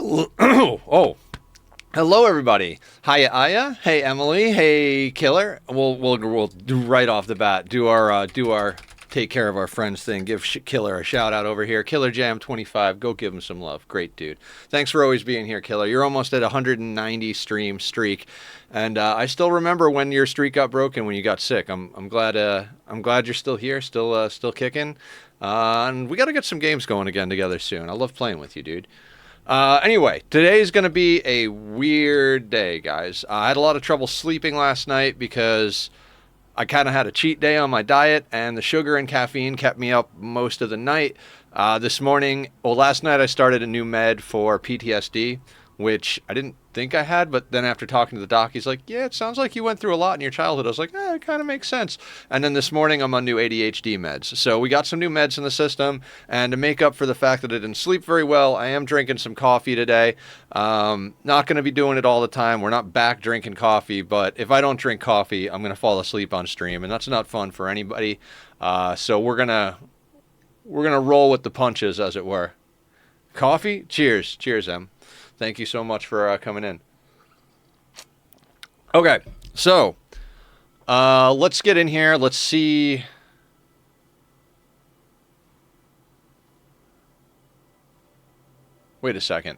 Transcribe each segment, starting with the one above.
Hello. Oh. Hello, everybody. Hiya, Aya. Hey, Emily. Hey, Killer. We'll do right off the bat. Do our take care of our friends thing. Give Killer a shout out over here. Killer Jam 25. Go give him some love. Great dude. Thanks for always being here, Killer. You're almost at a 190 stream streak, and I still remember when your streak got broken when you got sick. I'm glad you're still here, still kicking. And we got to get some games going again together soon. I love playing with you, dude. Anyway, today's going to be a weird day, guys. I had a lot of trouble sleeping last night because I kind of had a cheat day on my diet, and the sugar and caffeine kept me up most of the night. Last night I started a new med for PTSD, which I didn't think I had, but then after talking to the doc, he's like, yeah, it sounds like you went through a lot in your childhood. I was like, it kind of makes sense. And then this morning I'm on new ADHD meds. So we got some new meds in the system, and to make up for the fact that I didn't sleep very well, I am drinking some coffee today. Not going to be doing it all the time. We're not back drinking coffee, but if I don't drink coffee, I'm going to fall asleep on stream, and that's not fun for anybody. So we're going to roll with the punches, as it were. Coffee? Cheers. Cheers, Em. Thank you so much for coming in. Okay, so let's get in here. Let's see. Wait a second.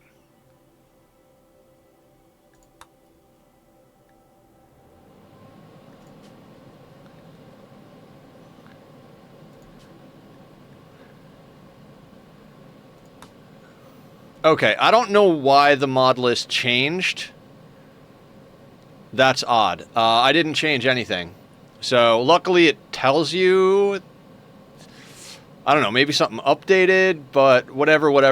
Okay, I don't know why the mod list changed. That's odd. I didn't change anything. So, luckily it tells you... I don't know, maybe something updated, but whatever. We'll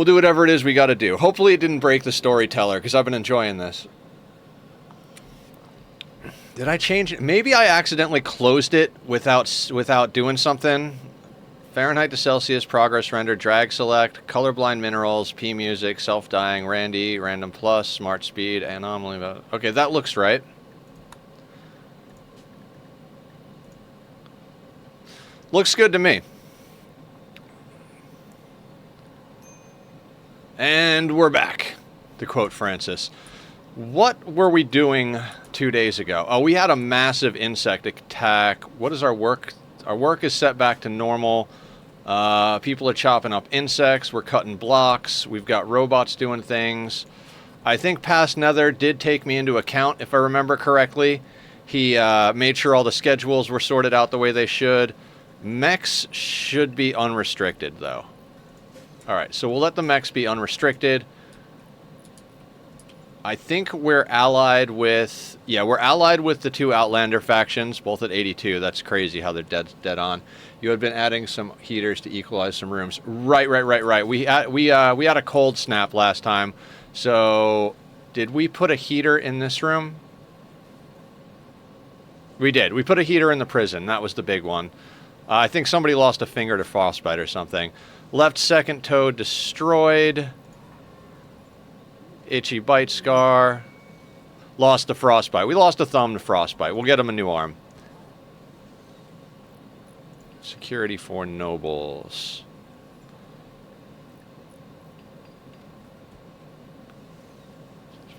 do whatever it is we gotta do. Hopefully it didn't break the storyteller, because I've been enjoying this. Did I change it? Maybe I accidentally closed it without doing something. Fahrenheit to Celsius, progress render, drag select, colorblind minerals, P music, self-dying, Randy, random plus, smart speed, anomaly. Okay, that looks right. Looks good to me. And we're back, to quote Francis. What were we doing 2 days ago? Oh, we had a massive insect attack. What is our work? Our work is set back to normal. People are chopping up insects. We're cutting blocks. We've got robots doing things. I think Past Nether did take me into account, if I remember correctly. He made sure all the schedules were sorted out the way they should. Mechs should be unrestricted, though. Alright, so we'll let the mechs be unrestricted. I think we're allied with... Yeah, we're allied with the two Outlander factions, both at 82. That's crazy how they're dead on. You had been adding some heaters to equalize some rooms. Right. We had a cold snap last time. So, did we put a heater in this room? We did. We put a heater in the prison. That was the big one. I think somebody lost a finger to frostbite or something. Left second toe destroyed. Itchy bite scar. Lost to frostbite. We lost a thumb to frostbite. We'll get him a new arm. Security for nobles.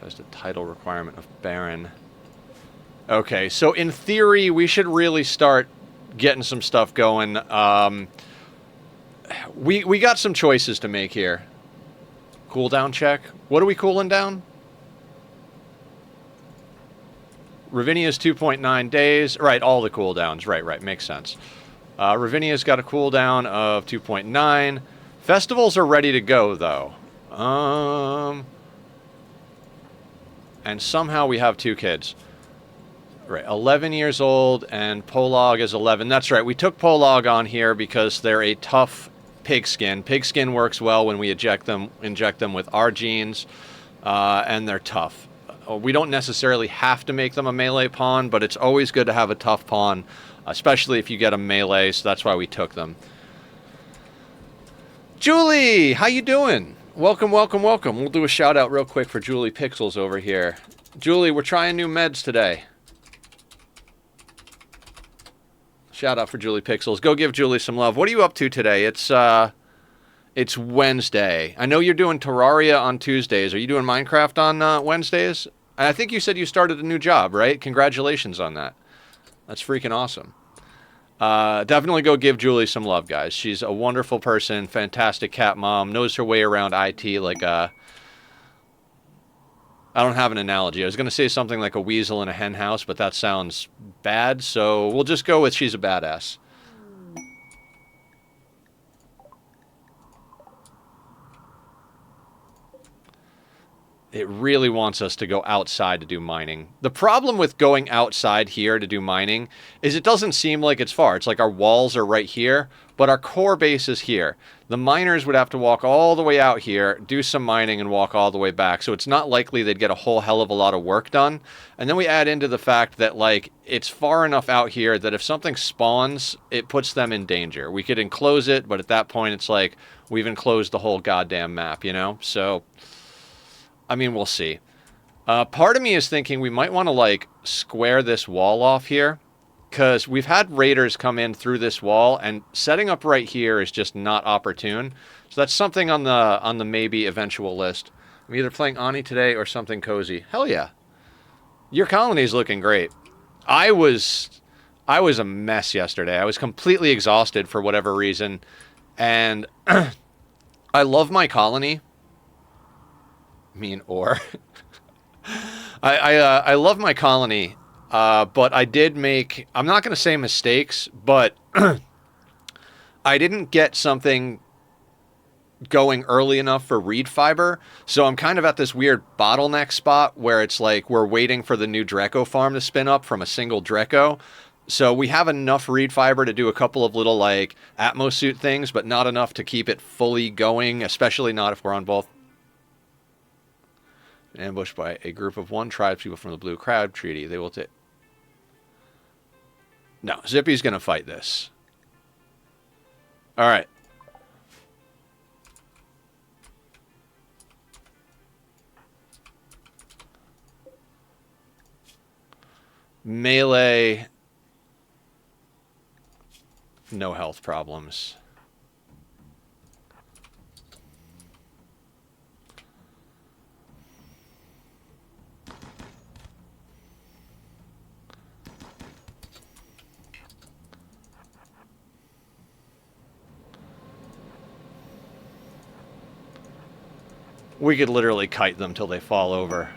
That's the title requirement of Baron. Okay, so in theory, we should really start getting some stuff going. We got some choices to make here. Cooldown check. What are we cooling down? Ravinia's 2.9 days. Right, all the cooldowns. Right. Makes sense. Ravinia's got a cooldown of 2.9. Festivals are ready to go, though. And somehow we have two kids. Right, 11 years old, and Polog is 11. That's right, we took Polog on here because they're a tough pigskin. Pigskin works well when we inject them with our genes, and they're tough. We don't necessarily have to make them a melee pawn, but it's always good to have a tough pawn, especially if you get a melee, so that's why we took them. Julie, how you doing? Welcome. We'll do a shout out real quick for Julie Pixels over here. Julie, we're trying new meds today. Shout out for Julie Pixels. Go give Julie some love. What are you up to today? It's It's Wednesday. I know you're doing Terraria on Tuesdays. Are you doing Minecraft on Wednesdays? I think you said you started a new job, right? Congratulations on that. That's freaking awesome. Definitely go give Julie some love, guys. She's a wonderful person, fantastic cat mom, knows her way around IT like a... I don't have an analogy. I was going to say something like a weasel in a hen house, but that sounds bad, so we'll just go with she's a badass. It really wants us to go outside to do mining. The problem with going outside here to do mining is it doesn't seem like it's far. It's like our walls are right here, but our core base is here. The miners would have to walk all the way out here, do some mining, and walk all the way back. So it's not likely they'd get a whole hell of a lot of work done. And then we add into the fact that, like, it's far enough out here that if something spawns, it puts them in danger. We could enclose it, but at that point it's like we've enclosed the whole goddamn map, you know? So... I mean, we'll see. Part of me is thinking we might want to, like, square this wall off here. Because we've had raiders come in through this wall, and setting up right here is just not opportune. So that's something on the maybe eventual list. I'm either playing Ani today or something cozy. Hell yeah. Your colony's looking great. I was a mess yesterday. I was completely exhausted for whatever reason. And I love my colony. I love my colony, but I did make, I'm not going to say mistakes, but I didn't get something going early enough for reed fiber, so I'm kind of at this weird bottleneck spot where it's like we're waiting for the new Dreco farm to spin up from a single Dreco. So we have enough reed fiber to do a couple of little, like, atmosuit things, but not enough to keep it fully going, especially not if we're on both. Ambushed by a group of one tribespeople from the Blue Crab Treaty. They will take... No, Zippy's going to fight this. All right. Melee. No health problems. We could literally kite them till they fall over.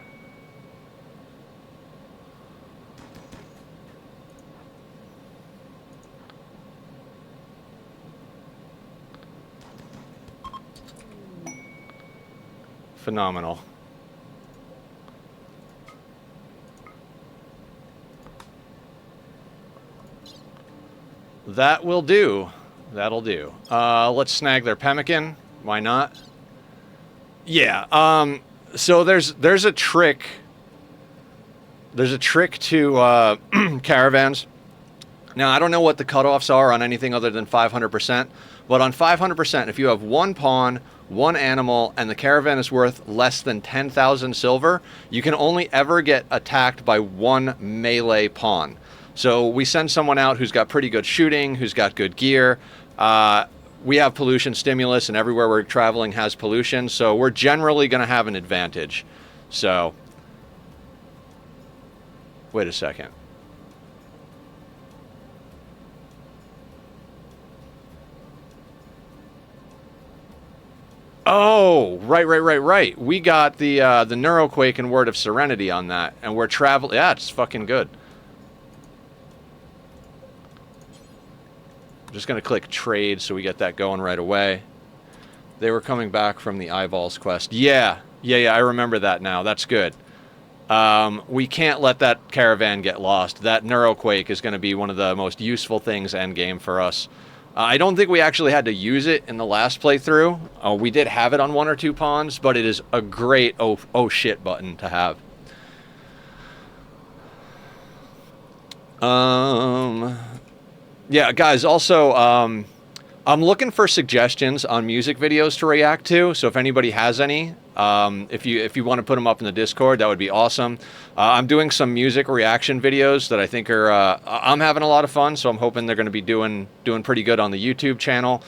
Phenomenal. That will do. That'll do. Let's snag their pemmican. Why not? Yeah, so there's a trick. There's a trick to caravans. Now, I don't know what the cutoffs are on anything other than 500%, but on 500%, if you have one pawn, one animal, and the caravan is worth less than 10,000 silver, you can only ever get attacked by one melee pawn. So we send someone out who's got pretty good shooting, who's got good gear. We have pollution stimulus, and everywhere we're traveling has pollution, so we're generally going to have an advantage. So, wait a second. Oh, right. We got the Neuroquake and Word of Serenity on that, and we're traveling. Yeah, it's fucking good. I'm just going to click trade so we get that going right away. They were coming back from the Eyeballs quest. Yeah, I remember that now. That's good. We can't let that caravan get lost. That Neuroquake is going to be one of the most useful things endgame for us. I don't think we actually had to use it in the last playthrough. We did have it on one or two pawns, but it is a great oh shit button to have. Yeah, guys, also, I'm looking for suggestions on music videos to react to, so if anybody has any, if you want to put them up in the Discord, that would be awesome. I'm doing some music reaction videos that I think are, I'm having a lot of fun, so I'm hoping they're going to be doing pretty good on the YouTube channel.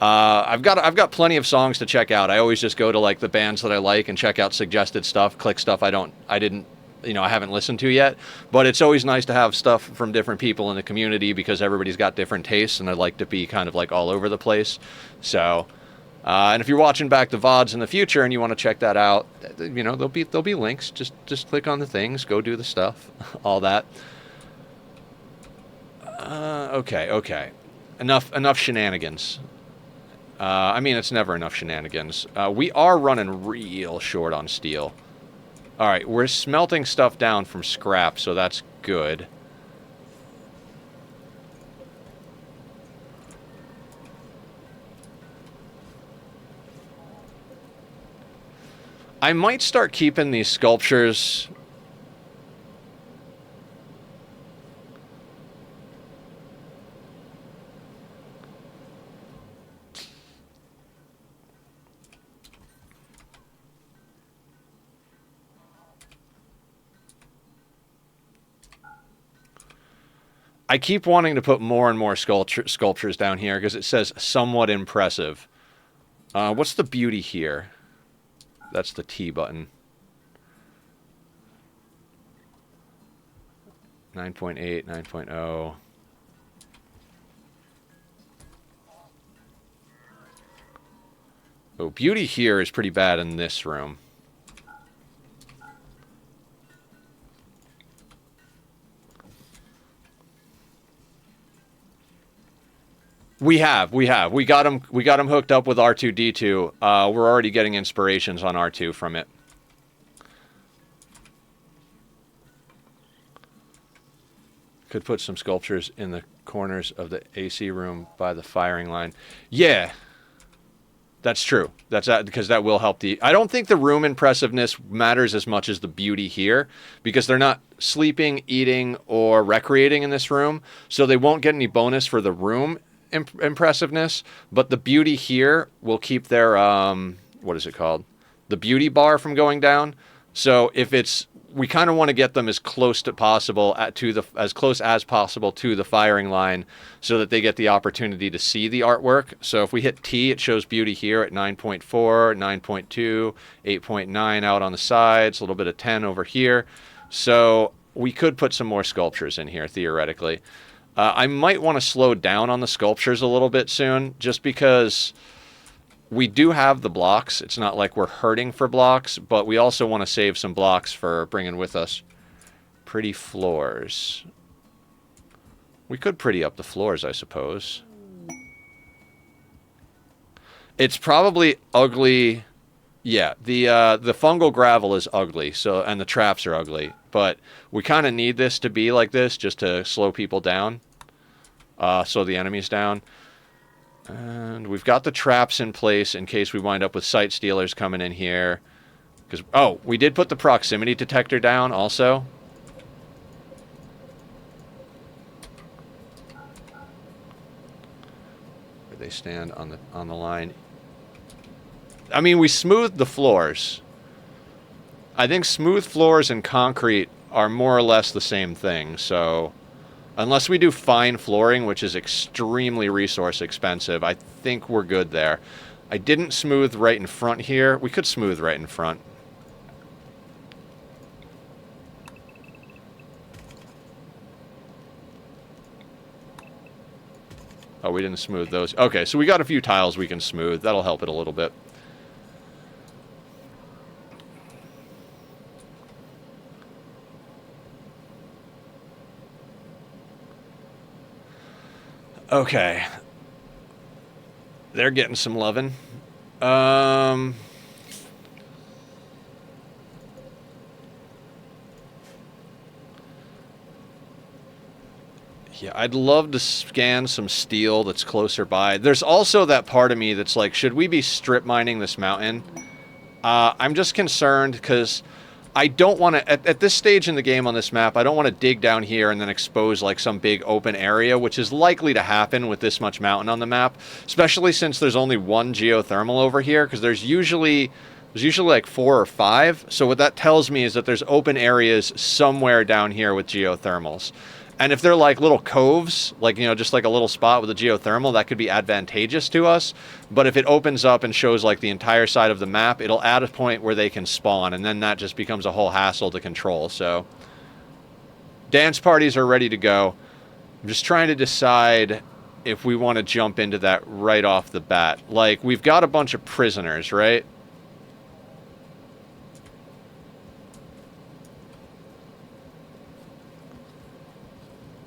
I've got plenty of songs to check out. I always just go to like the bands that I like and check out suggested stuff, click stuff I haven't listened to yet. But it's always nice to have stuff from different people in the community because everybody's got different tastes, and I like to be kind of like all over the place. So, and if you're watching back the VODs in the future and you want to check that out, you know, there'll be links. Just click on the things, go do the stuff, all that. Okay. Enough shenanigans. I mean, it's never enough shenanigans. We are running real short on steel. Alright, we're smelting stuff down from scrap, so that's good. I might start keeping these sculptures. I keep wanting to put more and more sculptures down here because it says somewhat impressive. What's the beauty here? That's the T button. 9.8, 9.0. Oh, beauty here is pretty bad in this room. We got him hooked up with R2-D2. We're already getting inspirations on R2 from it. Could put some sculptures in the corners of the AC room by the firing line. Yeah. That's true. That's because that will help the... I don't think the room impressiveness matters as much as the beauty here, because they're not sleeping, eating, or recreating in this room, so they won't get any bonus for the room impressiveness, but the beauty here will keep their what is it called, the beauty bar from going down. So if it's, we kind of want to get them as close to possible as close as possible to the firing line, so that they get the opportunity to see the artwork. So if we hit T, it shows beauty here at 9.4, 9.2, 8.9 out on the sides, a little bit of 10 over here. So we could put some more sculptures in here theoretically. I might want to slow down on the sculptures a little bit soon, just because we do have the blocks. It's not like we're hurting for blocks, but we also want to save some blocks for bringing with us. Pretty floors. We could pretty up the floors, I suppose. It's probably ugly. Yeah, the fungal gravel is ugly, so, and the traps are ugly, but we kind of need this to be like this just to slow people down, slow the enemies down. And we've got the traps in place in case we wind up with sight stealers coming in here. Because, oh, we did put the proximity detector down also. Where they stand on the line. I mean, we smoothed the floors. I think smooth floors and concrete are more or less the same thing, so unless we do fine flooring, which is extremely resource expensive, I think we're good there. I didn't smooth right in front here. We could smooth right in front. Oh, we didn't smooth those. Okay, so we got a few tiles we can smooth. That'll help it a little bit. Okay. They're getting some loving. Yeah, I'd love to scan some steel that's closer by. There's also that part of me that's like, should we be strip mining this mountain? I'm just concerned because I don't want to, at this stage in the game on this map, I don't want to dig down here and then expose like some big open area, which is likely to happen with this much mountain on the map, especially since there's only one geothermal over here, because there's usually like 4 or 5. So what that tells me is that there's open areas somewhere down here with geothermals. And if they're like little coves, like, you know, just like a little spot with a geothermal, that could be advantageous to us. But if it opens up and shows like the entire side of the map, it'll add a point where they can spawn, and then that just becomes a whole hassle to control. So dance parties are ready to go. I'm just trying to decide if we want to jump into that right off the bat. Like, we've got a bunch of prisoners, right?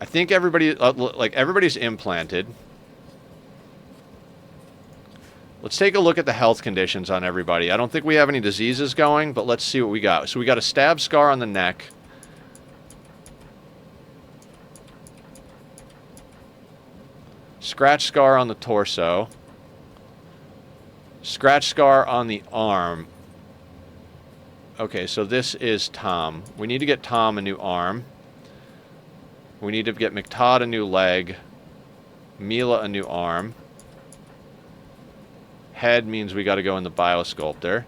I think everybody, like, everybody's implanted. Let's take a look at the health conditions on everybody. I don't think we have any diseases going, but let's see what we got. So we got a stab scar on the neck. Scratch scar on the torso. Scratch scar on the arm. Okay, so this is Tom. We need to get Tom a new arm. We need to get McTodd a new leg. Mila a new arm. Head means we got to go in the biosculptor.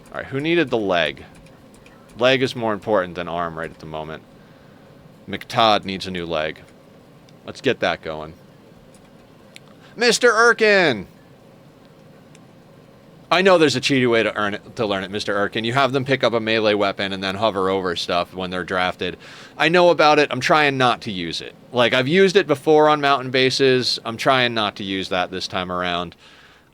Alright, who needed the leg? Leg is more important than arm right at the moment. McTodd needs a new leg. Let's get that going. Mr. Erkin! I know there's a cheaty way to learn it, Mr. Erkin. You have them pick up a melee weapon and then hover over stuff when they're drafted. I know about it. I'm trying not to use it. Like, I've used it before on mountain bases. I'm trying not to use that this time around.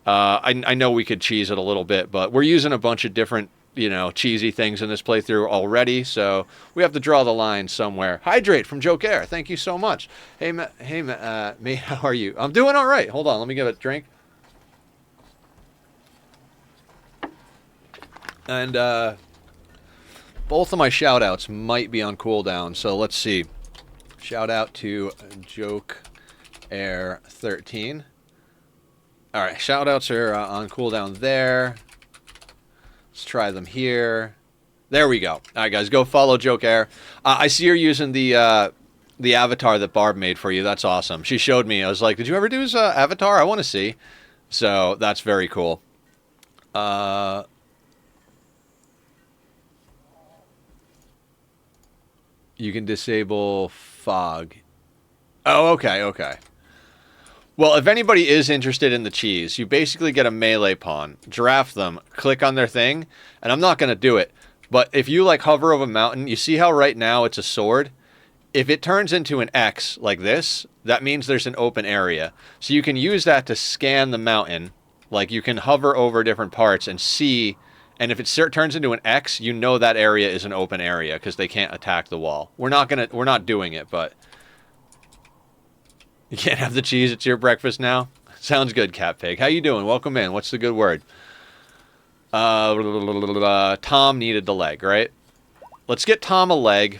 I know we could cheese it a little bit, but we're using a bunch of different, you know, cheesy things in this playthrough already, so we have to draw the line somewhere. Hydrate from Joke Air. Thank you so much. Hey, mate, how are you? I'm doing all right. Hold on, let me give it a drink. And both of my shout-outs might be on cooldown, so let's see. Shout-out to Joke Air 13. All right, shout-outs are on cooldown there. Let's try them here. There we go. All right, guys, go follow Joke Air. I see you're using the avatar that Barb made for you. That's awesome. She showed me. I was like, did you ever do his avatar? I want to see. So that's very cool. You can disable fog. Oh, okay, okay. Well, if anybody is interested in the cheese, you basically get a melee pawn, draft them, click on their thing, and I'm not going to do it, but if you, like, hover over a mountain, you see how right now it's a sword? If it turns into an X, like this, that means there's an open area. So you can use that to scan the mountain. Like, you can hover over different parts and see, and if it turns into an X, you know that area is an open area, because they can't attack the wall. We're not doing it, but... You can't have the cheese, it's your breakfast now? Sounds good, Cat Pig. How you doing? Welcome in. What's the good word? Tom needed the leg, right? Let's get Tom a leg.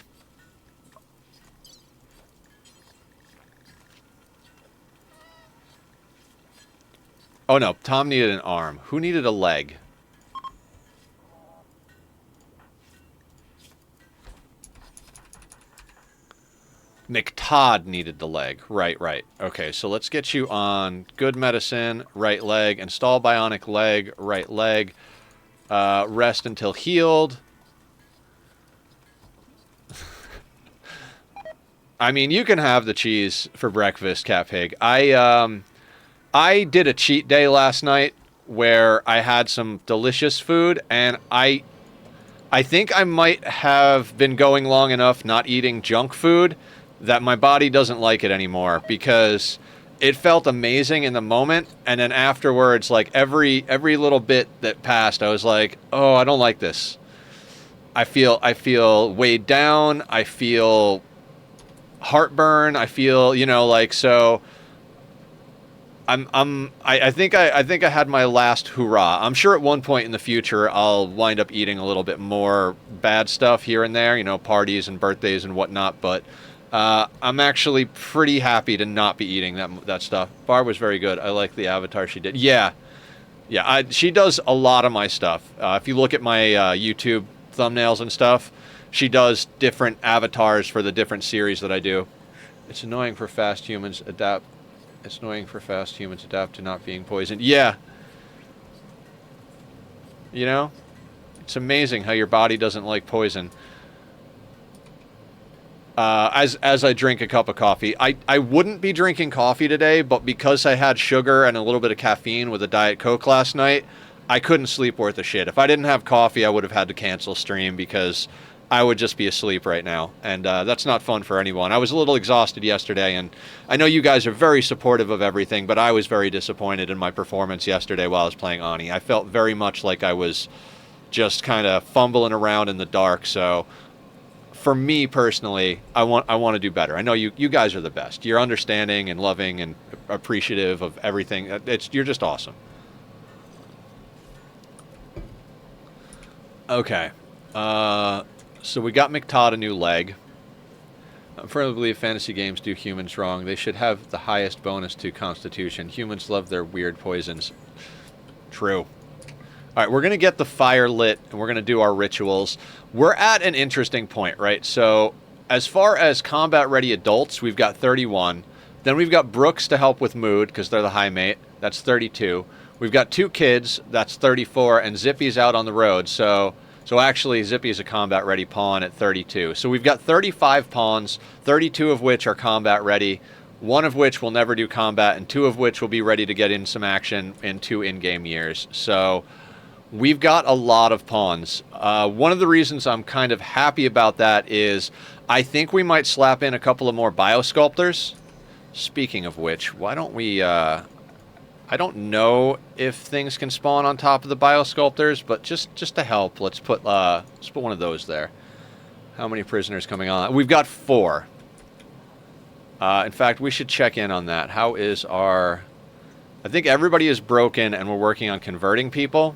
Oh no, Tom needed an arm. Who needed a leg? McTodd needed the leg. Right, right. Okay, so let's get you on good medicine, right leg, install bionic leg, right leg, rest until healed. I mean, you can have the cheese for breakfast, Cat Pig. I did a cheat day last night where I had some delicious food, and I think I might have been going long enough not eating junk food that my body doesn't like it anymore, because it felt amazing in the moment, and then afterwards, like, every little bit that passed, I was like, oh, I don't like this. I feel weighed down, I feel heartburn, I feel, you know, like, so I think I had my last hurrah. I'm sure at one point in the future I'll wind up eating a little bit more bad stuff here and there, you know, parties and birthdays and whatnot, but I'm actually pretty happy to not be eating that stuff. Barb was very good. I like the avatar she did. Yeah. Yeah, she does a lot of my stuff. If you look at my YouTube thumbnails and stuff, she does different avatars for the different series that I do. It's annoying for fast humans adapt. It's annoying for fast humans adapt to not being poisoned. Yeah. You know? It's amazing how your body doesn't like poison. as I drink a cup of coffee. I wouldn't be drinking coffee today, but because I had sugar and a little bit of caffeine with a Diet Coke last night, I couldn't sleep worth a shit. If I didn't have coffee, I would have had to cancel stream because I would just be asleep right now. And that's not fun for anyone. I was a little exhausted yesterday, and I know you guys are very supportive of everything, but I was very disappointed in my performance yesterday while I was playing Ani. I felt very much like I was just kind of fumbling around in the dark, so for me personally, I want to do better. I know you guys are the best. You're understanding and loving and appreciative of everything. You're just awesome. Okay. So we got McTodd a new leg. I firmly believe fantasy games do humans wrong. They should have the highest bonus to Constitution. Humans love their weird poisons. True. All right, we're going to get the fire lit, and we're going to do our rituals. We're at an interesting point, right? So as far as combat-ready adults, we've got 31. Then we've got Brooks to help with mood, because they're the high mate. That's 32. We've got 2 kids. That's 34. And Zippy's out on the road. So actually, Zippy's a combat-ready pawn at 32. So we've got 35 pawns, 32 of which are combat-ready, 1 of which will never do combat, and 2 of which will be ready to get in some action in 2 in-game years. So we've got a lot of pawns. One of the reasons I'm kind of happy about that is I think we might slap in a couple of more biosculptors. Speaking of which, why don't we... I don't know if things can spawn on top of the biosculptors, but just to help, let's put one of those there. How many prisoners coming on? We've got 4. In fact, we should check in on that. How is our... I think everybody is broken, and we're working on converting people.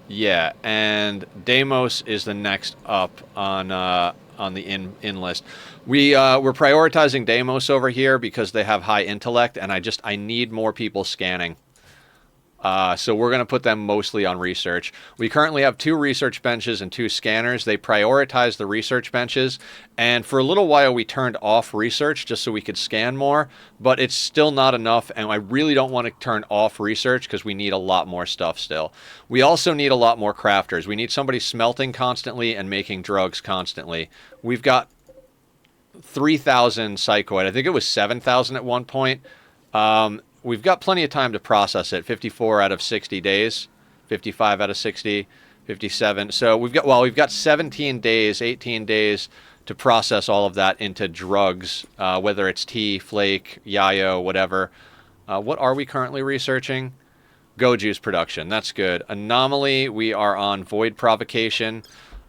Yeah, and Deimos is the next up on the in list. We're prioritizing Deimos over here because they have high intellect, and I need more people scanning. So we're going to put them mostly on research. We currently have 2 research benches and 2 scanners. They prioritize the research benches, and for a little while we turned off research just so we could scan more, but it's still not enough, and I really don't want to turn off research because we need a lot more stuff still. We also need a lot more crafters. We need somebody smelting constantly and making drugs constantly. We've got 3,000 psychoid. I think it was 7,000 at one point. We've got plenty of time to process it. 54 out of 60 days, 55 out of 60, 57. So we've got 17 days, 18 days to process all of that into drugs, whether it's tea, flake, yayo, whatever. What are we currently researching? Go juice production. That's good. Anomaly, we are on void provocation.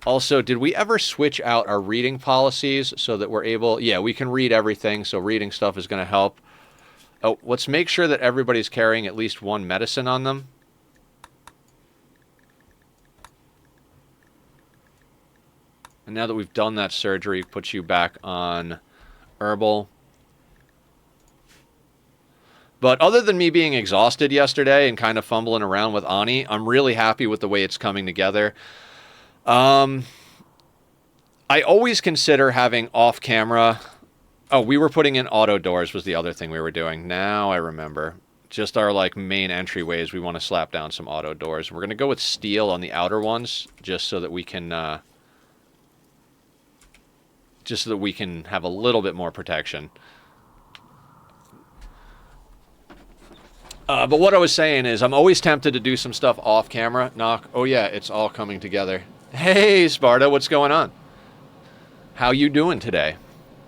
Also, did we ever switch out our reading policies so that we're able... Yeah, we can read everything, so reading stuff is going to help. Oh, let's make sure that everybody's carrying at least 1 medicine on them. And now that we've done that surgery, puts you back on herbal. But other than me being exhausted yesterday and kind of fumbling around with Ani, I'm really happy with the way it's coming together. I always consider having off-camera... Oh, we were putting in auto doors was the other thing we were doing. Now I remember. Just our main entryways, we want to slap down some auto doors. We're going to go with steel on the outer ones just so that we can have a little bit more protection. But what I was saying is I'm always tempted to do some stuff off camera. Knock. Oh yeah, it's all coming together. Hey Sparta, what's going on? How you doing today?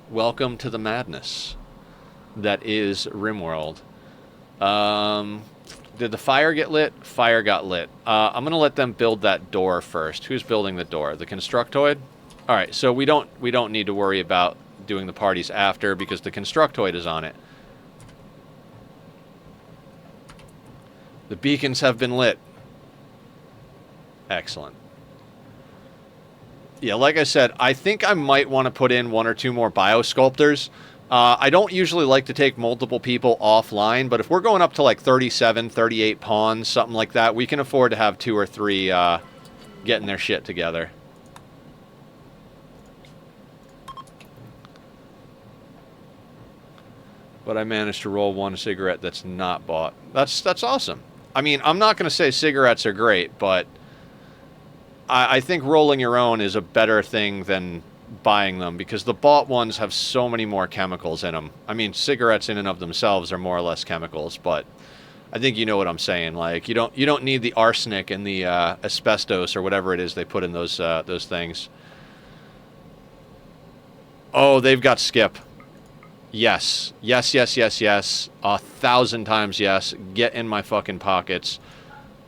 Welcome to the madness that is Rimworld. Did the fire get lit? Fire got lit. I'm going to let them build that door first. Who's building the door? The Constructoid? All right, so we don't need to worry about doing the parties after because the Constructoid is on it. The beacons have been lit. Excellent. Yeah, like I said, I think I might want to put in 1 or 2 more biosculptors. I don't usually like to take multiple people offline, but if we're going up to 37, 38 pawns, something like that, we can afford to have 2 or 3 getting their shit together. But I managed to roll 1 cigarette that's not bought. That's awesome. I mean, I'm not going to say cigarettes are great, but I think rolling your own is a better thing than buying them because the bought ones have so many more chemicals in them. I mean, cigarettes in and of themselves are more or less chemicals, but I think you know what I'm saying. Like, you don't need the arsenic and the asbestos or whatever it is they put in those things. Oh, they've got skip. Yes. Yes, yes, yes, yes. 1,000 times yes. Get in my fucking pockets.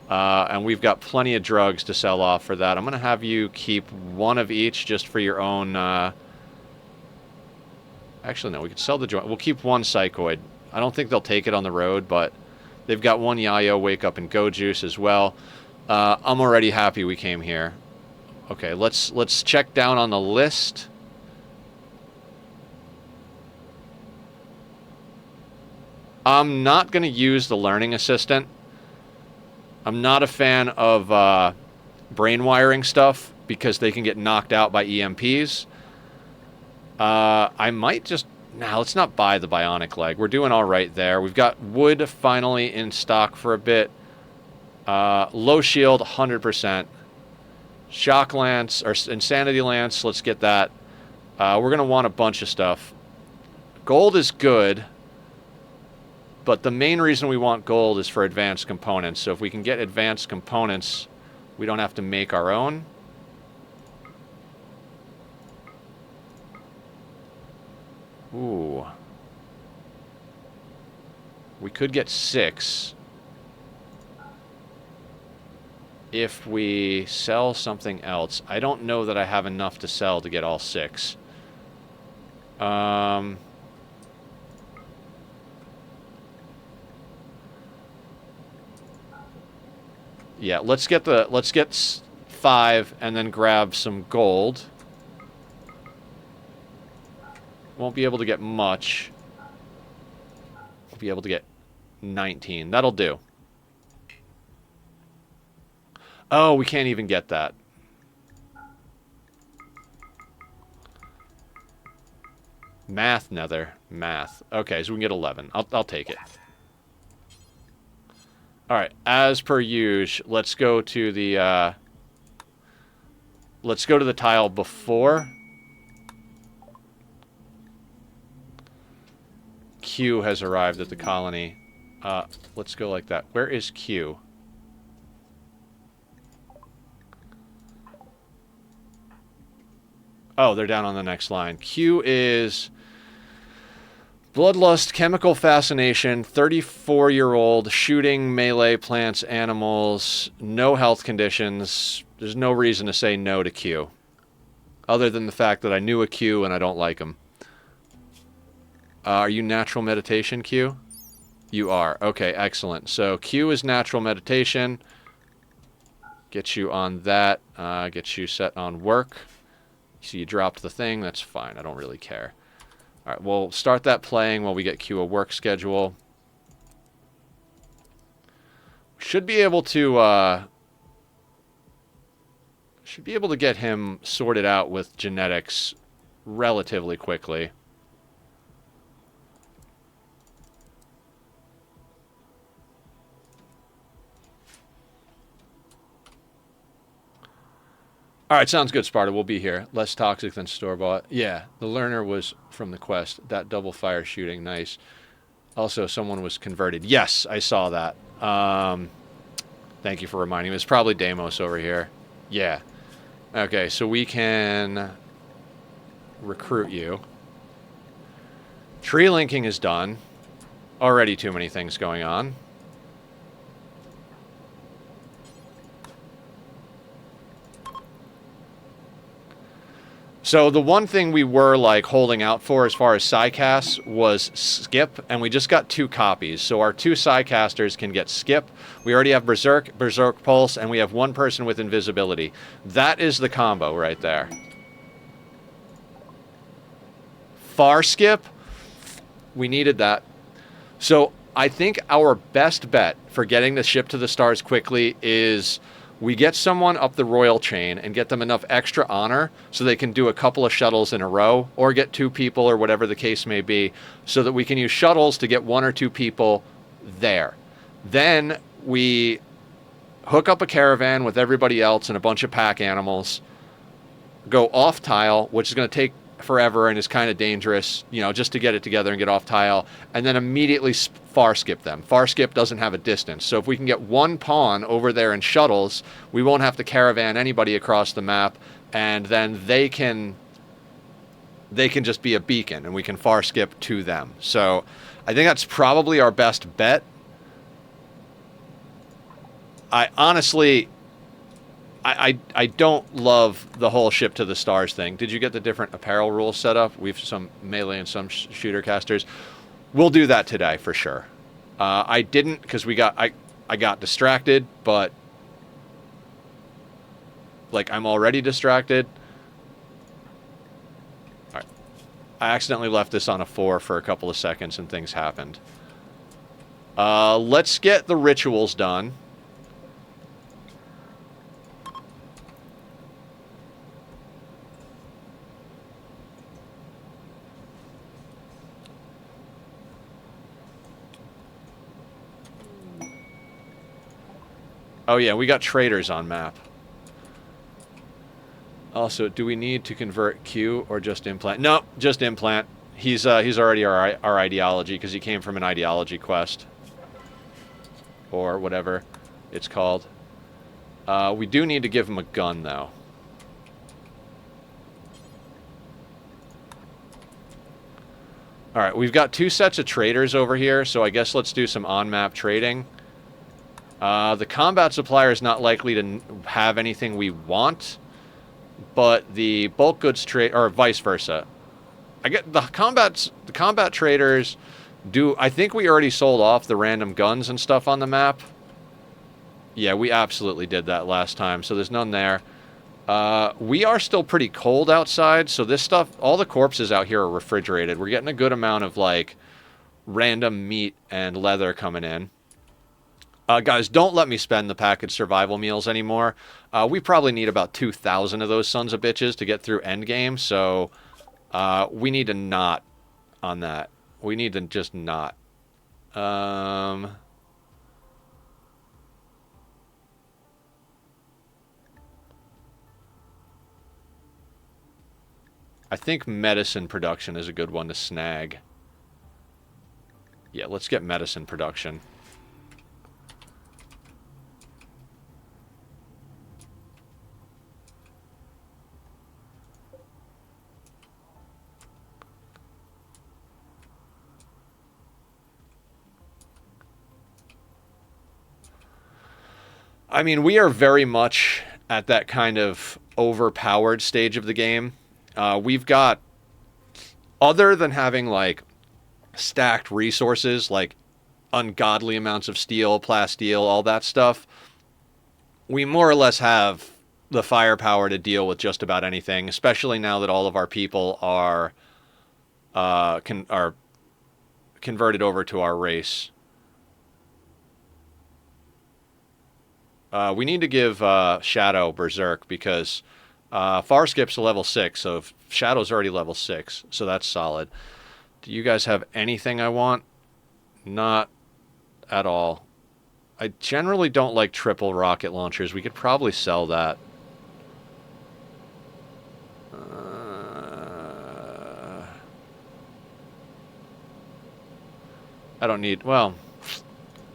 And we've got plenty of drugs to sell off for that. I'm going to have you keep one of each just for your own... Actually, no, we could sell the joint. We'll keep one psychoid. I don't think they'll take it on the road, but they've got one Yayo Wake Up and Go juice as well. I'm already happy we came here. Okay, let's check down on the list. I'm not going to use the learning assistant. I'm not a fan of brain wiring stuff because they can get knocked out by EMPs. I might just... Nah, let's not buy the bionic leg. We're doing all right there. We've got wood finally in stock for a bit. Low shield, 100%. Shock lance, or insanity lance, let's get that. We're going to want a bunch of stuff. Gold is good. But the main reason we want gold is for advanced components. So if we can get advanced components, we don't have to make our own. Ooh. We could get 6 if we sell something else. I don't know that I have enough to sell to get all 6. Yeah, let's get 5 and then grab some gold. Won't be able to get much. We'll be able to get 19. That'll do. Oh, we can't even get that. Math nether. Math. Okay, so we can get 11. I'll take it. Alright, as per usual, let's go to the tile before. Q has arrived at the colony. Let's go like that. Where is Q? Oh, they're down on the next line. Q is bloodlust, chemical fascination, 34-year-old, shooting, melee, plants, animals, no health conditions. There's no reason to say no to Q. Other than the fact that I knew a Q and I don't like him. Are you natural meditation, Q? You are. Okay, excellent. So Q is natural meditation. Get you on that. Get you set on work. So you dropped the thing. That's fine. I don't really care. All right, we'll start that playing while we get Q a work schedule. Should be able to get him sorted out with genetics relatively quickly. All right, sounds good, Sparta. We'll be here. Less toxic than store-bought. Yeah, the learner was from the quest. That double fire shooting, nice. Also, someone was converted. Yes, I saw that. Thank you for reminding me. It's probably Deimos over here. Yeah. Okay, so we can recruit you. Tree linking is done. Already too many things going on. So the one thing we were like holding out for as far as Psycast was Skip, and we just got 2 copies. So our 2 Psycasters can get Skip. We already have Berserk, Berserk Pulse, and we have 1 person with invisibility. That is the combo right there. Far Skip, we needed that. So I think our best bet for getting the ship to the stars quickly is we get someone up the royal chain and get them enough extra honor so they can do a couple of shuttles in a row, or get 2 people or whatever the case may be, so that we can use shuttles to get 1 or 2 people there. Then we hook up a caravan with everybody else and a bunch of pack animals, go off tile, which is going to take forever and is kind of dangerous, you know, just to get it together and get off tile, and then immediately far skip them. Far skip doesn't have a distance, so if we can get one pawn over there in shuttles, we won't have to caravan anybody across the map, and then they can just be a beacon and we can far skip to them. So I think that's probably our best bet. I honestly, I don't love the whole ship to the stars thing. Did you get the different apparel rules set up? We've some melee and some shooter casters. We'll do that today for sure. I didn't because I got distracted, but like I'm already distracted. All right. I accidentally left this on a 4 for a couple of seconds and things happened. Let's get the rituals done. Oh yeah, we got traders on map. Also, do we need to convert Q or just implant? No, just implant. He's already our ideology because he came from an ideology quest. Or whatever it's called. We do need to give him a gun though. Alright, we've got 2 sets of traders over here, so I guess let's do some on-map trading. The combat supplier is not likely to have anything we want, but the bulk goods trade, or vice versa. I get the combat traders do. I think we already sold off the random guns and stuff on the map. Yeah, we absolutely did that last time, so there's none there. We are still pretty cold outside, so this stuff, all the corpses out here are refrigerated. We're getting a good amount of like random meat and leather coming in. Guys, don't let me spend the packaged survival meals anymore. We probably need about 2,000 of those sons of bitches to get through endgame, so we need to not on that. We need to just not. I think medicine production is a good one to snag. Yeah, let's get medicine production. I mean, we are very much at that kind of overpowered stage of the game. We've got, other than having, like, stacked resources, like ungodly amounts of steel, plasteel, all that stuff, we more or less have the firepower to deal with just about anything, especially now that all of our people are converted over to our race. We need to give Shadow Berserk because Far Skip's a level 6, so if Shadow's already level 6, so that's solid. Do you guys have anything I want? Not at all. I generally don't like triple rocket launchers. We could probably sell that. I don't need... Well,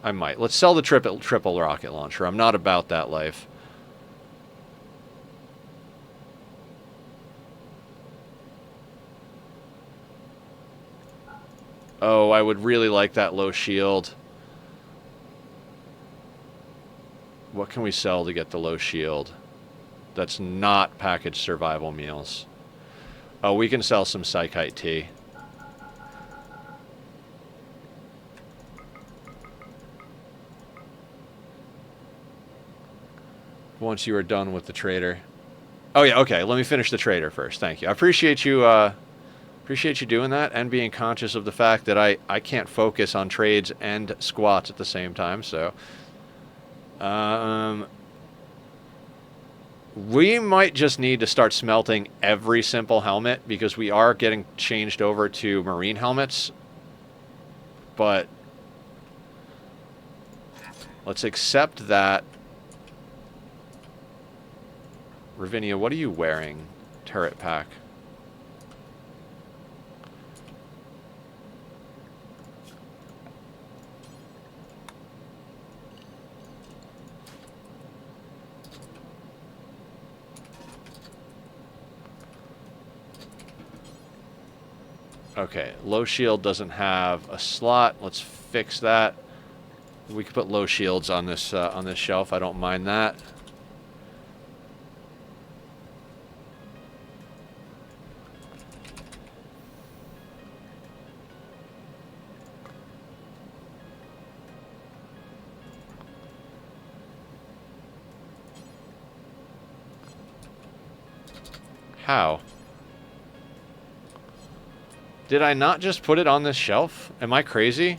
I might. Let's sell the triple rocket launcher. I'm not about that life. Oh, I would really like that low shield. What can we sell to get the low shield? That's not packaged survival meals. Oh, we can sell some Psychite tea. Once you are done with the trader. Oh yeah, okay. Let me finish the trader first. Thank you. I appreciate you doing that and being conscious of the fact that I can't focus on trades and squats at the same time. So, we might just need to start smelting every simple helmet because we are getting changed over to marine helmets. But Let's accept that. Ravinia, what are you wearing? Turret pack. Okay, low shield doesn't have a slot. Let's fix that. We could put low shields on this shelf. I don't mind that. How? Did I not just put it on this shelf? Am I crazy?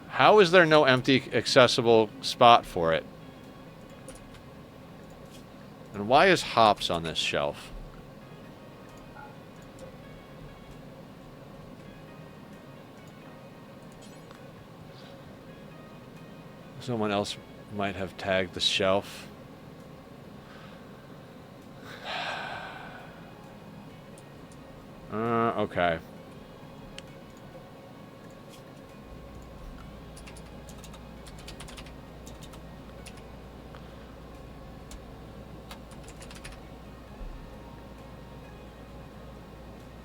How is there no empty accessible spot for it? And why is hops on this shelf? Someone else might have tagged the shelf. Okay.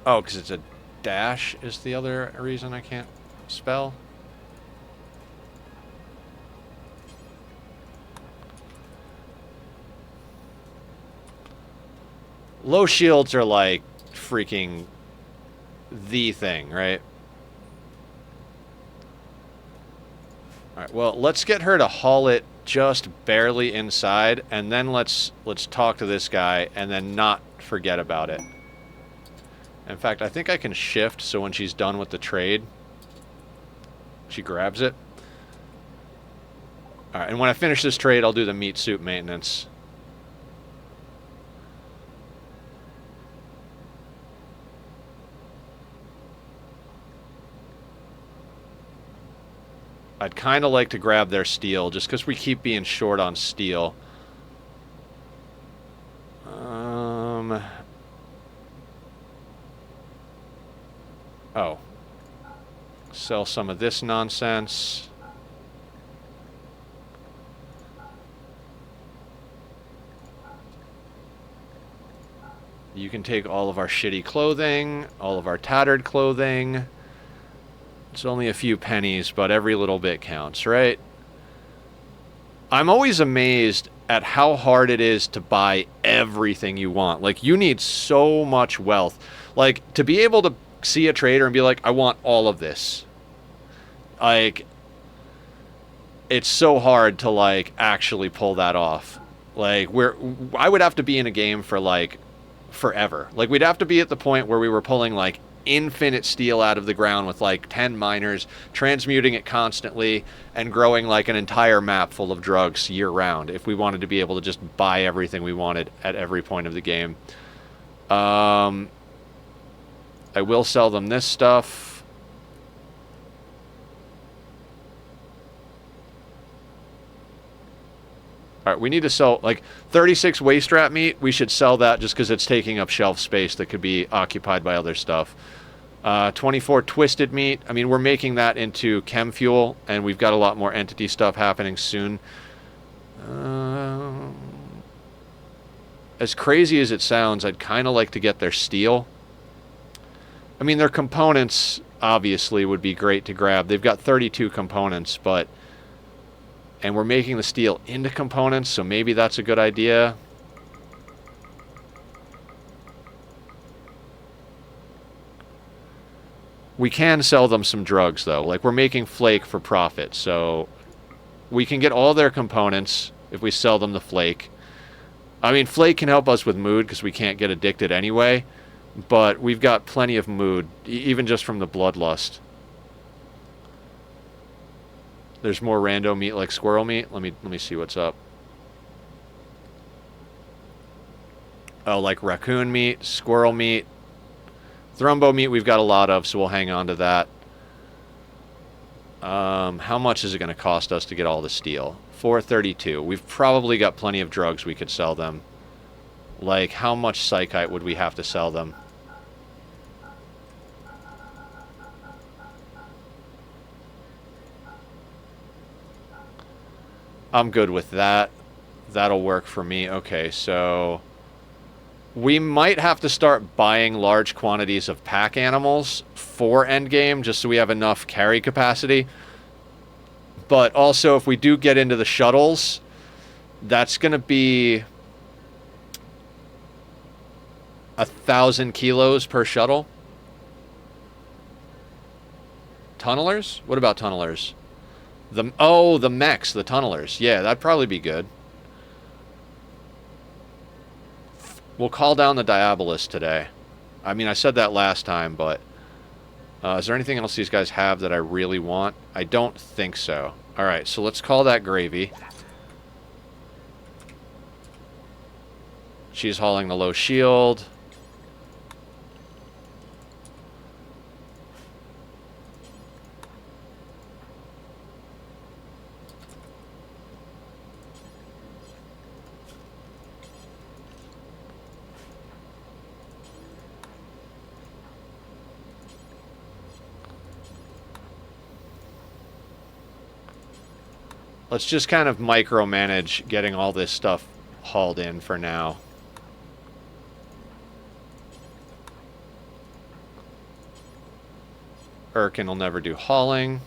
Oh, because it's a dash is the other reason I can't spell. Low shields are like freaking the thing, right? Alright, well, let's get her to haul it just barely inside, and then let's talk to this guy and then not forget about it. In fact, I think I can shift so when she's done with the trade, she grabs it. Alright, and when I finish this trade, I'll do the meat suit maintenance. I'd kind of like to grab their steel, just because we keep being short on steel. Oh. Sell some of this nonsense. You can take all of our shitty clothing, all of our tattered clothing. It's only a few pennies, but every little bit counts, right? I'm always amazed at how hard it is to buy everything you want. Like, you need so much wealth. Like, to be able to see a trader and be like, I want all of this. Like, it's so hard to, like, actually pull that off. Like, I would have to be in a game for, like, forever. Like, we'd have to be at the point where we were pulling, like, infinite steel out of the ground with like 10 miners, transmuting it constantly and growing like an entire map full of drugs year round if we wanted to be able to just buy everything we wanted at every point of the game. I will sell them this stuff. Alright, we need to sell like 36 waste rat meat. We should sell that just because it's taking up shelf space that could be occupied by other stuff. 24 twisted meat. I mean, we're making that into chem fuel, and we've got a lot more entity stuff happening soon. As crazy as it sounds, I'd kind of like to get their steel. I mean, their components, obviously, would be great to grab. They've got 32 components, but... And we're making the steel into components, so maybe that's a good idea. We can sell them some drugs, though. Like, we're making flake for profit, so we can get all their components if we sell them the flake. I mean, flake can help us with mood because we can't get addicted anyway, but we've got plenty of mood, even just from the bloodlust. There's more rando meat like squirrel meat. Let me see what's up. Oh, like raccoon meat, squirrel meat. Thrumbo meat we've got a lot of, so we'll hang on to that. How much is it going to cost us to get all the steel? 432. We've probably got plenty of drugs we could sell them. Like, how much psychite would we have to sell them? I'm good with that. That'll work for me. Okay, so we might have to start buying large quantities of pack animals for endgame, just so we have enough carry capacity. But also, if we do get into the shuttles, that's going to be 1,000 kilos per shuttle. Tunnelers? What about tunnelers? The mechs, the tunnelers. Yeah, that'd probably be good. We'll call down the Diabolus today. I mean, I said that last time, but is there anything else these guys have that I really want? I don't think so. All right, so let's call that Gravy. She's hauling the low shield. Let's just kind of micromanage getting all this stuff hauled in for now. Erkin will never do hauling.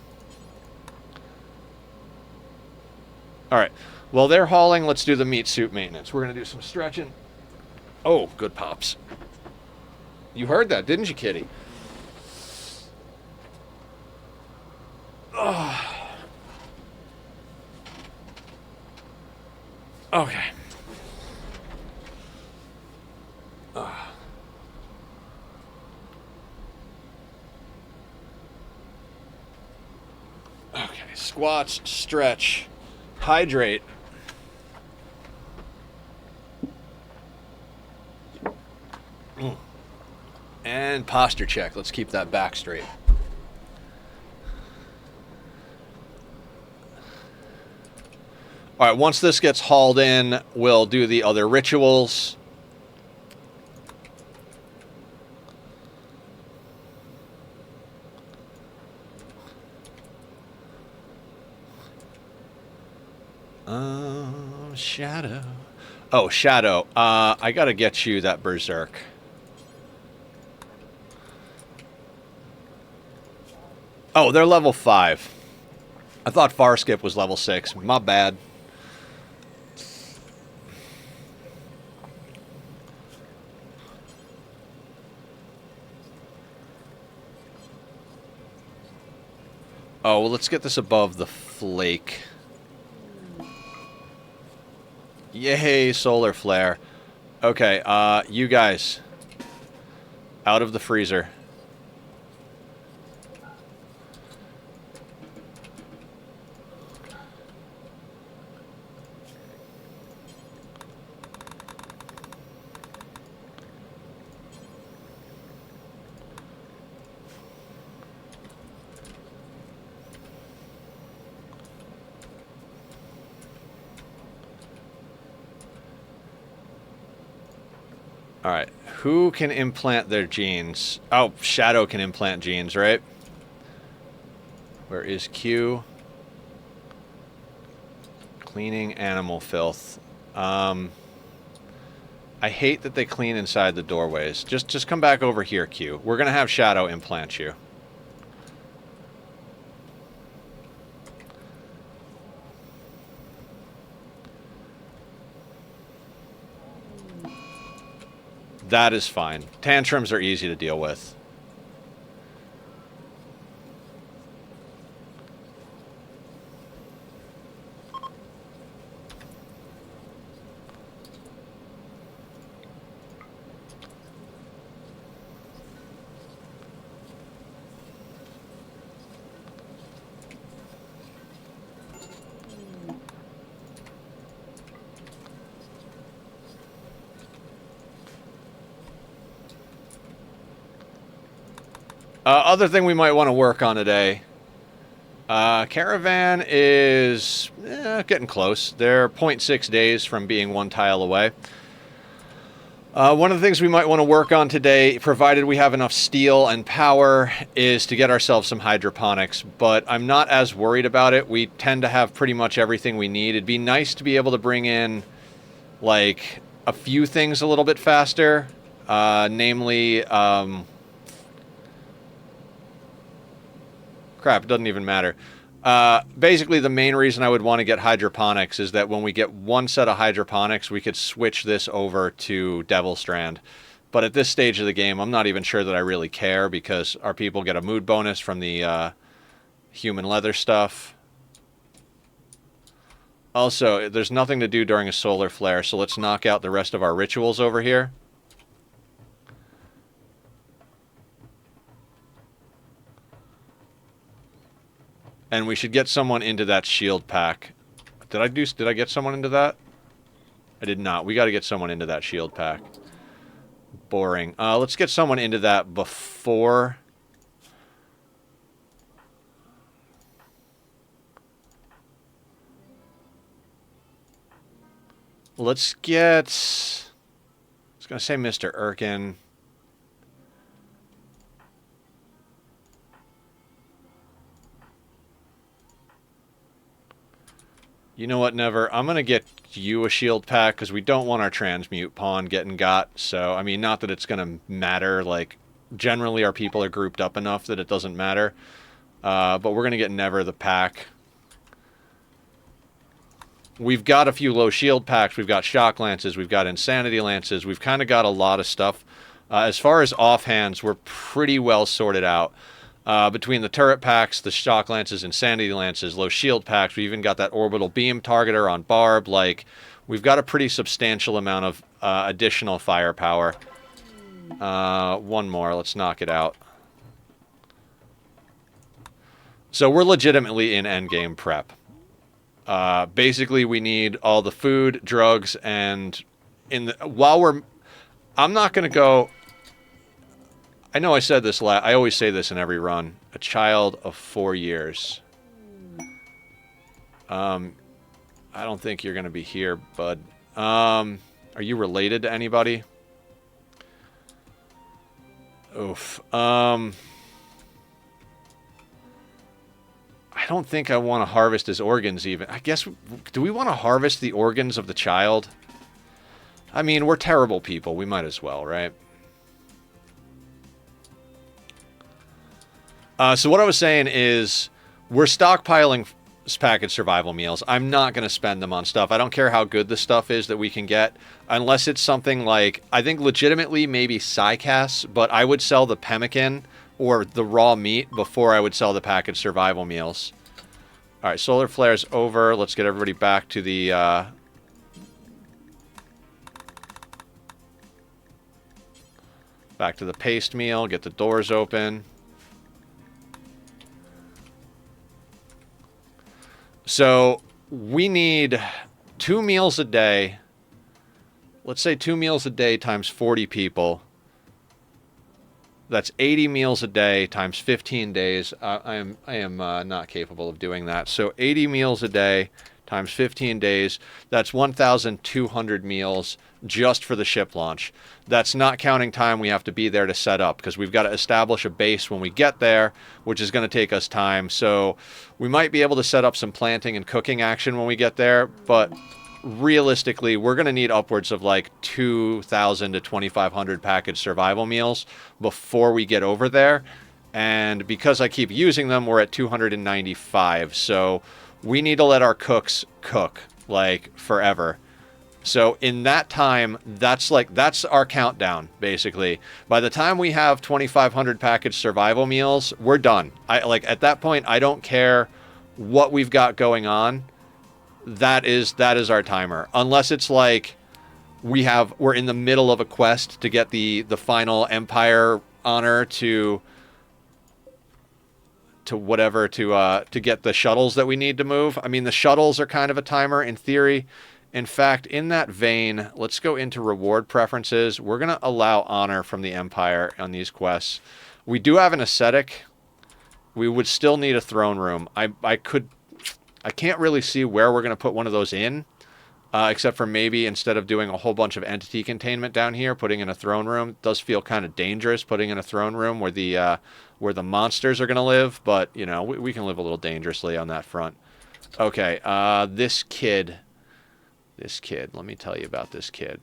Alright. While they're hauling, let's do the meat suit maintenance. We're going to do some stretching. Oh, good pops. You heard that, didn't you, kitty? Oh. Okay. Okay, squats, stretch, hydrate. And posture check. Let's keep that back straight. All right, once this gets hauled in, we'll do the other rituals. Shadow. Oh, Shadow. I gotta get you that Berserk. Oh, they're level 5. I thought Farskip was level 6. My bad. Oh, well, let's get this above the flake. Yay, solar flare. Okay, you guys. Out of the freezer. Alright, who can implant their genes? Oh, Shadow can implant genes, right? Where is Q? Cleaning animal filth. I hate that they clean inside the doorways. Just come back over here, Q. We're gonna have Shadow implant you. That is fine. Tantrums are easy to deal with. Other thing we might want to work on today. Caravan is getting close. They're 0.6 days from being 1 tile away. One of the things we might want to work on today, provided we have enough steel and power, is to get ourselves some hydroponics, but I'm not as worried about it. We tend to have pretty much everything we need. It'd be nice to be able to bring in, like, a few things a little bit faster, namely, crap, it doesn't even matter. Basically, the main reason I would want to get hydroponics is that when we get one set of hydroponics, we could switch this over to Devil Strand. But at this stage of the game, I'm not even sure that I really care, because our people get a mood bonus from the human leather stuff. Also, there's nothing to do during a solar flare, so let's knock out the rest of our rituals over here. And we should get someone into that shield pack. Did I get someone into that? I did not. We got to get someone into that shield pack. Boring. Let's get someone into that before. Let's get... I was going to say Mr. Erkin. You know what, Never? I'm going to get you a shield pack, because we don't want our transmute pawn getting got. So, I mean, not that it's going to matter. Like, generally our people are grouped up enough that it doesn't matter. But we're going to get Never the pack. We've got a few low shield packs. We've got shock lances. We've got insanity lances. We've kind of got a lot of stuff. As far as offhands, we're pretty well sorted out. Between the turret packs, the shock lances, insanity lances, low shield packs, we even got that orbital beam targeter on Barb. Like, we've got a pretty substantial amount of additional firepower. One more. Let's knock it out. So we're legitimately in endgame prep. Basically, we need all the food, drugs, and I'm not going to go... I know I said this I always say this in every run. A child of 4 years. I don't think you're going to be here, bud. Are you related to anybody? Oof. I don't think I want to harvest his organs even. I guess, do we want to harvest the organs of the child? I mean, we're terrible people. We might as well, right? So what I was saying is, we're stockpiling packaged survival meals. I'm not going to spend them on stuff. I don't care how good the stuff is that we can get, unless it's something like, I think legitimately maybe Psycass, but I would sell the pemmican or the raw meat before I would sell the packaged survival meals. All right, solar flare's over. Let's get everybody back to the... back to the paste meal. Get the doors open. So we need 2 meals a day. Let's say 2 meals a day times 40 people. That's 80 meals a day times 15 days. I am not capable of doing that. So 80 meals a day times 15 days. That's 1,200 meals just for the ship launch. That's not counting time we have to be there to set up, because we've got to establish a base when we get there, which is going to take us time. So we might be able to set up some planting and cooking action when we get there, but realistically, we're going to need upwards of like 2,000 to 2,500 packaged survival meals before we get over there. And because I keep using them, we're at 295. So we need to let our cooks cook like forever. So in that time, that's our countdown, basically. By the time we have 2,500 packaged survival meals, we're done. At that point, I don't care what we've got going on. That is our timer. Unless it's like we're in the middle of a quest to get the final Empire honor to get the shuttles that we need to move. I mean, the shuttles are kind of a timer in theory. In fact, in that vein, let's go into reward preferences. We're going to allow honor from the Empire on these quests. We do have an ascetic. We would still need a throne room. I can't really see where we're going to put one of those in, except for maybe instead of doing a whole bunch of entity containment down here, putting in a throne room. It does feel kind of dangerous putting in a throne room where the monsters are going to live, but, you know, we can live a little dangerously on that front. Okay, this kid, let me tell you about this kid.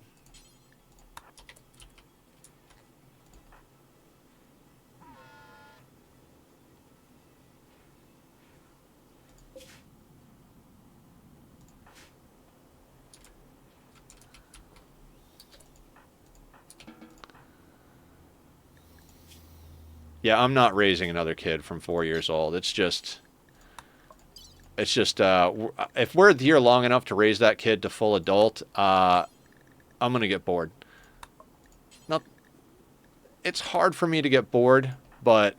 Yeah, I'm not raising another kid from 4 years old. It's just, if we're here long enough to raise that kid to full adult, I'm going to get bored. Not, it's hard for me to get bored, but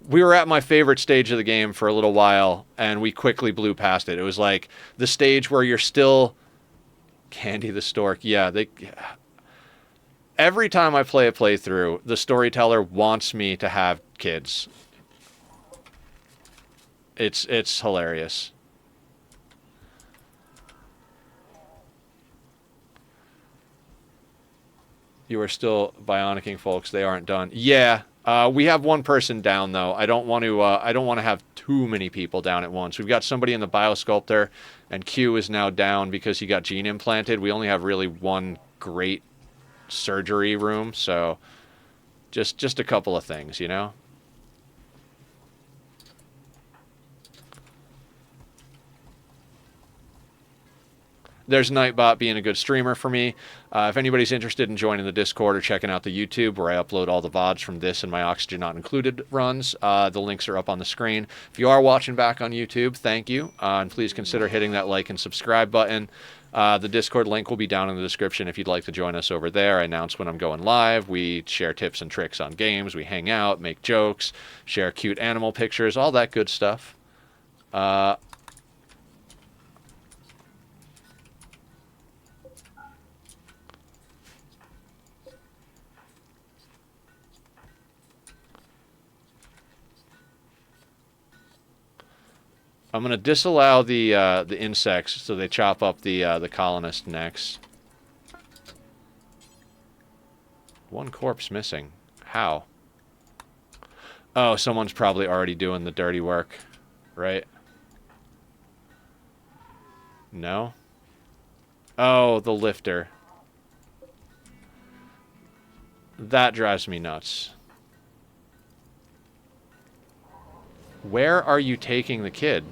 we were at my favorite stage of the game for a little while, and we quickly blew past it. It was like the stage where you're still... Candy the Stork. Yeah, every time I play a playthrough, the storyteller wants me to have kids. It's hilarious. You are still bionicking, folks. They aren't done. Yeah, we have one person down though. I don't want to have too many people down at once. We've got somebody in the biosculptor, and Q is now down because he got gene implanted. We only have really one great surgery room, so just a couple of things, you know. There's Nightbot being a good streamer for me. If anybody's interested in joining the Discord or checking out the YouTube where I upload all the VODs from this and my Oxygen Not Included runs, the links are up on the screen. If you are watching back on YouTube, thank you. And please consider hitting that like and subscribe button. The Discord link will be down in the description if you'd like to join us over there. I announce when I'm going live. We share tips and tricks on games. We hang out, make jokes, share cute animal pictures, all that good stuff. I'm going to disallow the insects so they chop up the colonist necks. One corpse missing. How? Oh, someone's probably already doing the dirty work, right? No? Oh, the lifter. That drives me nuts. Where are you taking the kid?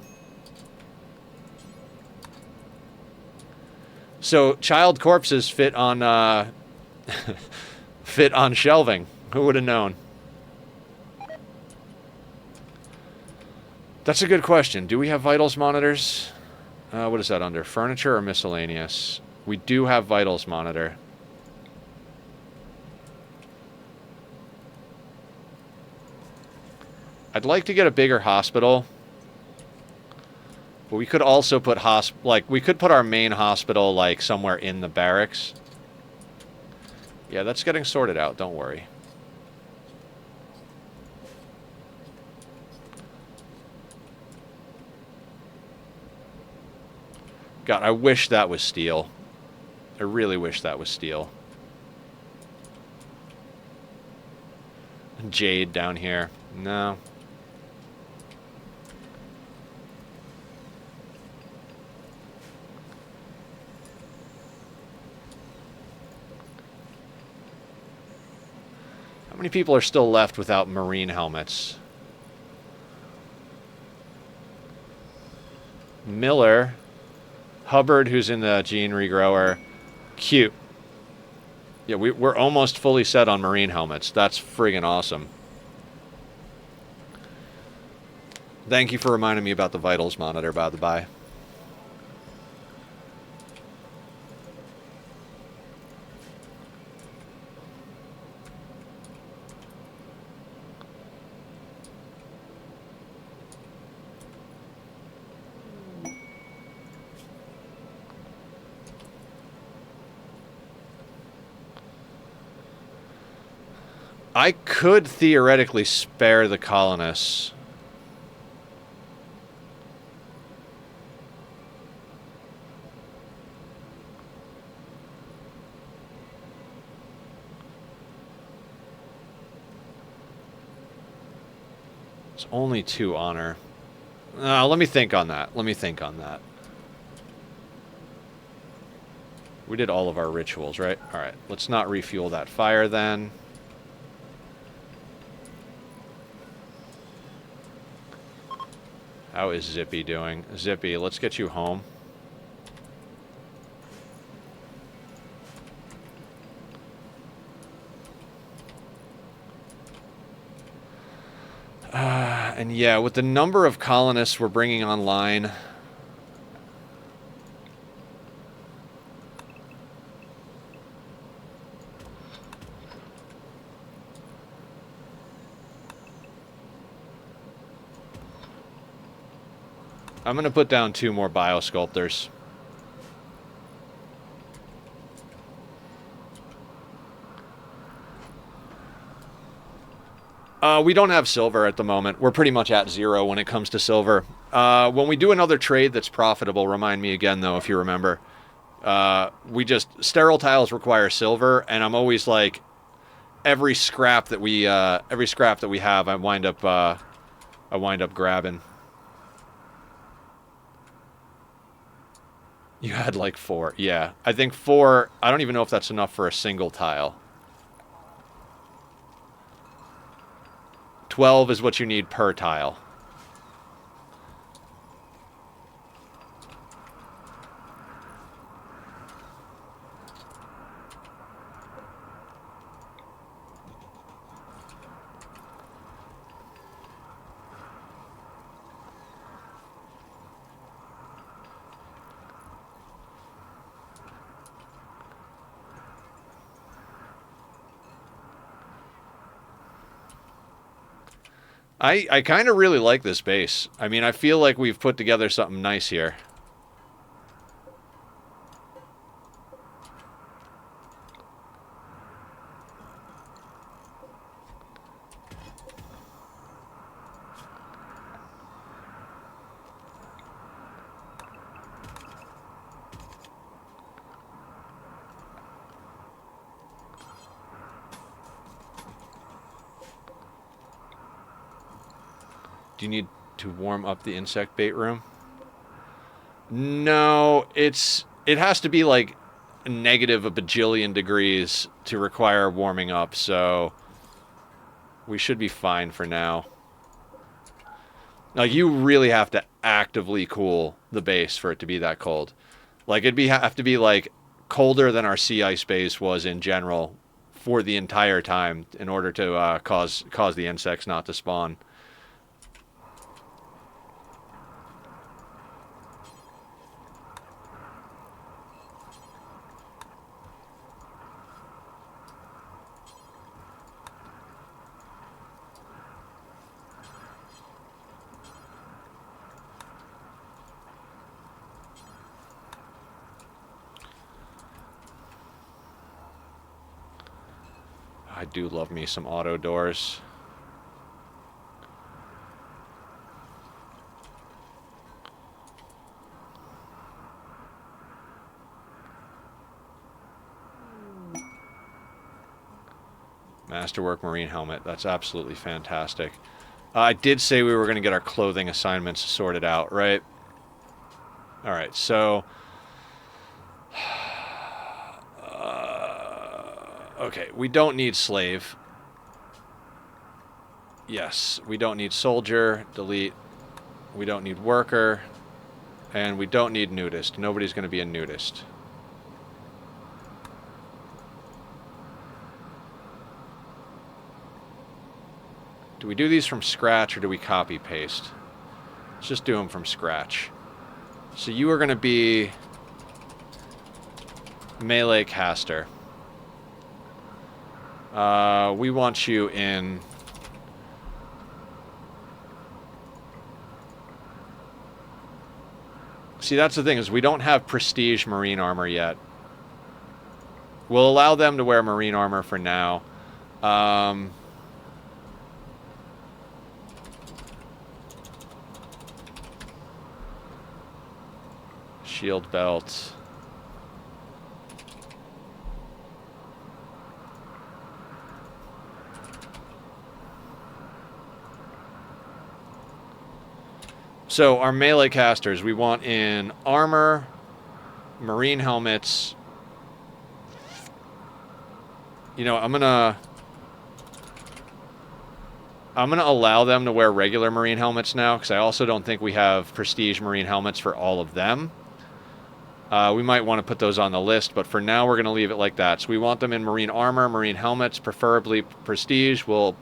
So, child corpses fit on, fit on shelving. Who would have known? That's a good question. Do we have vitals monitors? What is that under? Furniture or miscellaneous? We do have vitals monitor. I'd like to get a bigger hospital. But we could also put we could put our main hospital like somewhere in the barracks. Yeah, that's getting sorted out, don't worry. God, I wish that was steel. I really wish that was steel. Jade down here. No. How many people are still left without marine helmets? Miller. Hubbard, who's in the gene regrower. Cute. Yeah, we're almost fully set on marine helmets. That's friggin' awesome. Thank you for reminding me about the vitals monitor, by the by. I could theoretically spare the colonists. It's only 2 honor. Let me think on that. Let me think on that. We did all of our rituals, right? Alright, let's not refuel that fire then. How is Zippy doing? Zippy, let's get you home. And yeah, with the number of colonists we're bringing online... I'm going to put down 2 more biosculptors. We don't have silver at the moment. We're pretty much at 0 when it comes to silver. When we do another trade that's profitable, remind me again, though, if you remember. Sterile tiles require silver, and I'm always like, every scrap that we have, I wind up grabbing. You had like 4. Yeah, I think 4, I don't even know if that's enough for a single tile. 12 is what you need per tile. I kind of really like this base. I mean, I feel like we've put together something nice here. Do you need to warm up the insect bait room? No, it has to be like negative a bajillion degrees to require warming up, so we should be fine for now. Like, you really have to actively cool the base for it to be that cold. Like, have to be like colder than our sea ice base was in general for the entire time in order to cause the insects not to spawn. I do love me some auto doors. Masterwork Marine helmet. That's absolutely fantastic. I did say we were going to get our clothing assignments sorted out, right? Alright, so... okay, we don't need slave. Yes, we don't need soldier. Delete. We don't need worker. And we don't need nudist. Nobody's going to be a nudist. Do we do these from scratch or do we copy paste? Let's just do them from scratch. So you are going to be melee caster. We want you in... See, that's the thing, is we don't have prestige marine armor yet. We'll allow them to wear marine armor for now. shield belt. So our melee casters, we want in armor, marine helmets. You know, I'm gonna allow them to wear regular marine helmets now, because I also don't think we have prestige marine helmets for all of them. We might want to put those on the list, but for now we're going to leave it like that. So we want them in marine armor, marine helmets, preferably prestige. We'll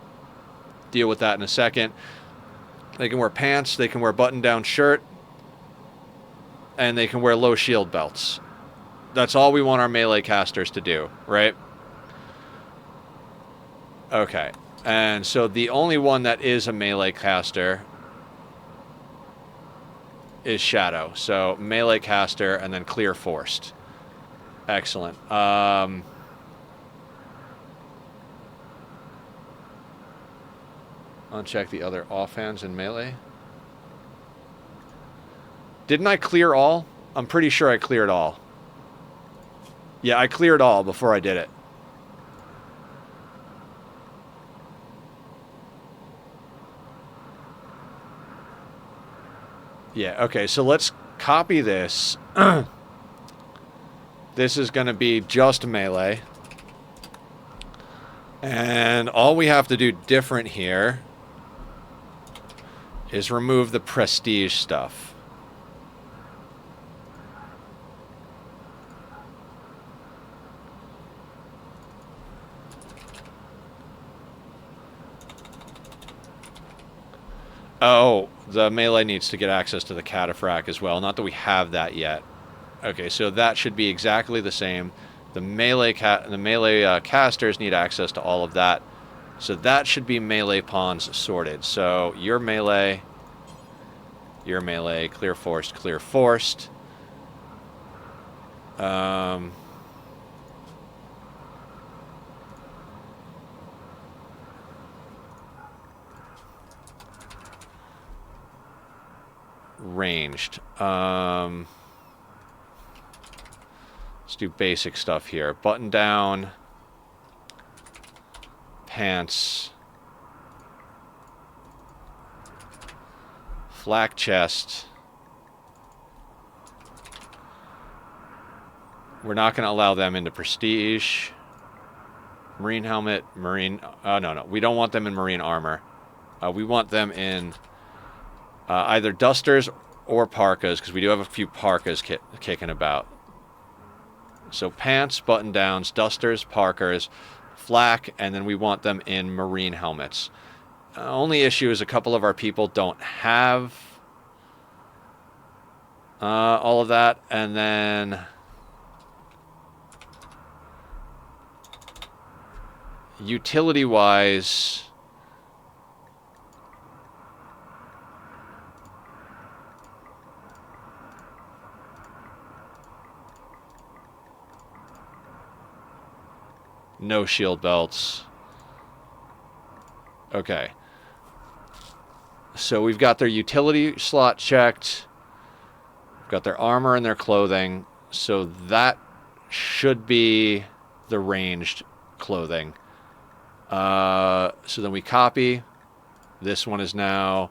deal with that in a second. They can wear pants, they can wear button-down shirt, and they can wear low shield belts. That's all we want our melee casters to do, right? Okay. And so the only one that is a melee caster is Shadow. So melee caster and then clear forced. Excellent. Uncheck the other offhands in melee. Didn't I clear all? I'm pretty sure I cleared all. Yeah, I cleared all before I did it. Yeah, okay, so let's copy this. This is going to be just melee. And all we have to do different here is remove the prestige stuff. Oh, the melee needs to get access to the cataphract as well. Not that we have that yet. Okay, so that should be exactly the same. The melee casters need access to all of that. So that should be melee pawns sorted. So your melee, clear forced, clear forced. Ranged. Let's do basic stuff here. Button down. Pants. Flak chest. We're not going to allow them into prestige. Marine helmet, marine... no. We don't want them in marine armor. We want them in either dusters or parkas, because we do have a few parkas kicking about. So pants, button downs, dusters, parkers, flak, and then we want them in marine helmets. Only issue is a couple of our people don't have all of that, and then utility-wise, no shield belts. Okay. So we've got their utility slot checked. We've got their armor and their clothing. So that should be the ranged clothing. So then we copy. This one is now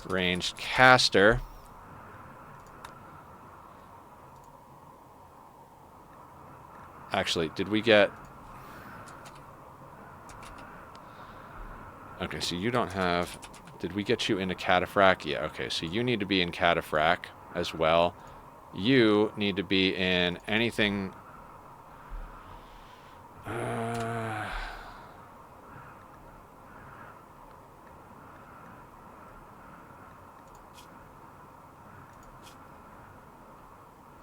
ranged caster. Actually, did we get... Okay, so you don't have... Did we get you into cataphract? Yeah, okay, so you need to be in cataphract as well. You need to be in anything...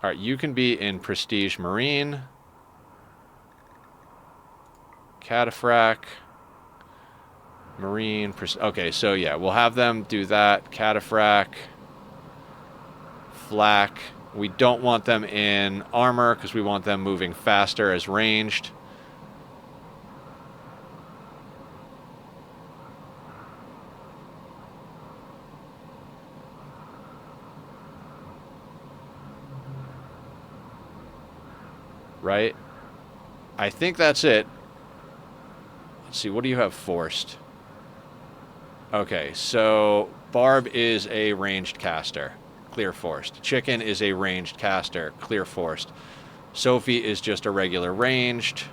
Alright, you can be in Prestige Marine. Cataphract. Marine. Okay, so yeah, we'll have them do that. Cataphract. Flak. We don't want them in armor because we want them moving faster as ranged. right? I think that's it. Let's see, what do you have forced? Okay, so Barb is a ranged caster, clear forced. Chicken is a ranged caster, clear forced. Sophie is just a regular ranged.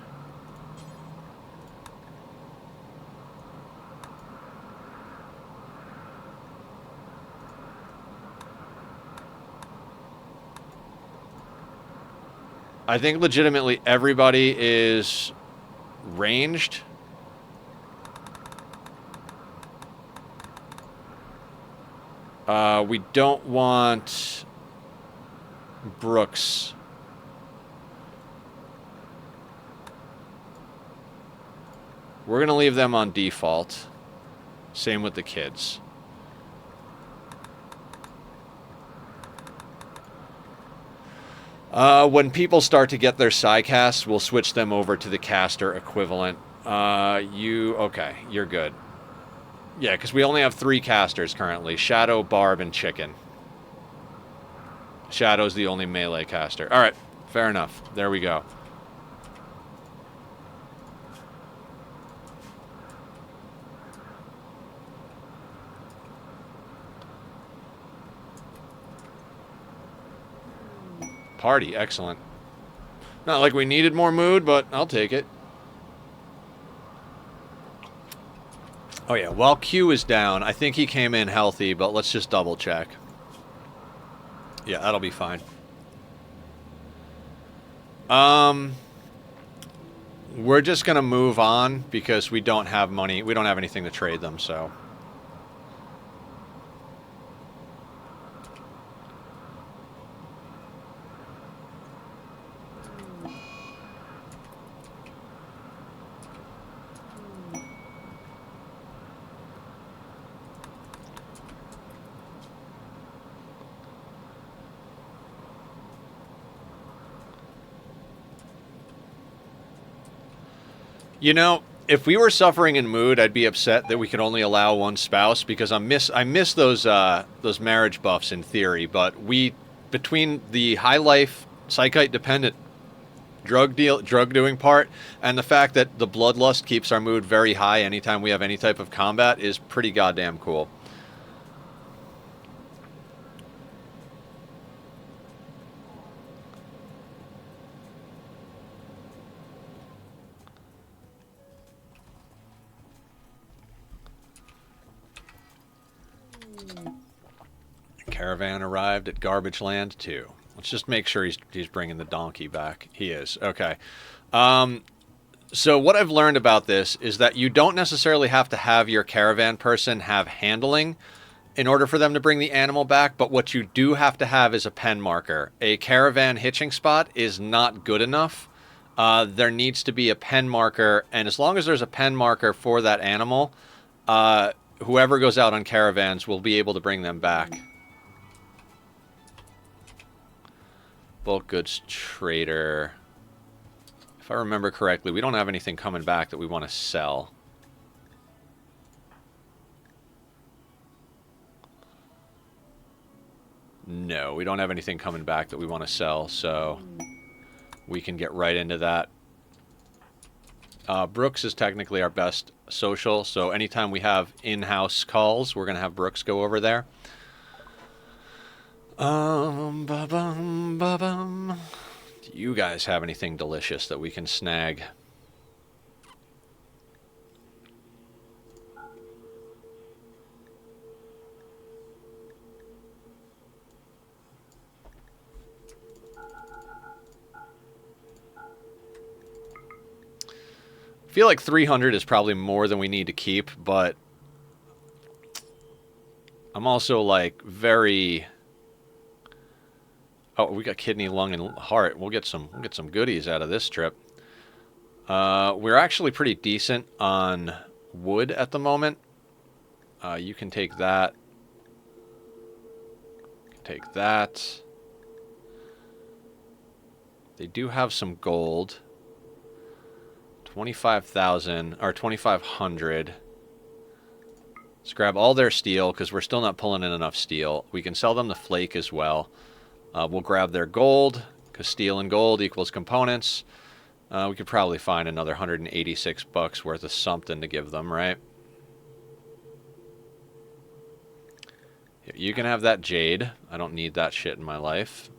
I think legitimately everybody is ranged. We don't want Brooks. We're going to leave them on default. Same with the kids. When people start to get their psi casts, we'll switch them over to the caster equivalent. Okay, you're good. Yeah, because we only have 3 casters currently. Shadow, Barb, and Chicken. Shadow's the only melee caster. Alright, fair enough. There we go. Party, excellent. Not like we needed more mood, but I'll take it. Oh yeah, while Q is down, I think he came in healthy, but let's just double check. Yeah, that'll be fine. We're just gonna move on because we don't have money. We don't have anything to trade them, so. You know, if we were suffering in mood, I'd be upset that we could only allow one spouse because I miss those marriage buffs in theory. But between the high life psychite dependent drug doing part and the fact that the bloodlust keeps our mood very high anytime we have any type of combat is pretty goddamn cool. Caravan arrived at Garbage Land 2. Let's just make sure he's bringing the donkey back. He is. Okay. So what I've learned about this is that you don't necessarily have to have your caravan person have handling in order for them to bring the animal back, but what you do have to have is a pen marker. A caravan hitching spot is not good enough. There needs to be a pen marker, and as long as there's a pen marker for that animal, whoever goes out on caravans will be able to bring them back. Bulk goods trader. If I remember correctly, we don't have anything coming back that we want to sell. No, we don't have anything coming back that we want to sell, so we can get right into that. Brooks is technically our best social, so anytime we have in-house calls, we're going to have Brooks go over there. Do you guys have anything delicious that we can snag? I feel like 300 is probably more than we need to keep, but I'm also like very... Oh, we got kidney, lung, and heart. We'll get some goodies out of this trip. We're actually pretty decent on wood at the moment. You can take that. You can take that. They do have some gold. 25,000 or 2,500. Let's grab all their steel because we're still not pulling in enough steel. We can sell them the flake as well. We'll grab their gold Because steel and gold equals components. We could probably find another 186 bucks worth of something to give them, right? You can have that jade. I don't need that shit in my life.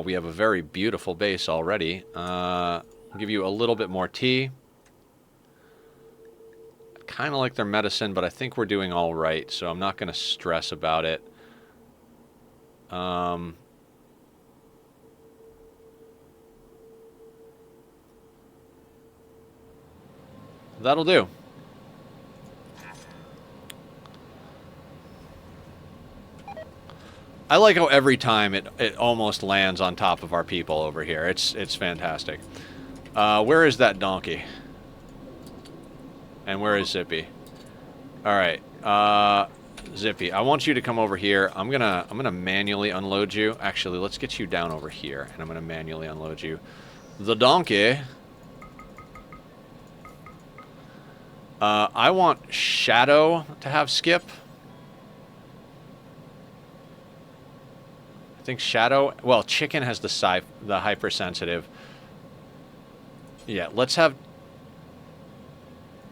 We have a very beautiful base already. I'll give you a little bit more tea. Kind of like their medicine, but I think we're doing all right, so I'm not going to stress about it. That'll do. I like how every time it almost lands on top of our people over here. It's fantastic. Where is that donkey? And where is Zippy? All right, Zippy, I want you to come over here. I'm gonna manually unload you. Actually, let's get you down over here, and I'm gonna manually unload you. The donkey. I want Shadow to have skip. I think Shadow... Well, Chicken has the hypersensitive. Yeah, let's have...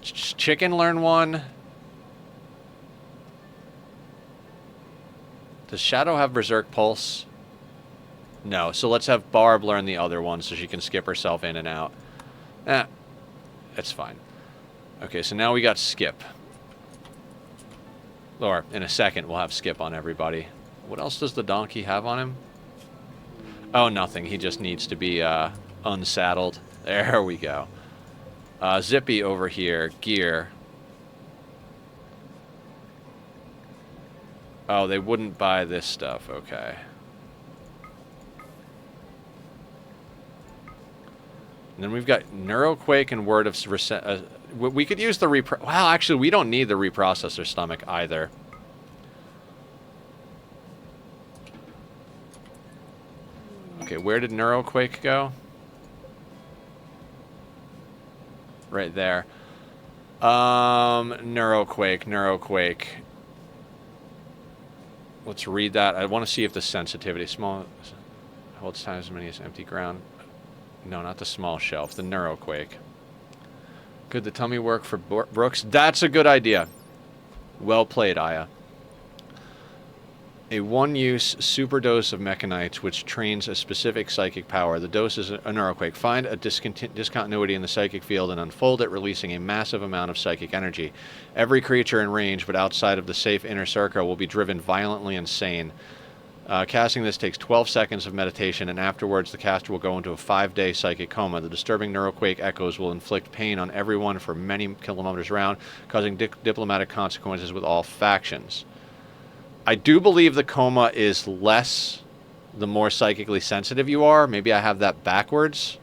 Chicken learn one. Does Shadow have Berserk Pulse? No, so let's have Barb learn the other one so she can skip herself in and out. It's fine. Okay, so now we got skip. Or, in a second, we'll have skip on everybody. What else does the donkey have on him? Oh, nothing. He just needs to be unsaddled. There we go. Zippy over here. Gear. Oh, they wouldn't buy this stuff. Okay. And then we've got Neuroquake and Word of... we could use the Wow, actually, we don't need the reprocessor stomach either. Okay, where did Neuroquake go? Right there. Neuroquake. Let's read that. I want to see if the sensitivity... Small... Holds times as many as empty ground. No, not the small shelf. The Neuroquake. Could the tummy work for Brooks? That's a good idea. Well played, Aya. A one-use super dose of mechanites which trains a specific psychic power. The dose is a Neuroquake. Find a discontinuity in the psychic field and unfold it, releasing a massive amount of psychic energy. Every creature in range, but outside of the safe inner circle, will be driven violently insane. Casting this takes 12 seconds of meditation, and afterwards the caster will go into a 5-day psychic coma. The disturbing Neuroquake echoes will inflict pain on everyone for many kilometers around, causing diplomatic consequences with all factions. I do believe the coma is less the more psychically sensitive you are. Maybe I have that backwards.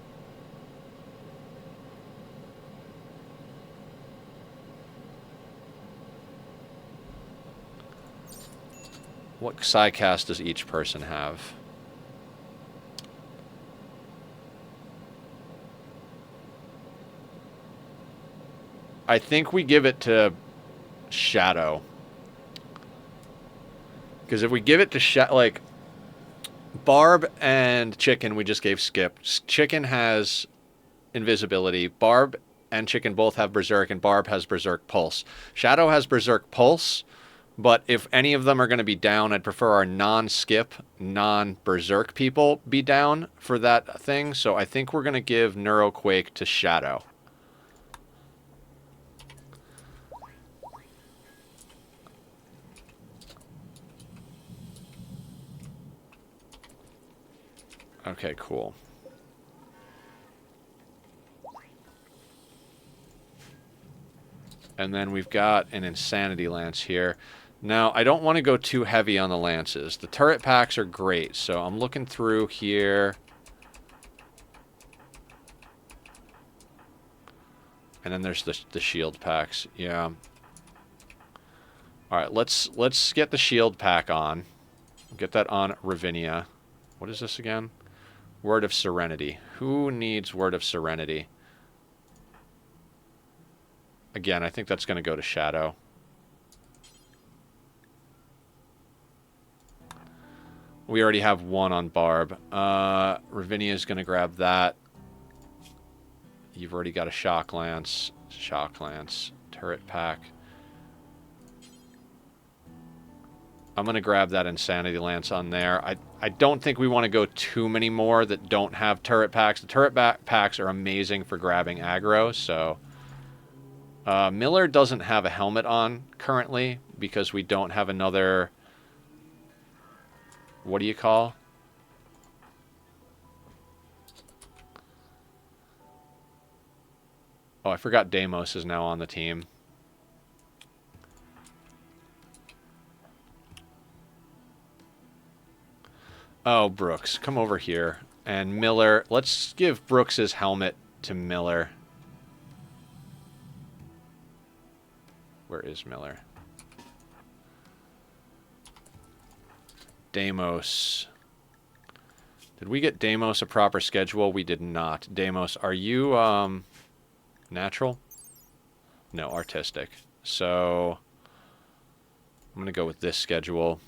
What psycast does each person have? I think we give it to Shadow. Because if we give it to like Barb and Chicken, we just gave skip. Chicken has invisibility. Barb and Chicken both have Berserk, and Barb has Berserk Pulse. Shadow has Berserk Pulse. But if any of them are going to be down, I'd prefer our non-skip, non-berserk people be down for that thing. So I think we're going to give Neuroquake to Shadow. Okay, cool. And then we've got an Insanity Lance here. Now, I don't want to go too heavy on the lances. The turret packs are great, so I'm looking through here. And then there's the shield packs. Yeah. All right, let's get the shield pack on. Get that on Ravinia. What is this again? Word of Serenity. Who needs Word of Serenity? Again, I think that's going to go to Shadow. We already have one on Barb. Ravinia's going to grab that. You've already got a shock lance. Shock lance. Turret pack. I'm going to grab that insanity lance on there. I don't think we want to go too many more that don't have turret packs. The turret packs are amazing for grabbing aggro, so... Miller doesn't have a helmet on currently because we don't have another... What do you call? Oh, I forgot Deimos is now on the team. Oh, Brooks, come over here. And Miller, let's give Brooks his helmet to Miller. Where is Miller? Deimos. Did we get Deimos a proper schedule? We did not. Deimos, are you natural? No, artistic. So I'm going to go with this schedule.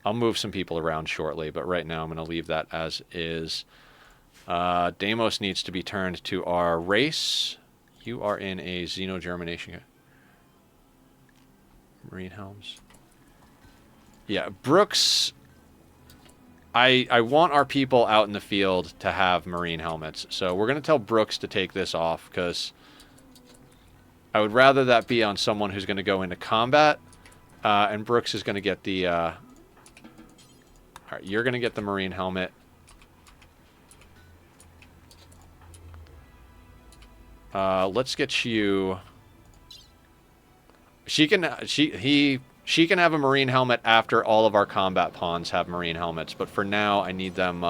I'll move some people around shortly, but right now I'm going to leave that as is. Deimos needs to be turned to our race. You are in a xenogermination. Marine helms. Yeah, Brooks... I want our people out in the field to have marine helmets. So we're going to tell Brooks to take this off, because I would rather that be on someone who's going to go into combat. And Brooks is going to get the... Alright, you're going to get the marine helmet. Let's get you... She can have a marine helmet after all of our combat pawns have marine helmets, but for now I need them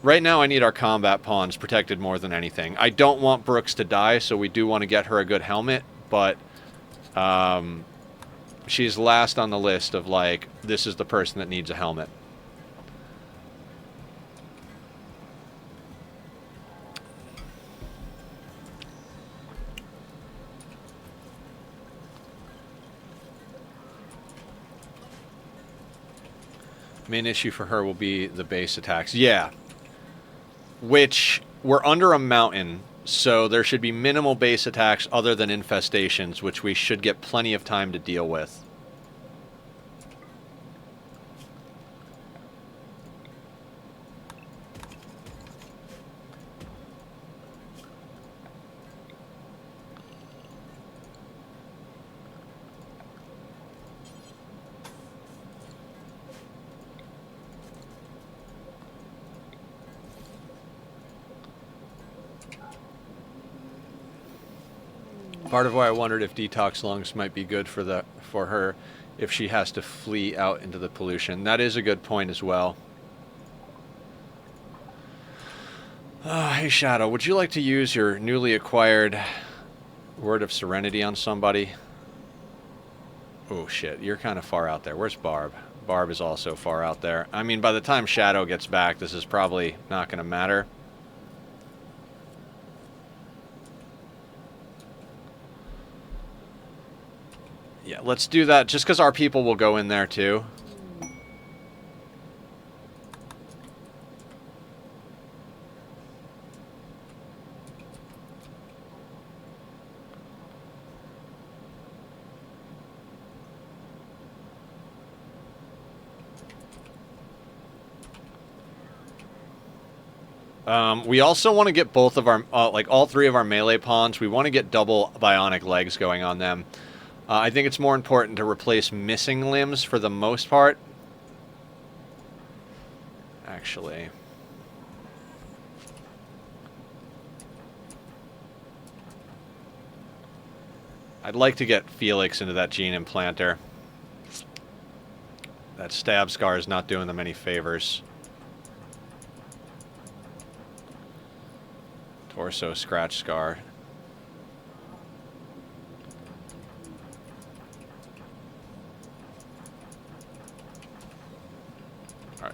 right now I need our combat pawns protected more than anything. I don't want Brooks to die, so we do want to get her a good helmet, but she's last on the list of, like, this is the person that needs a helmet. Main issue for her will be the base attacks. Yeah. Which, we're under a mountain, so there should be minimal base attacks other than infestations, which we should get plenty of time to deal with. Part of why I wondered if detox lungs might be good for her if she has to flee out into the pollution. That is a good point as well. Hey Shadow, would you like to use your newly acquired Word of Serenity on somebody? Oh shit, you're kind of far out there. Where's Barb? Barb is also far out there. I mean, by the time Shadow gets back, this is probably not going to matter. Yeah, let's do that, just because our people will go in there, too. We also want to get both of our, like, all three of our melee pawns. We want to get double bionic legs going on them. I think it's more important to replace missing limbs for the most part. Actually. I'd like to get Felix into that gene implanter. That stab scar is not doing them any favors. Torso scratch scar.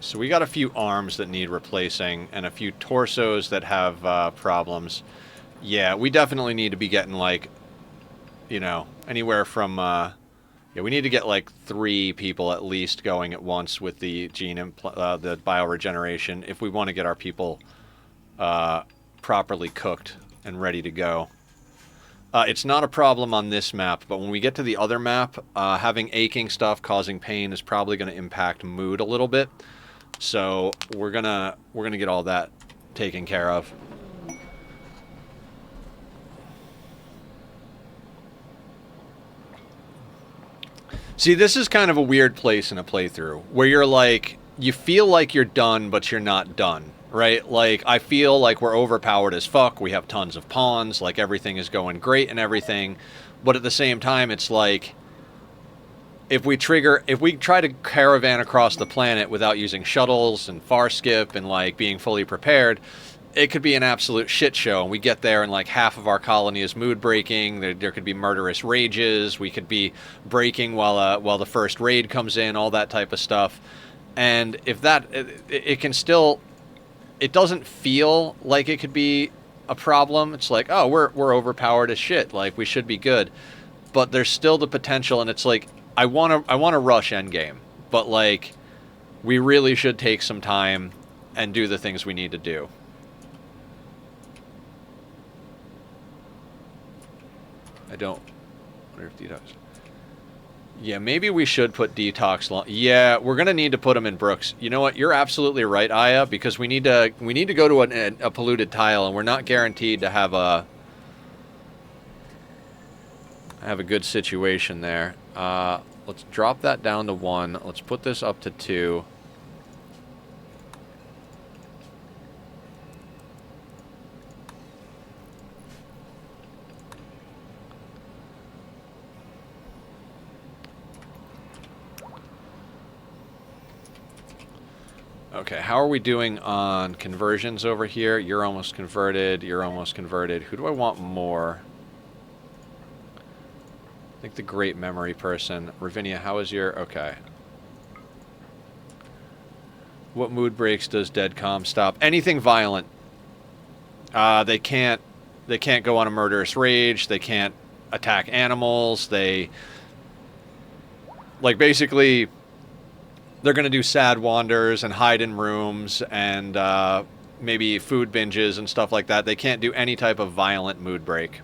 So we got a few arms that need replacing and a few torsos that have problems. Yeah, we definitely need to be getting, like, you know, anywhere from... yeah, we need to get, like, 3 people at least going at once with the the bioregeneration if we want to get our people properly cooked and ready to go. It's not a problem on this map, but when we get to the other map, having aching stuff causing pain is probably going to impact mood a little bit. So we're gonna get all that taken care of. See, this is kind of a weird place in a playthrough where you're like, you feel like you're done, but you're not done. Right? Like, I feel like we're overpowered as fuck. We have tons of pawns. Like, everything is going great and everything. But at the same time, it's like, if we try to caravan across the planet without using shuttles and far skip and, like, being fully prepared, it could be an absolute shit show. And we get there and, like, half of our colony is mood breaking. There could be murderous rages. We could be breaking while the first raid comes in, all that type of stuff. And if that, it can still... It doesn't feel like it could be a problem. It's like, oh, we're overpowered as shit. Like, we should be good. But there's still the potential, and it's like, I want to rush endgame. But, like, we really should take some time and do the things we need to do. I don't wonder if detox... Yeah, maybe we should put detox long. Yeah, we're gonna need to put them in Brooks. You know what? You're absolutely right, Aya, because we need to go to a polluted tile, and we're not guaranteed to have a good situation there. Let's drop that down to 1. Let's put this up to 2. Okay, how are we doing on conversions over here? You're almost converted. You're almost converted. Who do I want more? I think the great memory person. Ravinia, how is your... Okay. What mood breaks does Deadcom stop? Anything violent. They can't go on a murderous rage. They can't attack animals. They... Like, basically... They're going to do sad wanders and hide in rooms and maybe food binges and stuff like that. They can't do any type of violent mood break.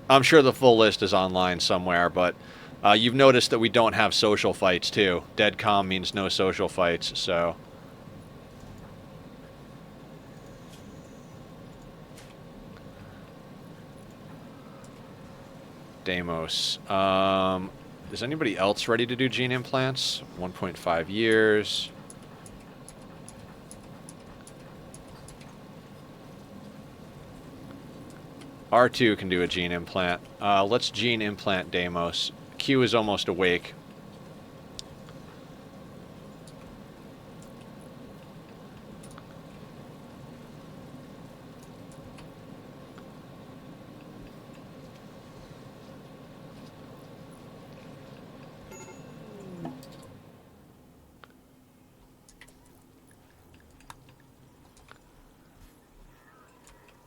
I'm sure the full list is online somewhere, but you've noticed that we don't have social fights, too. Dead calm means no social fights, so... Deimos. Is anybody else ready to do gene implants? 1.5 years. R2 can do a gene implant. Let's gene implant Deimos. Q is almost awake.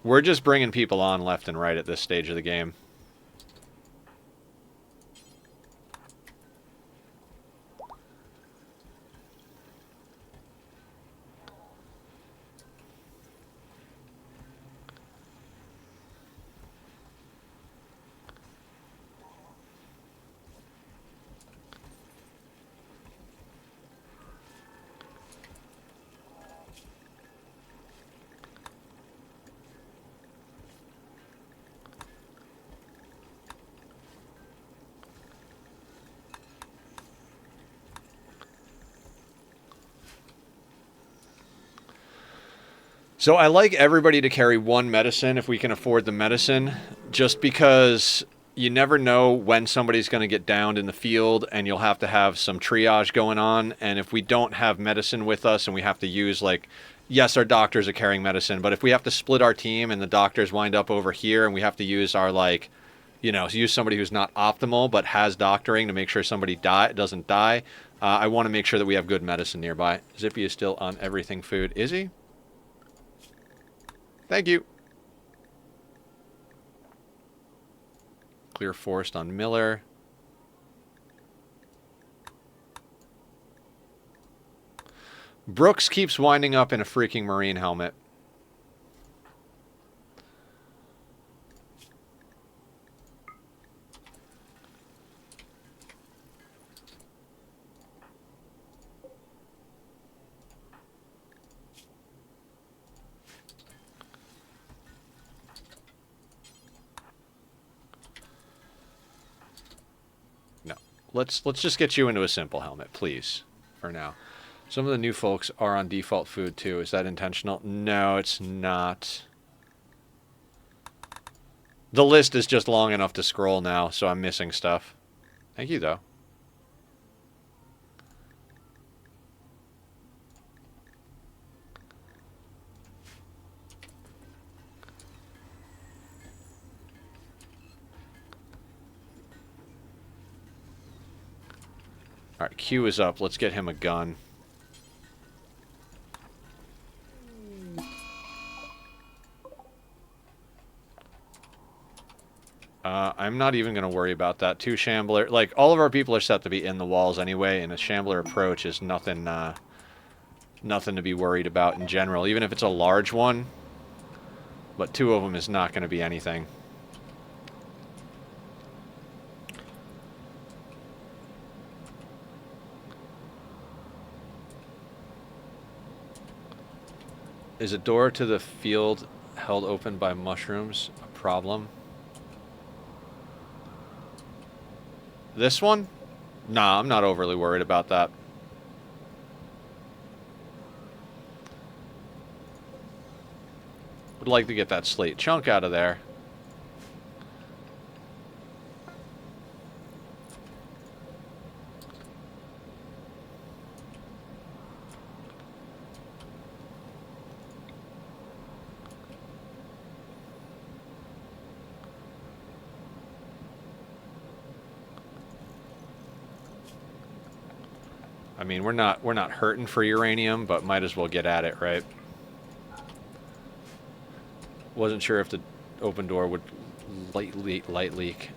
We're just bringing people on left and right at this stage of the game. So I like everybody to carry 1 medicine if we can afford the medicine, just because you never know when somebody's going to get downed in the field and you'll have to have some triage going on. And if we don't have medicine with us and we have to use, like, yes, our doctors are carrying medicine, but if we have to split our team and the doctors wind up over here and we have to use our, like, you know, use somebody who's not optimal but has doctoring to make sure somebody doesn't die, I want to make sure that we have good medicine nearby. Zippy is still on everything food. Is he? Thank you. Clear forest on Miller. Brooks keeps winding up in a freaking Marine helmet. No. Let's just get you into a simple helmet, please, for now. Some of the new folks are on default food, too. Is that intentional? No, it's not. The list is just long enough to scroll now, so I'm missing stuff. Thank you, though. Alright, Q is up. Let's get him a gun. I'm not even going to worry about that. 2 Shambler. Like, all of our people are set to be in the walls anyway, and a Shambler approach is nothing, nothing to be worried about in general. Even if it's a large one. But 2 of them is not going to be anything. Is a door to the field held open by mushrooms a problem? This one? Nah, I'm not overly worried about that. Would like to get that slate chunk out of there. I mean, we're not hurting for uranium, but might as well get at it, right? Wasn't sure if the open door would light leak.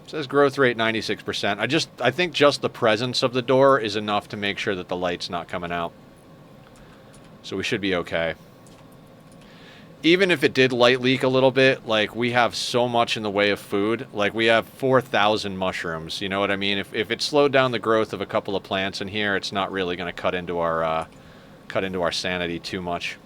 Says growth rate 96%. I think just the presence of the door is enough to make sure that the light's not coming out. So we should be okay. Even if it did light leak a little bit, like, we have so much in the way of food. Like, we have 4,000 mushrooms, you know what I mean? If it slowed down the growth of a couple of plants in here, it's not really going to cut into our sanity too much.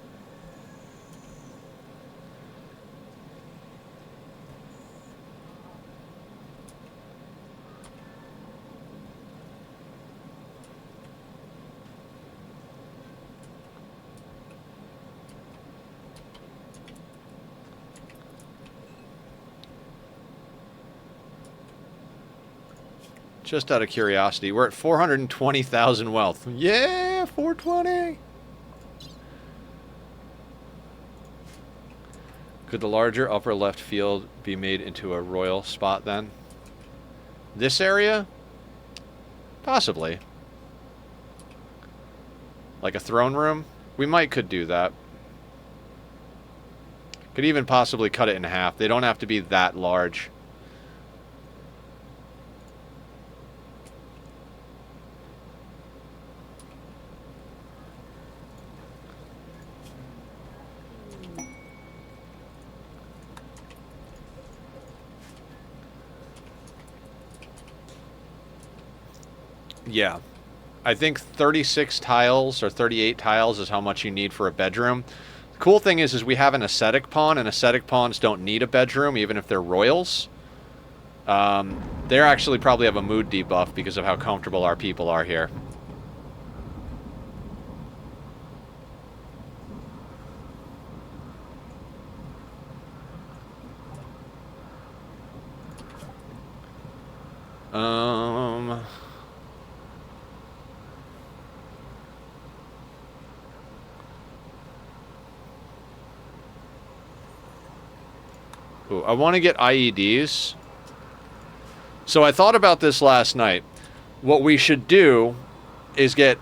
Just out of curiosity, we're at 420,000 wealth. Yeah, 420! Could the larger upper left field be made into a royal spot then? This area? Possibly. Like a throne room? We could do that. Could even possibly cut it in half. They don't have to be that large. Yeah. I think 36 tiles or 38 tiles is how much you need for a bedroom. The cool thing is we have an ascetic pawn, and ascetic pawns don't need a bedroom, even if they're royals. They actually probably have a mood debuff because of how comfortable our people are here. Ooh, I want to get IEDs. So I thought about this last night. What we should do is get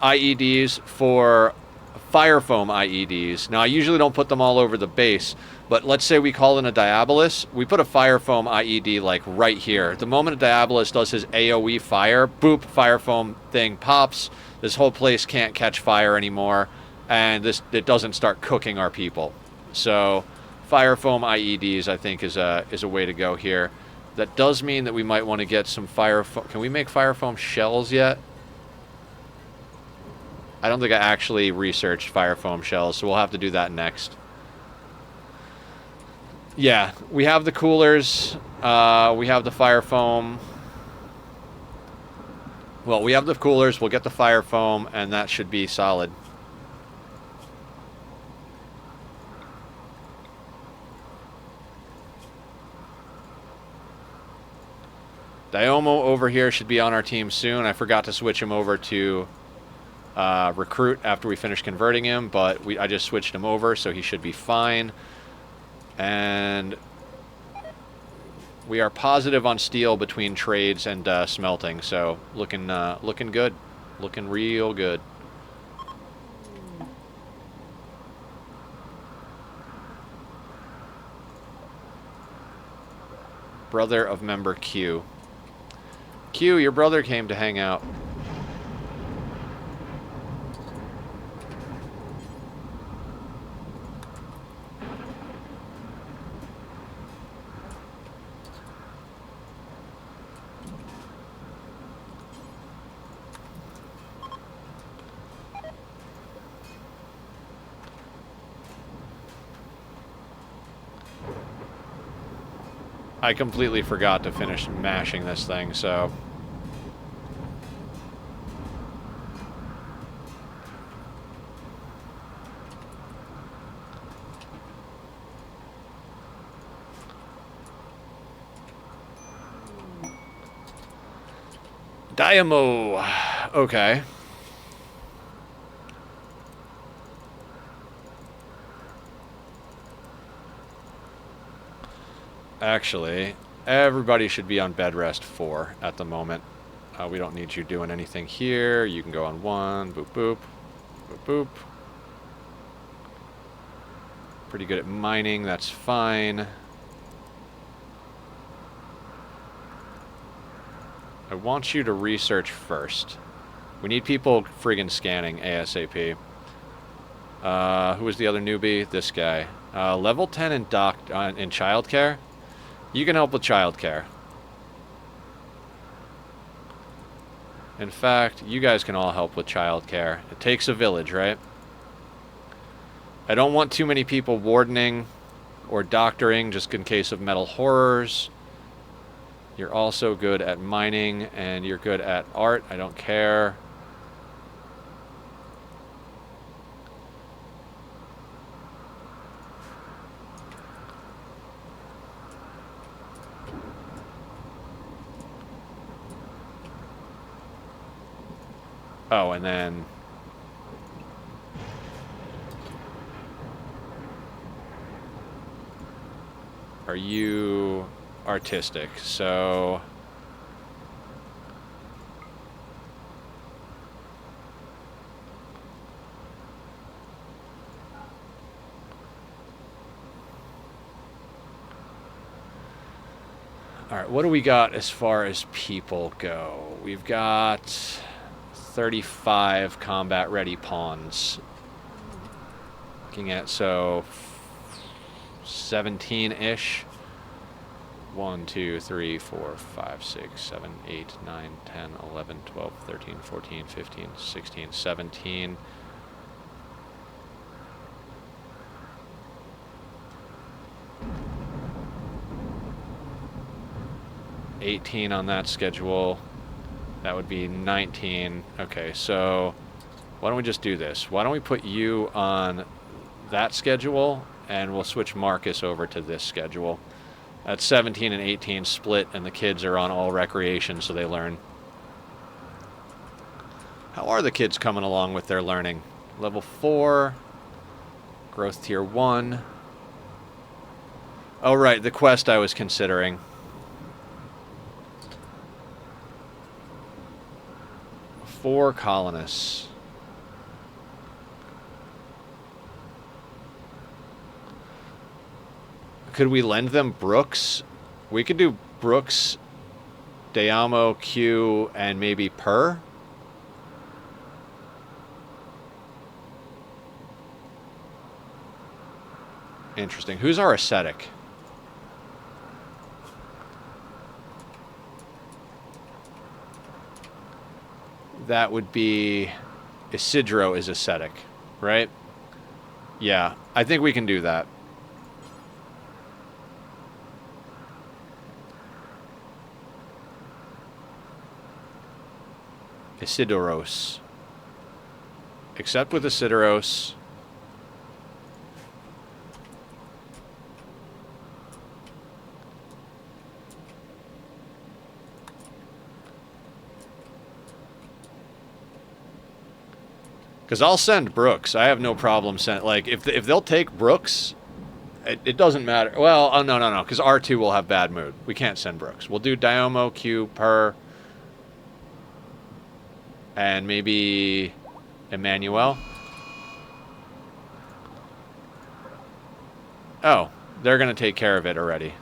IEDs for fire foam IEDs. Now, I usually don't put them all over the base, but let's say we call in a Diabolus. We put a fire foam IED like right here. The moment a Diabolus does his AoE fire, boop, fire foam thing pops. This whole place can't catch fire anymore, and it doesn't start cooking our people. So fire foam IEDs, I think, is a way to go here. That does mean that we might want to get some fire foam. Can we make fire foam shells yet? I don't think I actually researched fire foam shells, so we'll have to do that next. Yeah, we have the coolers. We have the fire foam. Well, we have the coolers. We'll get the fire foam, and that should be solid. Diomo over here should be on our team soon. I forgot to switch him over to recruit after we finished converting him, but I just switched him over, so he should be fine. And we are positive on steel between trades and smelting, so looking good, looking real good. Brother of member Q. Q, your brother came to hang out. I completely forgot to finish mashing this thing, so... Diamo! Okay. Actually, everybody should be on bed rest 4 at the moment. We don't need you doing anything here. You can go on 1. Boop, boop. Boop, boop. Pretty good at mining. That's fine. I want you to research first. We need people friggin' scanning ASAP. Who was the other newbie? This guy. Level 10 in childcare. You can help with childcare. In fact, you guys can all help with childcare. It takes a village, right? I don't want too many people wardening or doctoring just in case of metal horrors. You're also good at mining, and you're good at art. I don't care. Oh, and then... Are you artistic? So... Alright, what do we got as far as people go? We've got 35 combat-ready pawns. Looking at, so... 17-ish. 1, 2, 3, 4, 5, 6, 7, 8, 9, 10, 11, 12, 13, 14, 15, 16, 17. $18 on that schedule. That would be 19. Okay, so why don't we just do this? Why don't we put you on that schedule, and we'll switch Marcus over to this schedule. That's 17 and 18 split, and the kids are on all recreation, so they learn. How are the kids coming along with their learning? Level 4, growth tier 1. Oh, right, the quest I was considering. 4 colonists. Could we lend them Brooks? We could do Brooks, Deamo, Q, and maybe Per. Interesting. Who's our ascetic? That would be Isidro is ascetic, right? Yeah, I think we can do that. Isidoros. Except with Isidoros. Because I'll send Brooks. I have no problem sending... Like, if they'll take Brooks, it doesn't matter. Well, oh, no. Because R2 will have bad mood. We can't send Brooks. We'll do Diomo, Q, Per, and maybe Emmanuel. Oh, they're going to take care of it already.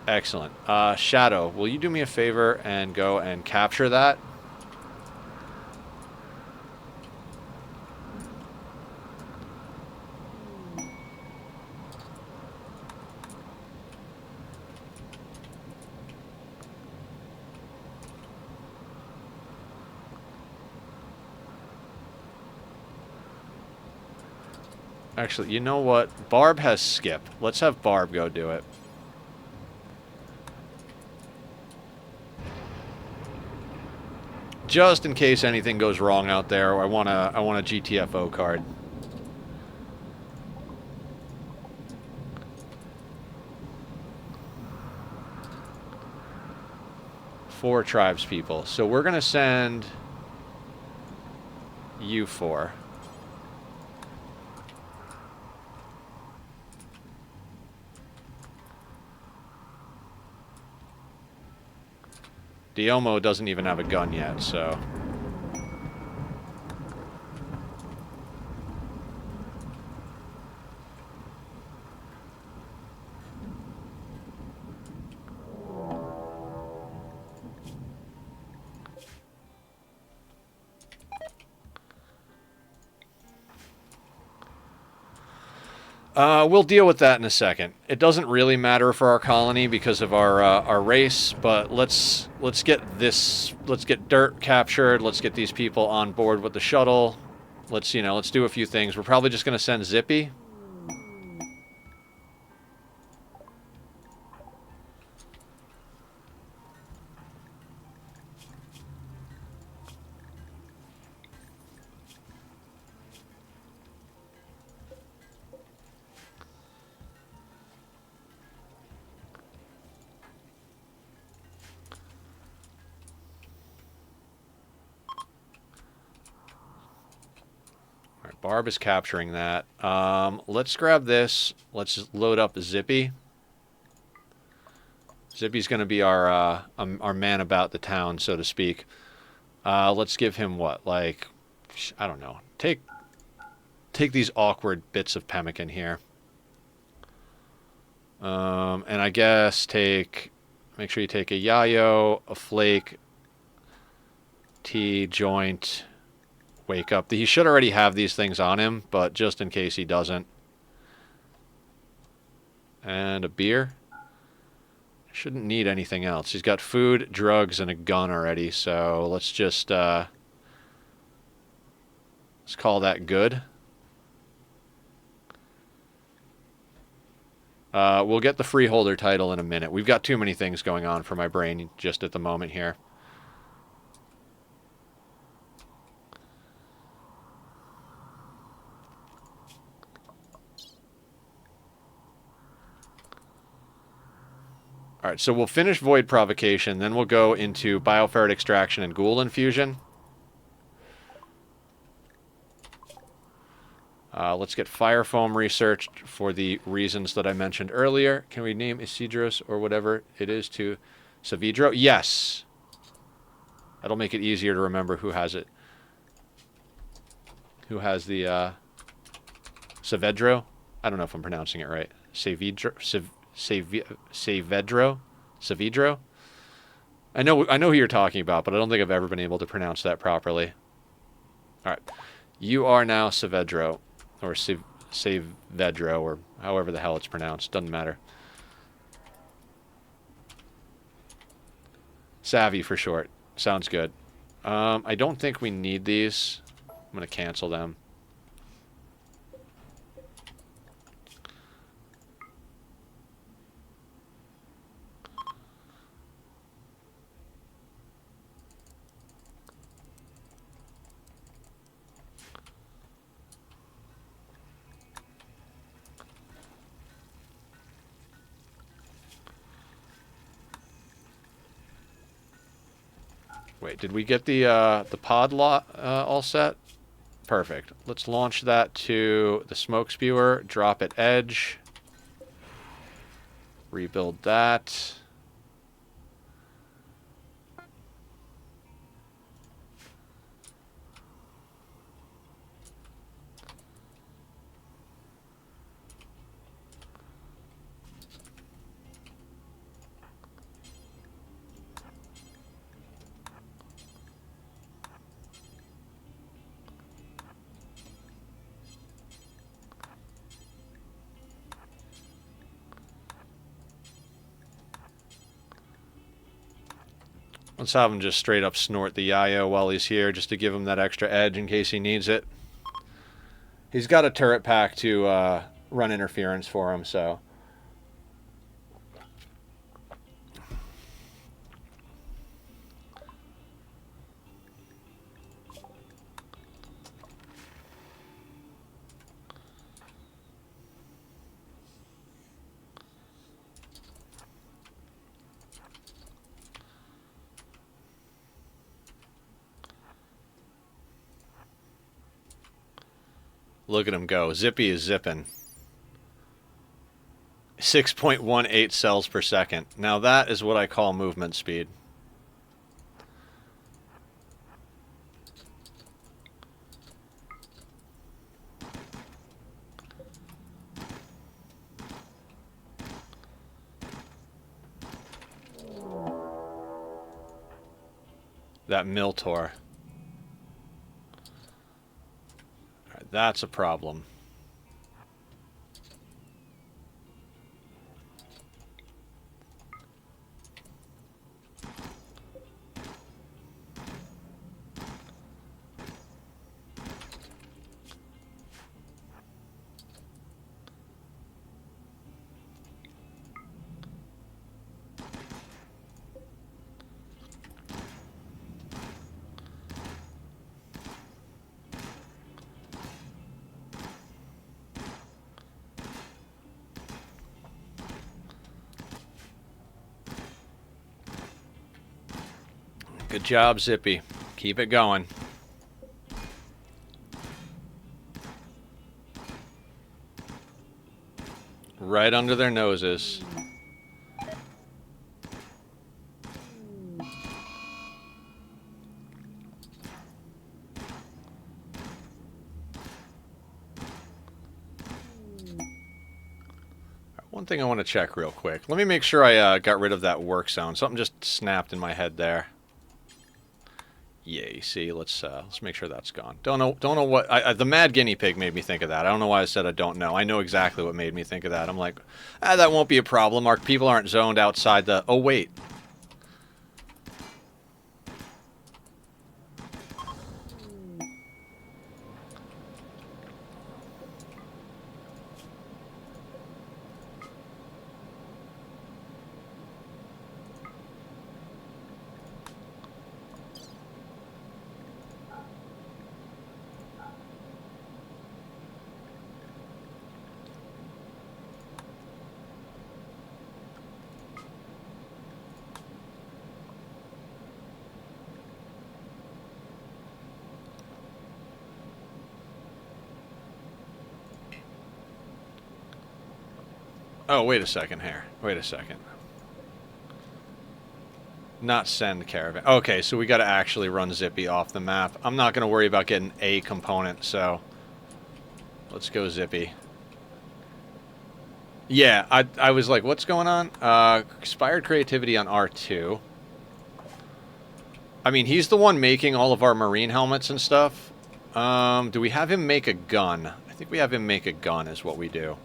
Excellent. Shadow, will you do me a favor and go and capture that? Actually, you know what? Barb has skip. Let's have Barb go do it. Just in case anything goes wrong out there, I want a GTFO card. Four tribes people. So we're going to send you 4. Diomo doesn't even have a gun yet, so... We'll deal with that in a second. It doesn't really matter for our colony because of our race, but let's get dirt captured. Let's get these people on board with the shuttle. Let's do a few things. We're probably just going to send Zippy. Barb is capturing that. Let's grab this. Let's load up Zippy. Zippy's going to be our man about the town, so to speak. Let's give him what? Like, I don't know. Take these awkward bits of pemmican here. And I guess make sure you take a yayo, a flake, tea, joint... Wake up. He should already have these things on him, but just in case he doesn't. And a beer. Shouldn't need anything else. He's got food, drugs, and a gun already, so let's just, let's call that good. We'll get the freeholder title in a minute. We've got too many things going on for my brain just at the moment here. All right, so we'll finish Void Provocation, then we'll go into Bioferret Extraction and Ghoul Infusion. Let's get fire foam researched for the reasons that I mentioned earlier. Can we name Isidros or whatever it is to Savidro? Yes. That'll make it easier to remember who has it. Who has the Savedro? I don't know if I'm pronouncing it right. Savidro? I know who you're talking about, but I don't think I've ever been able to pronounce that properly. All right. You are now Savedro, or Savedro, or however the hell it's pronounced. Doesn't matter. Savvy for short. Sounds good. I don't think we need these. I'm going to cancel them. Wait, did we get the pod lot all set? Perfect. Let's launch that to the smoke spewer. Drop it edge. Rebuild that. Let's have him just straight up snort the Yayo while he's here, just to give him that extra edge in case he needs it. He's got a turret pack to run interference for him, so... Look at him go. Zippy is zipping. 6.18 cells per second. Now that is what I call movement speed. That Miltor. That's a problem. Good job, Zippy. Keep it going. Right under their noses. One thing I want to check real quick. Let me make sure I got rid of that work sound. Something just snapped in my head there. Yay, see, let's make sure that's gone. Don't know what... the mad guinea pig made me think of that. I don't know why I said I don't know. I know exactly what made me think of that. I'm like, that won't be a problem. Our people aren't zoned outside the... Oh, wait. Oh, wait a second here. Wait a second. Not send caravan. Okay, so we got to actually run Zippy off the map. I'm not going to worry about getting a component, so let's go Zippy. Yeah, I was like, what's going on? Expired creativity on R2. I mean, he's the one making all of our marine helmets and stuff. Do we have him make a gun? I think we have him make a gun is what we do.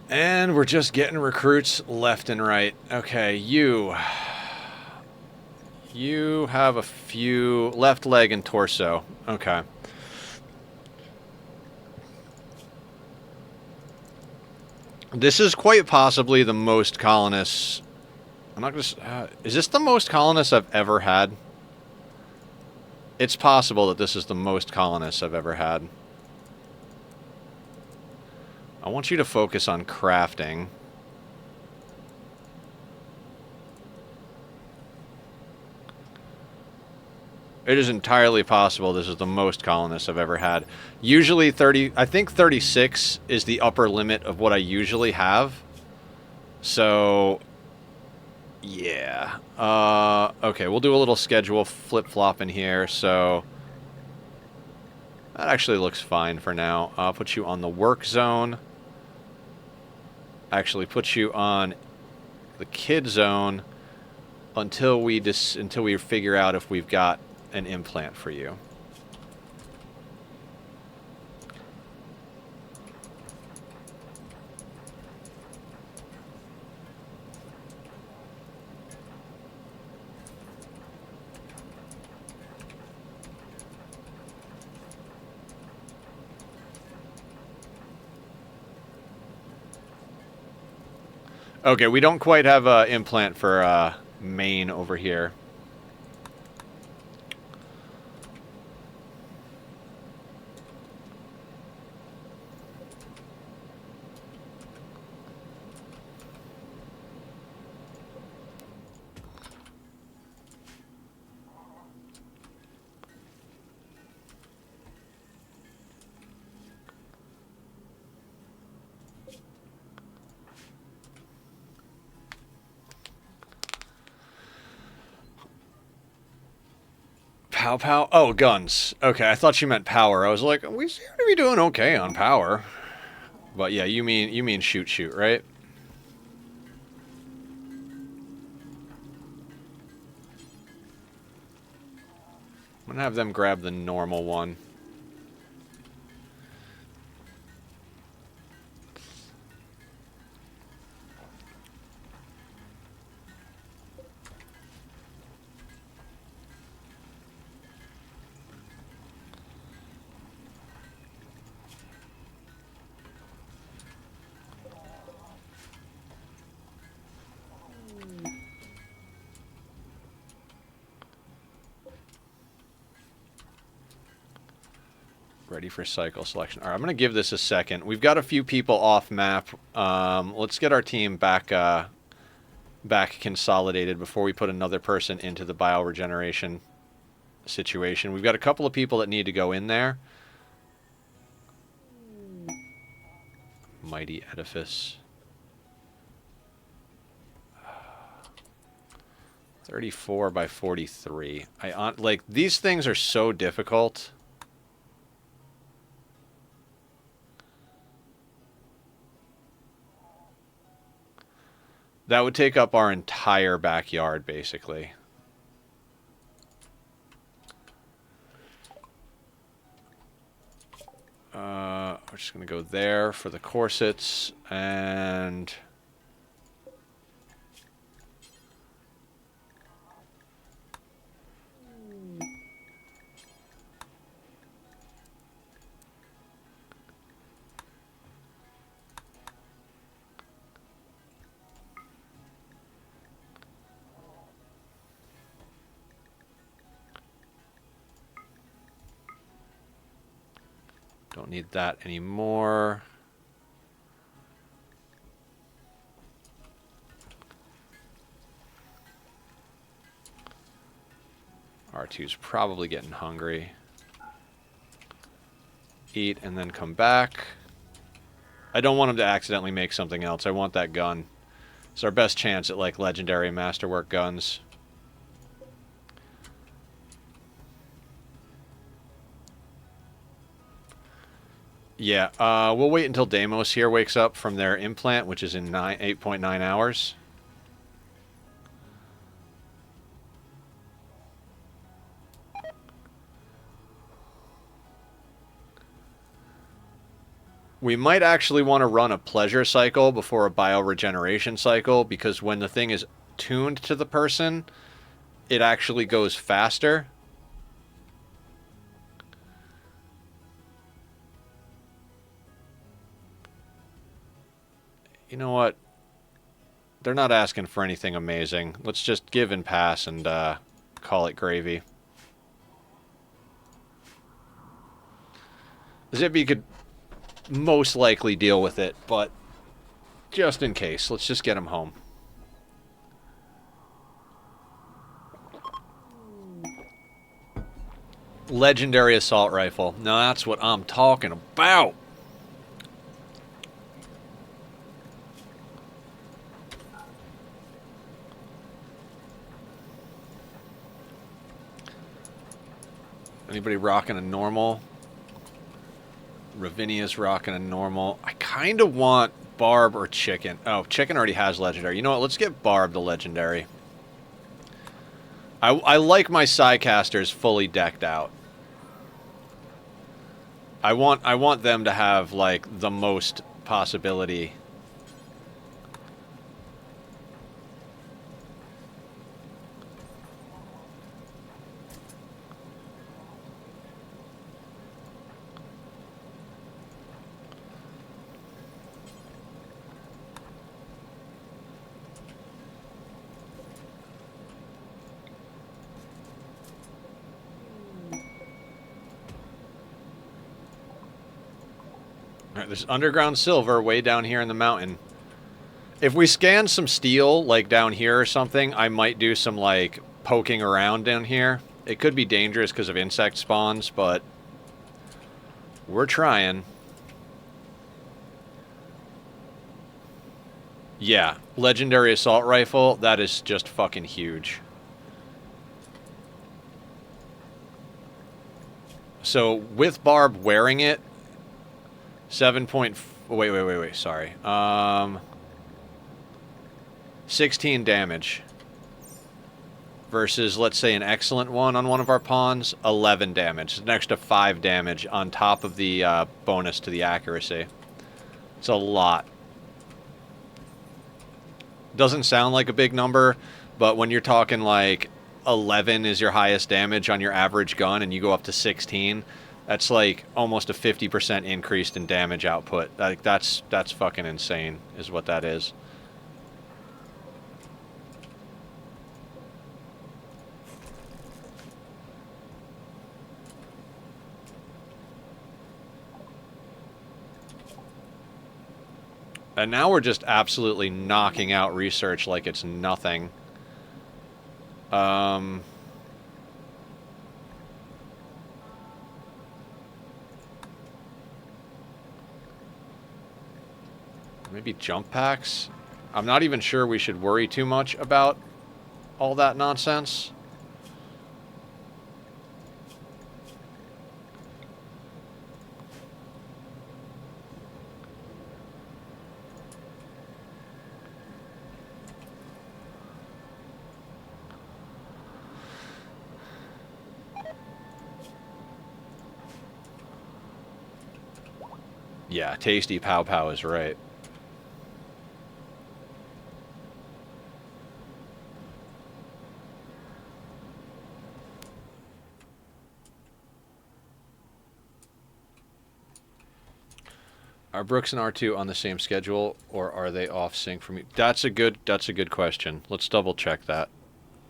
And we're just getting recruits left and right. Okay, you have a few left leg and torso. Okay. This is quite possibly the most colonists. I'm not gonna. Is this the most colonists I've ever had? It's possible that this is the most colonists I've ever had. I want you to focus on crafting. It is entirely possible this is the most colonists I've ever had. Usually 30, I think 36 is the upper limit of what I usually have. So, yeah. Okay, we'll do a little schedule flip-flop in here, so... That actually looks fine for now. I'll put you on the work zone. Actually put you on the kid zone until we figure out if we've got an implant for you. Okay, we don't quite have an implant for Maine over here. Pow pow. Oh, guns. Okay, I thought you meant power. I was like, we seem to be doing okay on power. But yeah, you mean shoot shoot, right? I'm gonna have them grab the normal one. Ready for cycle selection. All right, I'm going to give this a second. We've got a few people off map. Let's get our team back consolidated before we put another person into the bioregeneration situation. We've got a couple of people that need to go in there. Mighty edifice. 34 by 43. Like, these things are so difficult. That would take up our entire backyard, basically. We're just going to go there for the corsets, and... Don't need that anymore. R2's probably getting hungry. Eat and then come back. I don't want him to accidentally make something else. I want that gun. It's our best chance at, like, legendary masterwork guns. Yeah, we'll wait until Deimos here wakes up from their implant, which is in 8.9 hours. We might actually want to run a pleasure cycle before a bioregeneration cycle, because when the thing is tuned to the person, it actually goes faster. You know what? They're not asking for anything amazing. Let's just give and pass and call it gravy. Zippy could most likely deal with it, but just in case, let's just get him home. Legendary assault rifle. Now that's what I'm talking about. Anybody rocking a normal? Ravinia's rocking a normal. I kind of want Barb or Chicken. Oh, Chicken already has legendary. You know what? Let's get Barb the legendary. I like my Psycasters fully decked out. I want them to have, like, the most possibility. Alright, there's underground silver way down here in the mountain. If we scan some steel, like down here or something, I might do some, like, poking around down here. It could be dangerous because of insect spawns, but we're trying. Yeah, legendary assault rifle, that is just fucking huge. So, with Barb wearing it, 7 point... Wait, sorry. 16 damage. Versus, let's say, an excellent one on one of our pawns, 11 damage. It's an extra 5 damage on top of the bonus to the accuracy. It's a lot. Doesn't sound like a big number, but when you're talking like 11 is your highest damage on your average gun and you go up to 16... That's like almost a 50% increase in damage output. Like that's fucking insane, is what that is. And now we're just absolutely knocking out research like it's nothing. Maybe jump packs? I'm not even sure we should worry too much about all that nonsense. Yeah, Tasty Pow Pow is right. Are Brooks and R2 on the same schedule, or are they off sync from you? That's a good question. Let's double check that.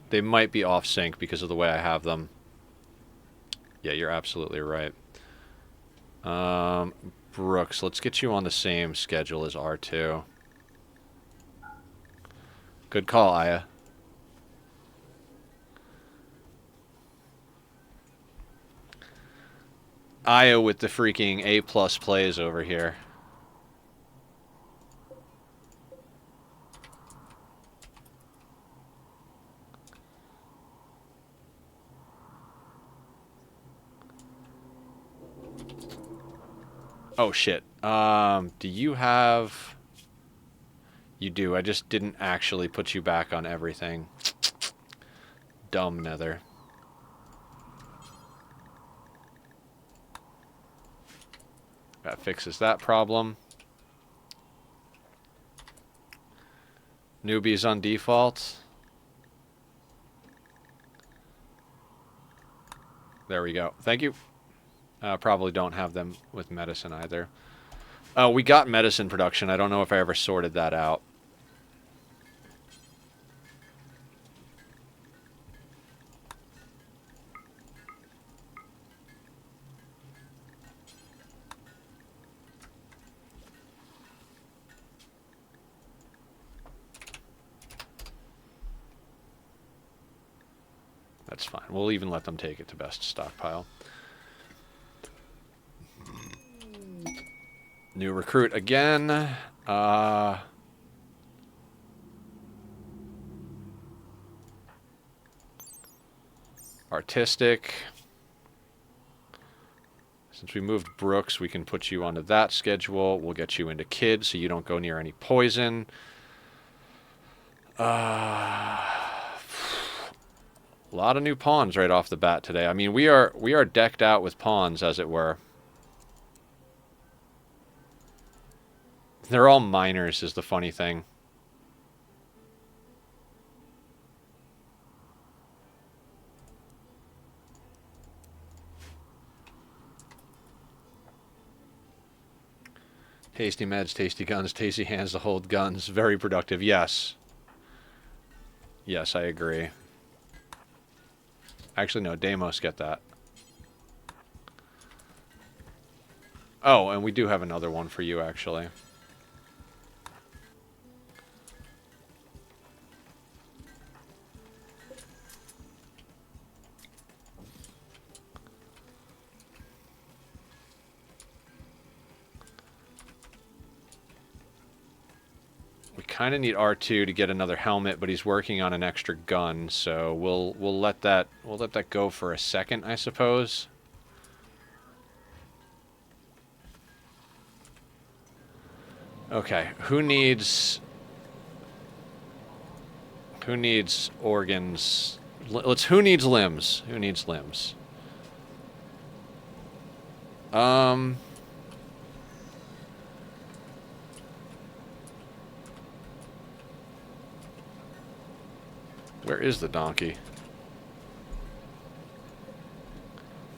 They might be off sync because of the way I have them. Yeah, you're absolutely right. Brooks, let's get you on the same schedule as R2. Good call, Aya. Aya with the freaking A+ plays over here. Oh, shit. Do you have... You do. I just didn't actually put you back on everything. Dumb nether. That fixes that problem. Newbies on default. There we go. Thank you. Probably don't have them with medicine either. Oh, we got medicine production. I don't know if I ever sorted that out. That's fine. We'll even let them take it to best stockpile. New recruit again. Artistic. Since we moved Brooks, we can put you onto that schedule. We'll get you into Kid so you don't go near any poison. A lot of new pawns right off the bat today. I mean, we are decked out with pawns, as it were. They're all minors, is the funny thing. Tasty meds, tasty guns, tasty hands to hold guns. Very productive, yes. Yes, I agree. Actually, no, Deimos get that. Oh, and we do have another one for you, actually. Kind of need R2 to get another helmet, but he's working on an extra gun, so we'll let that go for a second, I suppose. Okay, who needs organs? Who needs limbs? Who needs limbs? Where is the donkey?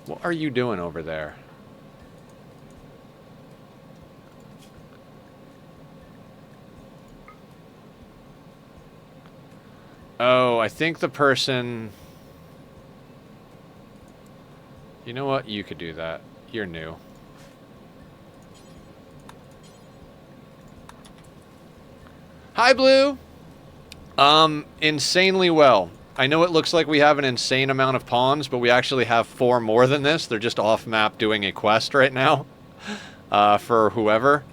What are you doing over there? Oh, I think the person... You know what? You could do that. You're new. Hi, Blue! Insanely well. I know it looks like we have an insane amount of pawns, but we actually have 4 more than this. They're just off-map doing a quest right now. For whoever.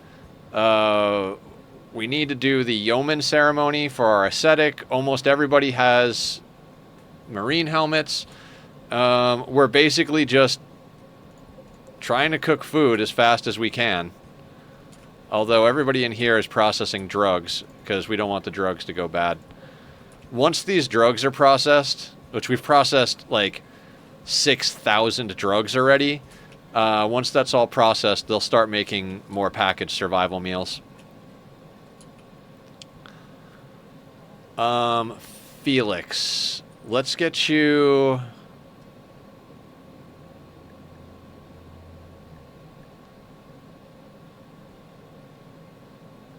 We need to do the yeoman ceremony for our ascetic. Almost everybody has marine helmets. We're basically just trying to cook food as fast as we can. Although everybody in here is processing drugs, because we don't want the drugs to go bad. Once these drugs are processed, which we've processed like 6,000 drugs already, once that's all processed, they'll start making more packaged survival meals. Felix, let's get you...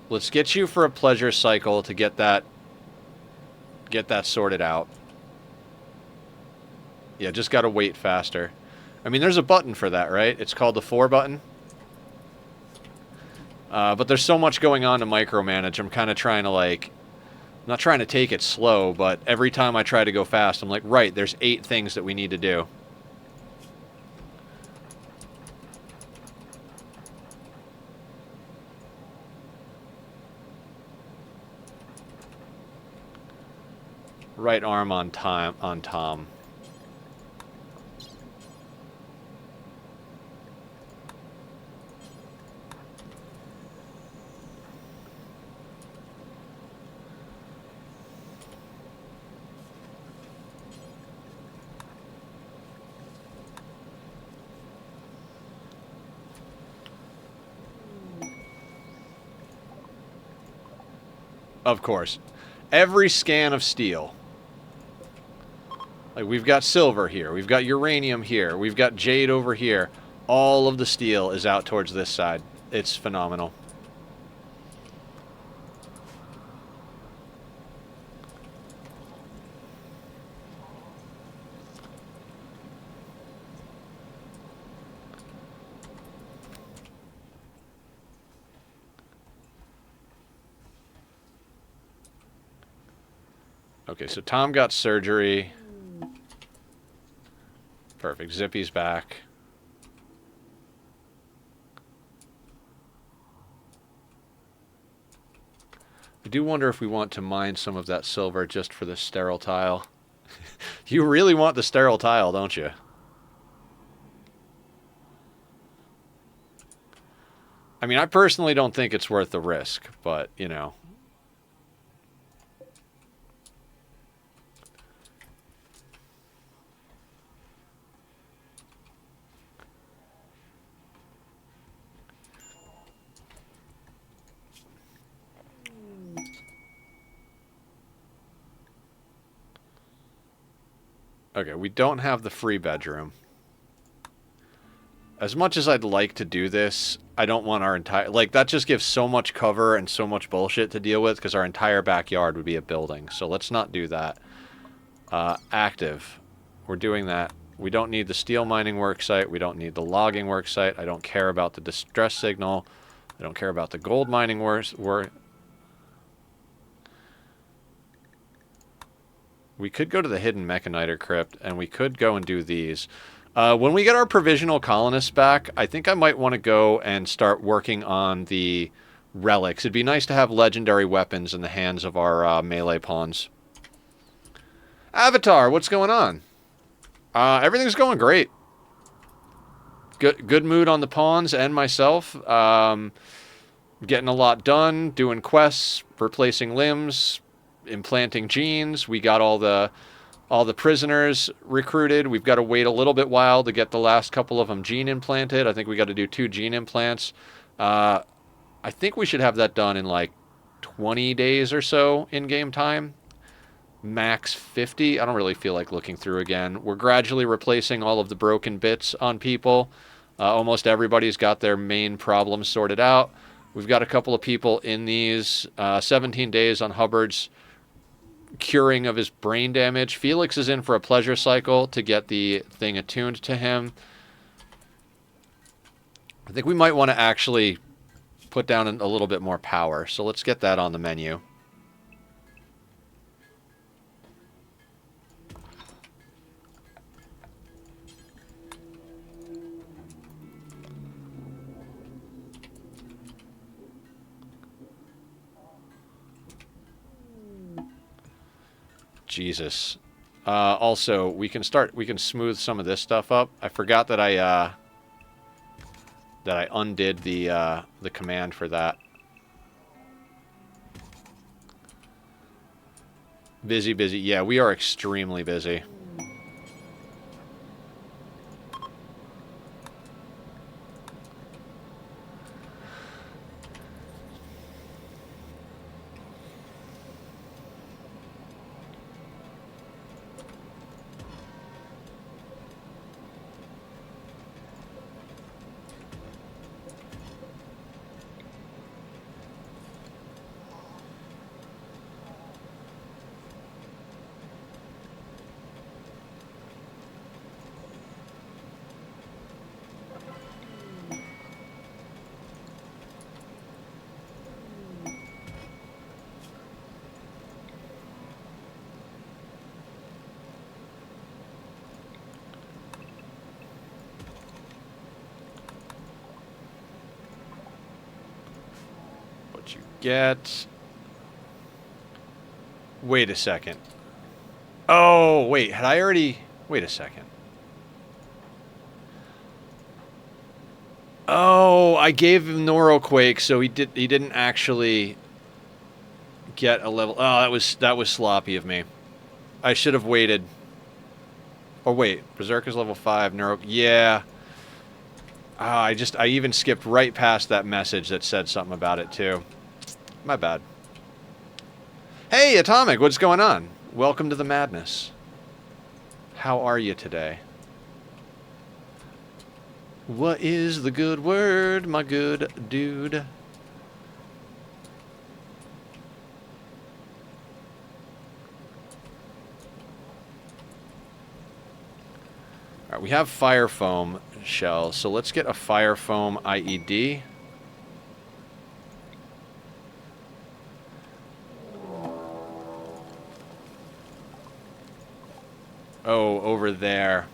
Let's get you for a pleasure cycle to get that sorted out. Yeah, just gotta wait faster. I mean, there's a button for that, right? It's called the 4 button. But there's so much going on to micromanage. I'm kind of trying to like, I'm not trying to take it slow, but every time I try to go fast, I'm like, right, there's 8 things that we need to do. Right arm on Tom. Of course. Every scan of steel. Like, we've got silver here. We've got uranium here. We've got jade over here. All of the steel is out towards this side. It's phenomenal. Okay, so Tom got surgery. Perfect. Zippy's back. I do wonder if we want to mine some of that silver just for the sterile tile. You really want the sterile tile, don't you? I mean, I personally don't think it's worth the risk, but, you know. Okay, we don't have the free bedroom. As much as I'd like to do this, I don't want our entire... Like, that just gives so much cover and so much bullshit to deal with, because our entire backyard would be a building. So let's not do that. Active. We're doing that. We don't need the steel mining worksite. We don't need the logging worksite. I don't care about the distress signal. I don't care about the gold mining work. We could go to the hidden mechaniter crypt, and we could go and do these. When we get our provisional colonists back, I think I might want to go and start working on the relics. It'd be nice to have legendary weapons in the hands of our melee pawns. Avatar, what's going on? Everything's going great. Good mood on the pawns and myself. Getting a lot done, doing quests, replacing limbs, implanting genes. We got all the prisoners recruited. We've got to wait a little bit while to get the last couple of them gene implanted. I think we got to do 2 gene implants. I think we should have that done in like 20 days or so in game time. Max 50. I don't really feel like looking through again. We're gradually replacing all of the broken bits on people. Almost everybody's got their main problems sorted out. We've got a couple of people in these 17 days on Hubbard's curing of his brain damage. Felix is in for a pleasure cycle to get the thing attuned to him. I think we might want to actually put down a little bit more power. So let's get that on the menu. Jesus. Also, we can smooth some of this stuff up. I forgot that I undid the command for that. Busy. Yeah, we are extremely busy. get... Wait a second. Oh, wait. Had I already... Wait a second. Oh, I gave him Neuroquake, so he didn't actually get a level... Oh, that was sloppy of me. I should have waited. Oh, wait. Berserker's level 5. Neuro... Yeah. I even skipped right past that message that said something about it, too. My bad. Hey, Atomic, what's going on? Welcome to the madness. How are you today? What is the good word, my good dude? Alright, we have fire foam shells, so let's get a fire foam IED. Oh, over there.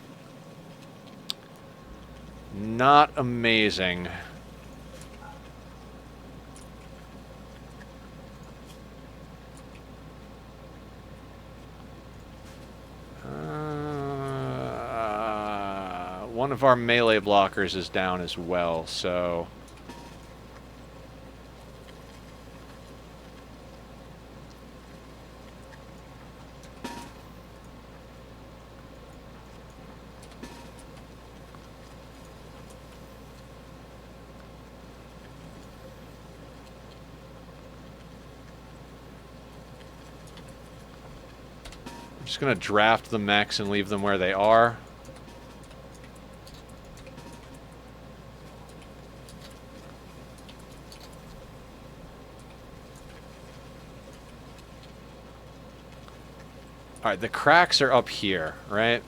Not amazing. One of our melee blockers is down as well, so... I'm just going to draft the mechs and leave them where they are. Alright, the cracks are up here, right?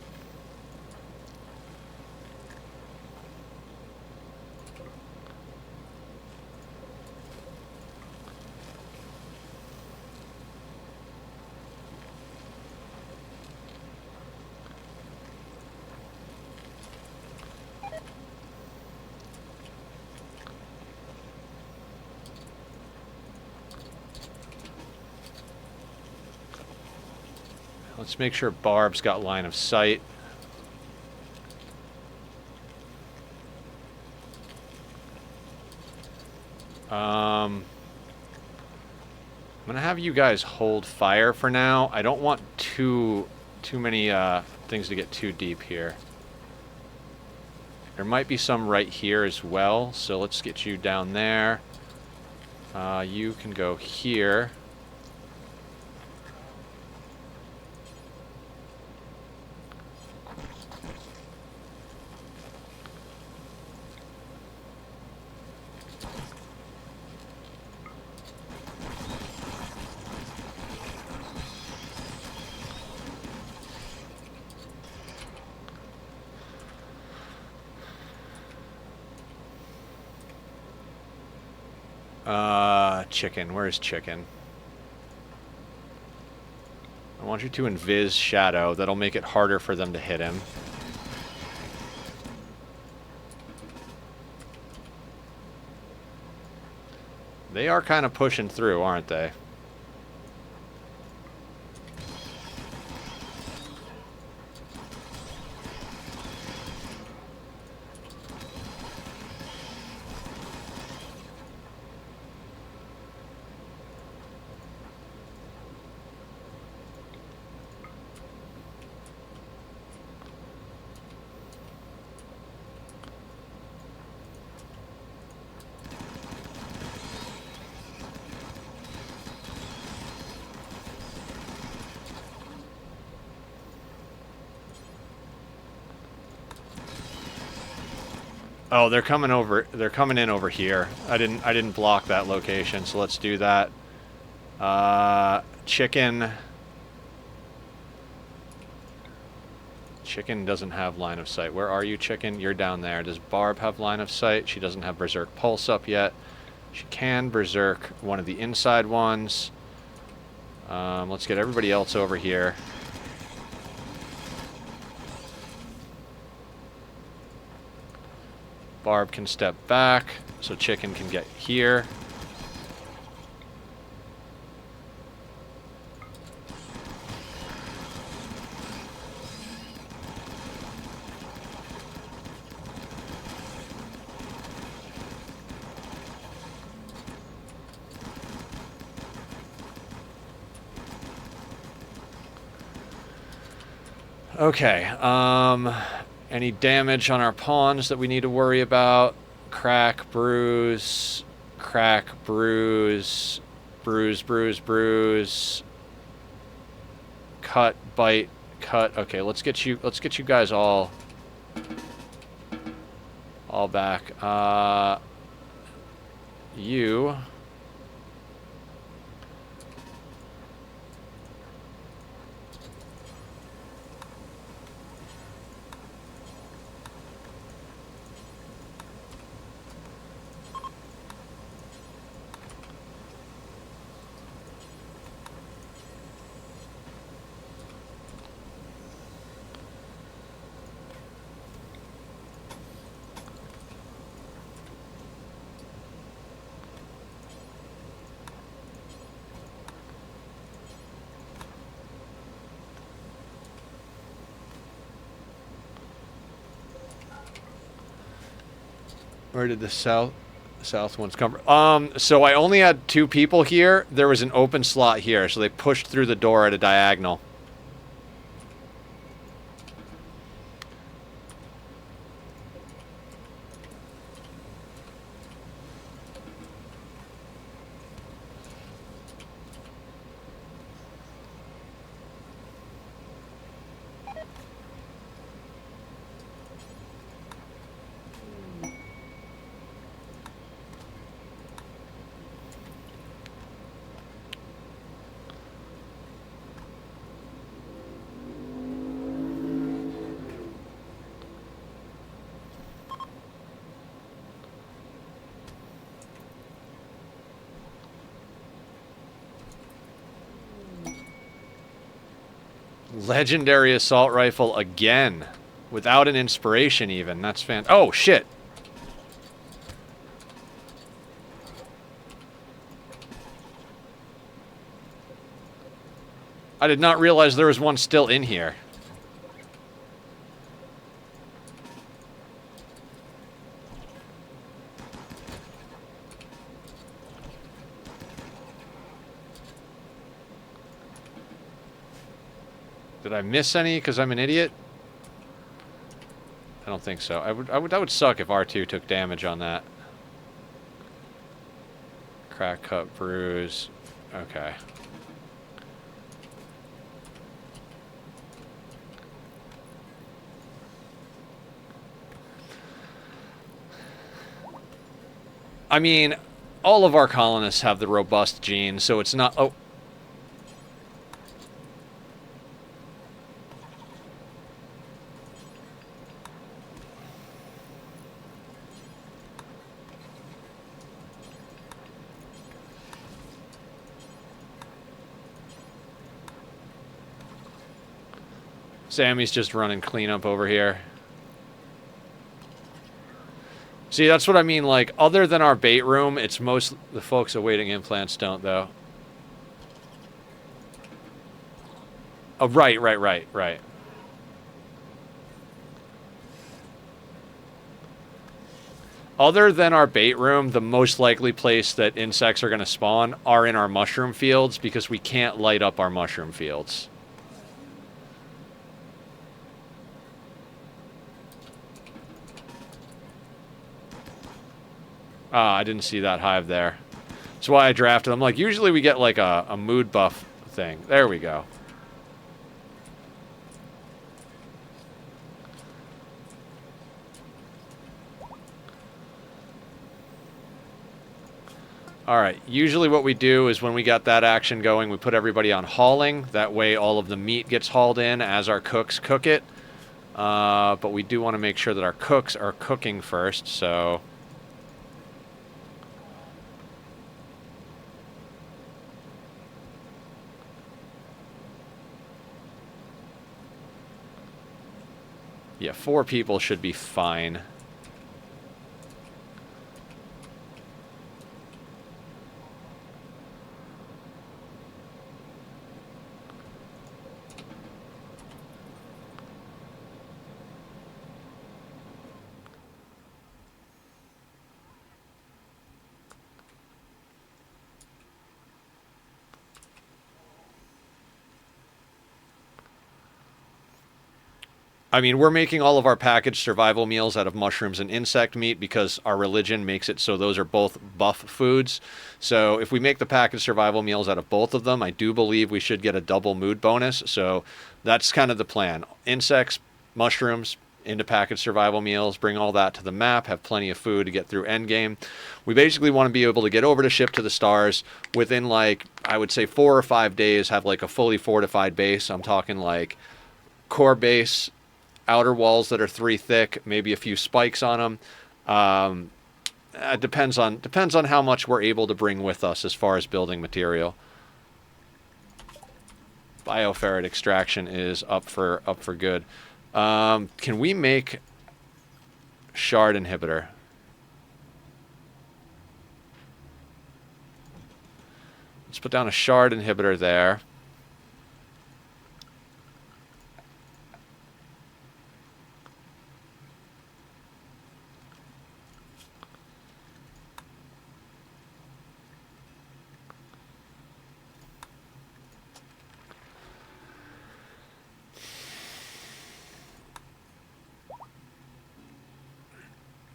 Let's make sure Barb's got line of sight. I'm gonna have you guys hold fire for now. I don't want too many things to get too deep here. There might be some right here as well, so let's get you down there. You can go here. Chicken. Where's Chicken? I want you to invis Shadow. That'll make it harder for them to hit him. They are kind of pushing through, aren't they? Oh, they're coming over. They're coming in over here. I didn't block that location, so let's do that. Chicken. Chicken doesn't have line of sight. Where are you, Chicken? You're down there. Does Barb have line of sight? She doesn't have Berserk Pulse up yet. She can Berserk one of the inside ones. Let's get everybody else over here. Barb can step back, so Chicken can get here. Okay. Any damage on our pawns that we need to worry about? Crack, bruise, bruise, bruise, bruise. Cut, bite, cut. Okay, let's get you guys all back. You. Where did the south ones come from? So I only had 2 people here. There was an open slot here, so they pushed through the door at a diagonal. Legendary assault rifle again. Without an inspiration even. That's oh, shit. I did not realize there was one still in here. Did I miss any because I'm an idiot? I don't think so. That would suck if R2 took damage on that. Crack, cut, bruise. Okay. I mean, all of our colonists have the robust gene, so it's not... Oh. Sammy's just running cleanup over here. See, that's what I mean, like, other than our bait room, it's most... The folks awaiting implants don't, though. Oh, right. Other than our bait room, the most likely place that insects are going to spawn are in our mushroom fields, because we can't light up our mushroom fields. Ah, I didn't see that hive there. That's why I drafted. I'm like, usually we get like a mood buff thing. There we go. Alright, usually what we do is when we got that action going, we put everybody on hauling. That way all of the meat gets hauled in as our cooks cook it. But we do want to make sure that our cooks are cooking first, so... Yeah, 4 people should be fine. I mean, we're making all of our packaged survival meals out of mushrooms and insect meat because our religion makes it so those are both buff foods. So if we make the packaged survival meals out of both of them, I do believe we should get a double mood bonus. So that's kind of the plan. Insects, mushrooms, into packaged survival meals, bring all that to the map, have plenty of food to get through endgame. We basically want to be able to get over to Ship to the Stars within, like, I would say 4 or 5 days, have like a fully fortified base. I'm talking like core base, outer walls that are 3 thick, maybe a few spikes on them. Depends on how much we're able to bring with us as far as building material. Bioferret extraction is up for good. Can we make shard inhibitor? Let's put down a shard inhibitor there.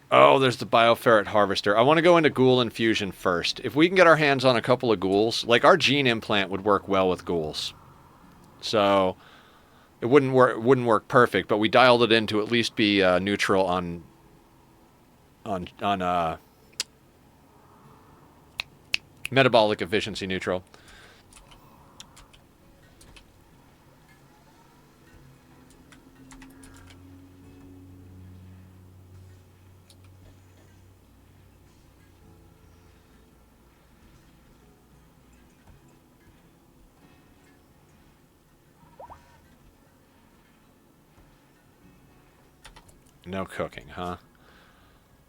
Oh, there's the bioferret harvester. I want to go into ghoul infusion first. If we can get our hands on a couple of ghouls, like our gene implant would work well with ghouls. So it wouldn't work perfect, but we dialed it in to at least be neutral on metabolic efficiency neutral. No cooking, huh?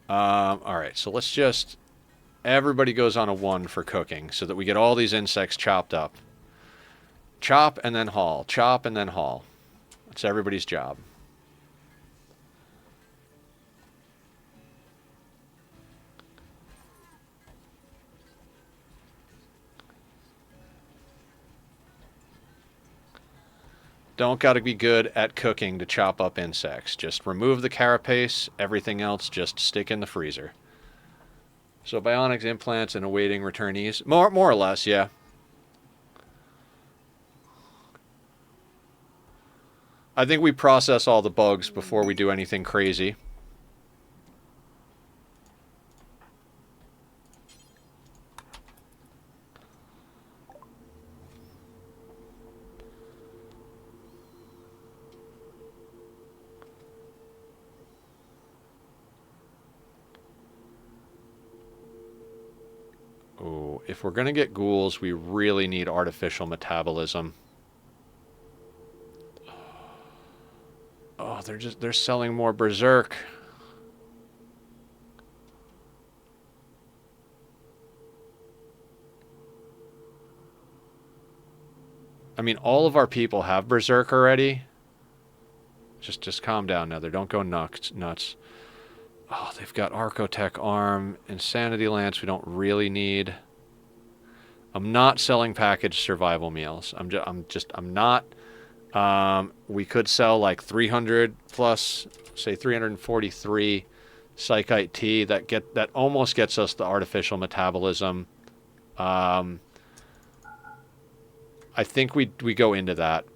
All right, so let's just... Everybody goes on a 1 for cooking so that we get all these insects chopped up. Chop and then haul. Chop and then haul. That's everybody's job. Don't gotta be good at cooking to chop up insects. Just remove the carapace. Everything else just stick in the freezer. So bionics, implants, and awaiting returnees. More or less, yeah. I think we process all the bugs before we do anything crazy. Oh, if we're going to get ghouls, we really need artificial metabolism. Oh, they're selling more berserk. I mean, all of our people have berserk already. Just calm down now. They don't go nuts. Oh, they've got Archotech arm, Insanity Lance we don't really need. I'm not selling packaged survival meals. I'm not. We could sell like 300 plus, say 343 Psychite T. That almost gets us the artificial metabolism. I think we go into that.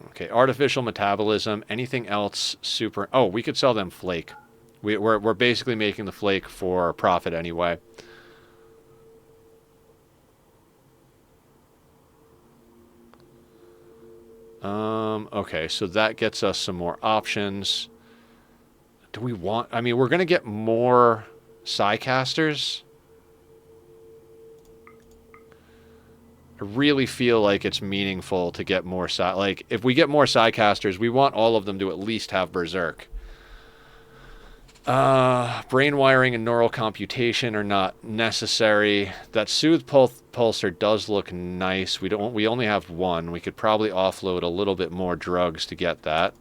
Okay, artificial metabolism. Anything else super? Oh, we could sell them flake. We're basically making the flake for profit anyway. Okay, so that gets us some more options. Do we want... I mean, we're going to get more Psycasters. I really feel like it's meaningful to get more like, if we get more Psycasters, we want all of them to at least have Berserk. Brain wiring and neural computation are not necessary. That Soothe Pulsar does look nice. We only have 1. We could probably offload a little bit more drugs to get that.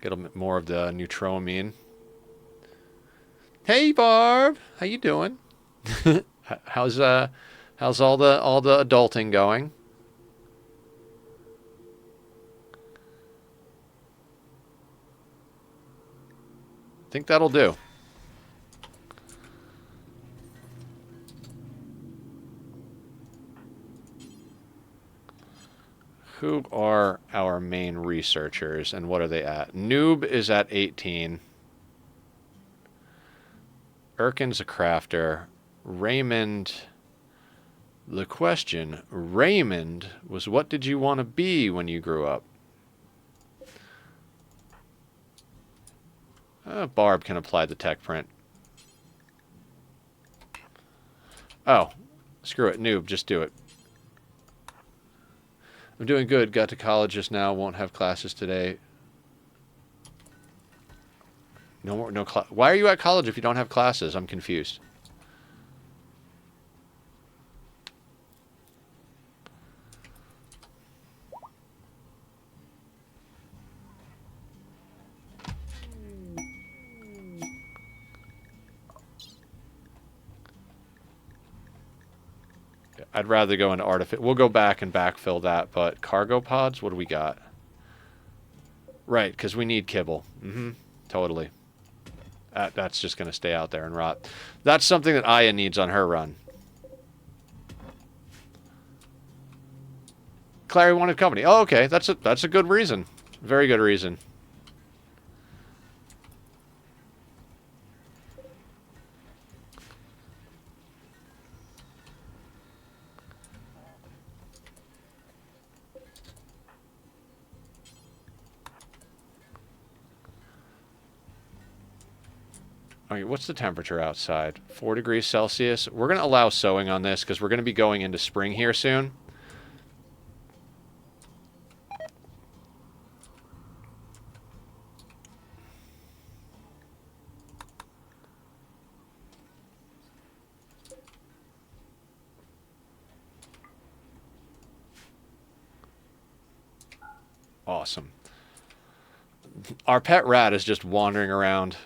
Get a bit more of the neutropamine. Hey, Barb, how you doing? how's all the adulting going? Think that'll do. Who are our main researchers and what are they at? Noob is at 18. Erkin's a crafter. Raymond. The question, Raymond, was what did you want to be when you grew up? Barb can apply the tech print. Oh, screw it. Noob, just do it. I'm doing good. Got to college just now. Won't have classes today. No more. No. Why are you at college if you don't have classes? I'm confused. I'd rather go into artifice. We'll go back and backfill that, but cargo pods, what do we got? Right, because we need kibble. Totally. That's just going to stay out there and rot. That's something that Aya needs on her run. Clary wanted company. Oh, okay. That's a good reason. Very good reason. Okay, what's the temperature outside? 4 degrees Celsius. We're going to allow sowing on this because we're going to be going into spring here soon. Awesome. Our pet rat is just wandering around.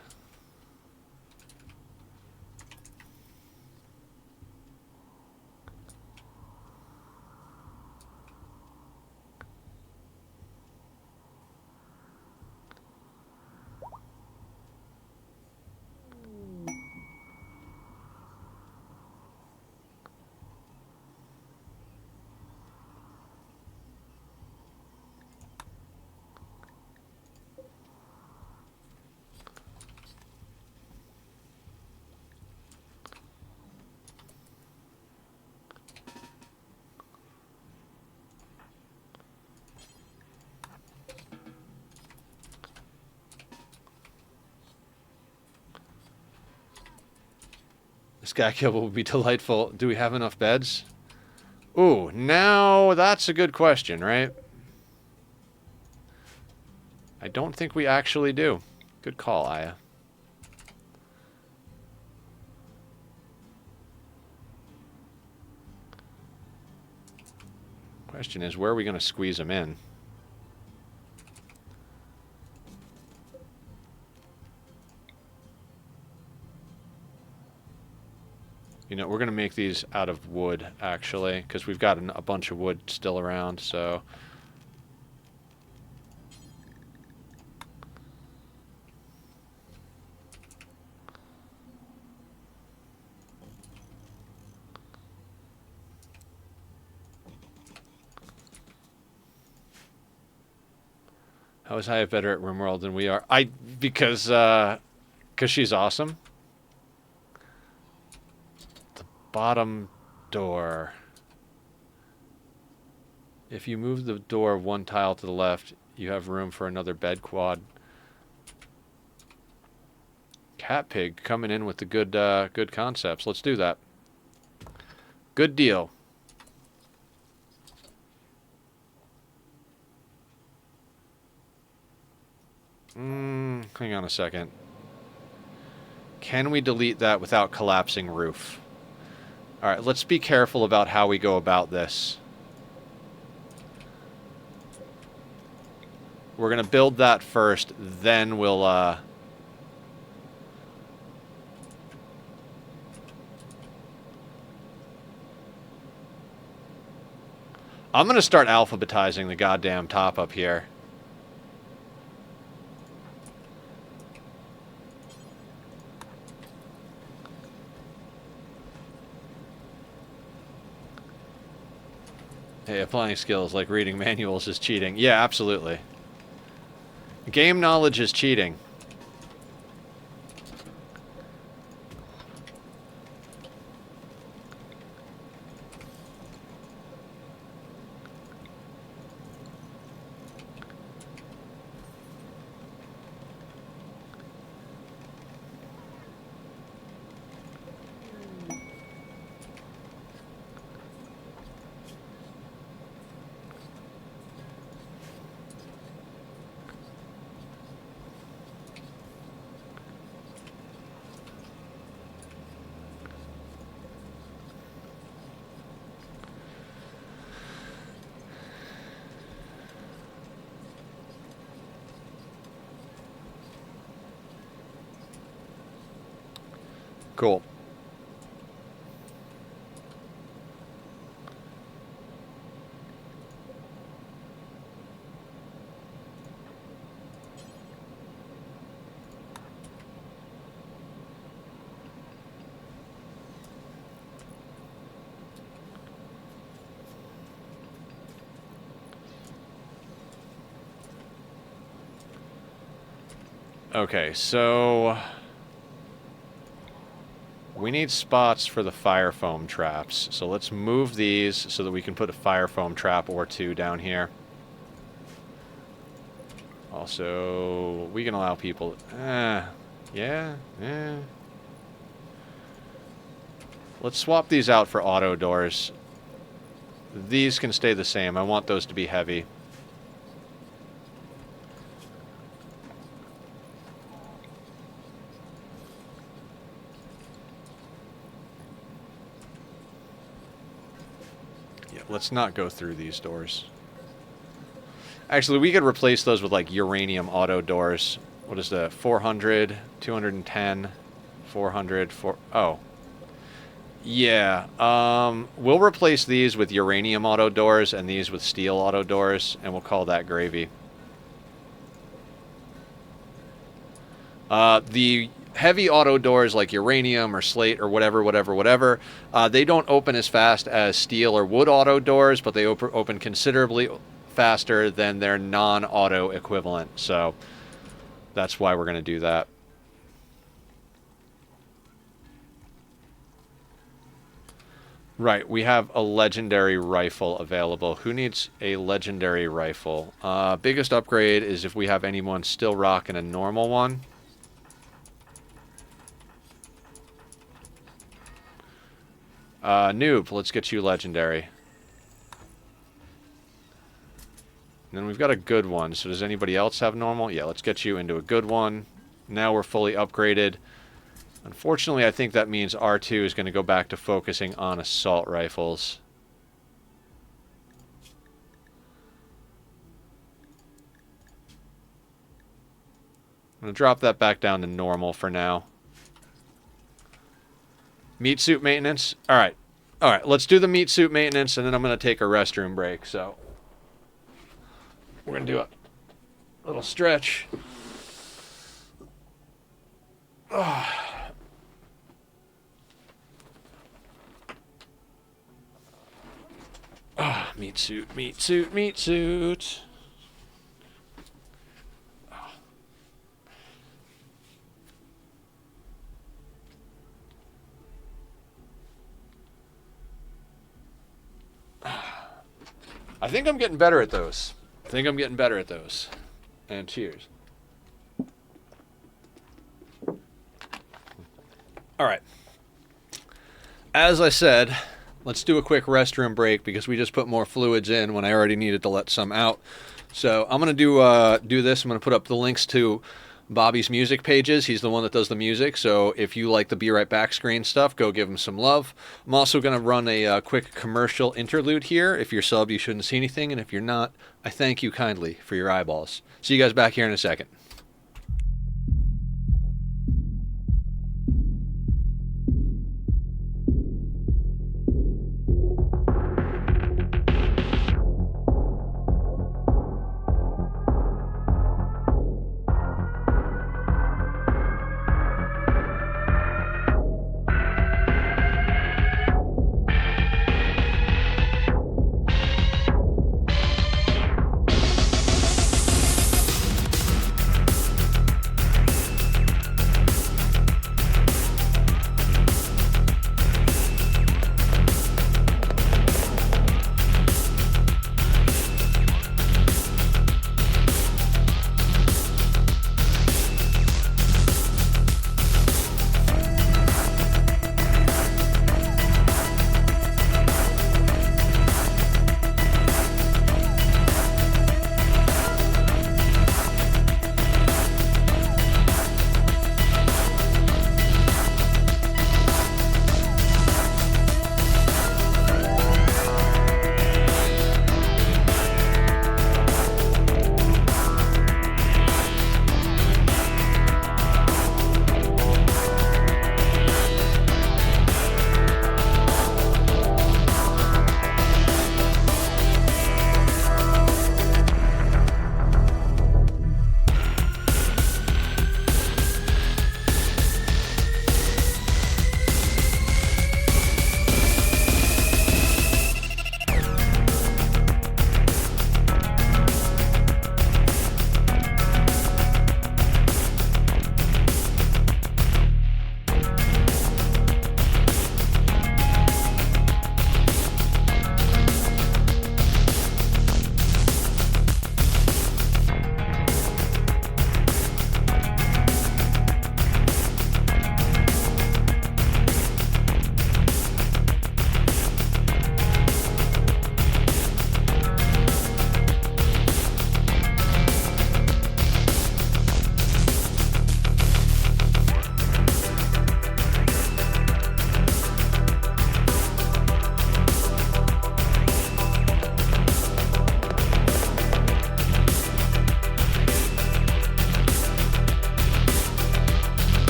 Sky kibble would be delightful. Do we have enough beds? Ooh, now that's a good question, right? I don't think we actually do. Good call, Aya. Question is, where are we going to squeeze them in? You know, we're going to make these out of wood, actually, because we've got a bunch of wood still around, so... How is Hyatt better at Rimworld than we are? Because she's awesome. Bottom door. If you move the door one tile to the left, you have room for another bed quad. Cat pig coming in with the good concepts. Let's do that. Good deal. Hang on a second. Can we delete that without collapsing roof? All right, let's be careful about how we go about this. We're going to build that first, then we'll... I'm going to start alphabetizing the goddamn top up here. Hey, applying skills like reading manuals is cheating. Yeah, absolutely. Game knowledge is cheating. Cool. Okay, so... we need spots for the fire foam traps. So let's move these so that we can put a fire foam trap or two down here. Also, we can allow people... yeah. Let's swap these out for auto doors. These can stay the same. I want those to be heavy. Let's not go through these doors. Actually, we could replace those with, like, uranium auto doors. What is that? 400, 210, 400, 4... oh. Yeah. We'll replace these with uranium auto doors and these with steel auto doors, and we'll call that gravy. The heavy auto doors like uranium or slate or whatever, they don't open as fast as steel or wood auto doors, but they open considerably faster than their non-auto equivalent. So that's why we're going to do that. Right, we have a legendary rifle available. Who needs a legendary rifle? Biggest upgrade is if we have anyone still rocking a normal one. Noob, let's get you legendary. And then we've got a good one. So does anybody else have normal? Yeah, let's get you into a good one. Now we're fully upgraded. Unfortunately, I think that means R2 is going to go back to focusing on assault rifles. I'm going to drop that back down to normal for now. Meat suit maintenance. All right, let's do the meat suit maintenance, and then I'm going to take a restroom break. So we're going to do a little stretch. Meat suit, meat suit, meat suit. I think I'm getting better at those. And cheers. All right. As I said, let's do a quick restroom break because we just put more fluids in when I already needed to let some out. So I'm going to do this. I'm going to put up the links to Bobby's music pages. He's the one that does the music. So if you like the Be Right Back screen stuff, go give him some love. I'm also going to run a quick commercial interlude here. If you're sub, you shouldn't see anything. And if you're not, I thank you kindly for your eyeballs. See you guys back here in a second.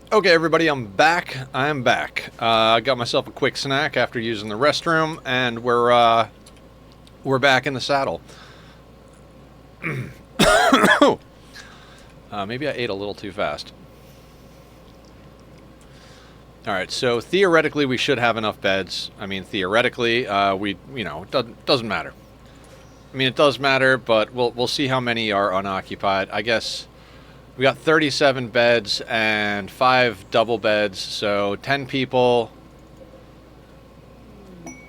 Okay, everybody, I'm back. I'm back. I got myself a quick snack after using the restroom, and we're back in the saddle. Maybe I ate a little too fast. All right, so theoretically we should have enough beds. I mean, theoretically, it doesn't matter. I mean, it does matter, but we'll see how many are unoccupied. I guess we got 37 beds and 5 double beds, so 10 people.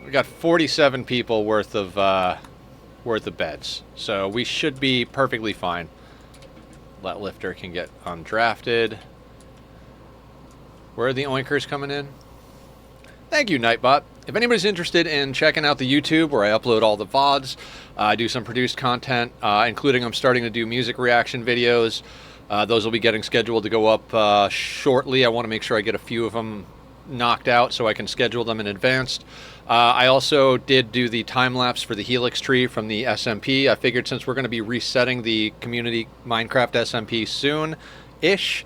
We got 47 people worth of beds, so we should be perfectly fine. That lifter can get undrafted. Where are the oinkers coming in? Thank you, Nightbot. If anybody's interested in checking out the YouTube where I upload all the VODs, I do some produced content, including I'm starting to do music reaction videos. Those will be getting scheduled to go up shortly. I want to make sure I get a few of them knocked out so I can schedule them in advance. I also did do the time-lapse for the Helix tree from the SMP. I figured since we're going to be resetting the community Minecraft SMP soon-ish,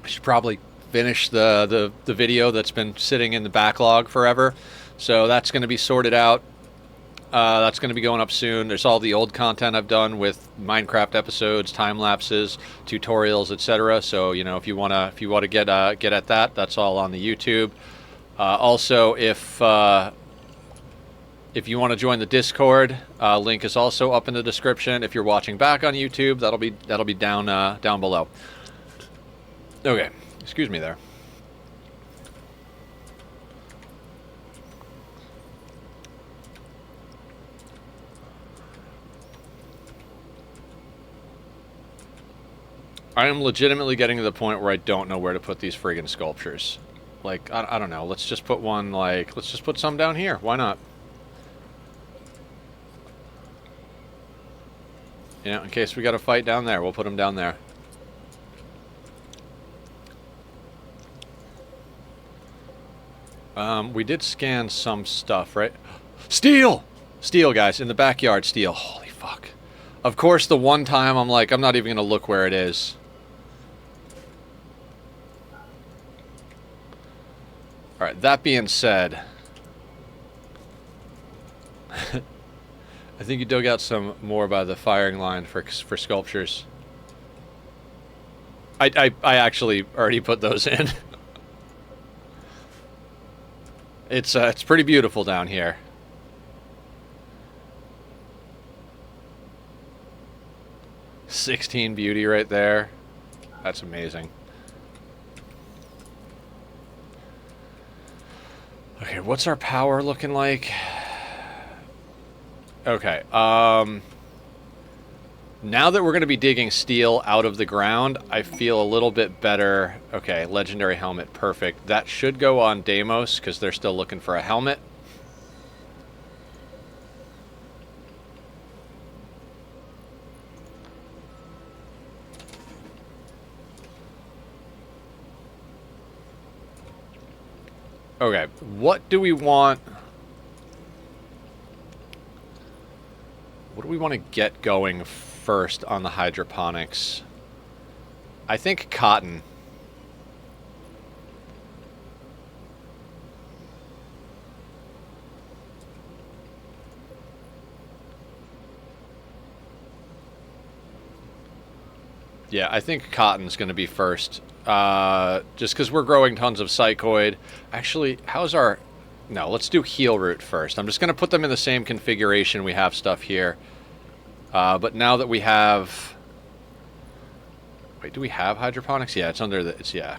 I should probably finish the video that's been sitting in the backlog forever. So that's going to be sorted out. That's going to be going up soon. There's all the old content I've done with Minecraft episodes, time lapses, tutorials, etc. So if you want to get at that, that's all on the YouTube. Also, if you want to join the Discord, link is also up in the description. If you're watching back on YouTube, that'll be down below. Okay, excuse me there. I am legitimately getting to the point where I don't know where to put these friggin' sculptures. Like, I don't know. Let's just put one, let's just put some down here. Why not? In case we got to fight down there, we'll put them down there. We did scan some stuff, right? Steel! Steel, guys. In the backyard, steel. Holy fuck. Of course, the one time I'm like, I'm not even going to look where it is. Alright, that being said, I think you dug out some more by the firing line for sculptures. I actually already put those in. It's pretty beautiful down here. $16 beauty right there. That's amazing. Okay, what's our power looking like? Okay, now that we're going to be digging steel out of the ground, I feel a little bit better. Okay, legendary helmet, perfect. That should go on Deimos, because they're still looking for a helmet. Okay, what do we want? What do we want to get going first on the hydroponics? I think cotton. Yeah, I think cotton's going to be first. Just because we're growing tons of psychoid. Actually, how's our... No, let's do heel root first. I'm just going to put them in the same configuration we have stuff here. But now that we have... Wait, do we have hydroponics? Yeah, it's under the... It's, yeah.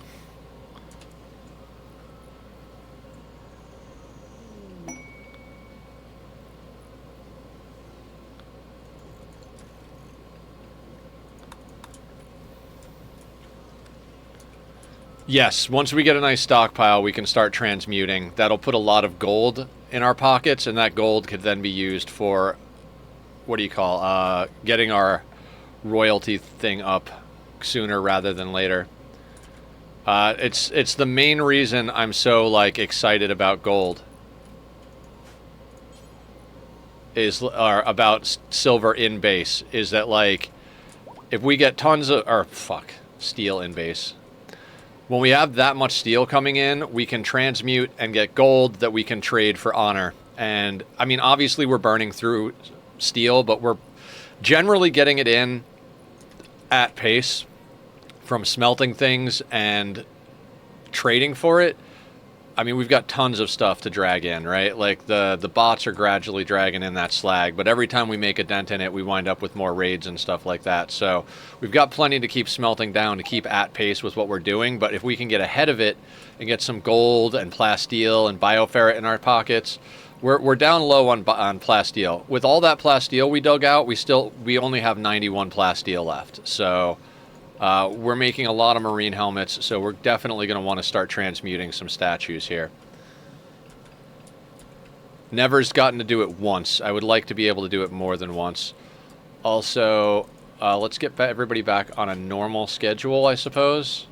Yes, once we get a nice stockpile, we can start transmuting. That'll put a lot of gold in our pockets, and that gold could then be used for, what do you call, getting our royalty thing up sooner rather than later. It's the main reason I'm so, like, excited about gold. Or about silver in base, is that, like, if we get tons of, or, fuck, steel in base. When we have that much steel coming in, we can transmute and get gold that we can trade for honor. And, I mean, obviously we're burning through steel, but we're generally getting it in at pace from smelting things and trading for it. I mean, we've got tons of stuff to drag in, right? Like the bots are gradually dragging in that slag, but every time we make a dent in it, we wind up with more raids and stuff like that. So we've got plenty to keep smelting down to keep at pace with what we're doing. But if we can get ahead of it and get some gold and plasteel and bioferret in our pockets, we're down low on plasteel. With all that plasteel we dug out, we only have 91 plasteel left. So we're making a lot of marine helmets, so we're definitely going to want to start transmuting some statues here. Never's gotten to do it once. I would like to be able to do it more than once. Also, let's get everybody back on a normal schedule, I suppose.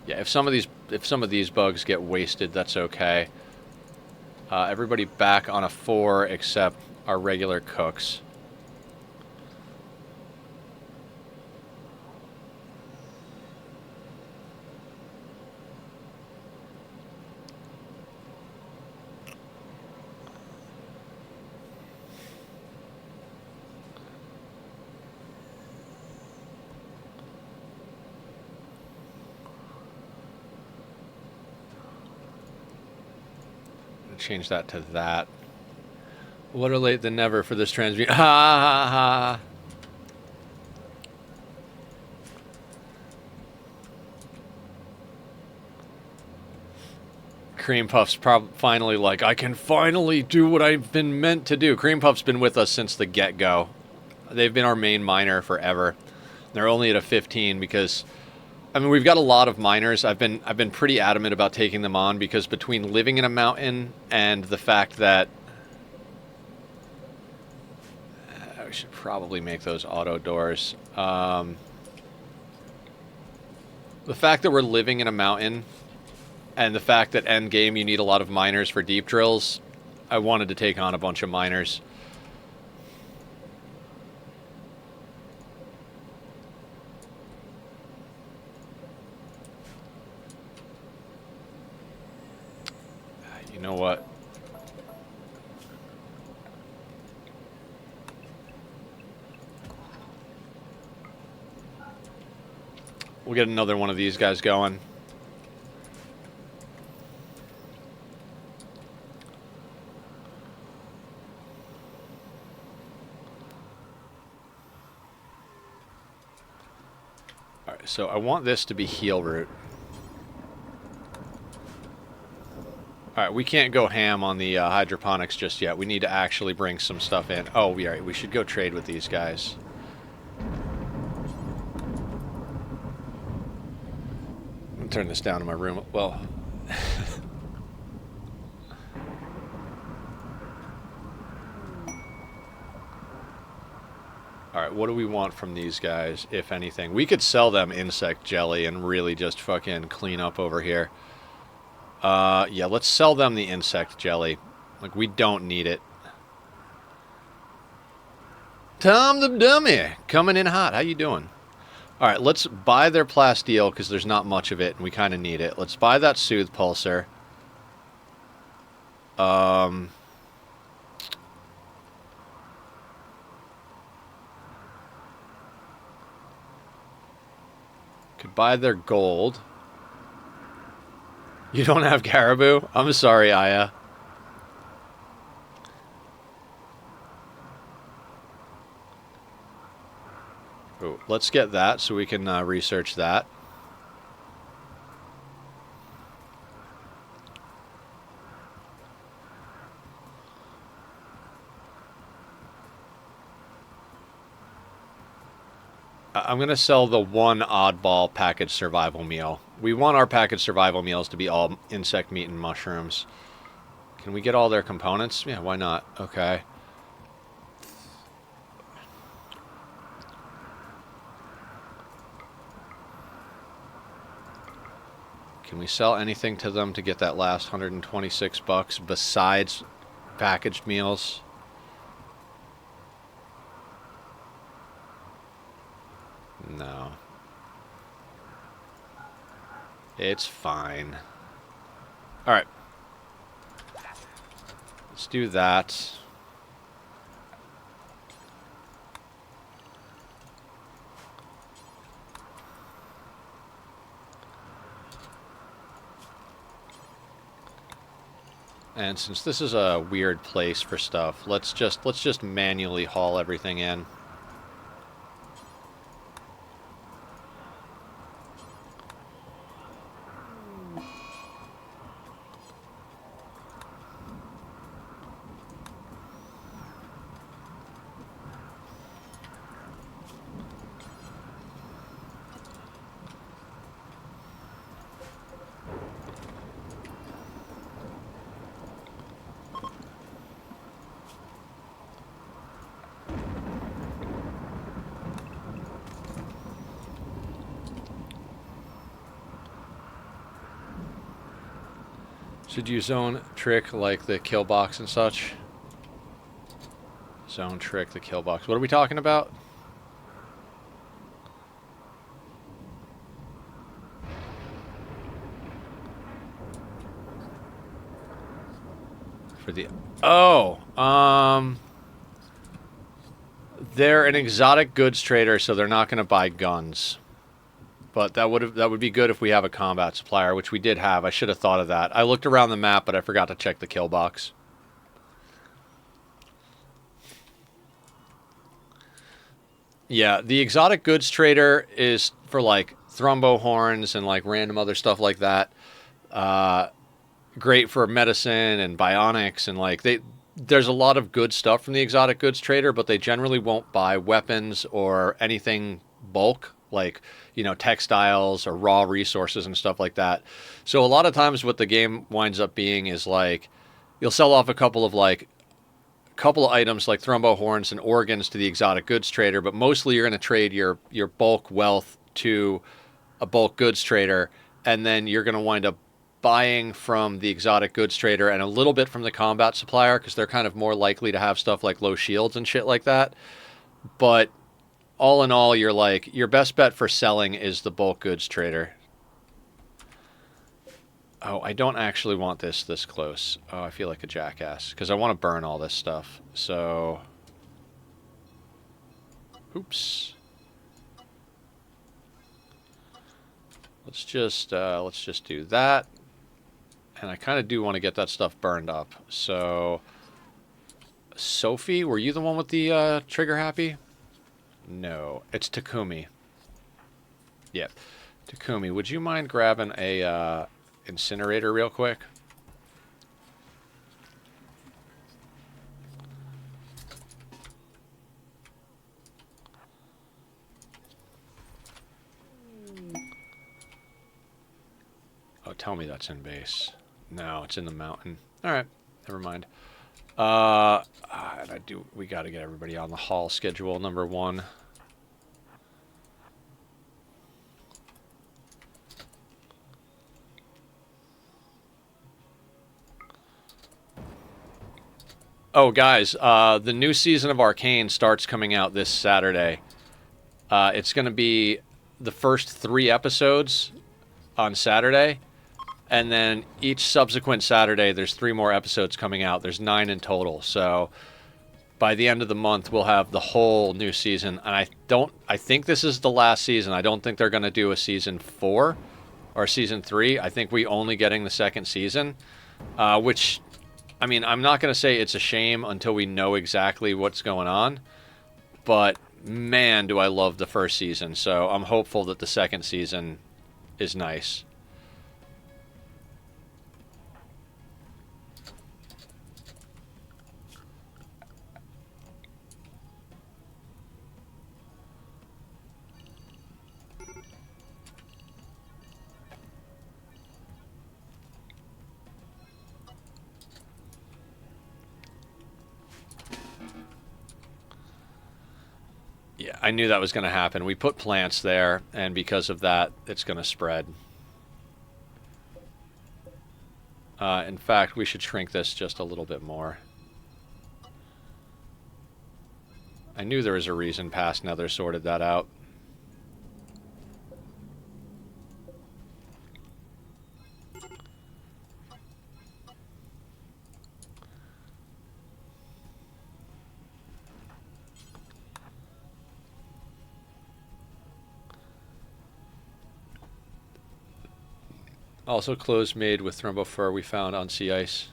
Yeah, if some of these bugs get wasted, that's okay. Everybody back on a 4 except our regular cooks. Change that to that. Better late than never for this transmute. Ha ha ha. Cream Puff's finally like, I can finally do what I've been meant to do. Cream Puff's been with us since the get-go. They've been our main miner forever. They're only at a 15 because, I mean, we've got a lot of miners. I've been pretty adamant about taking them on because between living in a mountain and the fact that I should probably make those auto doors. The fact that we're living in a mountain and the fact that end game you need a lot of miners for deep drills, I wanted to take on a bunch of miners. You know what? We'll get another one of these guys going. All right, so I want this to be heel root. All right, we can't go ham on the hydroponics just yet. We need to actually bring some stuff in. Oh, we should go trade with these guys. I'm gonna turn this down in my room. Well, all right, what do we want from these guys, if anything? We could sell them insect jelly and really just fucking clean up over here. Yeah, let's sell them the insect jelly. Like, we don't need it. Tom the Dummy, coming in hot. How you doing? All right, let's buy their plasteel because there's not much of it and we kind of need it. Let's buy that Soothe Pulsar. Could buy their gold. You don't have caribou? I'm sorry, Aya. Ooh, let's get that so we can research that. I'm going to sell the one oddball package survival meal. We want our package survival meals to be all insect meat and mushrooms. Can we get all their components? Yeah, why not? Okay. Can we sell anything to them to get that last 126 bucks besides packaged meals? No. It's fine. Alright. Let's do that. And since this is a weird place for stuff, let's just manually haul everything in. Should you zone trick like the kill box and such? Zone trick the kill box. What are we talking about? For the they're an exotic goods trader, so they're not going to buy guns. But that would be good if we have a combat supplier, which we did have. I should have thought of that. I looked around the map, but I forgot to check the kill box. Yeah, the exotic goods trader is for like thrombo horns and like random other stuff like that. Great for medicine and bionics and like there's a lot of good stuff from the exotic goods trader, but they generally won't buy weapons or anything bulk, like, you know, textiles or raw resources and stuff like that. So a lot of times what the game winds up being is like you'll sell off a couple of items like thrombo horns and organs to the exotic goods trader, but mostly you're going to trade your bulk wealth to a bulk goods trader, and then you're going to wind up buying from the exotic goods trader and a little bit from the combat supplier because they're kind of more likely to have stuff like low shields and shit like that. But all in all, you're like, your best bet for selling is the bulk goods trader. Oh, I don't actually want this close. Oh, I feel like a jackass because I want to burn all this stuff. So, oops. Let's just do that. And I kind of do want to get that stuff burned up. So, Sophie, were you the one with the trigger happy? No, it's Takumi. Yep. Takumi, would you mind grabbing a incinerator real quick? Oh, tell me that's in base. No, it's in the mountain. All right, never mind. We got to get everybody on the haul schedule number 1. Oh, guys, the new season of Arcane starts coming out this Saturday. It's going to be the first 3 episodes on Saturday. And then each subsequent Saturday, there's 3 more episodes coming out. There's 9 in total. So by the end of the month, we'll have the whole new season. And I think this is the last season. I don't think they're going to do a season 4 or season 3. I think we only getting the second season, which, I mean, I'm not going to say it's a shame until we know exactly what's going on. But man, do I love the first season. So I'm hopeful that the second season is nice. Yeah, I knew that was going to happen. We put plants there, and because of that, it's going to spread. In fact, we should shrink this just a little bit more. I knew there was a reason past Nether sorted that out. Also clothes made with thrumbo fur we found on sea ice.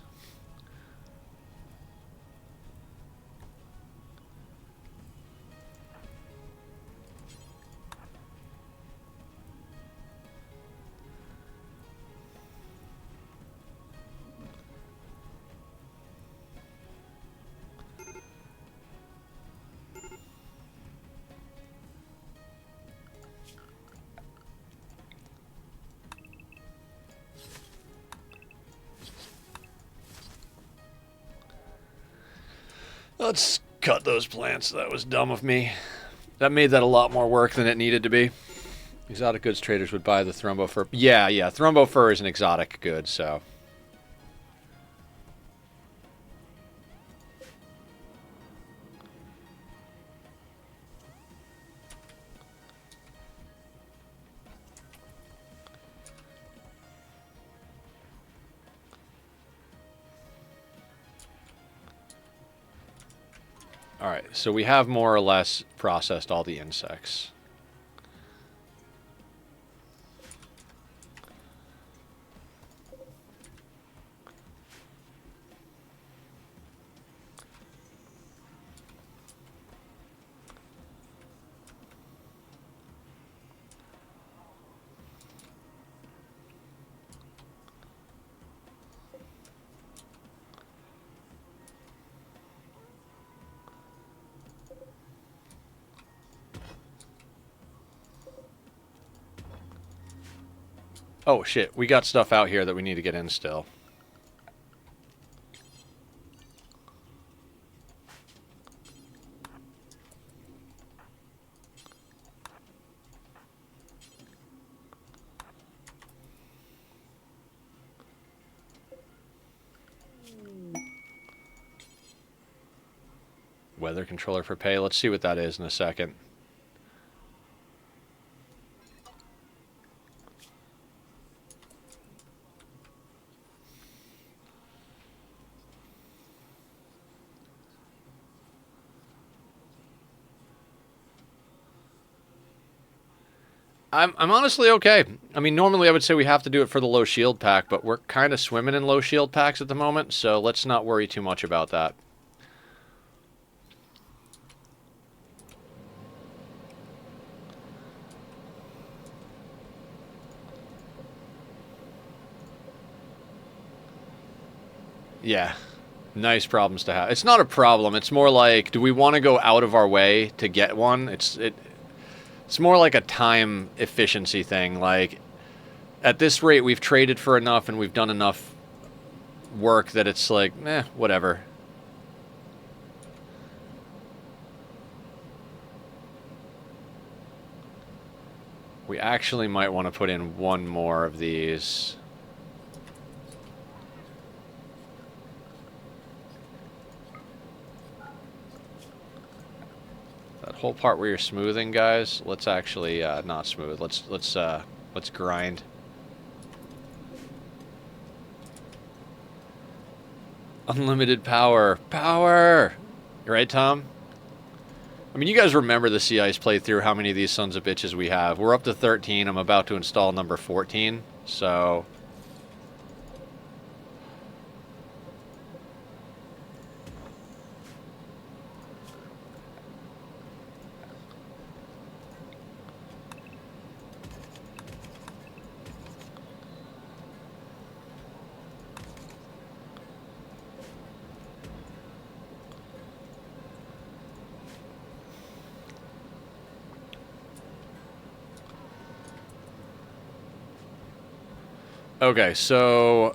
Let's cut those plants. That was dumb of me. That made that a lot more work than it needed to be. Exotic goods traders would buy the thrumbo fur. Yeah, thrumbo fur is an exotic good, so. Alright, so we have more or less processed all the insects. Oh shit, we got stuff out here that we need to get in still. Weather controller for pay. Let's see what that is in a second. I'm honestly okay. I mean, normally I would say we have to do it for the low shield pack, but we're kind of swimming in low shield packs at the moment, so let's not worry too much about that. Yeah. Nice problems to have. It's not a problem. It's more like, do we want to go out of our way to get one? It's more like a time efficiency thing. Like, at this rate, we've traded for enough and we've done enough work that it's like, whatever. We actually might want to put in one more of these. That whole part where you're smoothing, guys, let's actually not smooth. Let's grind. Unlimited power. Power! You right, Tom? I mean, you guys remember the Sea Ice playthrough, how many of these sons of bitches we have. We're up to 13. I'm about to install number 14, so... Okay, so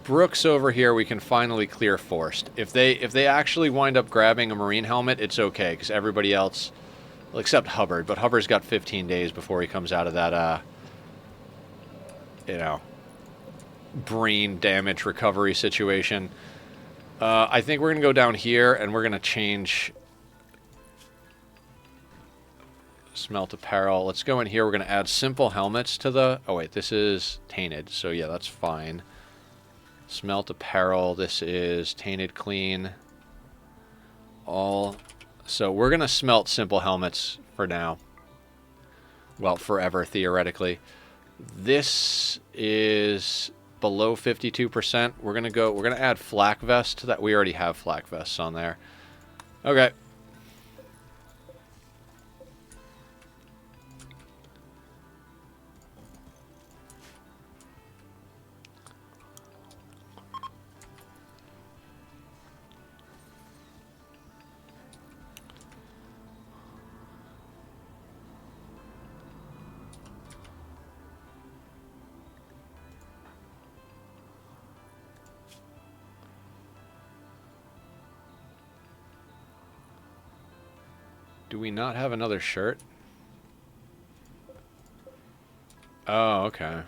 Brooks over here we can finally clear forced. If they actually wind up grabbing a marine helmet, it's okay, because everybody else, well, except Hubbard, but Hubbard's got 15 days before he comes out of that, brain damage recovery situation. I think we're going to go down here, and we're going to change... Smelt apparel. Let's go in here. We're going to add simple helmets to the... Oh, wait. This is tainted. So, yeah, that's fine. Smelt apparel. This is tainted clean. All... So, we're going to smelt simple helmets for now. Well, forever, theoretically. This is below 52%. We're gonna add flak vest. That we already have flak vests on there. Okay. Do we not have another shirt? Oh, okay.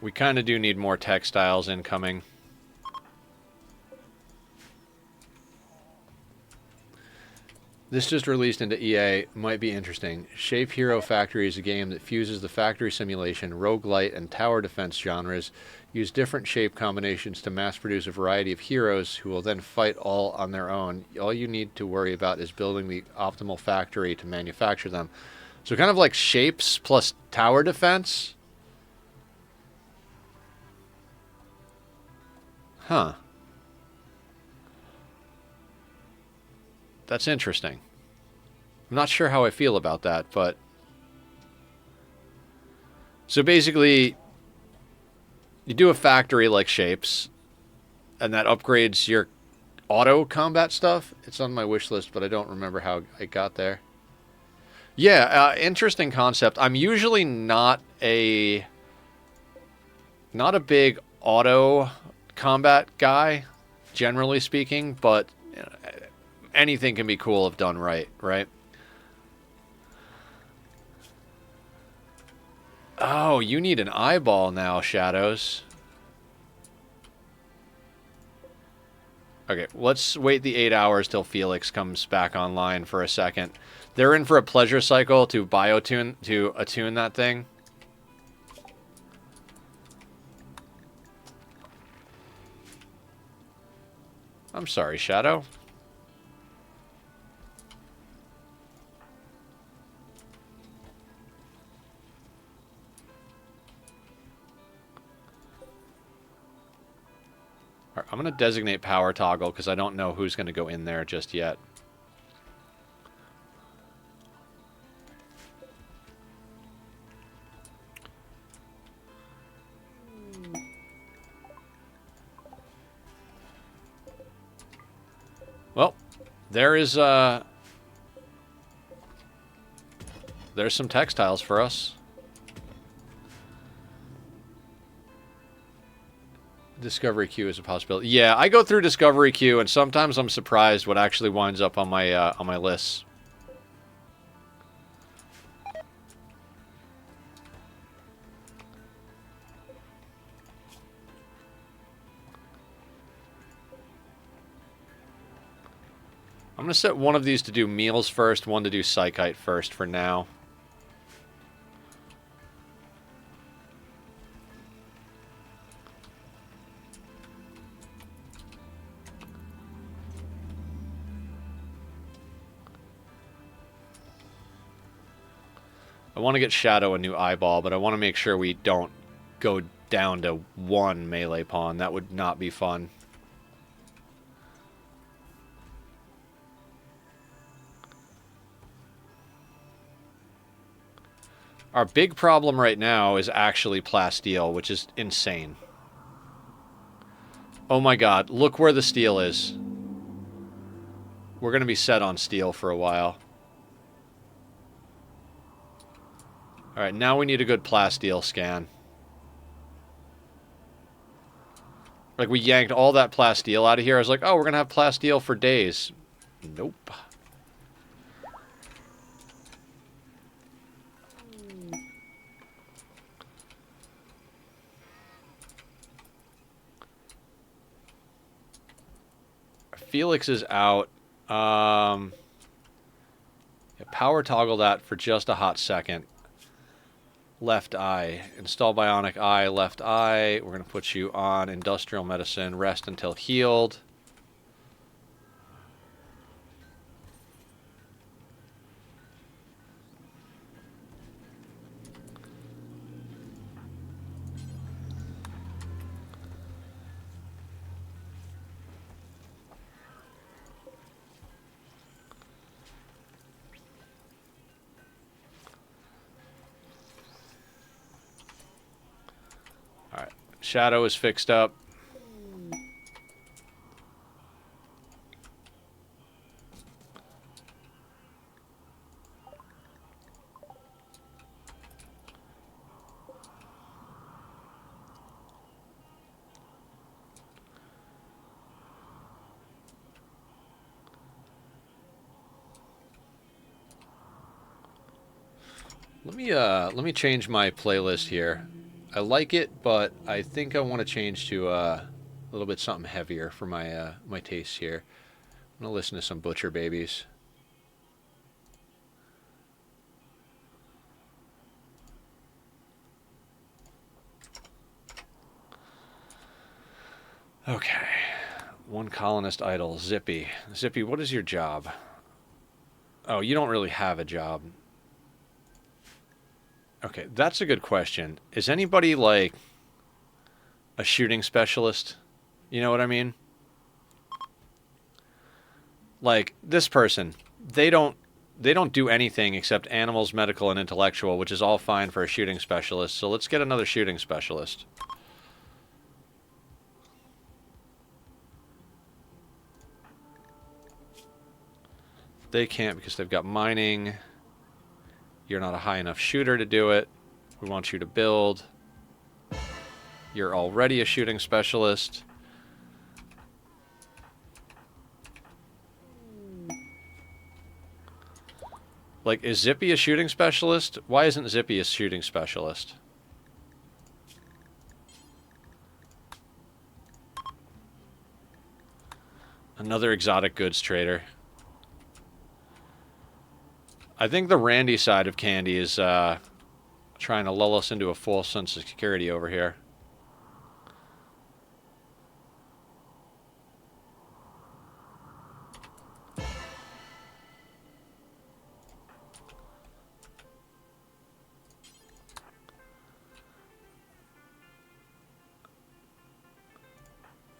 We kind of do need more textiles incoming. This just released into EA. Might be interesting. Shape Hero Factory is a game that fuses the factory simulation, roguelite, and tower defense genres. Use different shape combinations to mass produce a variety of heroes who will then fight all on their own. All you need to worry about is building the optimal factory to manufacture them. So kind of like shapes plus tower defense? Huh. That's interesting. I'm not sure how I feel about that, but... So basically, you do a factory like shapes, and that upgrades your auto combat stuff. It's on my wish list, but I don't remember how I got there. Yeah, interesting concept. I'm usually not a big auto combat guy, generally speaking, but you know, anything can be cool if done right, right? Oh, you need an eyeball now, Shadows. Okay, let's wait the 8 hours till Felix comes back online for a second. They're in for a pleasure cycle to attune that thing. I'm sorry, Shadow. All right, I'm going to designate power toggle because I don't know who's going to go in there just yet. Well, there's some textiles for us. Discovery queue is a possibility. Yeah, I go through discovery queue, and sometimes I'm surprised what actually winds up on my lists. I'm going to set one of these to do meals first, one to do psychite first for now. I want to get Shadow a new eyeball, but I want to make sure we don't go down to one melee pawn. That would not be fun. Our big problem right now is actually plasteel, which is insane. Oh my god, look where the steel is. We're going to be set on steel for a while. Alright, now we need a good plasteel scan. Like, we yanked all that plasteel out of here. I was like, oh, we're going to have plasteel for days. Nope. Felix is out. Yeah, power toggle that for just a hot second. Left eye. Install bionic eye, left eye. We're going to put you on industrial medicine. Rest until healed. Shadow is fixed up. Let me change my playlist here. I like it, but I think I want to change to a little bit something heavier for my my tastes here. I'm gonna listen to some Butcher Babies. Okay, one colonist idol, Zippy. Zippy, what is your job? Oh, you don't really have a job. Okay, that's a good question. Is anybody like a shooting specialist? You know what I mean? Like this person, they don't do anything except animals, medical, and intellectual, which is all fine for a shooting specialist. So let's get another shooting specialist. They can't because they've got mining. You're not a high enough shooter to do it. We want you to build. You're already a shooting specialist. Like, is Zippy a shooting specialist? Why isn't Zippy a shooting specialist? Another exotic goods trader. I think the Randy side of Candy is trying to lull us into a false sense of security over here.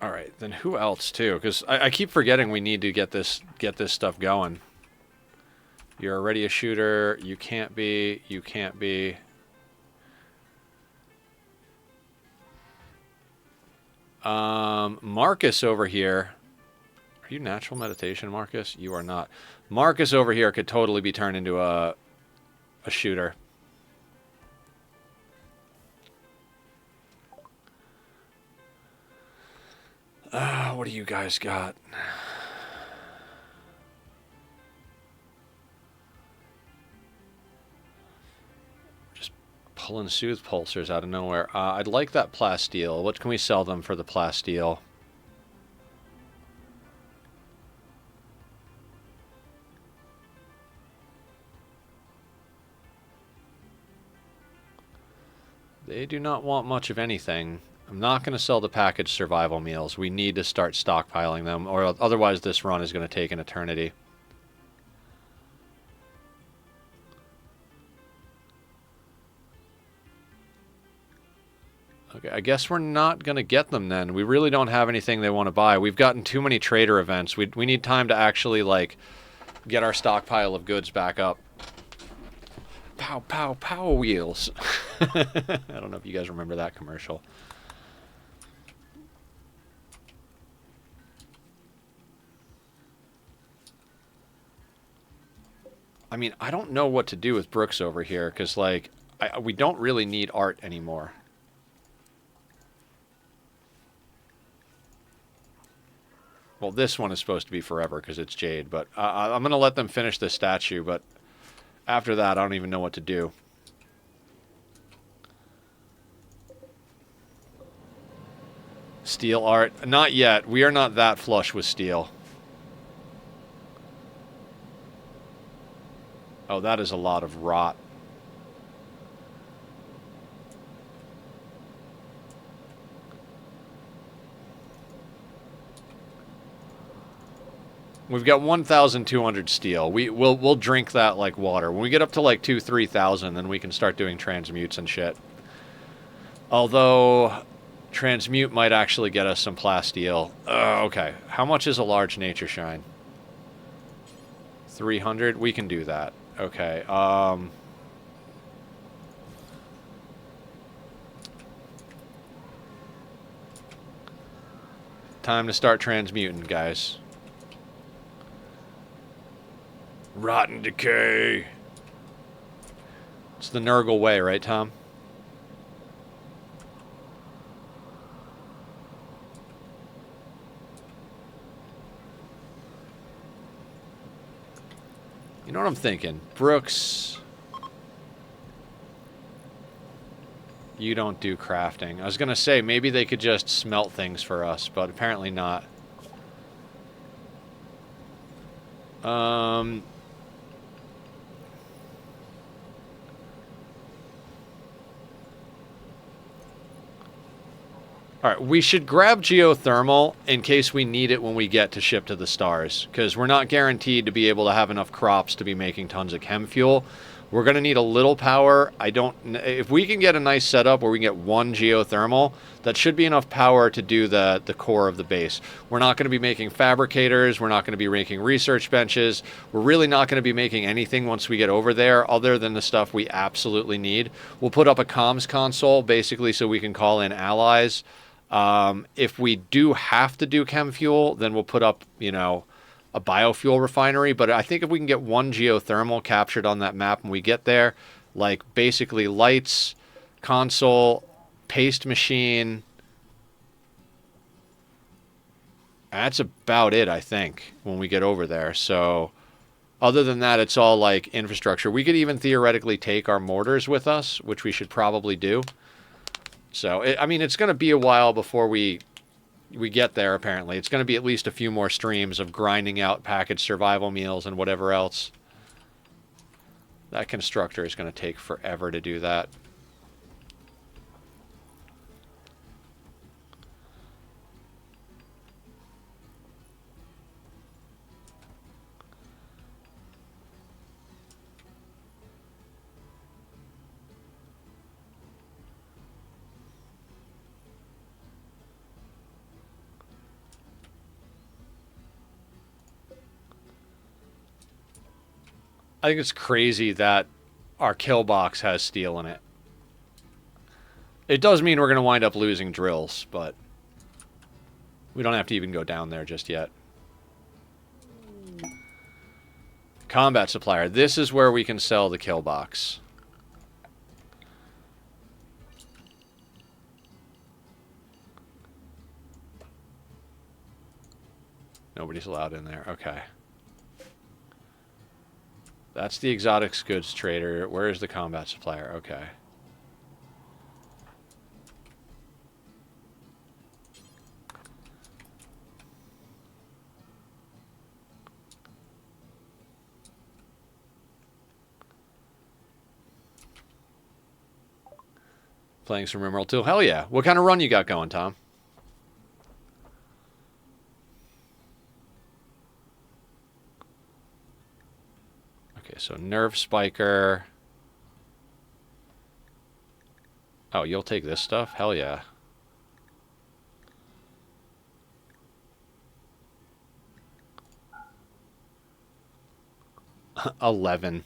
All right, then who else too? Because I keep forgetting we need to get this stuff going. You're already a shooter. You can't be. You can't be. Marcus over here. Are you natural meditation, Marcus? You are not. Marcus over here could totally be turned into a shooter. What do you guys got? Just pulling soothe pulsers out of nowhere. I'd like that plasteel. What can we sell them for the plasteel? They do not want much of anything. I'm not going to sell the packaged survival meals. We need to start stockpiling them, or otherwise this run is going to take an eternity. Okay, I guess we're not going to get them then. We really don't have anything they want to buy. We've gotten too many trader events. We need time to actually, like, get our stockpile of goods back up. Pow, pow, pow wheels. I don't know if you guys remember that commercial. I mean, I don't know what to do with Brooks over here, because, like, we don't really need art anymore. Well, this one is supposed to be forever, because it's Jade, but I'm going to let them finish this statue, but after that, I don't even know what to do. Steel art? Not yet. We are not that flush with steel. Oh, that is a lot of rot. We've got 1,200 steel. We'll drink that like water. When we get up to like 3,000, then we can start doing transmutes and shit. Although transmute might actually get us some plasteel. Okay. How much is a large nature shine? 300. We can do that. Okay. Time to start transmuting, guys. Rotten decay. It's the Nurgle way, right, Tom? You know what I'm thinking? Brooks, you don't do crafting. I was going to say, maybe they could just smelt things for us, but apparently not. Alright, we should grab geothermal in case we need it when we get to ship to the stars, because we're not guaranteed to be able to have enough crops to be making tons of chem fuel. We're going to need a little power. If we can get a nice setup where we can get one geothermal, that should be enough power to do the core of the base. We're not going to be making fabricators. We're not going to be making research benches. We're really not going to be making anything once we get over there other than the stuff we absolutely need. We'll put up a comms console basically so we can call in allies. If we do have to do chem fuel, then we'll put up, you know, a biofuel refinery. But I think if we can get one geothermal captured on that map when we get there, like basically lights, console, paste machine, that's about it, I think, when we get over there. So other than that, it's all like infrastructure. We could even theoretically take our mortars with us, which we should probably do. So, I mean, it's going to be a while before we get there, apparently. It's going to be at least a few more streams of grinding out packaged survival meals and whatever else. That constructor is going to take forever to do that. I think it's crazy that our kill box has steel in it. It does mean we're going to wind up losing drills, but we don't have to even go down there just yet. Combat supplier. This is where we can sell the kill box. Nobody's allowed in there. Okay. That's the exotics goods trader. Where is the combat supplier? Okay. Playing some Rimworld 2. Hell yeah. What kind of run you got going, Tom? So nerve spiker. Oh, you'll take this stuff? Hell yeah. $11.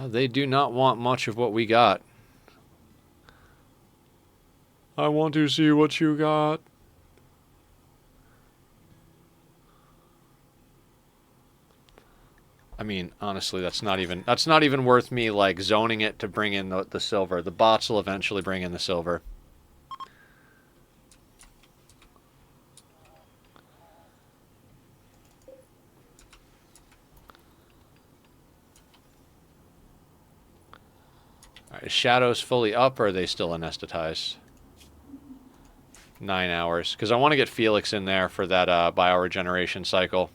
They do not want much of what we got. I want to see what you got. I mean, honestly, that's not even worth me like zoning it to bring in the silver. The bots will eventually bring in the silver. All right, is Shadows fully up, or are they still anesthetized? 9 hours, because I want to get Felix in there for that bioregeneration cycle.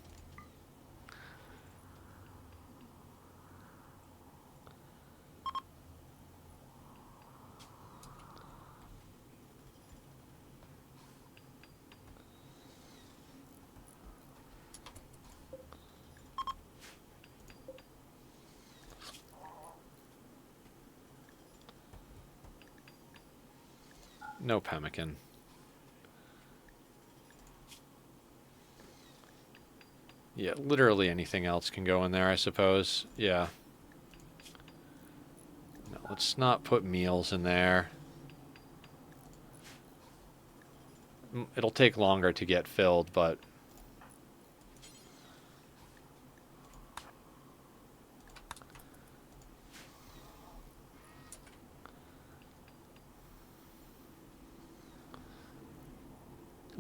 No pemmican. Yeah, literally anything else can go in there, I suppose. Yeah. No, let's not put meals in there. it'll take longer to get filled, but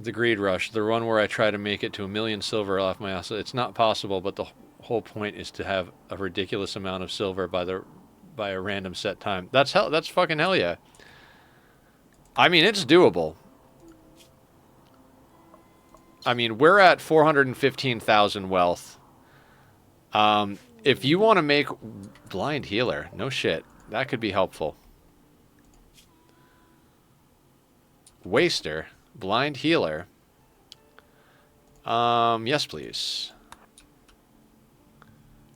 the Greed Rush, the one where I try to make it to 1,000,000 silver off my ass. It's not possible, but the whole point is to have a ridiculous amount of silver by a random set time. That's fucking hell yeah. I mean, it's doable. I mean, we're at 415,000 wealth. If you want to make Blind Healer, no shit, that could be helpful. Waster, Blind Healer. Yes, please.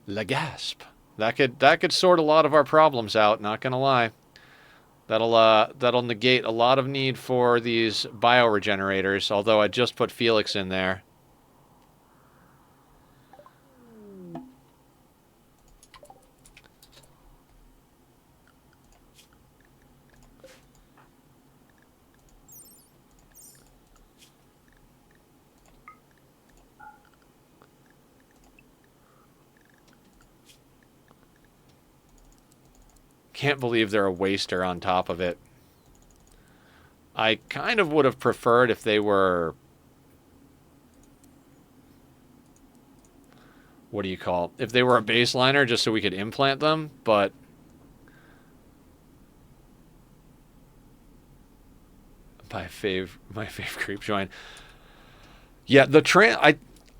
La Gasp. That could sort a lot of our problems out, not gonna lie. That'll negate a lot of need for these bioregenerators, although I just put Felix in there. Can't believe they're a waster on top of it. I kind of would have preferred if they were... What do you call it? If they were a baseliner, just so we could implant them, but... My fave creep join. Yeah,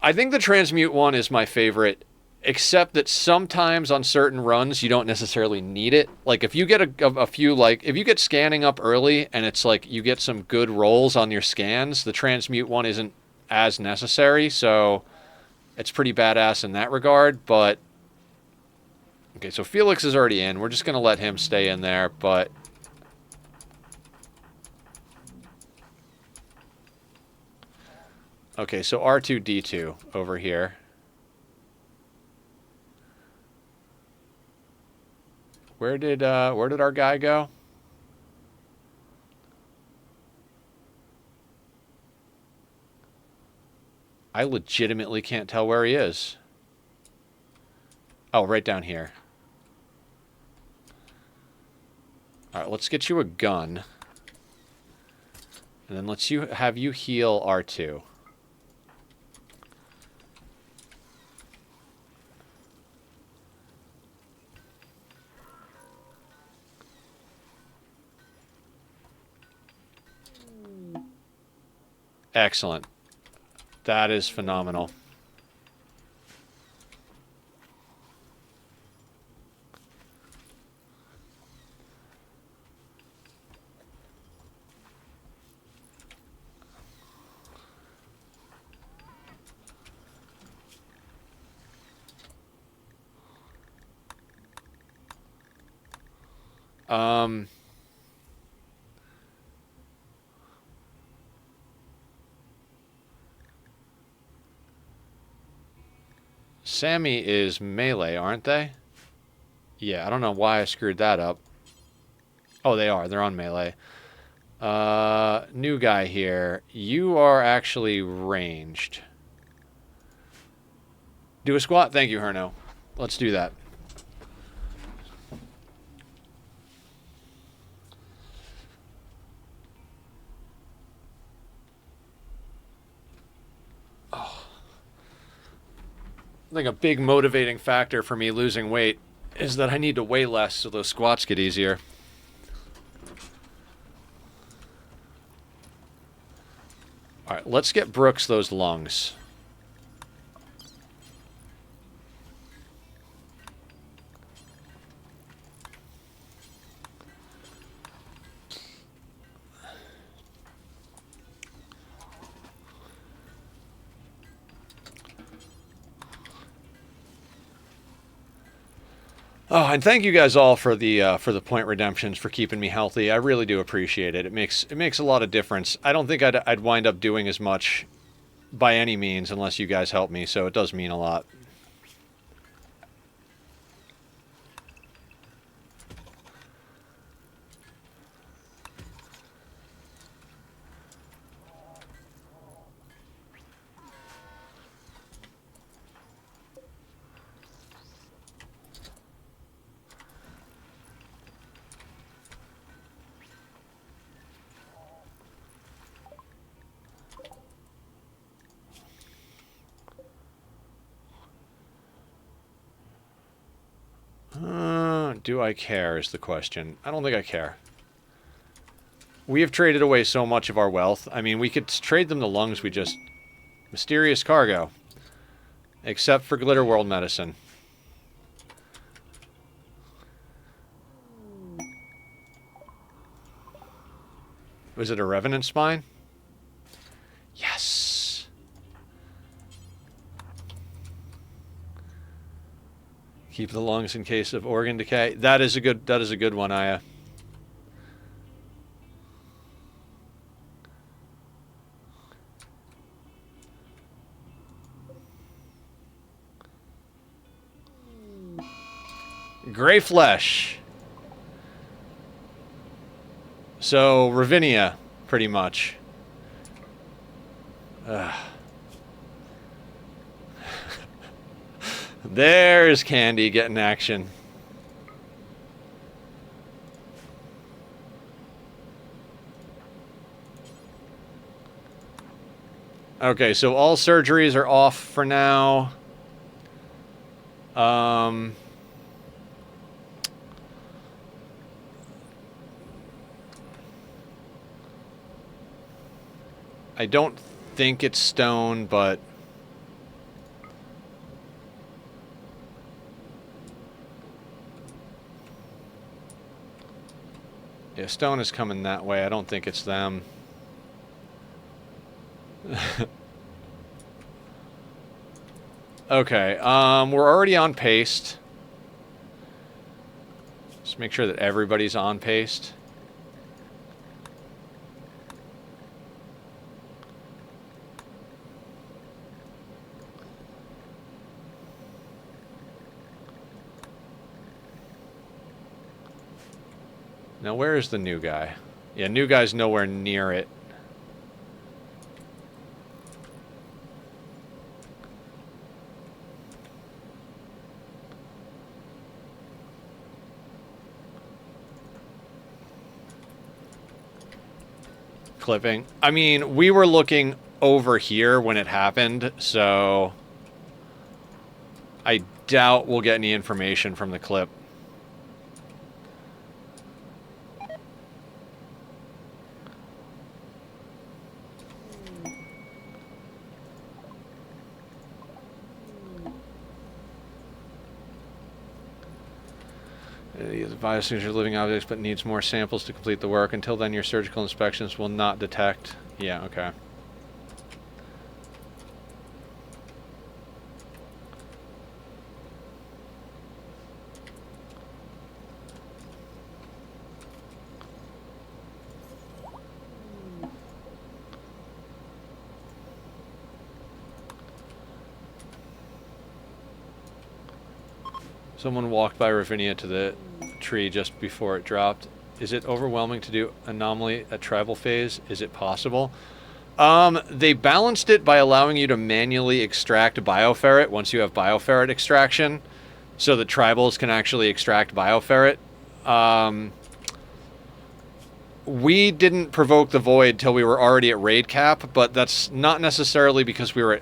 I think the transmute one is my favorite. Except that sometimes on certain runs you don't necessarily need it. Like if you get a few, like if you get scanning up early and it's like you get some good rolls on your scans, the transmute one isn't as necessary, so it's pretty badass in that regard. But okay, so Felix is already in. We're just gonna let him stay in there, but okay, so R2D2 over here. Where did our guy go? I legitimately can't tell where he is. Oh, right down here. All right, let's get you a gun. And then let's have you heal R2. Excellent. That is phenomenal. Sammy is melee, aren't they? Yeah, I don't know why I screwed that up. Oh, they are. They're on melee. New guy here. You are actually ranged. Do a squat? Thank you, Herno. Let's do that. I think a big motivating factor for me losing weight is that I need to weigh less so those squats get easier. All right, let's get Brooks those lungs. Oh, and thank you guys all for the point redemptions, for keeping me healthy. I really do appreciate it. It makes a lot of difference. I don't think I'd wind up doing as much by any means unless you guys help me, so it does mean a lot. do I care is the question. I don't think I care. We have traded away so much of our wealth. I mean, we could trade them the lungs. We just... Mysterious cargo. Except for Glitter World medicine. Was it a Revenant spine? Yes! Keep the lungs in case of organ decay. That is a good one, Aya. Gray flesh. So, Ravinia, pretty much. There's Candy getting action. Okay, so all surgeries are off for now. I don't think it's stone, but... Yeah, stone is coming that way. I don't think it's them. Okay, we're already on paste. Just make sure that everybody's on paste. Now, where is the new guy? Yeah, new guy's nowhere near it. Clipping. I mean, we were looking over here when it happened, so I doubt we'll get any information from the clip. The biosignature living objects, but needs more samples to complete the work. Until then, your surgical inspections will not detect. Yeah, okay. Someone walked by Ravinia to the tree just before it dropped. Is it overwhelming to do anomaly at tribal phase? Is it possible? They balanced it by allowing you to manually extract bioferret once you have bioferret extraction, so that tribals can actually extract bioferret. We didn't provoke the void till we were already at raid cap, but that's not necessarily because we're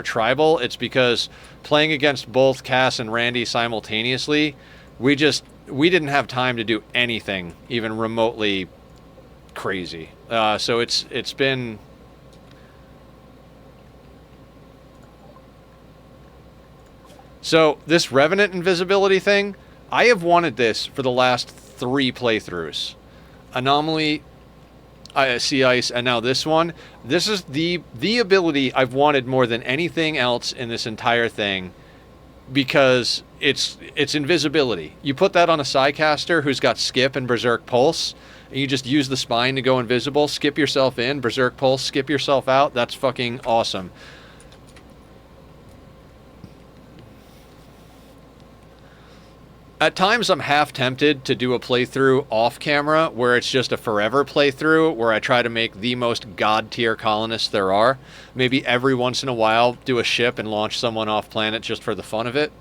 tribal. It's because playing against both Cass and Randy simultaneously, we didn't have time to do anything even remotely crazy. So it's been... So this Revenant invisibility thing, I have wanted this for the last 3 playthroughs. Anomaly, Sea Ice, and now this one. This is the ability I've wanted more than anything else in this entire thing, because it's invisibility. You put that on a Psycaster who's got Skip and Berserk Pulse, and you just use the spine to go invisible, skip yourself in, Berserk Pulse, skip yourself out. That's fucking awesome. At times, I'm half tempted to do a playthrough off camera where it's just a forever playthrough where I try to make the most god tier colonists there are. Maybe every once in a while do a ship and launch someone off planet just for the fun of it.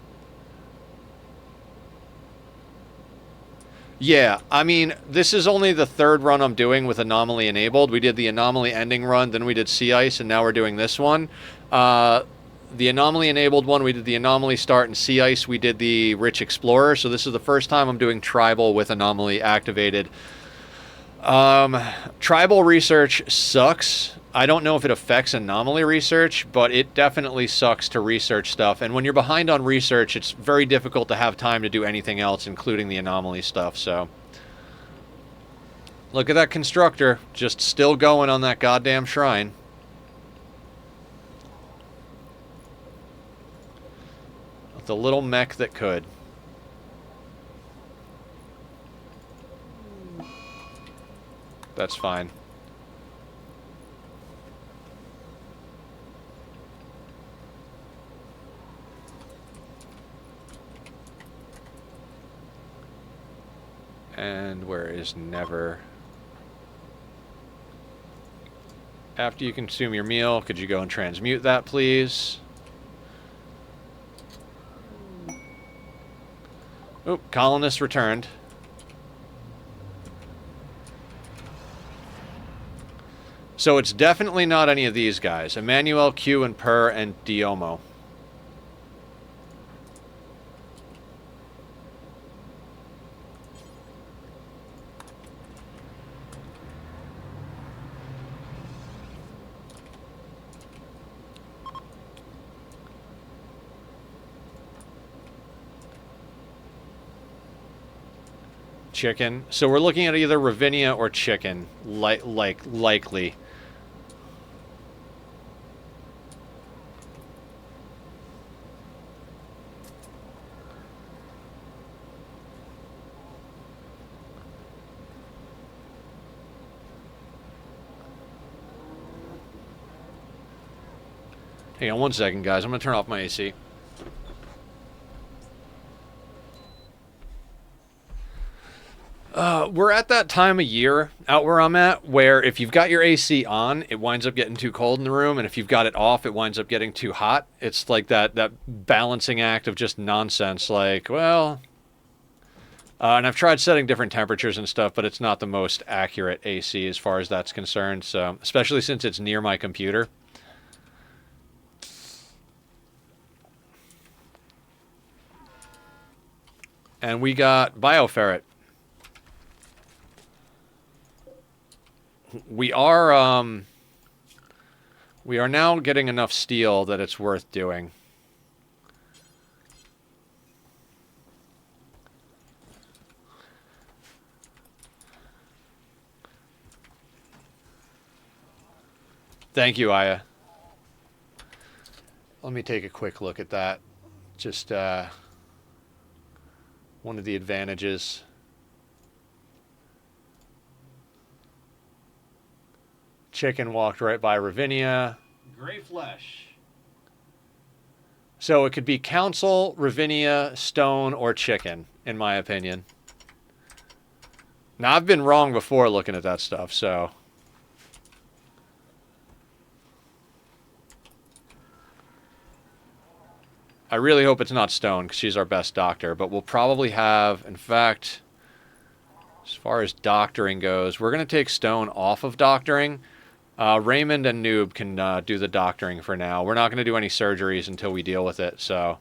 Yeah, I mean, this is only the 3rd run I'm doing with Anomaly enabled. We did the Anomaly ending run, then we did Sea Ice, and now we're doing this one. The anomaly-enabled one, we did the anomaly start, and sea ice, we did the rich explorer. So this is the first time I'm doing tribal with anomaly activated. Tribal research sucks. I don't know if it affects anomaly research, but it definitely sucks to research stuff. And when you're behind on research, it's very difficult to have time to do anything else, including the anomaly stuff. So look at that constructor, just still going on that goddamn shrine. The little mech that could. That's fine. And where is never? After you consume your meal, could you go and transmute that, please? Oop, colonists returned. So it's definitely not any of these guys. Emmanuel, Q, and Per, and Diomo. Chicken. So we're looking at either Ravinia or chicken. Likely. Hang on one second, guys. I'm going to turn off my AC. We're at that time of year out where I'm at where if you've got your AC on, it winds up getting too cold in the room, and if you've got it off, it winds up getting too hot. It's like that balancing act of just nonsense. Like, well, and I've tried setting different temperatures and stuff, but it's not the most accurate AC as far as that's concerned. So, especially since it's near my computer. And we got Bioferret. We are now getting enough steel that it's worth doing. Thank you, Aya. Let me take a quick look at that. Just one of the advantages. Chicken walked right by Ravinia. Gray flesh. So it could be Council, Ravinia, Stone, or Chicken, in my opinion. Now, I've been wrong before looking at that stuff, so... I really hope it's not Stone, because she's our best doctor, but we'll probably have... In fact, as far as doctoring goes, we're going to take Stone off of doctoring. Raymond and Noob can do the doctoring for now. We're not going to do any surgeries until we deal with it, so...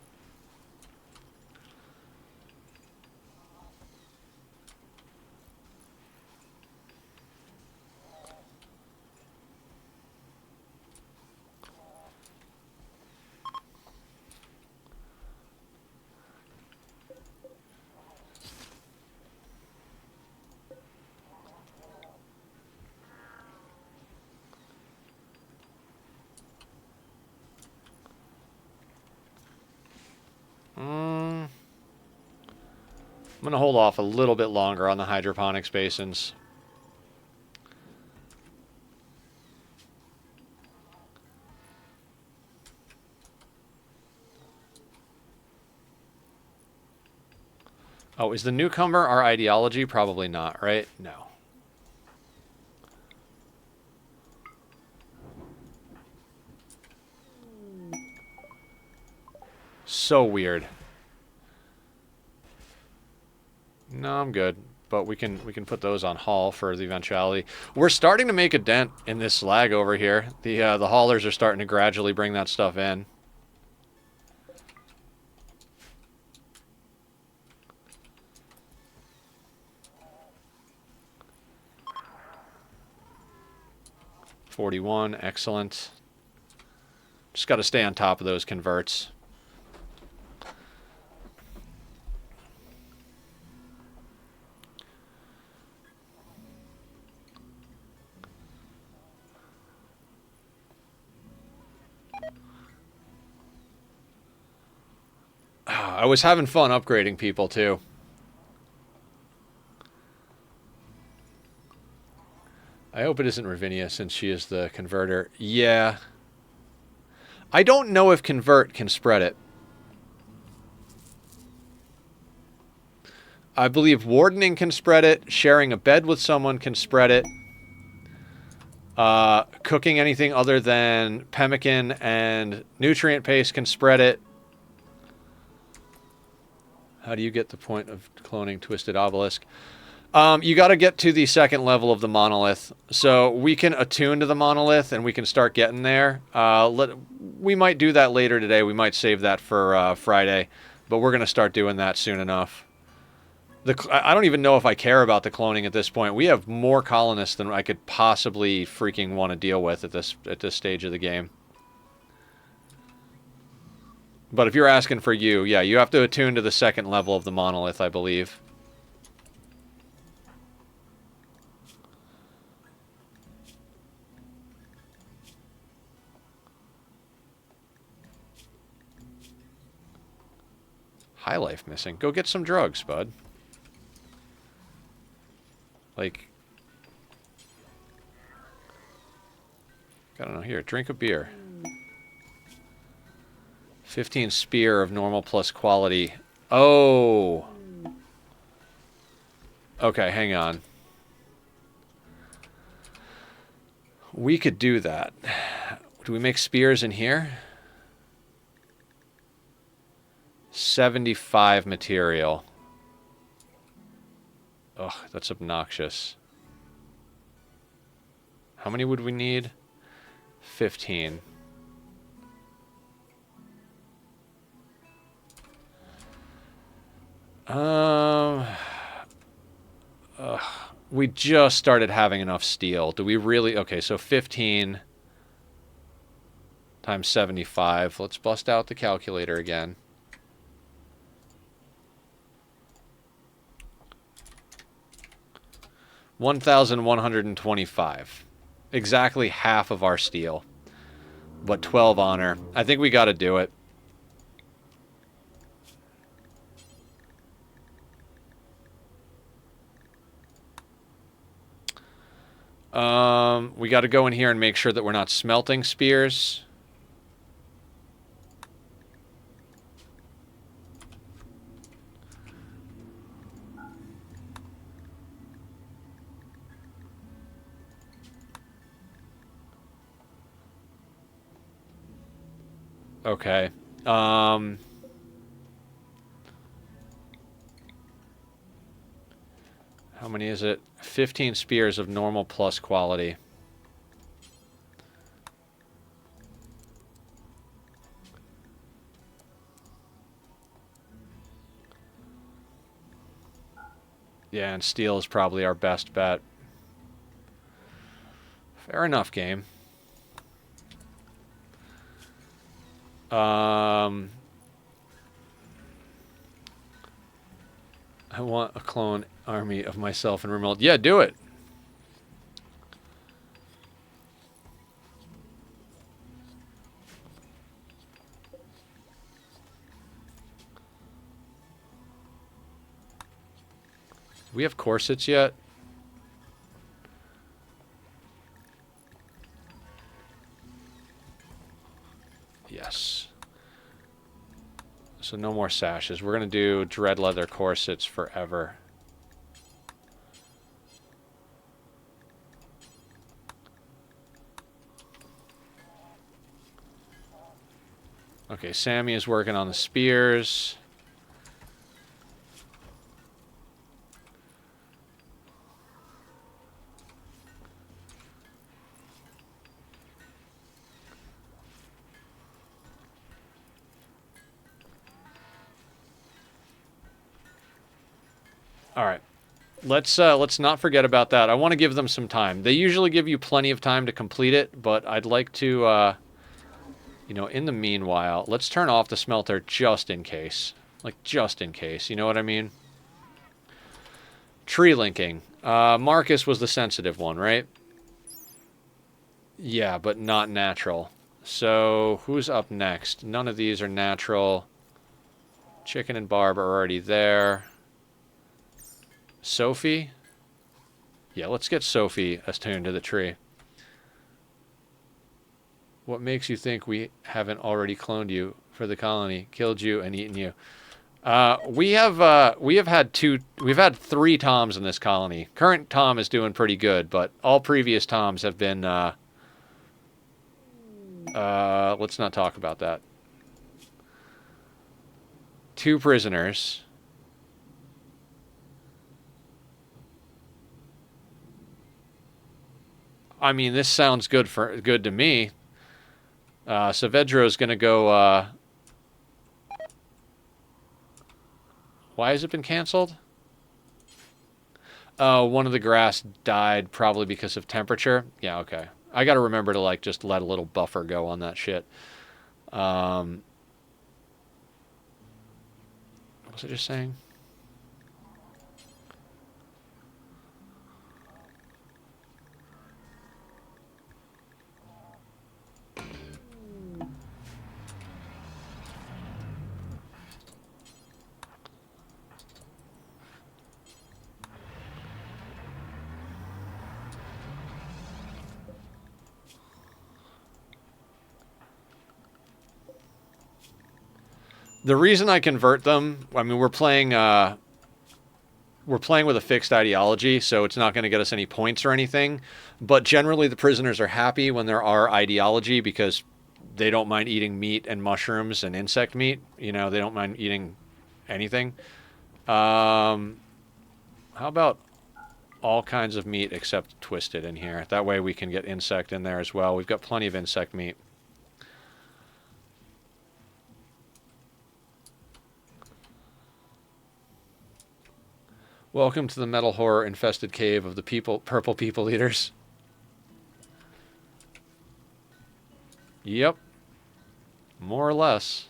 I'm going to hold off a little bit longer on the hydroponics basins. Oh, is the newcomer our ideology? Probably not, right? No. So weird. No, I'm good. But we can put those on haul for the eventuality. We're starting to make a dent in this slag over here. The haulers are starting to gradually bring that stuff in. 41, excellent. Just got to stay on top of those converts. I was having fun upgrading people, too. I hope it isn't Ravinia, since she is the converter. Yeah. I don't know if convert can spread it. I believe wardening can spread it. Sharing a bed with someone can spread it. Cooking anything other than pemmican and nutrient paste can spread it. How do you get the point of cloning Twisted Obelisk? You got to get to the second level of the monolith. So we can attune to the monolith and we can start getting there. We might do that later today. We might save that for Friday. But we're going to start doing that soon enough. I don't even know if I care about the cloning at this point. We have more colonists than I could possibly freaking want to deal with at this stage of the game. But if you're asking for you, yeah, you have to attune to the second level of the monolith, I believe. High life missing. Go get some drugs, bud. Like, I don't know, here, drink a beer. 15 spear of normal plus quality. Oh. Okay, hang on. We could do that. Do we make spears in here? 75 material. Ugh, that's obnoxious. How many would we need? 15. We just started having enough steel. Do we really? Okay, so 15 times 75. Let's bust out the calculator again. $1,125. Exactly half of our steel. But 12 honor. I think we got to do it. We got to go in here and make sure that we're not smelting spears. Okay. How many is it? 15 spears of normal plus quality. Yeah, and steel is probably our best bet. Fair enough, game. I want a clone army of myself in Rimworld. Yeah, do it. Do we have corsets yet? Yes. So no more sashes. We're going to do dread leather corsets forever. Okay, Sammy is working on the spears. All right. Let's not forget about that. I want to give them some time. They usually give you plenty of time to complete it, but I'd like to, you know, in the meanwhile, let's turn off the smelter just in case. Like, just in case. You know what I mean? Tree linking. Marcus was the sensitive one, right? Yeah, but not natural. So, who's up next? None of these are natural. Chicken and Barb are already there. Sophie? Yeah, let's get Sophie attuned to the tree. What makes you think we haven't already cloned you for the colony, killed you, and eaten you? We have had we've had 3 Toms in this colony. Current Tom is doing pretty good, but all previous Toms have been, let's not talk about that. 2 prisoners. I mean, this sounds good to me. Saavedra's gonna go, why has it been canceled? Oh, one of the grass died probably because of temperature. Yeah, okay. I gotta remember to, like, just let a little buffer go on that shit. What was I just saying? The reason I convert them, I mean, we're playing with a fixed ideology, so it's not going to get us any points or anything. But generally, the prisoners are happy when there are ideology because they don't mind eating meat and mushrooms and insect meat. You know, they don't mind eating anything. How about all kinds of meat except twisted in here? That way we can get insect in there as well. We've got plenty of insect meat. Welcome to the metal horror infested cave of the purple people eaters. Yep. More or less.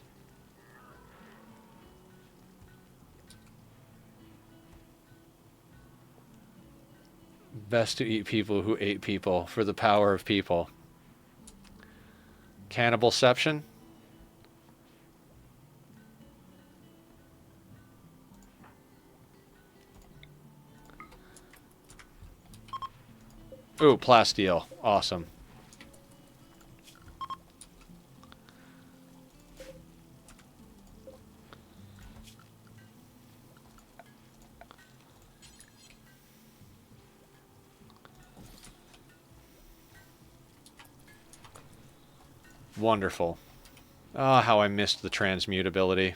Best to eat people who ate people for the power of people. Cannibalception? Ooh, plasteel. Awesome. Wonderful. Ah, how I missed the transmutability.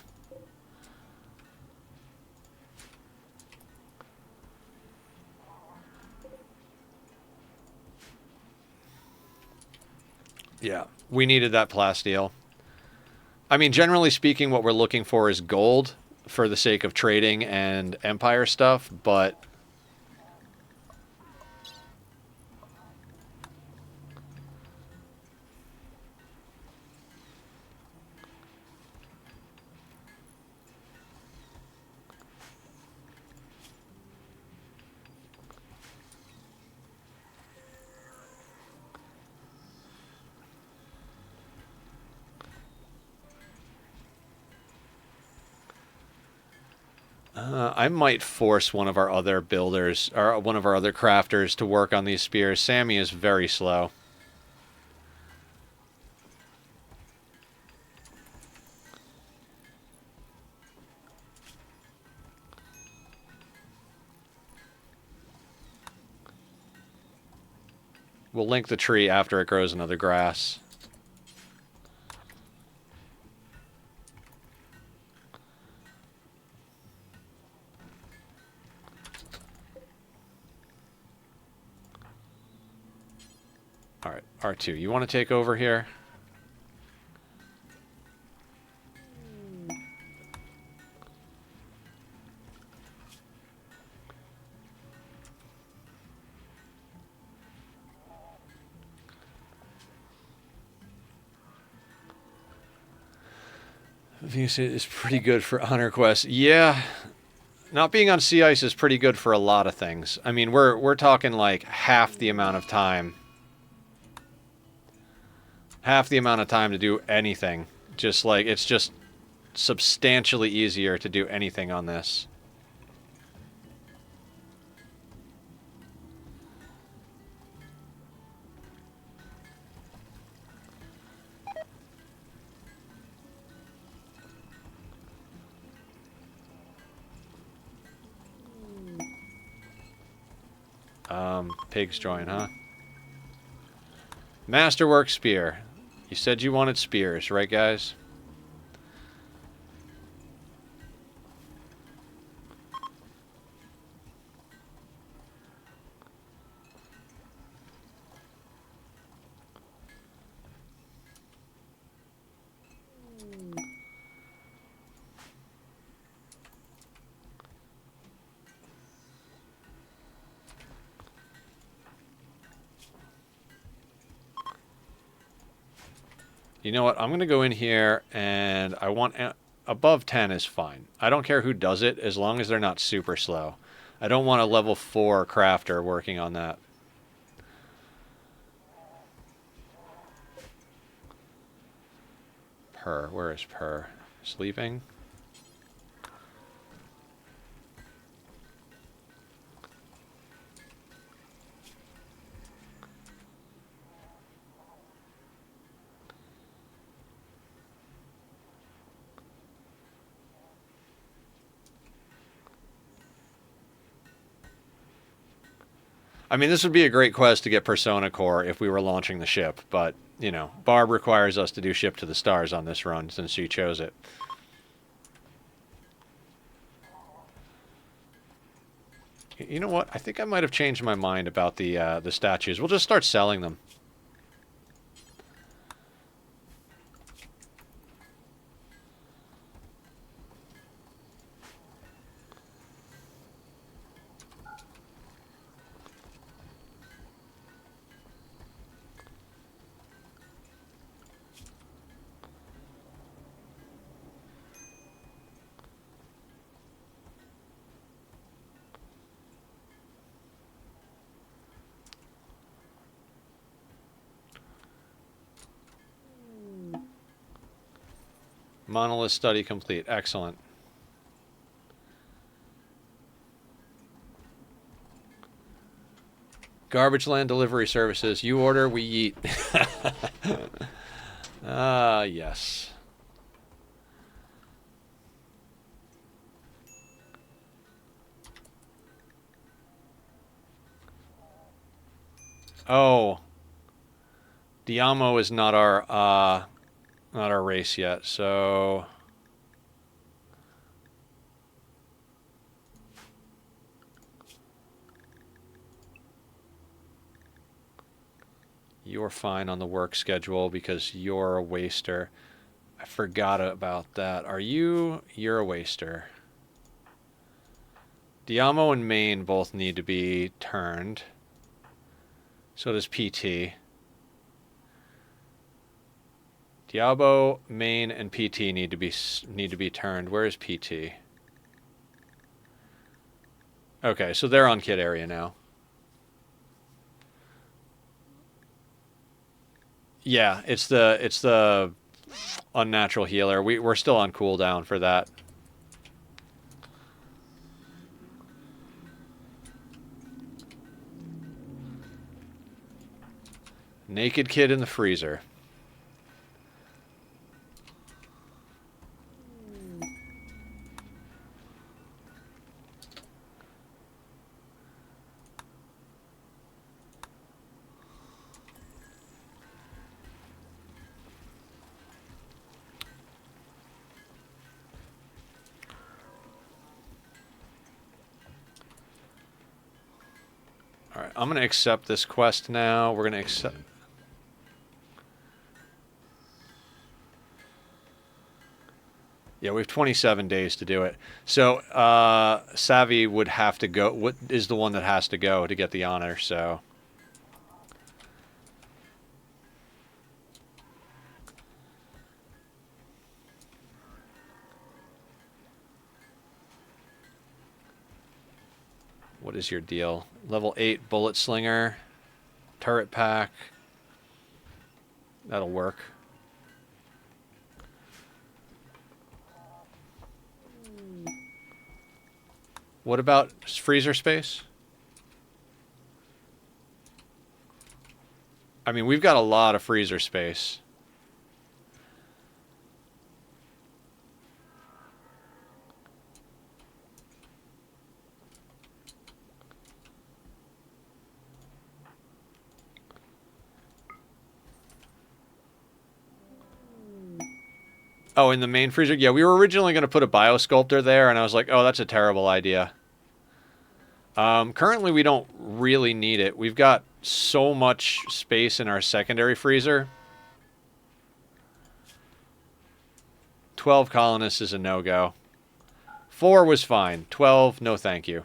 Yeah, we needed that plasteel. I mean, generally speaking, what we're looking for is gold for the sake of trading and empire stuff, but I might force one of our other builders, or one of our other crafters, to work on these spears. Sammy is very slow. We'll link the tree after it grows another grass. Alright, R2, you want to take over here? I think it's pretty good for Honor Quest. Yeah, not being on sea ice is pretty good for a lot of things. I mean, we're talking like half the amount of time. Half the amount of time to do anything. Just like, it's just substantially easier to do anything on this. Pig's join, huh? Masterwork spear. You said you wanted spears, right, guys? You know what? I'm going to go in here and I want... above 10 is fine. I don't care who does it as long as they're not super slow. I don't want a level 4 crafter working on that. Purr. Where is Purr? Sleeping? I mean, this would be a great quest to get Persona Core if we were launching the ship, but, you know, Barb requires us to do Ship to the Stars on this run since she chose it. You know what? I think I might have changed my mind about the statues. We'll just start selling them. Monolith study complete. Excellent. Garbage land delivery services. You order, we eat. Ah, yes. Oh. Diamo is not our race yet, so you're fine on the work schedule because you're a waster. I forgot about that. You're a waster. Diamo and Maine both need to be turned. So does PT. Diabo, Main, and PT need to be turned. Where is PT? Okay, so they're on kit area now. Yeah, it's the unnatural healer. We're still on cooldown for that. Naked kid in the freezer. Alright, I'm going to accept this quest now. We're going to accept... Yeah, we have 27 days to do it. So, Savvy would have to go... What is the one that has to go to get the honor, so... What is your deal? Level 8 bullet slinger. Turret pack. That'll work. What about freezer space? I mean, we've got a lot of freezer space. Oh, in the main freezer? Yeah, we were originally going to put a biosculptor there, and I was like, oh, that's a terrible idea. Currently, we don't really need it. We've got so much space in our secondary freezer. 12 colonists is a no-go. 4 was fine. 12, no thank you.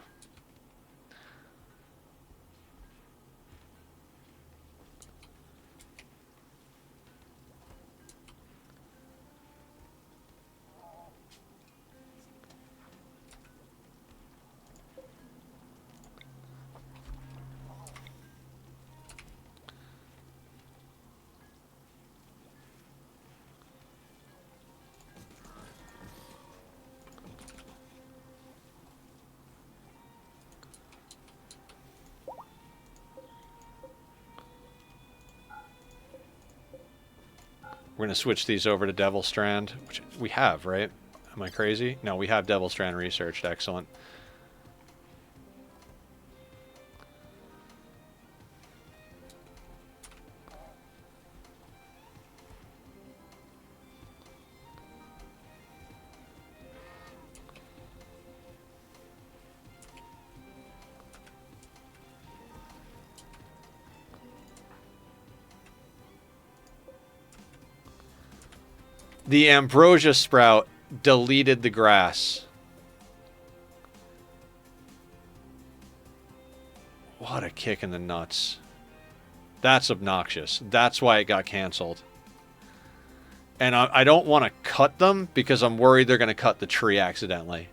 We're going to switch these over to Devil Strand, which we have, right? Am I crazy? No, we have Devil Strand researched. Excellent. The ambrosia sprout deleted the grass. What a kick in the nuts. That's obnoxious. That's why it got canceled. And I don't want to cut them because I'm worried they're going to cut the tree accidentally.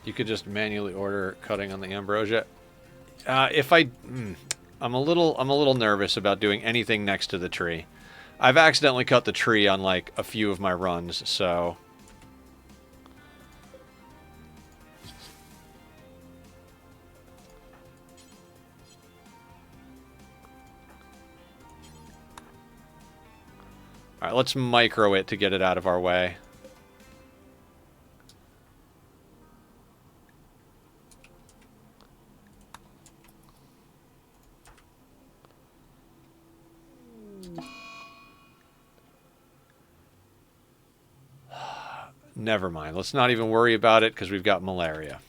You could just manually order cutting on the ambrosia. I'm a little nervous about doing anything next to the tree. I've accidentally cut the tree on like a few of my runs, so all right, let's micro it to get it out of our way. Never mind. Let's not even worry about it because we've got malaria.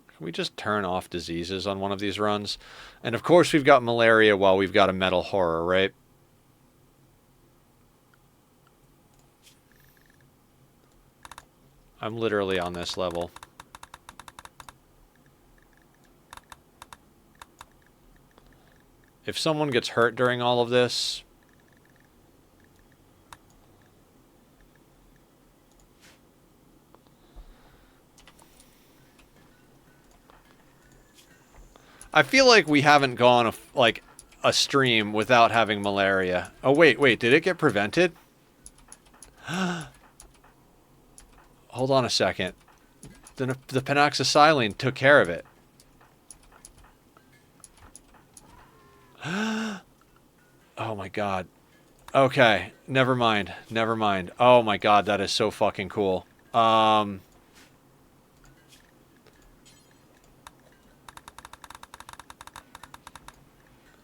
Can we just turn off diseases on one of these runs? And of course we've got malaria while we've got a metal horror, right? I'm literally on this level. If someone gets hurt during all of this... I feel like we haven't gone a stream without having malaria. Oh, wait, did it get prevented? Hold on a second. The penoxysilene took care of it. Oh my god. Okay, never mind. Never mind. Oh my god, that is so fucking cool.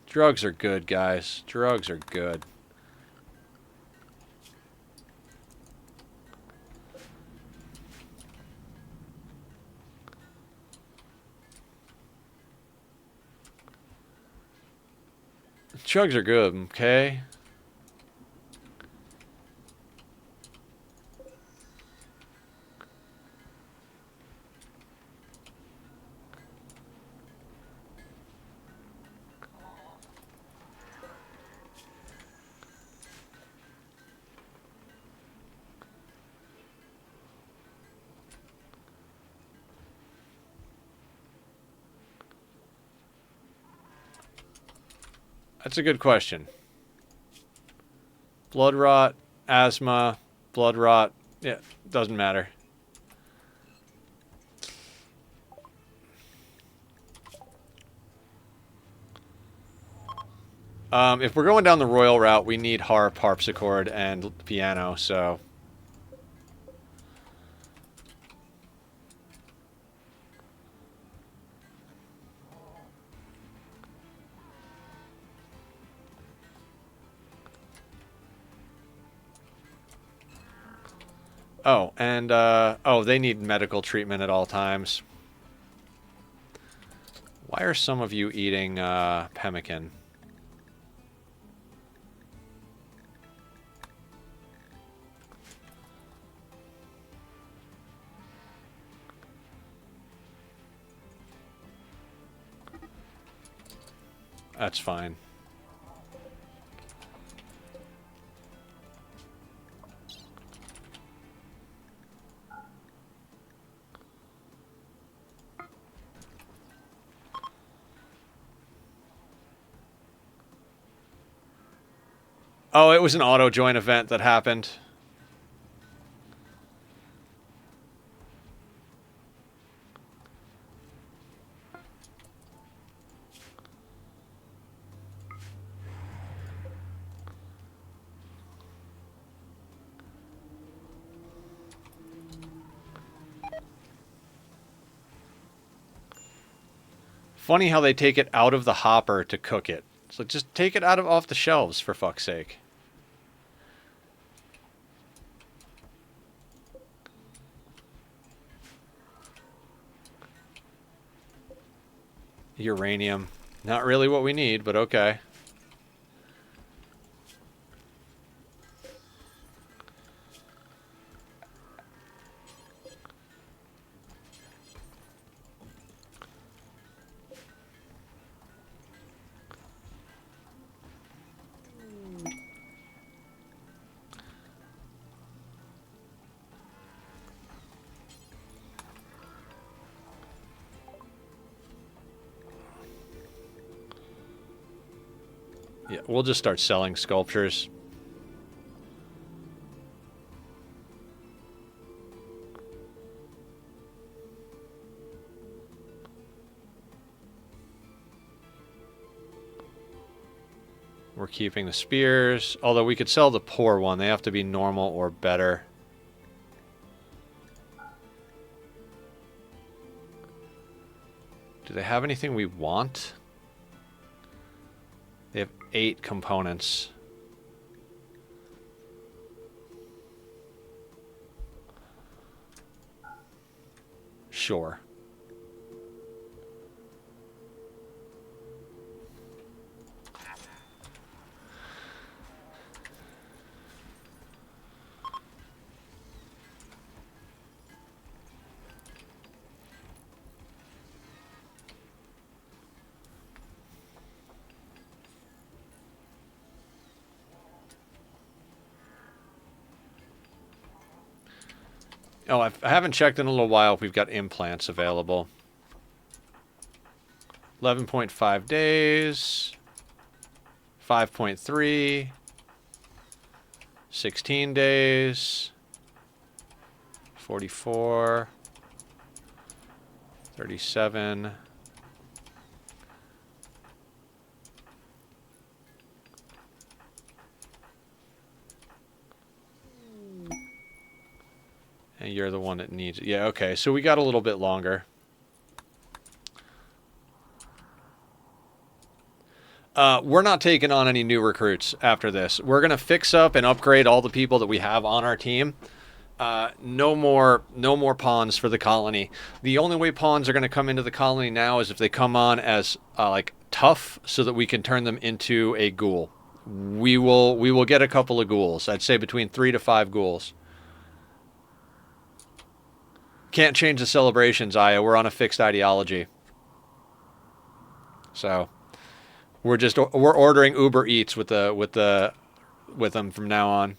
Drugs are good, guys. Drugs are good. Drugs are good, okay? That's a good question. Blood rot, asthma, blood rot. Yeah, doesn't matter. If we're going down the royal route, we need harp, harpsichord, and piano, so... Oh, and, oh, they need medical treatment at all times. Why are some of you eating, pemmican? That's fine. Oh, it was an auto join event that happened. Funny how they take it out of the hopper to cook it. So just take it out of off the shelves, for fuck's sake. Uranium. Not really what we need, but okay. Yeah, we'll just start selling sculptures. We're keeping the spears, although we could sell the poor one. They have to be normal or better. Do they have anything we want? They have 8 components. Sure. Oh, I haven't checked in a little while if we've got implants available. 11.5 days. 5.3. 16 days. 44, 37. And you're the one that needs it. Yeah, okay. So we got a little bit longer. We're not taking on any new recruits after this. We're going to fix up and upgrade all the people that we have on our team. No more pawns for the colony. The only way pawns are going to come into the colony now is if they come on as like tough, so that we can turn them into a ghoul. We will get a couple of ghouls. I'd say between 3 to 5 ghouls. Can't change the celebrations, Aya. We're on a fixed ideology. So we're ordering Uber Eats with them from now on.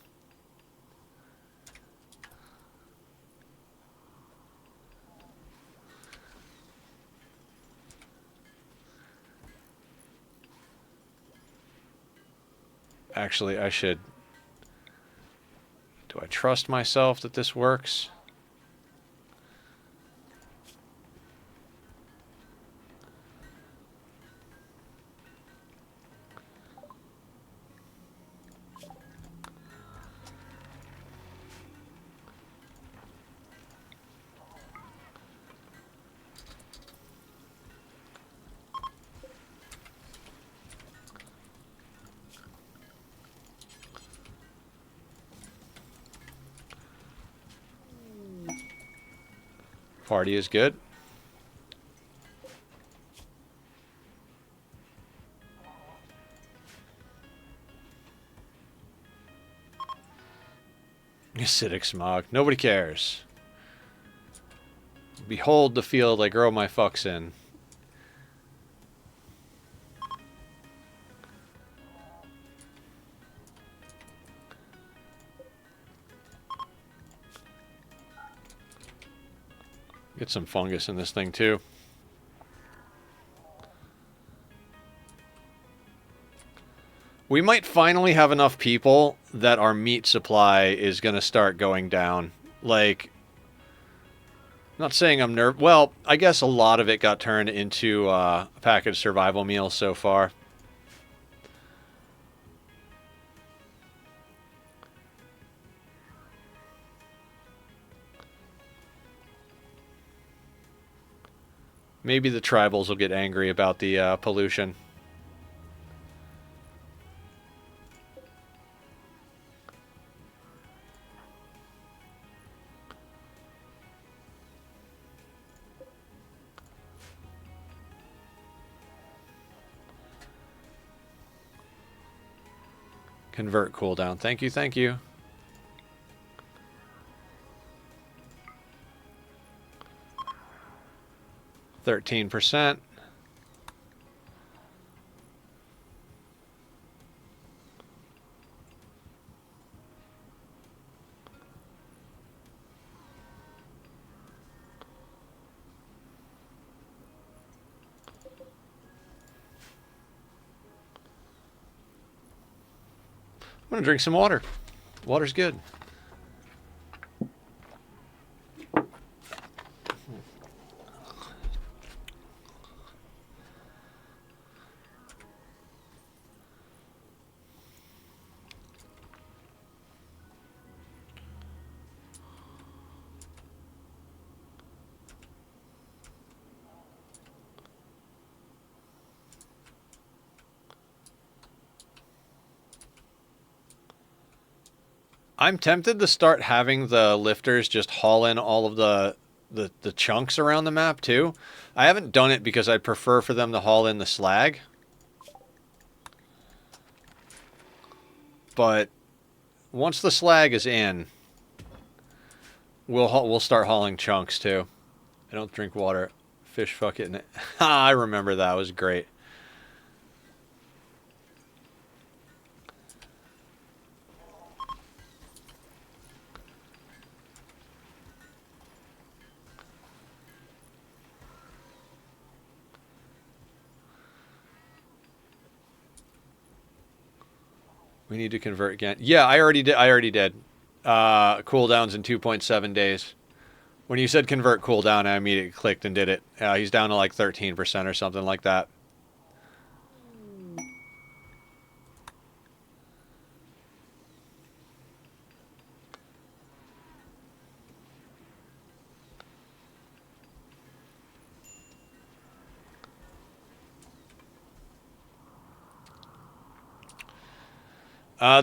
Actually, I should... Do I trust myself that this works? Party is good. Acidic smog. Nobody cares. Behold the field I grow my fucks in. Get some fungus in this thing too. We might finally have enough people that our meat supply is going to start going down. Like, I'm not saying I'm nervous. Well, I guess a lot of it got turned into packaged survival meals so far. Maybe the tribals will get angry about the pollution. Convert cooldown. Thank you, thank you. %. I'm gonna drink some water. Water's good. I'm tempted to start having the lifters just haul in all of the chunks around the map too. I haven't done it because I'd prefer for them to haul in the slag. But once the slag is in, we'll start hauling chunks too. I don't drink water. Fish fuck it. I remember that. It was great. We need to convert again. Yeah, I already did. Cooldowns in 2.7 days. When you said convert cooldown, I immediately clicked and did it. He's down to like 13% or something like that.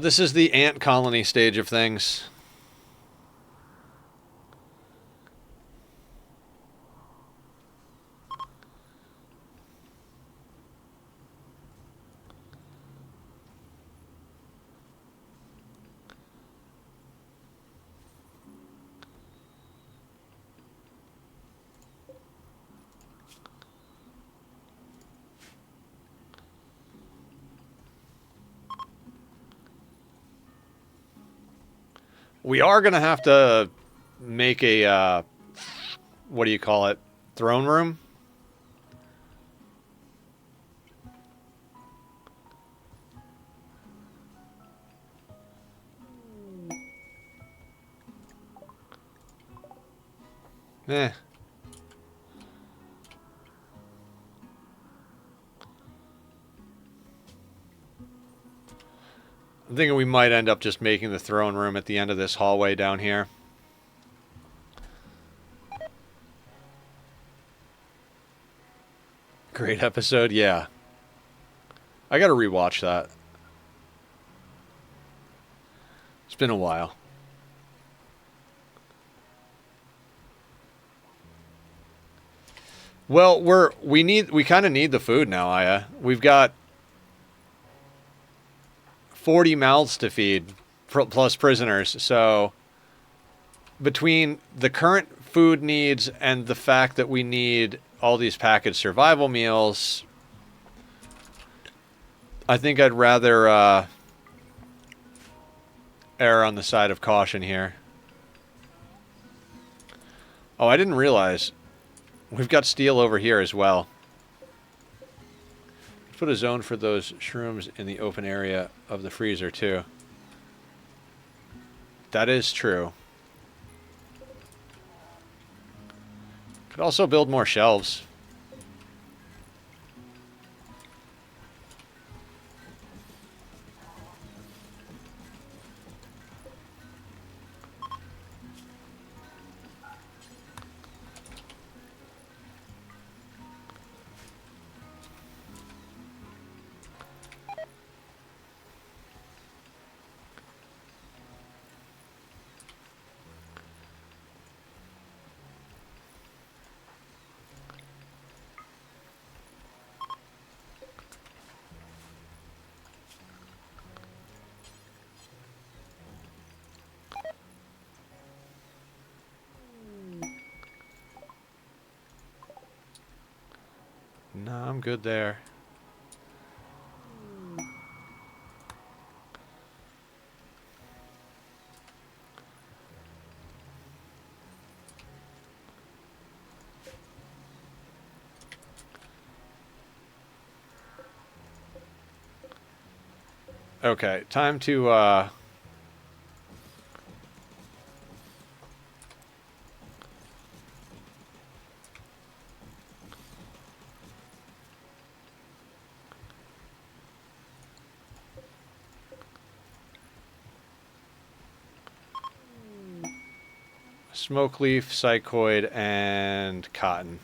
This is the ant colony stage of things. We are going to have to make a, what do you call it? Throne room? Eh. I'm thinking we might end up just making the throne room at the end of this hallway down here. Great episode, yeah. I gotta rewatch that. It's been a while. Well, we kind of need the food now, Aya. We've got 40 mouths to feed, plus prisoners. So between the current food needs and the fact that we need all these packaged survival meals, I think I'd rather err on the side of caution here. Oh, I didn't realize we've got steel over here as well. Put a zone for those shrooms in the open area of the freezer too. That is true. Could also build more shelves. No, I'm good there. Okay, time to smoke leaf, psychoid, and cotton.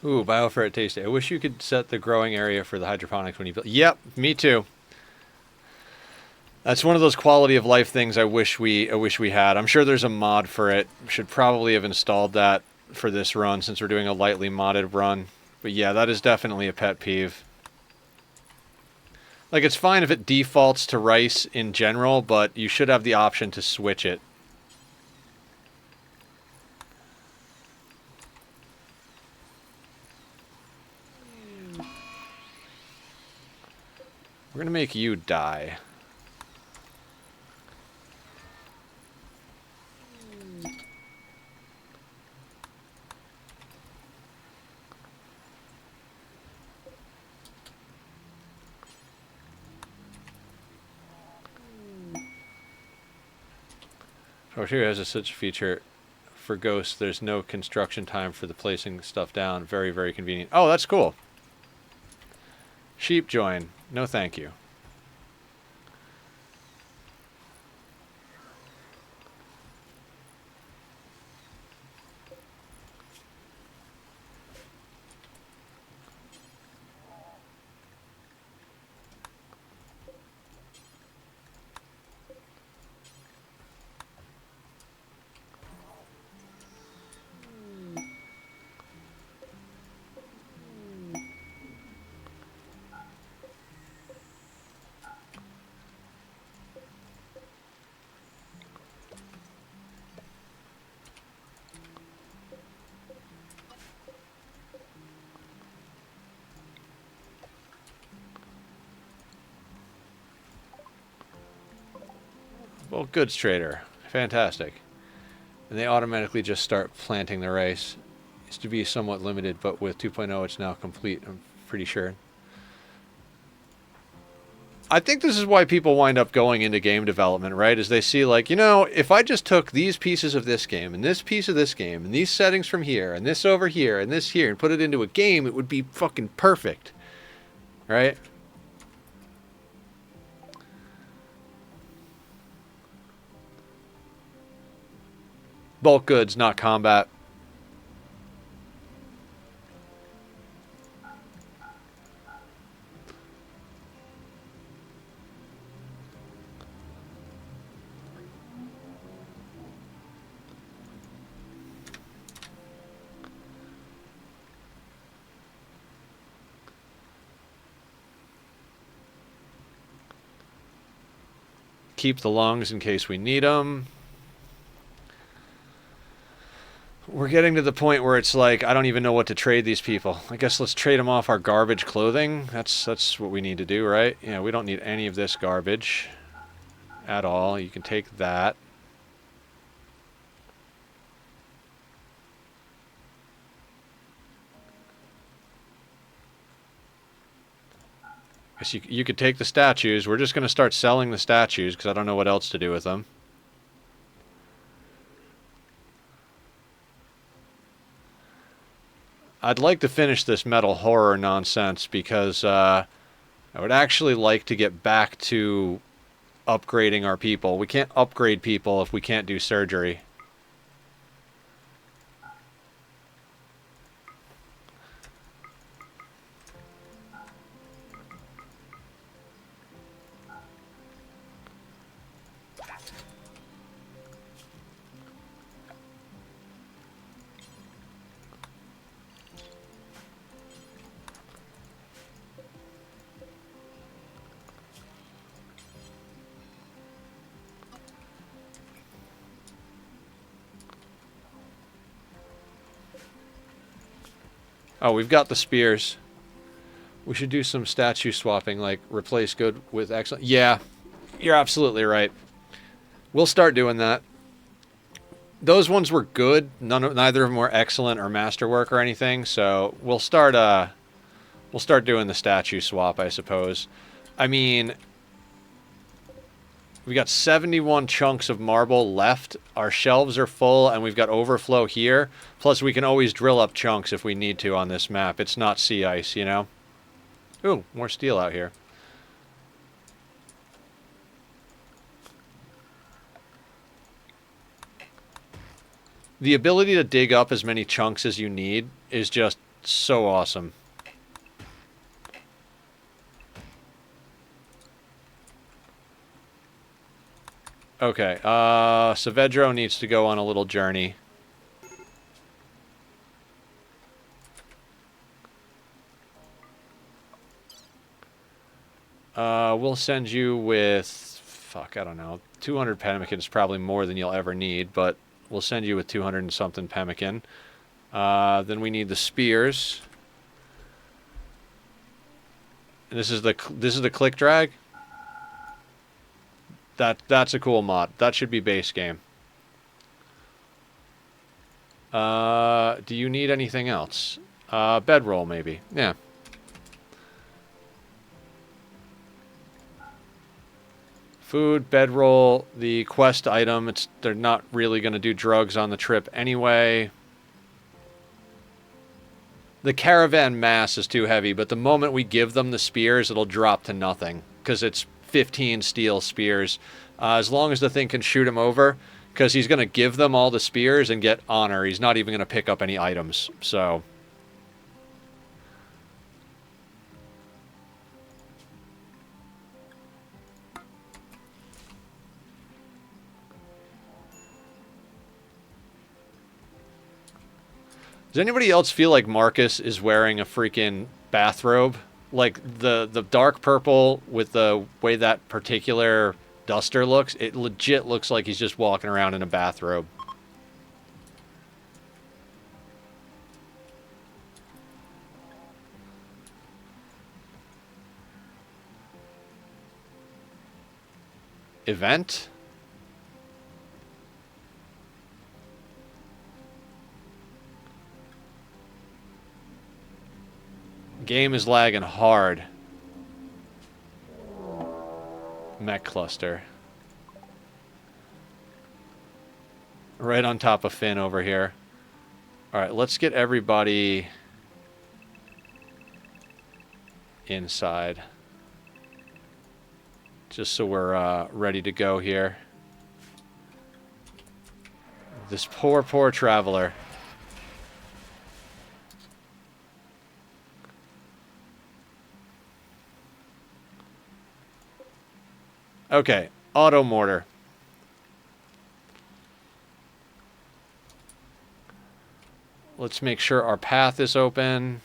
Ooh, bioferret tasty. I wish you could set the growing area for the hydroponics when you build. Yep, me too. That's one of those quality of life things I wish we had. I'm sure there's a mod for it. Should probably have installed that for this run since we're doing a lightly modded run. But yeah, that is definitely a pet peeve. Like, it's fine if it defaults to rice in general, but you should have the option to switch it. We're gonna make you die. Here has such a feature for ghosts. There's no construction time for the placing stuff down. Very, very convenient. Oh, that's cool. Sheep join. No, thank you. Well, goods trader. Fantastic. And they automatically just start planting the rice. Used to be somewhat limited, but with 2.0 it's now complete, I'm pretty sure. I think this is why people wind up going into game development, right? Is they see, like, you know, if I just took these pieces of this game, and this piece of this game, and these settings from here, and this over here, and this here, and put it into a game, it would be fucking perfect. Right? Bulk goods, not combat. Keep the lungs in case we need them. We're getting to the point where it's like, I don't even know what to trade these people. I guess let's trade them off our garbage clothing. That's what we need to do, right? Yeah, we don't need any of this garbage at all. You can take that. Guess you could take the statues. We're just going to start selling the statues because I don't know what else to do with them. I'd like to finish this metal horror nonsense because I would actually like to get back to upgrading our people. We can't upgrade people if we can't do surgery. Oh, we've got the spears. We should do some statue swapping, like replace good with excellent. Yeah, you're absolutely right. We'll start doing that. Those ones were good. Neither of them were excellent or masterwork or anything. So we'll start doing the statue swap, I suppose. I mean, we got 71 chunks of marble left. Our shelves are full, and we've got overflow here. Plus, we can always drill up chunks if we need to on this map. It's not sea ice, you know? Ooh, more steel out here. The ability to dig up as many chunks as you need is just So awesome. Okay, Saavedro needs to go on a little journey. We'll send you with, fuck, I don't know, 200 pemmican is probably more than you'll ever need, but we'll send you with 200 and something pemmican. Then we need the spears. And this is the click drag. That's a cool mod. That should be base game. Do you need anything else? Bedroll maybe. Yeah. Food, bedroll, the quest item. They're not really going to do drugs on the trip anyway. The caravan mass is too heavy, but the moment we give them the spears, it'll drop to nothing because it's 15 steel spears. As long as the thing can shoot him over, because he's going to give them all the spears and get honor. He's not even going to pick up any items. So does anybody else feel like Marcus is wearing a freaking bathrobe? Like the dark purple with the way that particular duster looks, it legit looks like he's just walking around in a bathrobe. Event? Game is lagging hard. Mech cluster. Right on top of Finn over here. Alright, let's get everybody inside. Just so we're ready to go here. This poor, poor traveler. Okay, auto mortar. Let's make sure our path is open.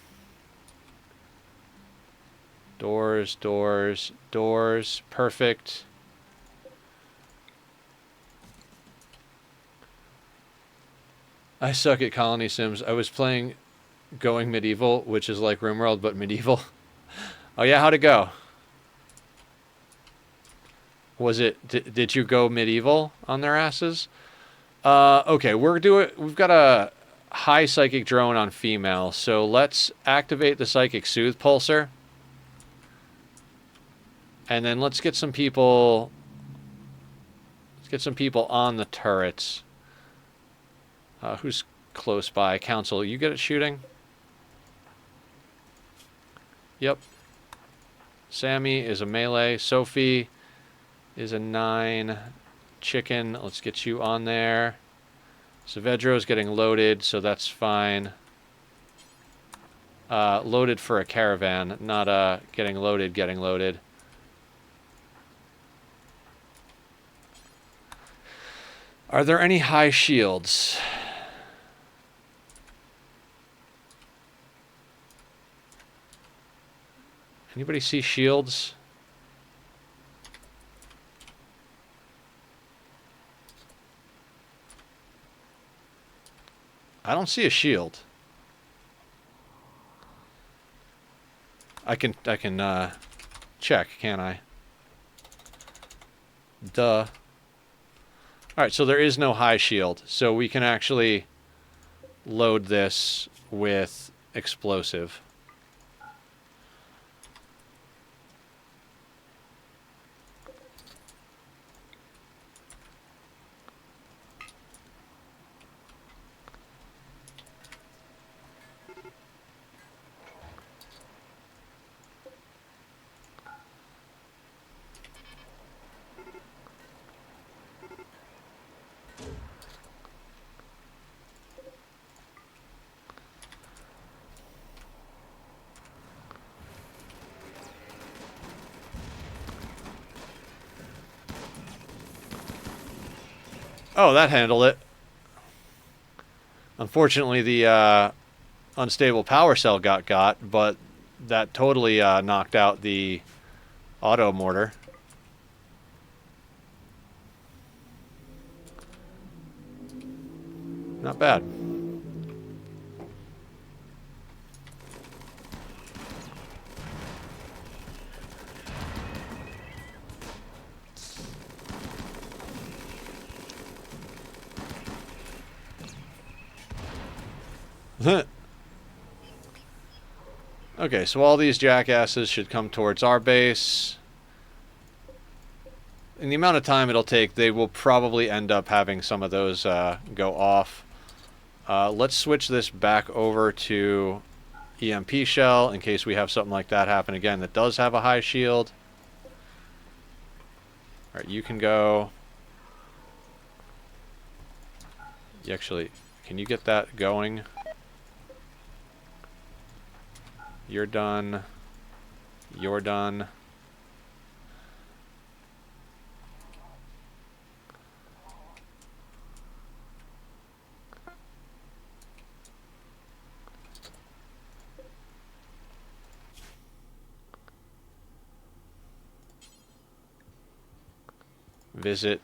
Doors, doors, doors. Perfect. I suck at colony sims. I was playing Going Medieval, which is like Rimworld, but medieval. Oh yeah, how'd it go? Was it? Did you go medieval on their asses? Okay, we've got a high psychic drone on female, so let's activate the psychic soothe pulsar, and then let's get some people. Let's get some people on the turrets. Who's close by? Council, you good at shooting? Yep. Sammy is a melee. Sophie is a 9. Chicken, let's get you on there. Saavedro's getting loaded, so that's fine. Loaded for a caravan, not getting loaded. Are there any high shields? Anybody see shields? I don't see a shield. I can check, can't I? Duh. Alright, so there is no high shield. So we can actually load this with explosive. Oh, that handled it. Unfortunately, the unstable power cell got, but that totally knocked out the auto mortar. Not bad. Okay, so all these jackasses should come towards our base. In the amount of time it'll take, they will probably end up having some of those go off. Let's switch this back over to EMP shell in case we have something like that happen again that does have a high shield. Alright, you can go. You actually, can you get that going? You're done. You're done. Visit.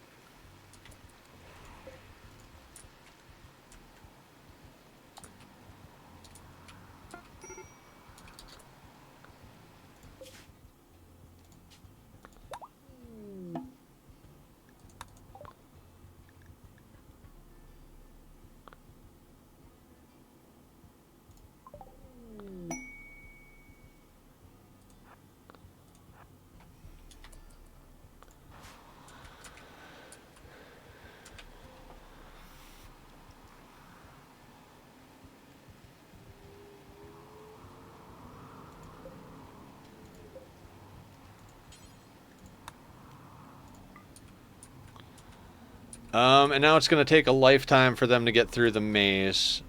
And now it's going to take a lifetime for them to get through the maze.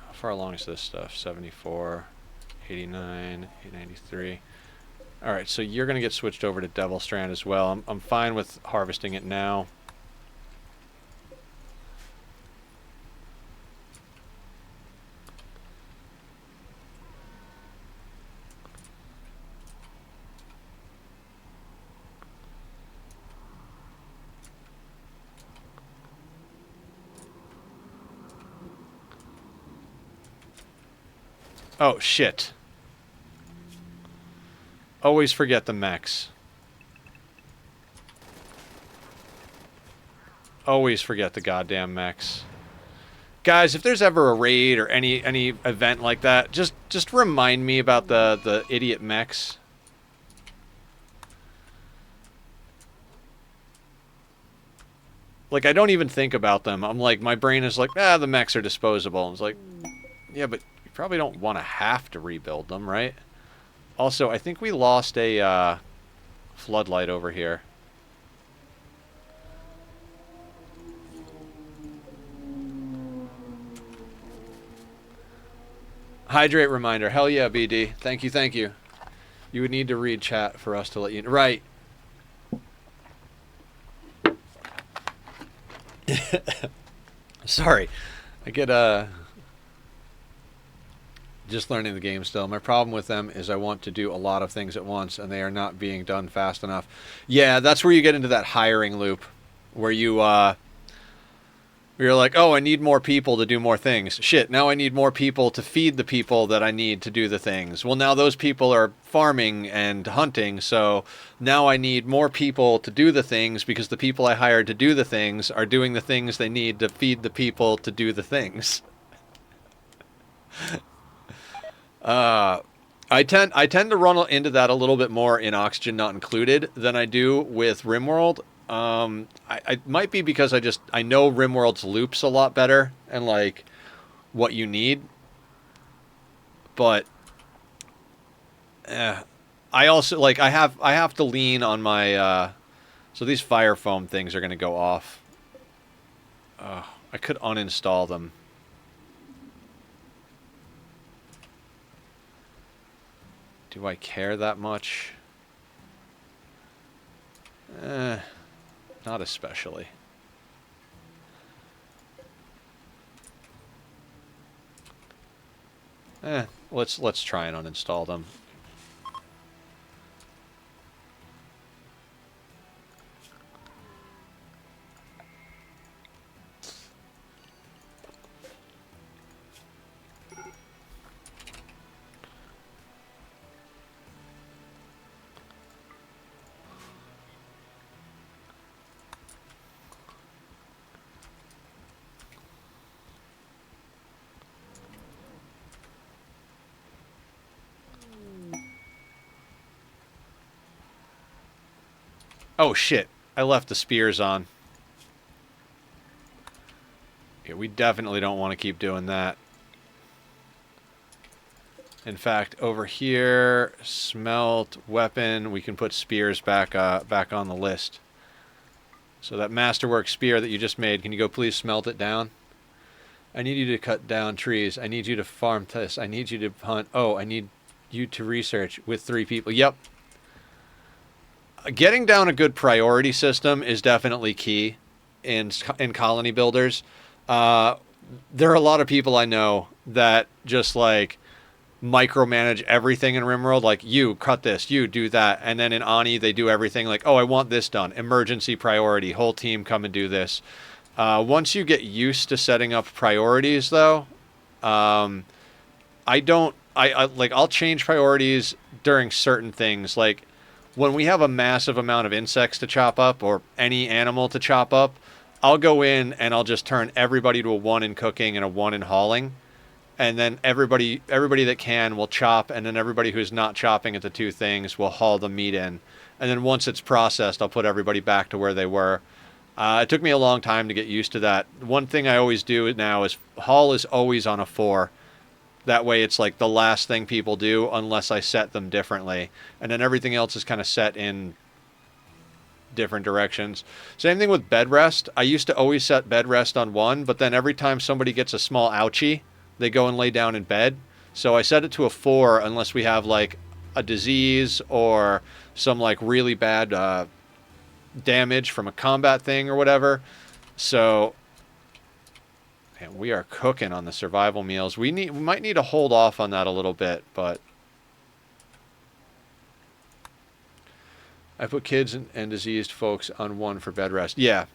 How far along is this stuff? 74, 89, 893. Alright, so you're going to get switched over to Devil Strand as well. I'm fine with harvesting it now. Oh, shit. Always forget the mechs. Always forget the goddamn mechs. Guys, if there's ever a raid or any event like that, just remind me about the idiot mechs. Like, I don't even think about them. I'm like, my brain is like, ah, the mechs are disposable. And it's like, yeah, but you probably don't want to have to rebuild them, right? Also, I think we lost a floodlight over here. Hydrate reminder. Hell yeah, BD. Thank you, thank you. You would need to read chat for us to let you know. Right. Sorry. I get just learning the game still. My problem with them is I want to do a lot of things at once and they are not being done fast enough. Yeah, that's where you get into that hiring loop where you're like, oh, I need more people to do more things. Shit, now I need more people to feed the people that I need to do the things. Well, now those people are farming and hunting, so now I need more people to do the things because the people I hired to do the things are doing the things they need to feed the people to do the things. I tend to run into that a little bit more in Oxygen Not Included than I do with Rimworld. I might be because I know Rimworld's loops a lot better and like what you need. But I also like I have to lean on my so these fire foam things are going to go off. I could uninstall them. Do I care that much? Not especially. Let's try and uninstall them. Oh shit, I left the spears on. Yeah, we definitely don't want to keep doing that. In fact, over here, smelt, weapon, we can put spears back on the list. So that masterwork spear that you just made, can you go please smelt it down? I need you to cut down trees. I need you to farm this. I need you to hunt. Oh, I need you to research with 3 people. Yep. Getting down a good priority system is definitely key in colony builders. There are a lot of people I know that just like micromanage everything in Rimworld. Like, you cut this, you do that, and then in Ani they do everything like, oh, I want this done, emergency priority, whole team come and do this. Once you get used to setting up priorities, though, I don't. I like I'll change priorities during certain things. Like when we have a massive amount of insects to chop up or any animal to chop up, I'll go in and I'll just turn everybody to a 1 in cooking and a 1 in hauling, and then everybody that can will chop, and then everybody who's not chopping at the 2 things will haul the meat in, and then once it's processed, I'll put everybody back to where they were. It took me a long time to get used to that. One thing I always do now is haul is always on a 4. That way it's like the last thing people do unless I set them differently. And then everything else is kind of set in different directions. Same thing with bed rest. I used to always set bed rest on 1, but then every time somebody gets a small ouchie, they go and lay down in bed. So I set it to a 4 unless we have like a disease or some like really bad damage from a combat thing or whatever. So man, we are cooking on the survival meals. We might need to hold off on that a little bit, but I put kids and diseased folks on 1 for bed rest. Yeah.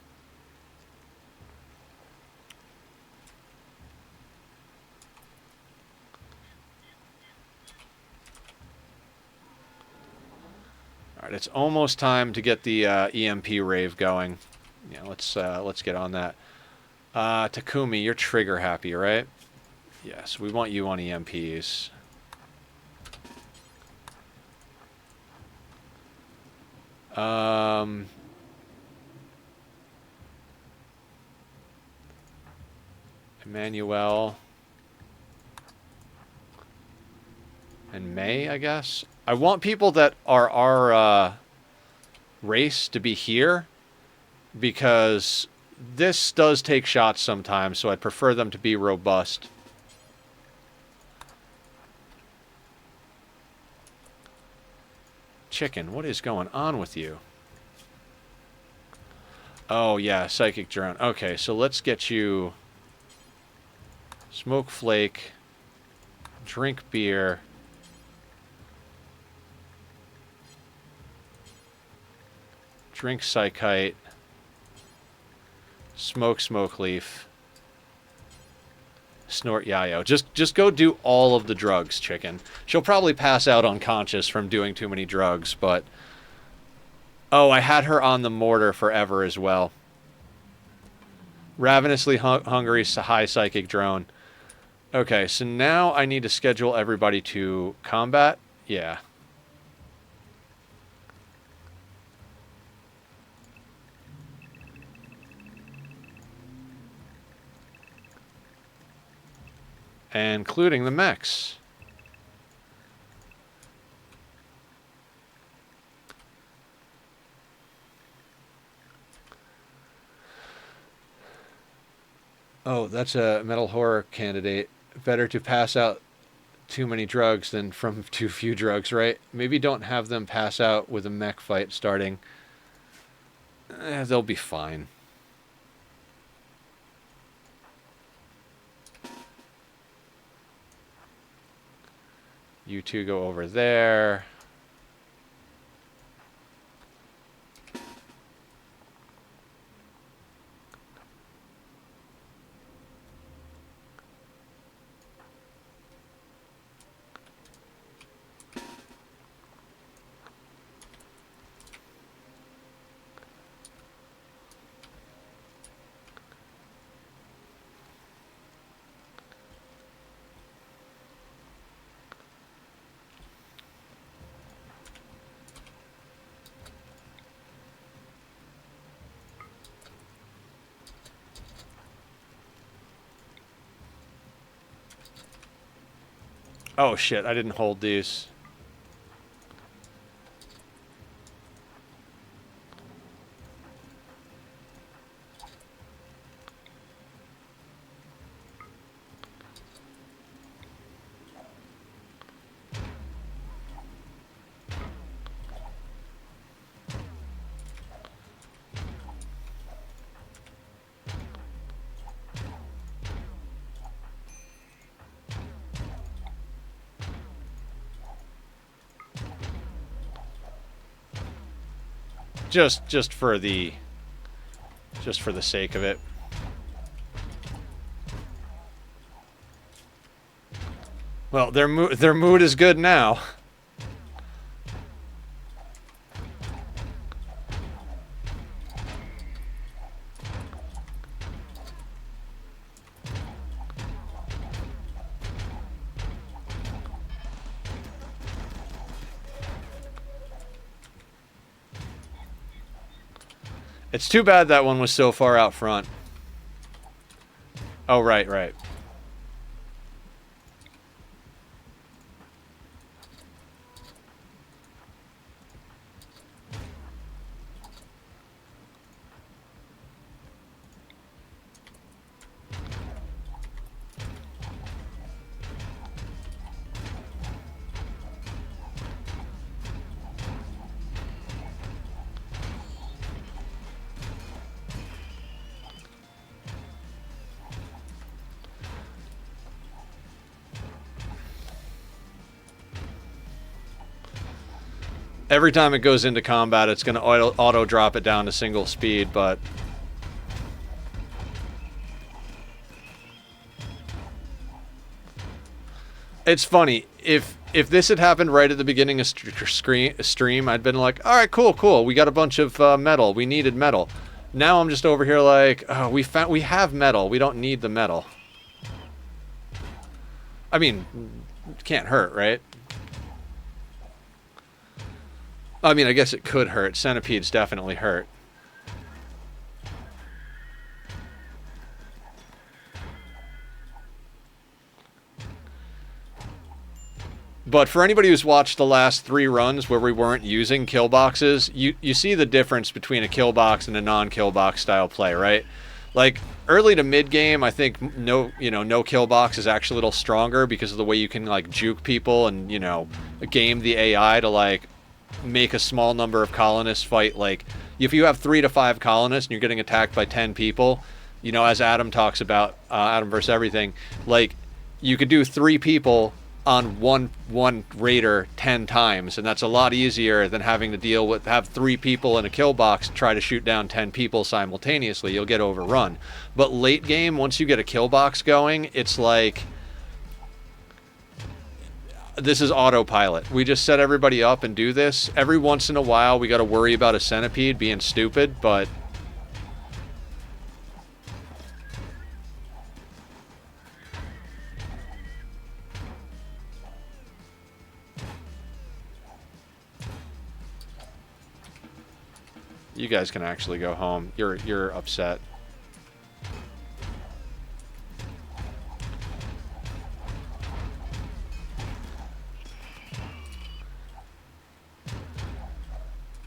All right, it's almost time to get the EMP rave going. Yeah, let's get on that. Takumi, you're trigger happy, right? Yes, we want you on EMPs. Emmanuel and May, I guess. I want people that are our race to be here because this does take shots sometimes, so I prefer them to be robust. Chicken, what is going on with you? Oh, yeah, psychic drone. Okay, so let's get you smoke flake, drink beer, drink psychite, smoke leaf, snort yayo. Just go do all of the drugs, chicken. She'll probably pass out unconscious from doing too many drugs, but oh, I had her on the mortar forever as well. Ravenously hungry, high psychic drone. Okay, so now I need to schedule everybody to combat. Yeah. Including the mechs. Oh, that's a metal horror candidate. Better to pass out too many drugs than from too few drugs, right? Maybe don't have them pass out with a mech fight starting. They'll be fine. You two go over there. Oh shit, I didn't hold these. Just for the sake of it. Well, their mood is good now. It's too bad that one was so far out front. Oh, right, right. Every time it goes into combat, it's going to auto drop it down to single speed, but... It's funny. If this had happened right at the beginning of stream, I'd been like, alright, cool. We got a bunch of metal. We needed metal. Now I'm just over here like, oh, we have metal. We don't need the metal. I mean, it can't hurt, right? I mean, I guess it could hurt. Centipedes definitely hurt. But for anybody who's watched the last 3 runs where we weren't using kill boxes, you see the difference between a kill box and a non-kill box style play, right? Like early to mid game, I think no kill box is actually a little stronger because of the way you can like juke people and game the AI to like make a small number of colonists fight. Like if you have 3 to 5 colonists and you're getting attacked by 10 people, as Adam talks about, Adam versus everything, like you could do 3 people on one raider 10 times, and that's a lot easier than having to have 3 people in a kill box try to shoot down 10 people simultaneously. You'll get overrun. But late game, once you get a kill box going, it's like this is autopilot. We just set everybody up and do this. Every once in a while we got to worry about a centipede being stupid, but you guys can actually go home. You're upset.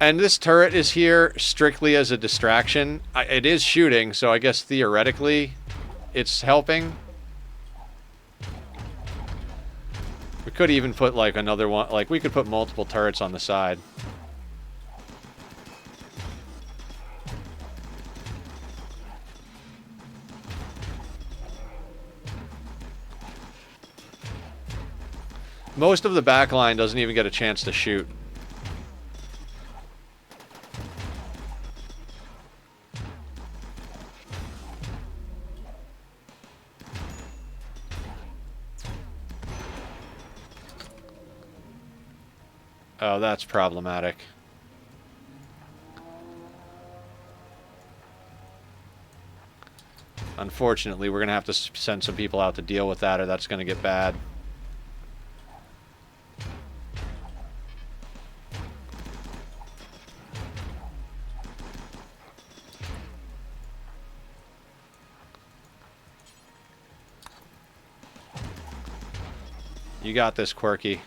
And this turret is here strictly as a distraction. It is shooting, so I guess theoretically it's helping. We could even put like another one, like we could put multiple turrets on the side. Most of the back line doesn't even get a chance to shoot. Oh, that's problematic. Unfortunately, we're going to have to send some people out to deal with that, or that's going to get bad. You got this, Quirky.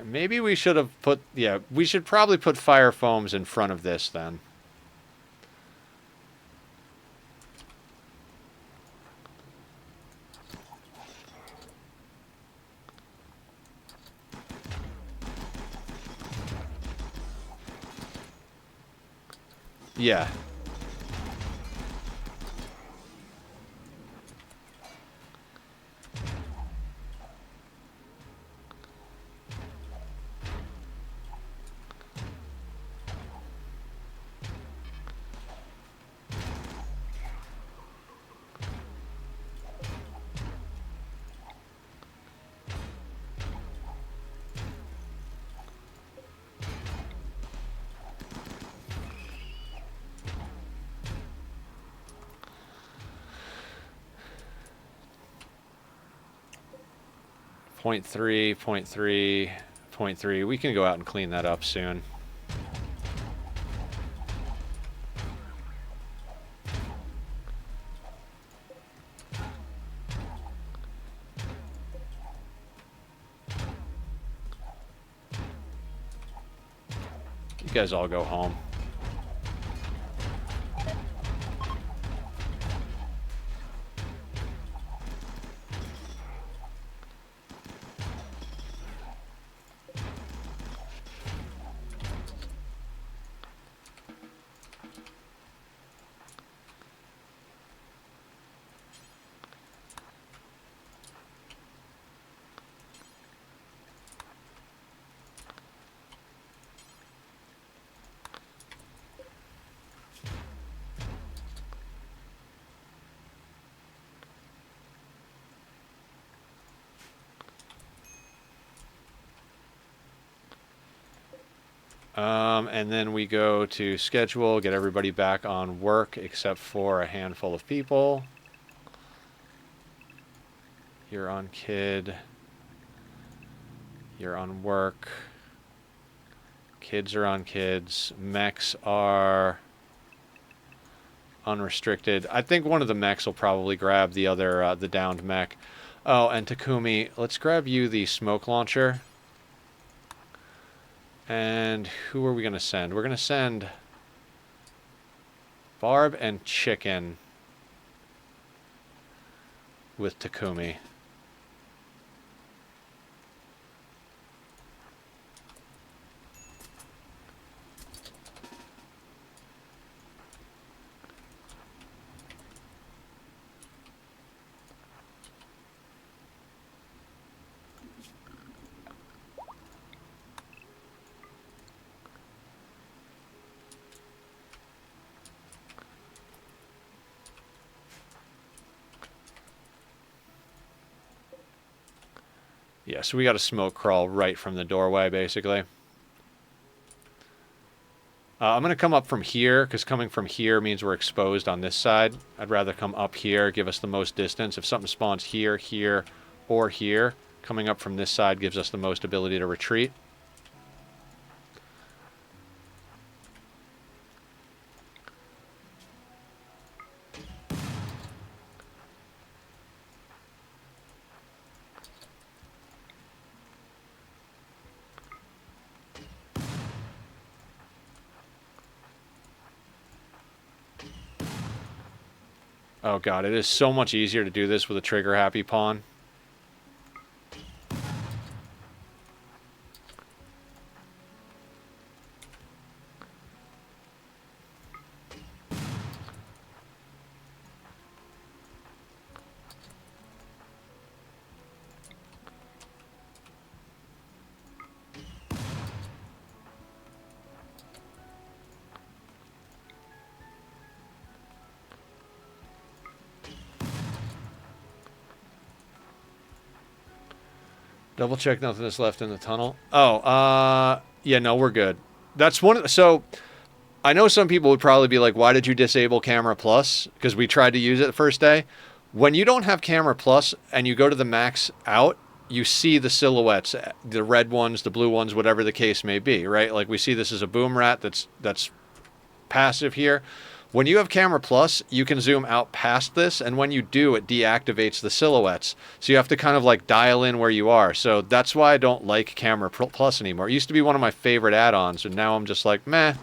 Maybe we should have put... Yeah, we should probably put fire foams in front of this, then. Yeah. Point 3, point 3, point 3. We can go out and clean that up soon. You guys all go home. And then we go to schedule, get everybody back on work except for a handful of people. You're on kid. You're on work. Kids are on kids. Mechs are unrestricted. I think one of the mechs will probably grab the other, the downed mech. Oh, and Takumi, let's grab you the smoke launcher. And who are we going to send? We're going to send Barb and Chicken with Takumi. Yeah, so we got a smoke crawl right from the doorway, basically. I'm going to come up from here, because coming from here means we're exposed on this side. I'd rather come up here, give us the most distance. If something spawns here, here, or here, coming up from this side gives us the most ability to retreat. Oh god, it is so much easier to do this with a trigger-happy pawn. Double check nothing is left in the tunnel. Oh, yeah, no, we're good. That's one. So I know some people would probably be like, why did you disable Camera Plus? Because we tried to use it the first day. When you don't have Camera Plus and you go to the max out, you see the silhouettes, the red ones, the blue ones, whatever the case may be, right? Like we see this is a boom rat that's passive here. When you have Camera Plus, you can zoom out past this, and when you do, it deactivates the silhouettes. So you have to kind of like dial in where you are. So that's why I don't like Camera Plus anymore. It used to be one of my favorite add-ons, and now I'm just like, meh.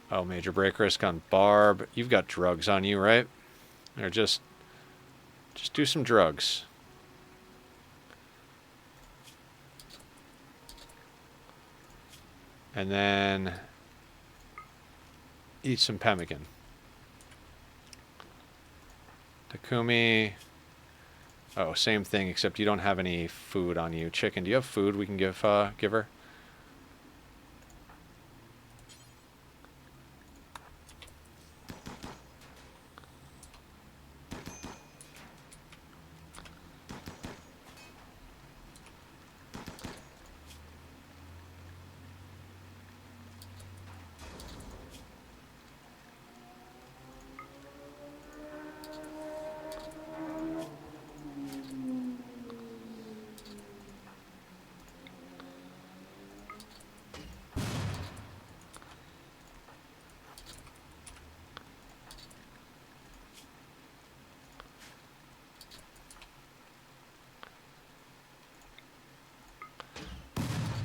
Oh, major break risk on Barb. You've got drugs on you, right? Or just do some drugs. And then eat some pemmican. Takumi. Oh, same thing, except you don't have any food on you. Chicken, do you have food we can give her?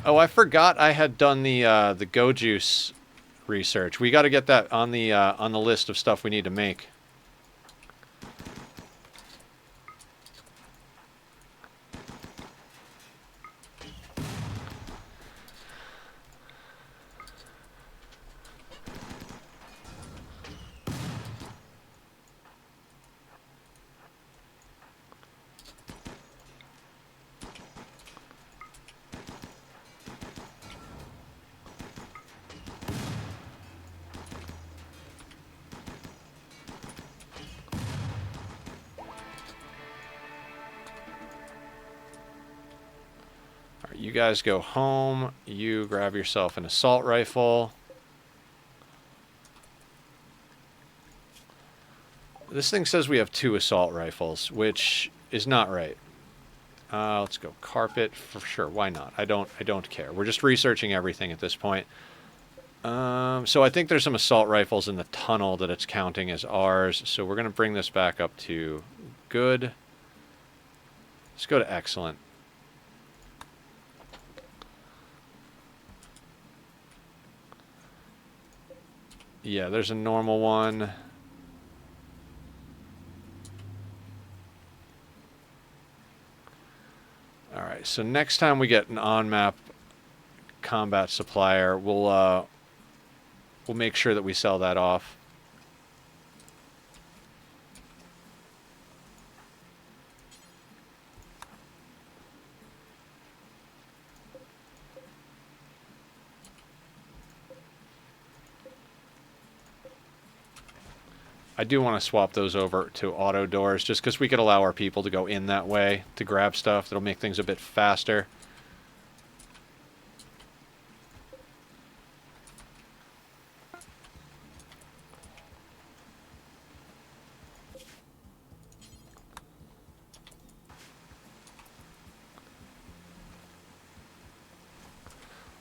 Oh, I forgot I had done the Go Juice research. We got to get that on the list of stuff we need to make. You guys go home. You grab yourself an assault rifle. This thing says we have 2 assault rifles, which is not right. Let's go carpet for sure. Why not? I don't care. We're just researching everything at this point. So I think there's some assault rifles in the tunnel that it's counting as ours. So we're going to bring this back up to good. Let's go to excellent. Yeah, there's a normal one. All right, so next time we get an on-map combat supplier, we'll make sure that we sell that off. I do want to swap those over to auto doors just because we could allow our people to go in that way to grab stuff. That'll make things a bit faster.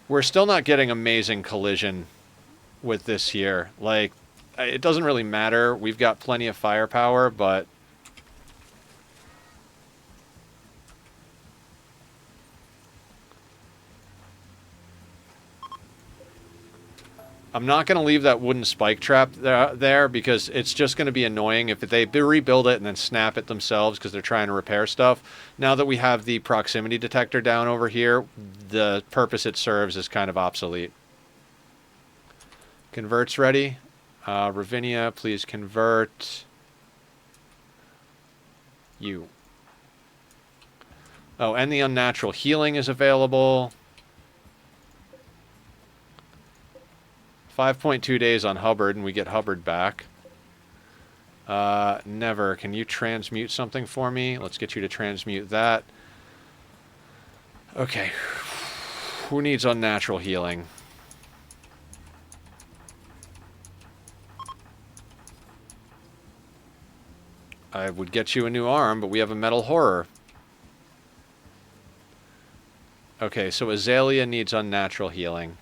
We're still not getting amazing collision with this here. Like, it doesn't really matter. We've got plenty of firepower, but I'm not going to leave that wooden spike trap there because it's just going to be annoying if they rebuild it and then snap it themselves because they're trying to repair stuff. Now that we have the proximity detector down over here, the purpose it serves is kind of obsolete. Convert's ready. Ravinia, please convert. You. Oh, and the unnatural healing is available. 5.2 days on Hubbard, and we get Hubbard back. Never. Can you transmute something for me? Let's get you to transmute that. Okay. Who needs unnatural healing? I would get you a new arm, but we have a metal horror. Okay, so Azalea needs unnatural healing.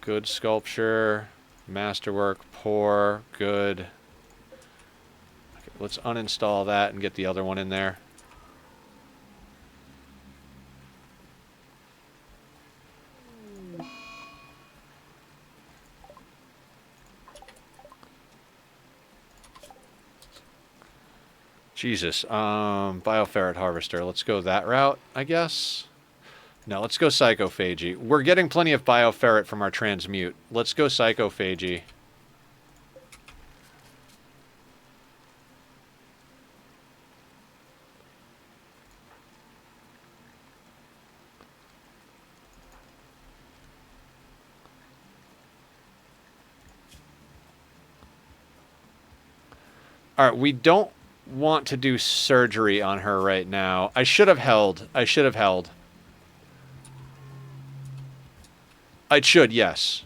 Good sculpture, masterwork, poor, good. Okay, let's uninstall that and get the other one in there. Jesus, Bioferret Harvester. Let's go that route, I guess. No, let's go Psychophagy. We're getting plenty of Bioferret from our transmute. Let's go Psychophagy. Alright, we don't want to do surgery on her right now. I should have held. I should have held. It should, yes.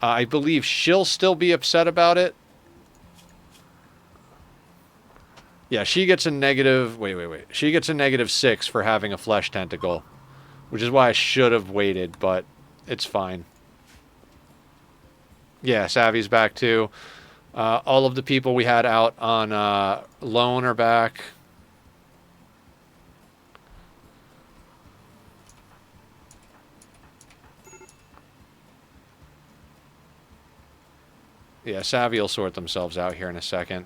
I believe she'll still be upset about it. Yeah, she gets a negative... Wait. She gets a -6 for having a flesh tentacle. Which is why I should have waited, but it's fine. Yeah, Savvy's back too. All of the people we had out on loan are back. Yeah, Savvy will sort themselves out here in a second.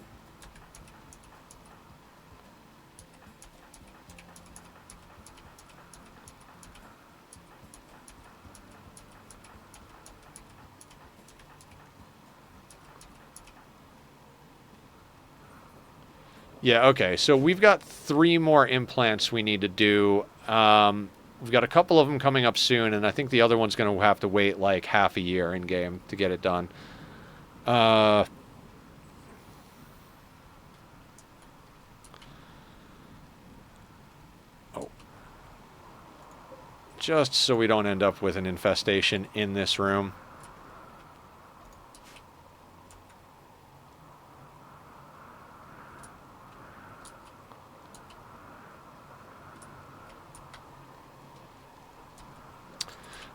Yeah, okay, so we've got 3 more implants we need to do. We've got a couple of them coming up soon, and I think the other one's going to have to wait like half a year in-game to get it done. Oh. Just so we don't end up with an infestation in this room.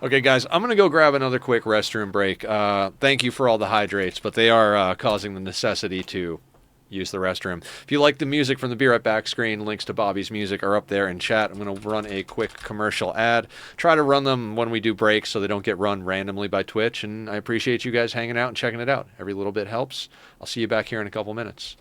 Okay, guys, I'm going to go grab another quick restroom break. Thank you for all the hydrates, but they are causing the necessity to use the restroom. If you like the music from the Be Right Back screen, links to Bobby's music are up there in chat. I'm going to run a quick commercial ad. Try to run them when we do breaks so they don't get run randomly by Twitch, and I appreciate you guys hanging out and checking it out. Every little bit helps. I'll see you back here in a couple minutes.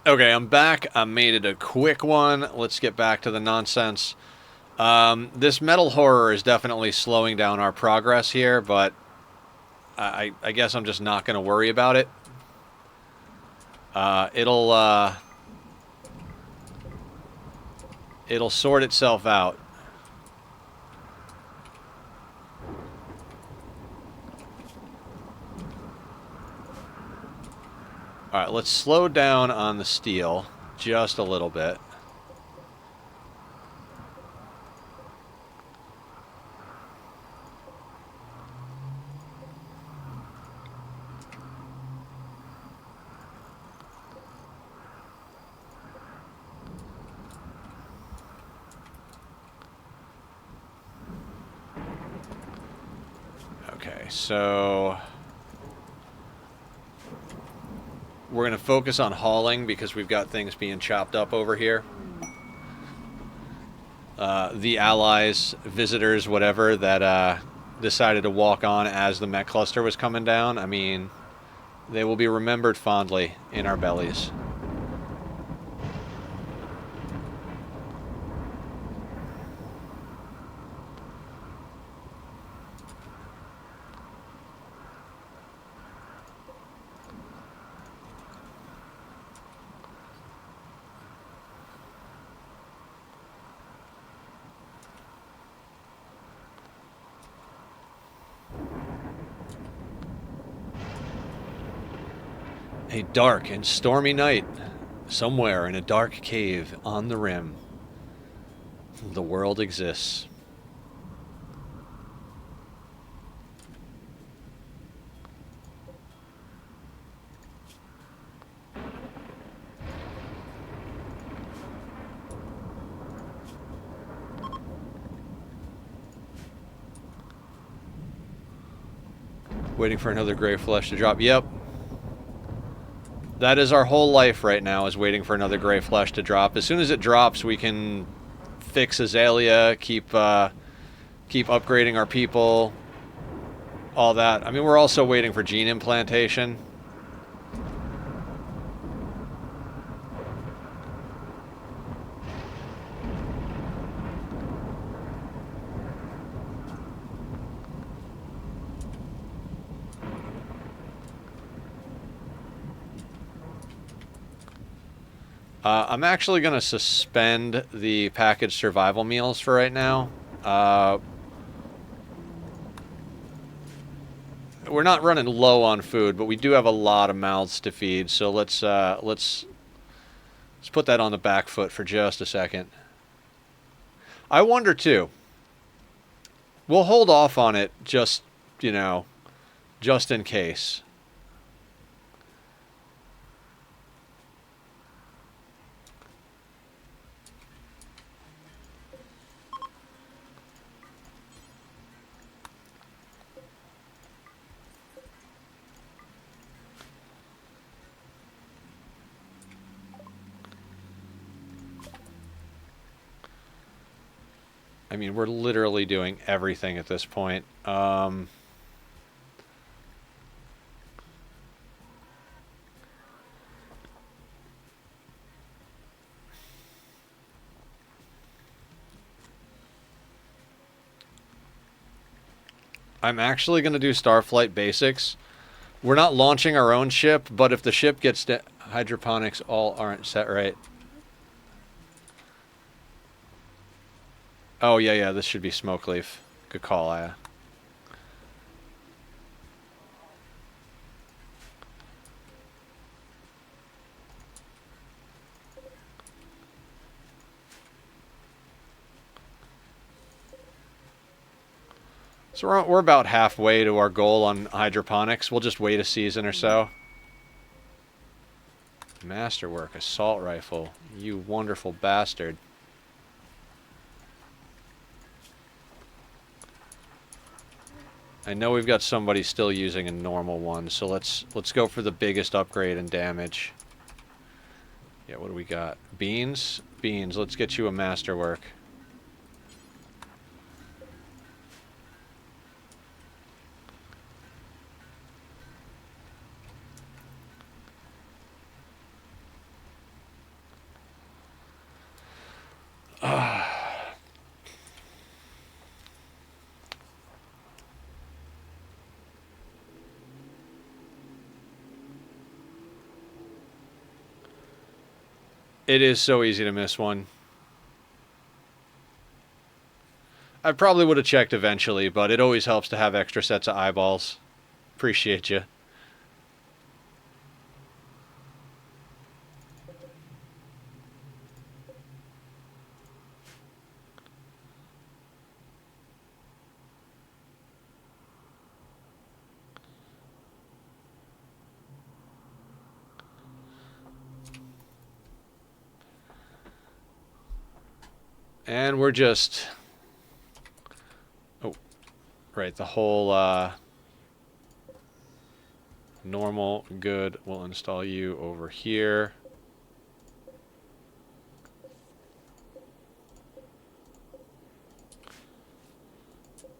Okay, I'm back. I made it a quick one. Let's get back to the nonsense. This metal horror is definitely slowing down our progress here, but I guess I'm just not going to worry about it. It'll sort itself out. All right, let's slow down on the steel just a little bit. Okay, so we're going to focus on hauling because we've got things being chopped up over here. The allies, visitors, whatever, that decided to walk on as the mech cluster was coming down, I mean, they will be remembered fondly in our bellies. A dark and stormy night, somewhere in a dark cave on the rim, the world exists. Waiting for another gray flesh to drop. Yep. That is our whole life right now, is waiting for another gray flesh to drop. As soon as it drops, we can fix Azalea, keep upgrading our people, all that. I mean, we're also waiting for gene implantation. I'm actually going to suspend the packaged survival meals for right now. We're not running low on food, but we do have a lot of mouths to feed, so let's put that on the back foot for just a second. I wonder too. We'll hold off on it just, you know, just in case. I mean, we're literally doing everything at this point. I'm actually going to do Starflight Basics. We're not launching our own ship, but if the ship gets to hydroponics, all aren't set right. Oh, yeah, this should be Smokeleaf. Good call, Aya. So we're about halfway to our goal on hydroponics. We'll just wait a season or so. Masterwork assault rifle. You wonderful bastard. I know we've got somebody still using a normal one, so let's go for the biggest upgrade in damage. Yeah, what do we got? Beans? Beans. Let's get you a masterwork. It is so easy to miss one. I probably would have checked eventually, but it always helps to have extra sets of eyeballs. Appreciate you. And we're just... Oh, right, the whole normal, good. We'll install you over here.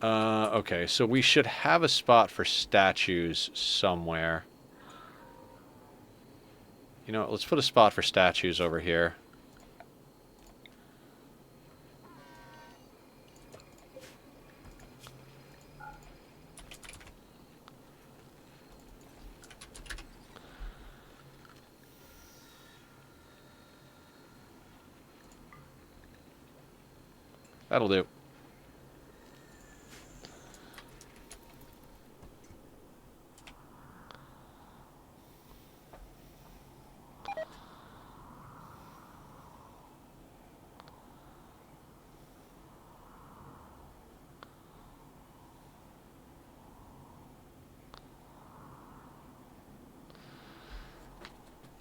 Okay, so we should have a spot for statues somewhere. You know, let's put a spot for statues over here. That'll do.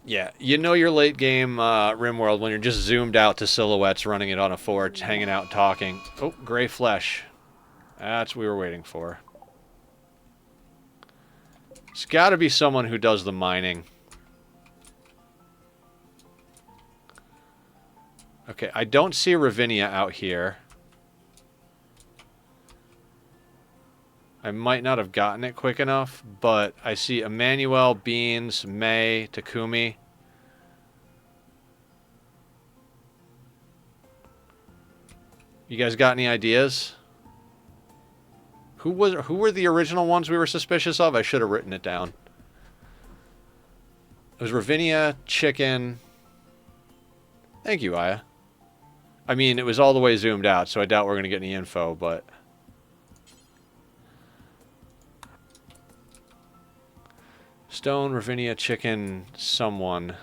Yeah, you know your late game Rimworld when you're just zoomed out to silhouettes running it on a forge, hanging out talking. Oh, gray flesh. That's what we were waiting for. It's got to be someone who does the mining. Okay, I don't see Ravinia out here. I might not have gotten it quick enough, but I see Emmanuel, Beans, May, Takumi. You guys got any ideas? Who were the original ones we were suspicious of? I should have written it down. It was Ravinia, Chicken. Thank you, Aya. I mean, it was all the way zoomed out, so I doubt we're going to get any info, but... Stone, Ravinia, Chicken, someone.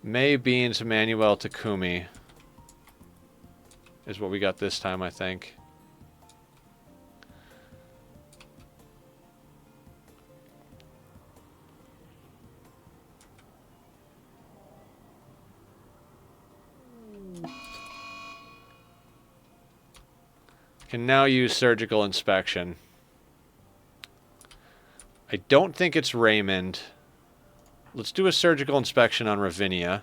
May, Beans, Emmanuel, Takumi. Is what we got this time, I think. Can now use surgical inspection. I don't think it's Raymond. Let's do a surgical inspection on Ravinia.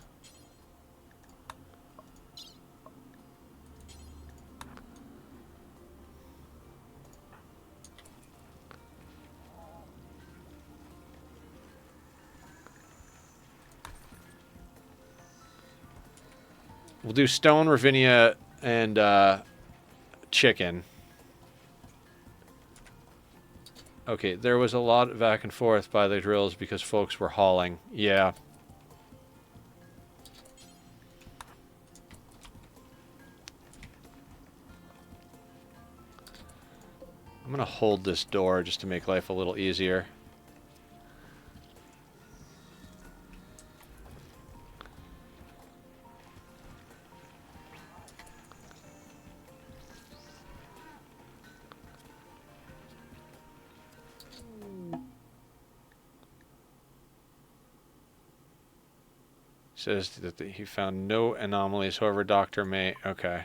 We'll do Stone, Ravinia, and Chicken. Okay, there was a lot back and forth by the drills because folks were hauling. Yeah. I'm going to hold this door just to make life a little easier. Says that he found no anomalies, however, Dr. May... Okay.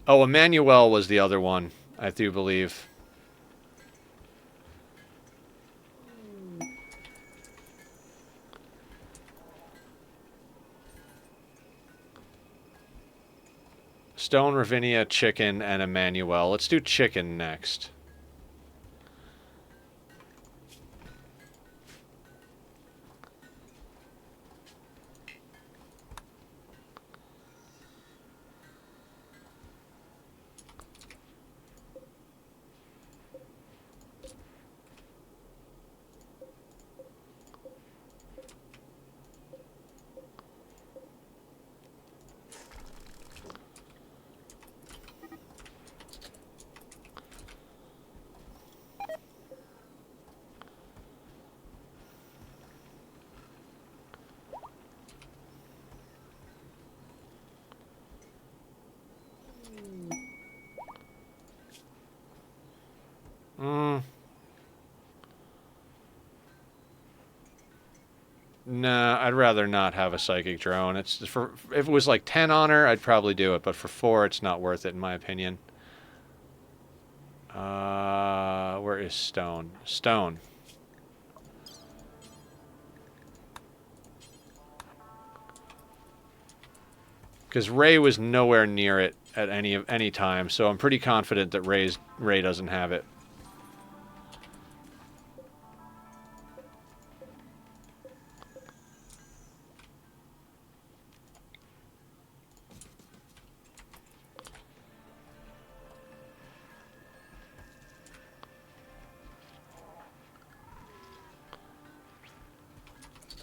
Oh, Emmanuel was the other one, I do believe. Stone, Ravinia, Chicken, and Emmanuel. Let's do Chicken next. Nah, I'd rather not have a psychic drone. It's for if it was like 10 on her, I'd probably do it, but for 4, it's not worth it in my opinion. Where is Stone? Stone. Because Ray was nowhere near it at any time, so I'm pretty confident that Ray doesn't have it.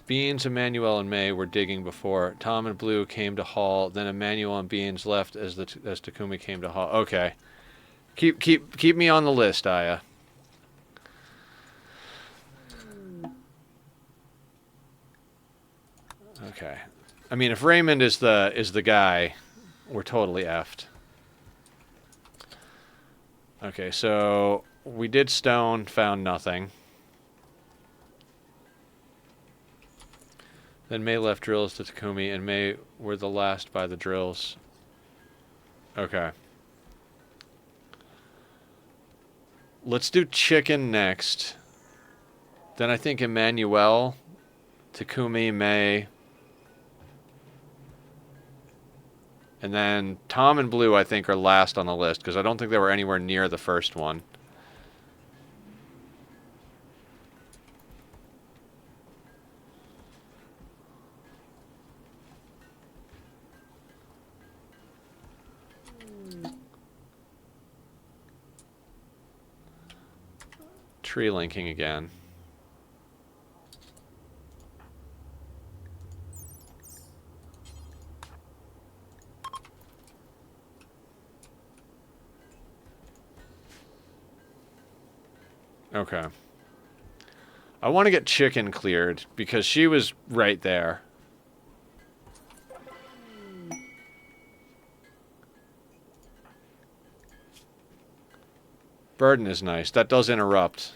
Beans, Emmanuel, and May were digging before. Tom and Blue came to haul. Then Emmanuel and Beans left as Takumi came to haul. Okay, keep me on the list, Aya. Okay, I mean if Raymond is the guy, we're totally effed. Okay, so we did stone, found nothing. Then May left drills to Takumi, and May were the last by the drills. Okay. Let's do chicken next. Then I think Emmanuel, Takumi, May. And then Tom and Blue, I think, are last on the list, because I don't think they were anywhere near the first one. Tree linking again. Okay. I want to get chicken cleared because she was right there. Burden is nice. That does interrupt.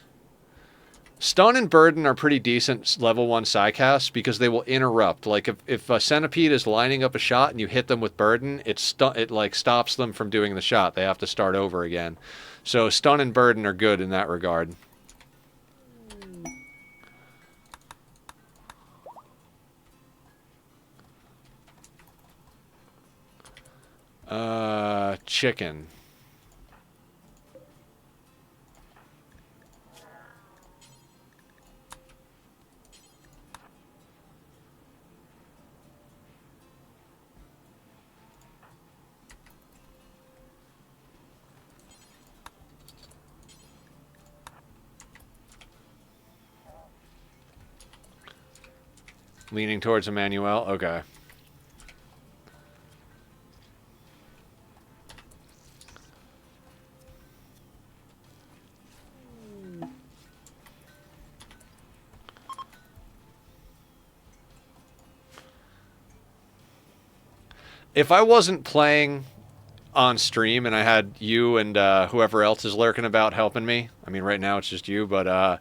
Stun and Burden are pretty decent level 1 psycasts because they will interrupt. Like if a centipede is lining up a shot and you hit them with Burden, it like stops them from doing the shot. They have to start over again. So Stun and Burden are good in that regard. Chicken. Leaning towards Emmanuel. Okay. If I wasn't playing on stream and I had you and whoever else is lurking about helping me, I mean, right now it's just you, but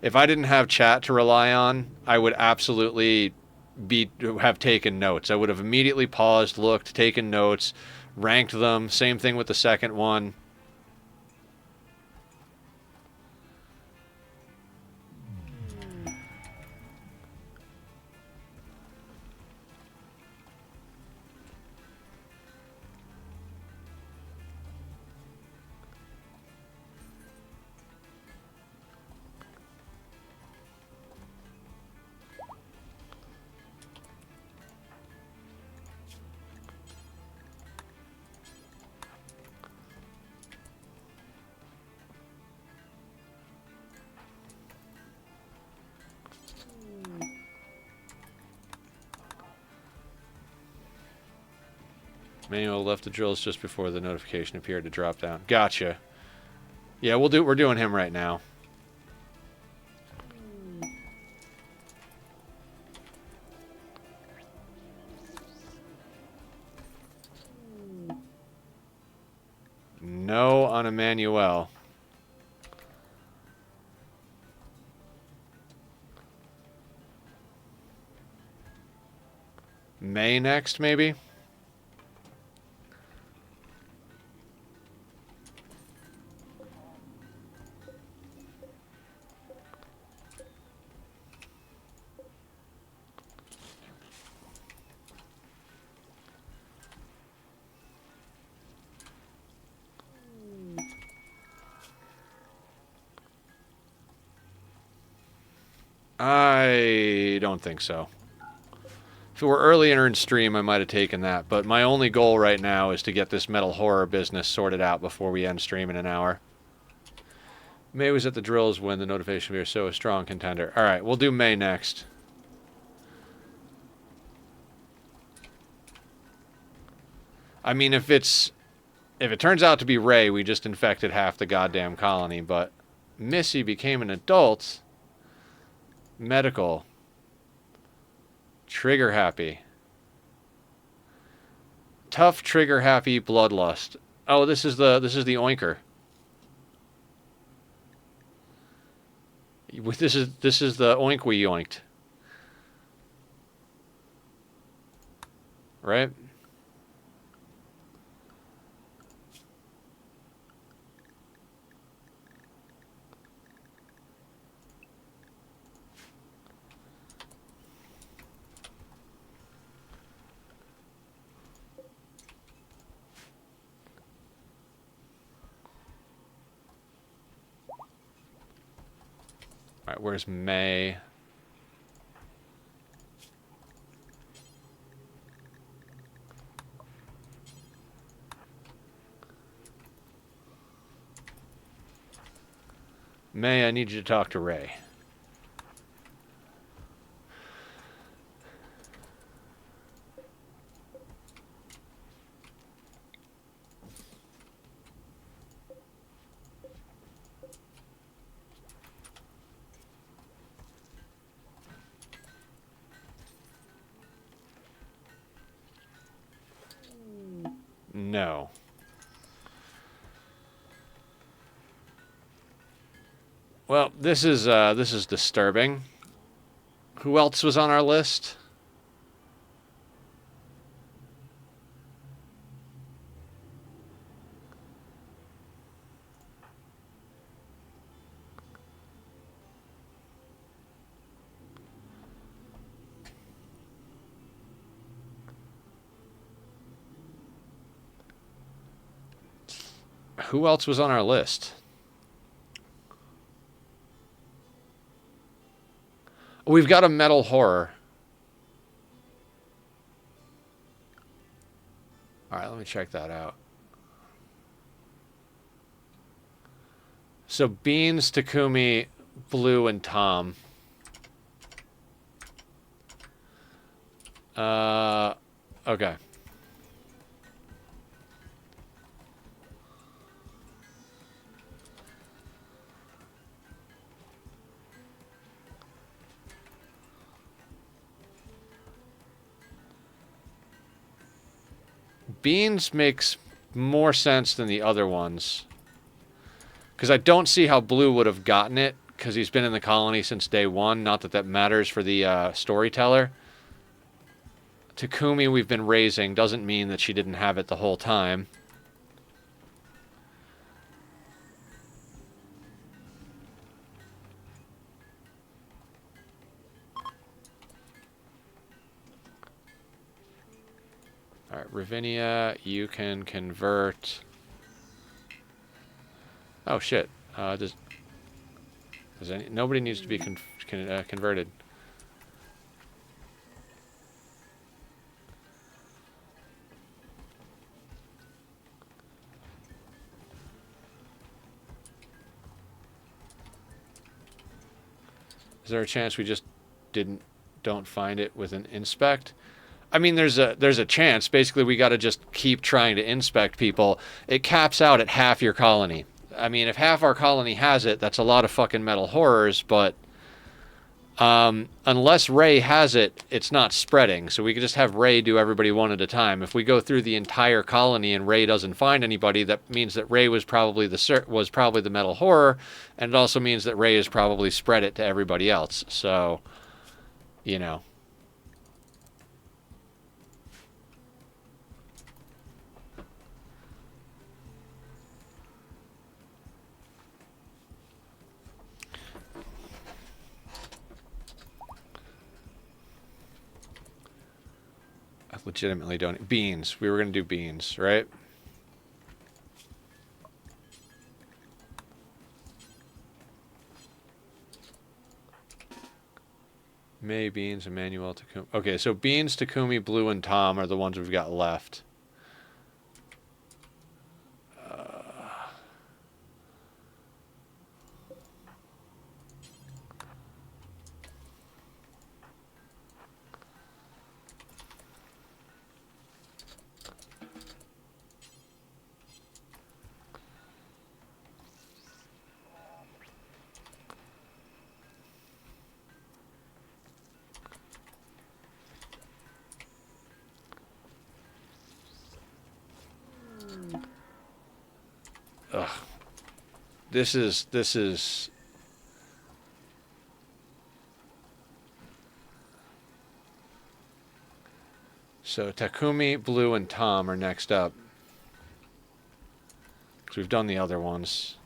if I didn't have chat to rely on, I would absolutely have taken notes. I would have immediately paused, looked, taken notes, ranked them. Same thing with the second one. Manuel left the drills just before the notification appeared to drop down. Gotcha. Yeah, we're doing him right now. No on Emmanuel. May next, maybe? I don't think so. If it were earlier in stream, I might have taken that. But my only goal right now is to get this metal horror business sorted out before we end stream in an hour. May was at the drills when the notification we are so a strong contender. All right, we'll do May next. I mean, if it turns out to be Ray, we just infected half the goddamn colony. But Missy became an adult. Medical. Trigger happy. Tough, trigger happy, bloodlust. Oh, this is the oinker. This is the oink we yoinked. Right? Alright, where's May? May, I need you to talk to Ray. No. Well, this is disturbing. Who else was on our list? Who else was on our list? We've got a metal horror. Alright, let me check that out. So Beans, Takumi, Blue, and Tom. Okay. Beans makes more sense than the other ones. Because I don't see how Blue would have gotten it, because he's been in the colony since day one. Not that that matters for the storyteller. Takumi we've been raising doesn't mean that she didn't have it the whole time. Alright, Ravinia, you can convert. Oh shit. Nobody needs to be converted. Is there a chance we just don't find it with an inspect? I mean, there's a chance. Basically, we got to just keep trying to inspect people. It caps out at half your colony. I mean, if half our colony has it, that's a lot of fucking metal horrors, but unless Ray has it, it's not spreading. So we could just have Ray do everybody one at a time. If we go through the entire colony and Ray doesn't find anybody, that means that Ray was probably the metal horror, and it also means that Ray has probably spread it to everybody else. So, you know. legitimately don't. Beans. We were going to do beans, right? May, Beans, Emmanuel, Takumi. Okay, so Beans, Takumi, Blue, and Tom are the ones we've got left. Ugh. This is. So Takumi, Blue, and Tom are next up. Because we've done the other ones.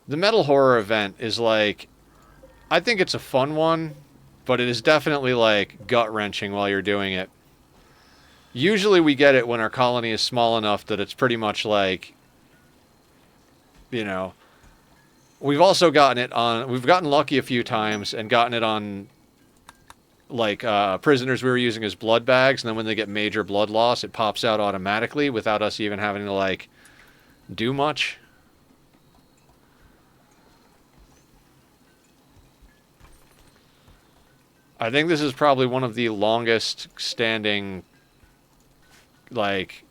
The metal horror event is like, I think it's a fun one, but it is definitely like gut-wrenching while you're doing it. Usually we get it when our colony is small enough that it's pretty much like, you know, we've also gotten it on, we've gotten lucky a few times and gotten it on like prisoners we were using as blood bags, and then when they get major blood loss, it pops out automatically without us even having to like do much. I think this is probably one of the longest standing, like,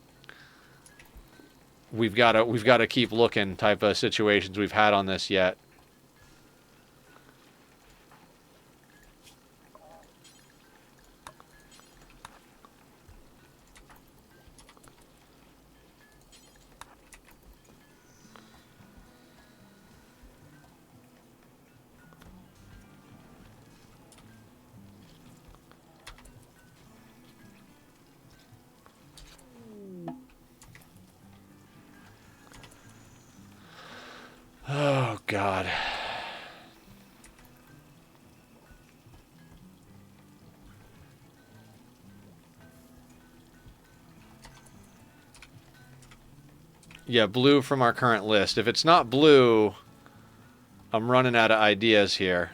we've got to keep looking type of situations we've had on this yet. Oh, God. Yeah, blue from our current list. If it's not blue, I'm running out of ideas here.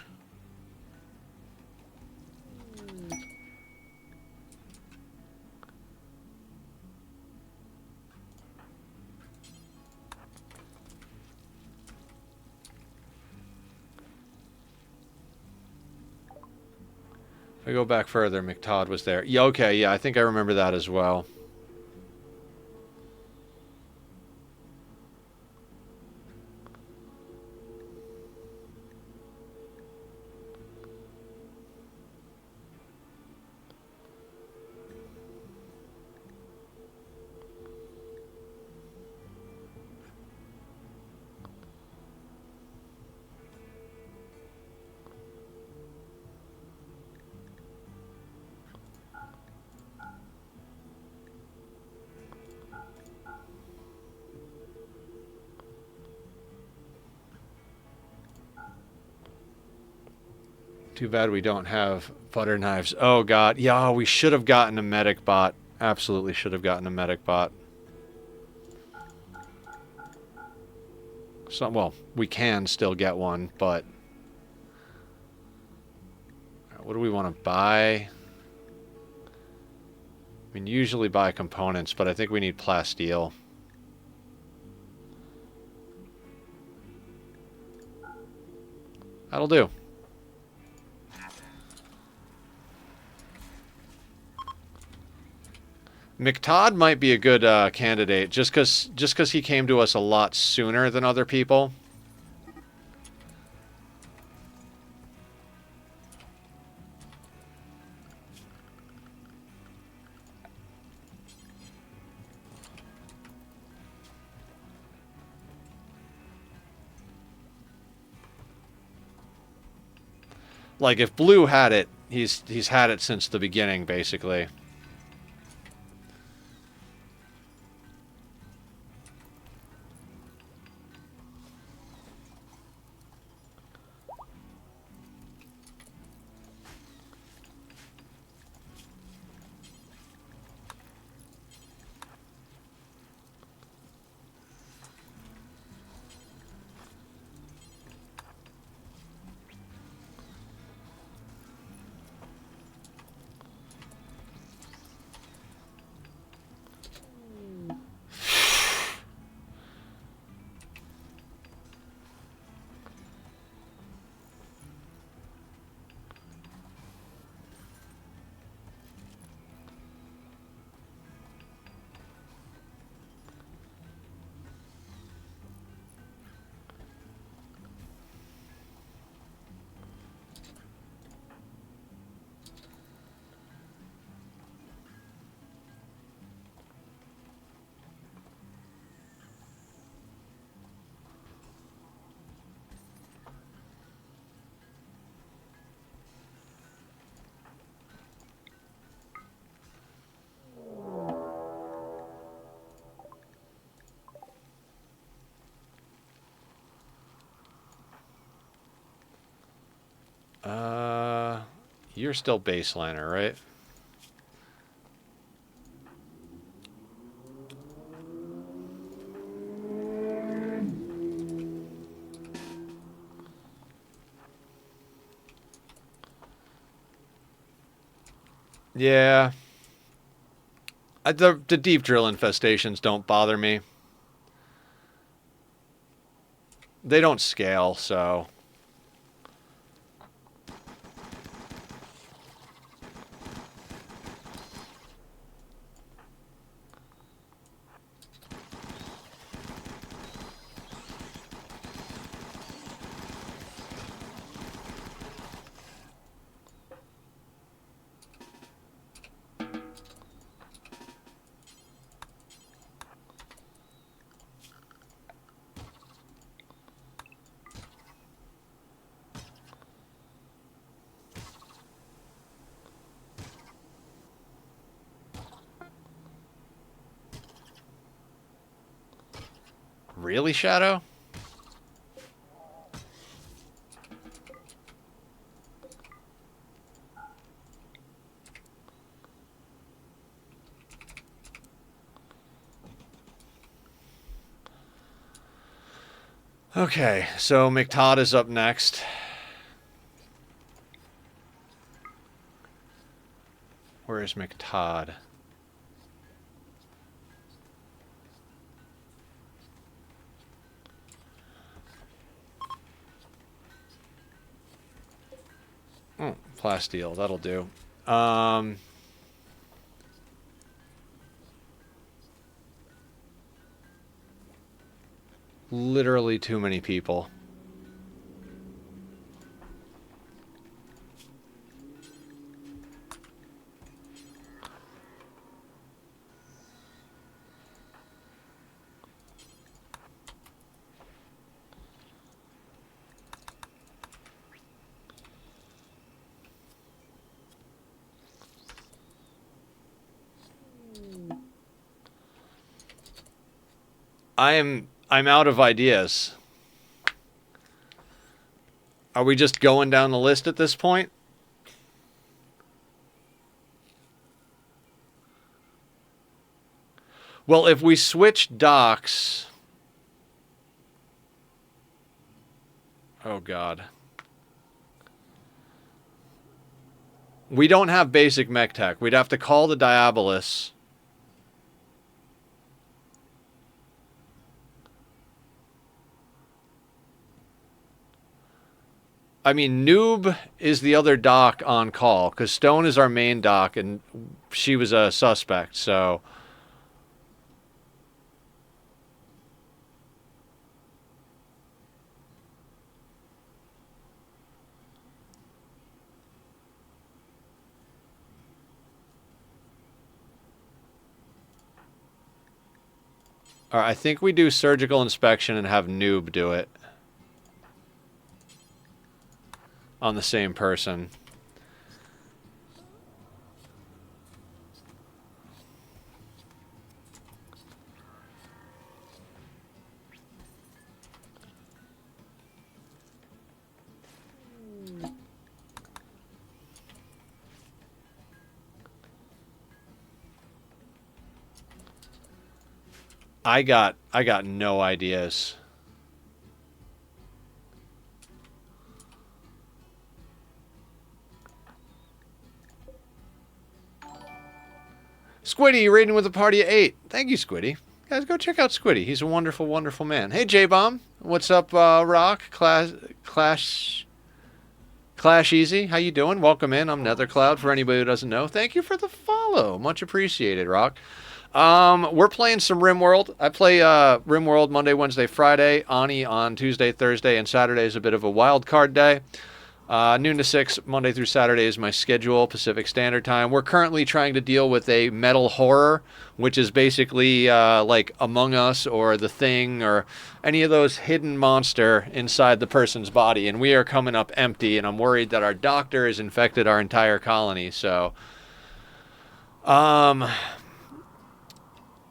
If I go back further, McTodd was there. Yeah, okay, yeah, I think I remember that as well. Too bad we don't have butter knives. Oh, God. Yeah, we should have gotten a medic bot. Absolutely should have gotten a medic bot. So, well, we can still get one, but... What do we want to buy? I mean, usually buy components, but I think we need plasteel. That'll do. McTodd might be a good candidate, just because he came to us a lot sooner than other people. Like, if Blue had it, he's had it since the beginning, basically. You're still baseliner, right? Yeah. The deep drill infestations don't bother me. They don't scale, so... Really, Shadow? Okay, so McTodd is up next. Where is McTodd? Oh, plasteel, that'll do. Literally too many people. I'm out of ideas. Are we just going down the list at this point? Well, if we switch docks... Oh, God. We don't have basic mech tech. We'd have to call the Diabolus. I mean, Noob is the other doc on call, because Stone is our main doc, and she was a suspect, so... All right, I think we do surgical inspection and have Noob do it. on the same person. I got no ideas. Squiddy, you're raiding with a party of 8. Thank you, Squiddy. Guys, go check out Squiddy. He's a wonderful, wonderful man. Hey, J-Bomb. What's up, Rock? Clash Easy. How you doing? Welcome in. I'm Nethercloud, for anybody who doesn't know. Thank you for the follow. Much appreciated, Rock. We're playing some Rimworld. I play Rimworld Monday, Wednesday, Friday. Ani on Tuesday, Thursday, and Saturday is a bit of a wild card day. Noon to 6, Monday through Saturday is my schedule, Pacific Standard Time. We're currently trying to deal with a metal horror, which is basically like Among Us or The Thing or any of those hidden monster inside the person's body. And we are coming up empty, and I'm worried that our doctor has infected our entire colony. So,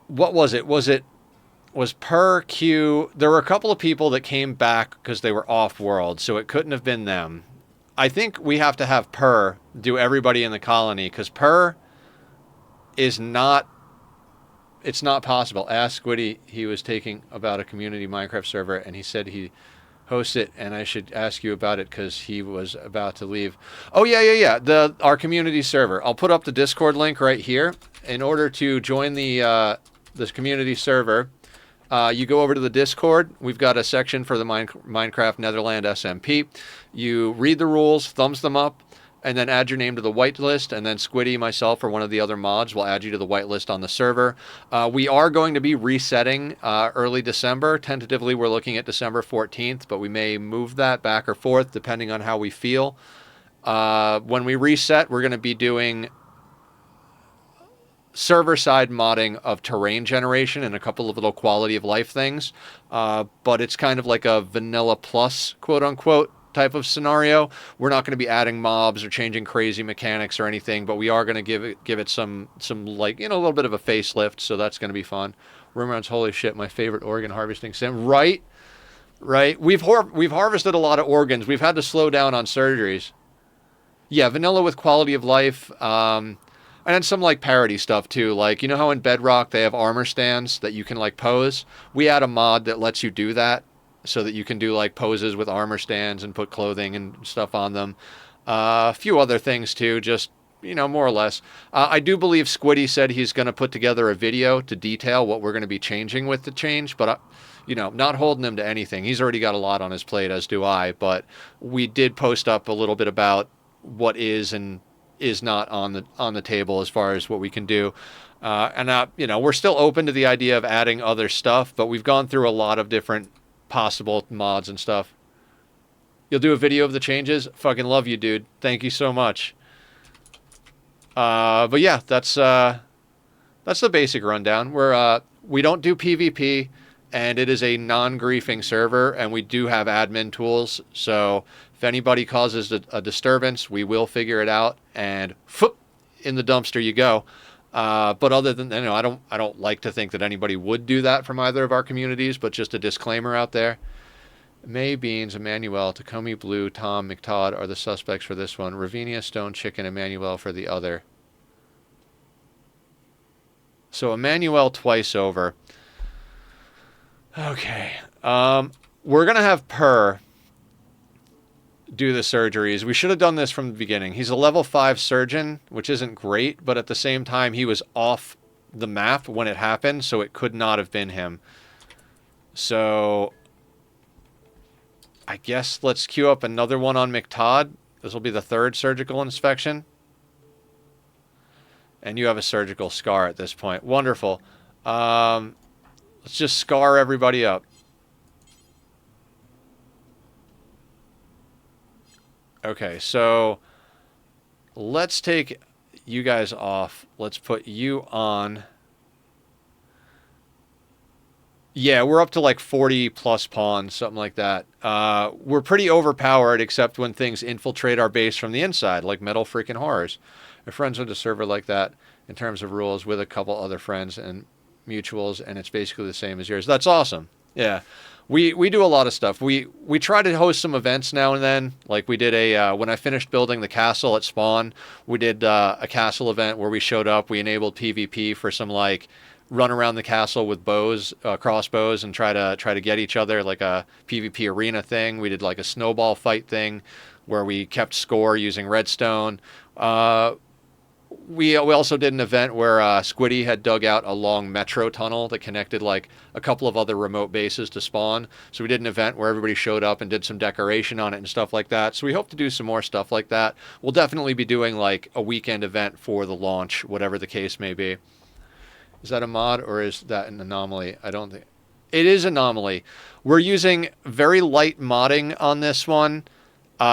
what was it? Was per Q. There were a couple of people that came back because they were off-world, so it couldn't have been them. I think we have to have Per do everybody in the colony, because Per is not... It's not possible. Ask Squiddy. He was taking about a community Minecraft server, and he said he hosts it, and I should ask you about it because he was about to leave. Oh, yeah. Our community server. I'll put up the Discord link right here. In order to join this community server... you go over to the Discord. We've got a section for the Minecraft Netherland SMP. You read the rules, thumbs them up, and then add your name to the whitelist. And then Squiddy, myself, or one of the other mods will add you to the whitelist on the server. We are going to be resetting early December. Tentatively, we're looking at December 14th, but we may move that back or forth depending on how we feel. When we reset, we're going to be doing server-side modding of terrain generation and a couple of little quality of life things. But it's kind of like a vanilla plus, quote-unquote, type of scenario. We're not going to be adding mobs or changing crazy mechanics or anything, but we are going to give it some like, a little bit of a facelift, so that's going to be fun. Rimworld's holy shit, my favorite organ harvesting sim. Right? We've harvested a lot of organs. We've had to slow down on surgeries. Yeah, vanilla with quality of life. And then some like parody stuff too. Like, you know how in Bedrock they have armor stands that you can like pose? We add a mod that lets you do that so that you can do like poses with armor stands and put clothing and stuff on them. A few other things too, just, more or less. I do believe Squiddy said he's going to put together a video to detail what we're going to be changing with the change, but not holding him to anything. He's already got a lot on his plate, as do I, but we did post up a little bit about what is and is not on the table as far as what we can do. We're still open to the idea of adding other stuff, but we've gone through a lot of different possible mods and stuff. You'll do a video of the changes? Fucking love you, dude. Thank you so much. But yeah, that's the basic rundown. We don't do PvP, and it is a non-griefing server, and we do have admin tools, so if anybody causes a disturbance, we will figure it out, and in the dumpster you go. But other than, I don't like to think that anybody would do that from either of our communities, but just a disclaimer out there. May Beans, Emmanuel, Takomi Blue, Tom, McTodd are the suspects for this one. Ravinia, Stone Chicken, Emmanuel for the other. So Emmanuel twice over. Okay. We're going to have Per do the surgeries. We should have done this from the beginning. He's a level 5 surgeon, which isn't great, but at the same time, he was off the map when it happened, so it could not have been him. So I guess let's queue up another one on McTodd. This will be the 3rd surgical inspection. And you have a surgical scar at this point. Wonderful. Let's just scar everybody up. Okay, so let's take you guys off. Let's put you on. Yeah, we're up to like 40 plus pawns, something like that. We're pretty overpowered, except when things infiltrate our base from the inside, like metal freaking horrors. My friends with a server like that in terms of rules with a couple other friends and mutuals, and it's basically the same as yours. That's awesome. Yeah. We do a lot of stuff. We try to host some events now and then. Like we did when I finished building the castle at spawn, we did a castle event where we showed up. We enabled PvP for some like run around the castle with bows, crossbows, and try to get each other, like a PvP arena thing. We did like a snowball fight thing where we kept score using redstone. We also did an event where Squiddy had dug out a long metro tunnel that connected like a couple of other remote bases to spawn. So we did an event where everybody showed up and did some decoration on it and stuff like that. So we hope to do some more stuff like that. We'll definitely be doing like a weekend event for the launch, whatever the case may be. Is that a mod or is that an anomaly? I don't think it is anomaly. We're using very light modding on this one.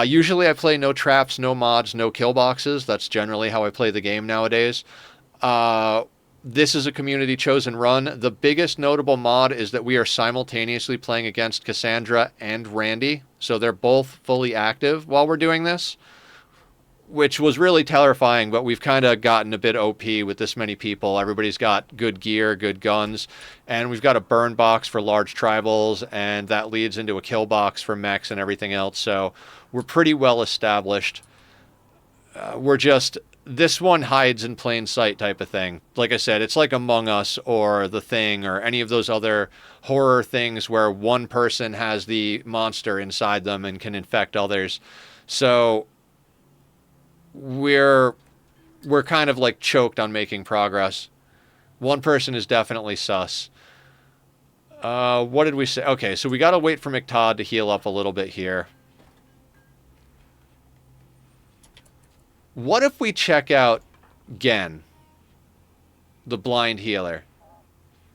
Usually I play no traps, no mods, no kill boxes. That's generally how I play the game nowadays. This is a community chosen run. The biggest notable mod is that we are simultaneously playing against Cassandra and Randy. So they're both fully active while we're doing this, which was really terrifying, but we've kind of gotten a bit OP with this many people. Everybody's got good gear, good guns, and we've got a burn box for large tribals, and that leads into a kill box for mechs and everything else. So we're pretty well established. This one hides in plain sight type of thing. Like I said, it's like Among Us or The Thing or any of those other horror things where one person has the monster inside them and can infect others. So we're kind of like choked on making progress. One person is definitely sus. What did we say? Okay, so we got to wait for McTodd to heal up a little bit here. What if we check out Gen, the blind healer?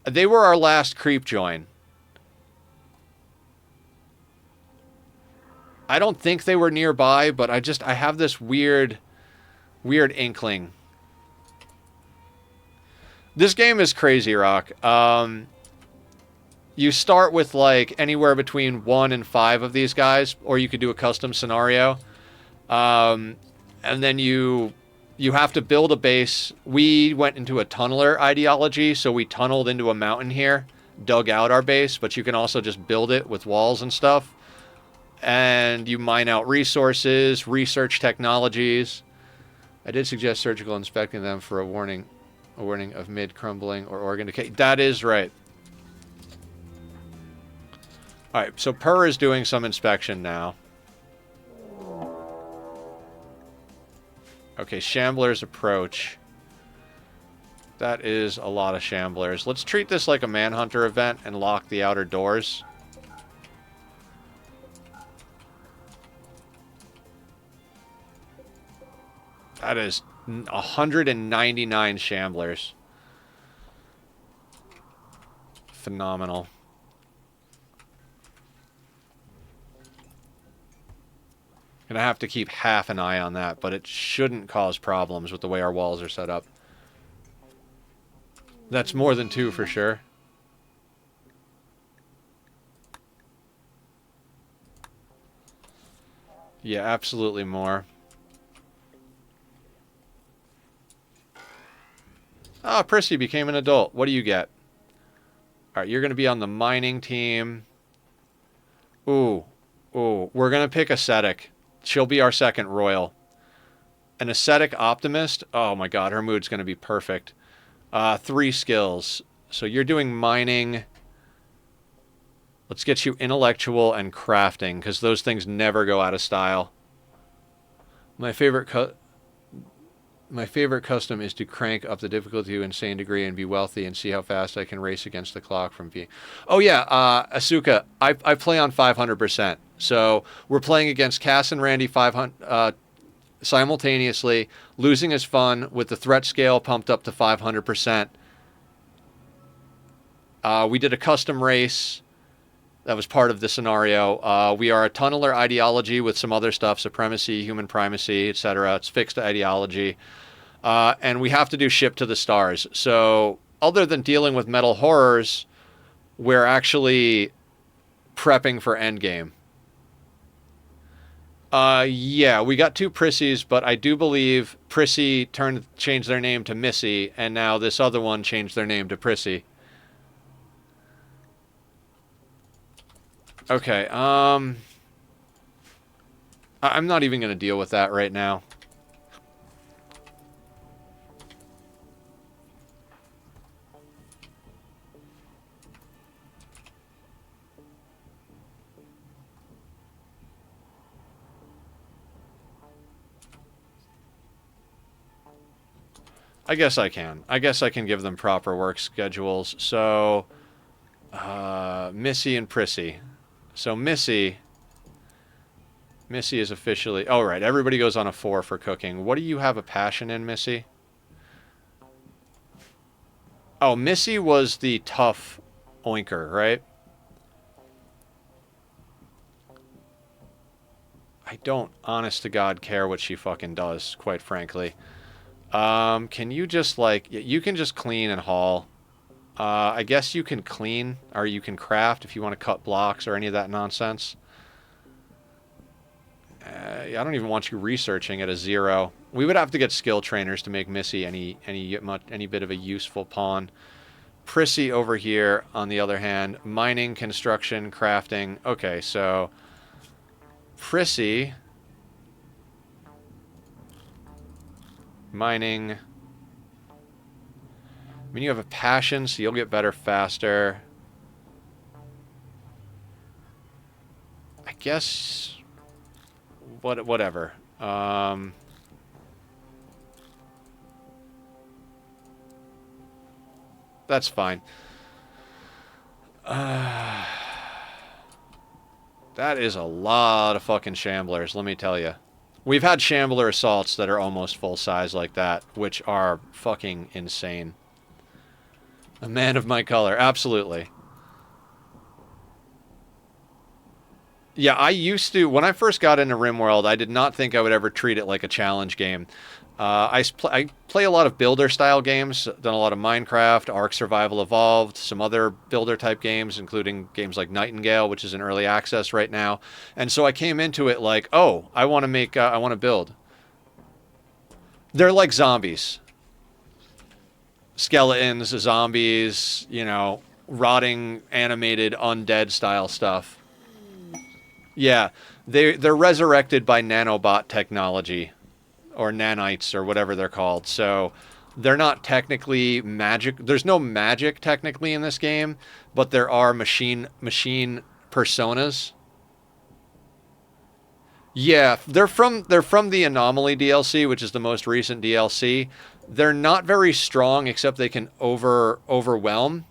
They were our last creep join. I don't think they were nearby, but I have this weird inkling. This game is crazy, Rock. You start with like anywhere between 1 and 5 of these guys, or you could do a custom scenario. And then you have to build a base. We went into a tunneler ideology, so we tunneled into a mountain here, dug out our base, but you can also just build it with walls and stuff. And you mine out resources, research technologies. I did suggest surgical inspecting them for a warning of mid-crumbling or organ decay. That is right. All right, so Purr is doing some inspection now. Okay, Shamblers approach. That is a lot of Shamblers. Let's treat this like a Manhunter event and lock the outer doors. That is 199 Shamblers. Phenomenal. Gonna have to keep half an eye on that, but it shouldn't cause problems with the way our walls are set up. That's more than 2 for sure. Yeah, absolutely more. Ah, Prissy became an adult. What do you get? Alright, you're gonna be on the mining team. Ooh. We're gonna pick Ascetic. She'll be our second royal. An ascetic optimist. Oh my god, her mood's going to be perfect. 3 skills. So you're doing mining. Let's get you intellectual and crafting, because those things never go out of style. My favorite custom is to crank up the difficulty to an insane degree and be wealthy and see how fast I can race against the clock from being... Oh yeah, Asuka, I play on 500%. So we're playing against Cass and Randy 500 simultaneously. Losing is fun with the threat scale pumped up to 500%. We did a custom race. That was part of the scenario. We are a tunneler ideology with some other stuff, supremacy, human primacy, etc. It's fixed ideology. And we have to do ship to the stars. So other than dealing with metal horrors, we're actually prepping for endgame. Yeah, we got 2 Prissies, but I do believe Prissy changed their name to Missy, and now this other one changed their name to Prissy. Okay, I'm not even going to deal with that right now. I guess I can. I guess I can give them proper work schedules. So, Missy and Prissy. So Missy is officially... Oh, right. Everybody goes on a 4 for cooking. What do you have a passion in, Missy? Oh, Missy was the tough oinker, right? I don't, honest to God, care what she fucking does, quite frankly. Can you just, like... You can just clean and haul. I guess you can clean, or you can craft if you want to cut blocks or any of that nonsense. I don't even want you researching at a 0. We would have to get skill trainers to make Missy any bit of a useful pawn. Prissy over here, on the other hand, mining, construction, crafting. Okay, so Prissy, mining. I mean, you have a passion, so you'll get better faster. I guess... Whatever. That's fine. That is a lot of fucking shamblers, let me tell you. We've had shambler assaults that are almost full size like that, which are fucking insane. A man of my color, absolutely. Yeah, I used to, when I first got into Rimworld, I did not think I would ever treat it like a challenge game. I play a lot of builder-style games, done a lot of Minecraft, Ark Survival Evolved, some other builder-type games, including games like Nightingale, which is in early access right now. And so I came into it like, oh, I want to build. They're like zombies. Skeletons, zombies, you know, rotting, animated, undead-style stuff. Yeah, they're resurrected by nanobot technology, or nanites, or whatever they're called. So they're not technically magic. There's no magic technically in this game, but there are machine personas. Yeah, they're from the Anomaly DLC, which is the most recent DLC. They're not very strong, except they can overwhelm.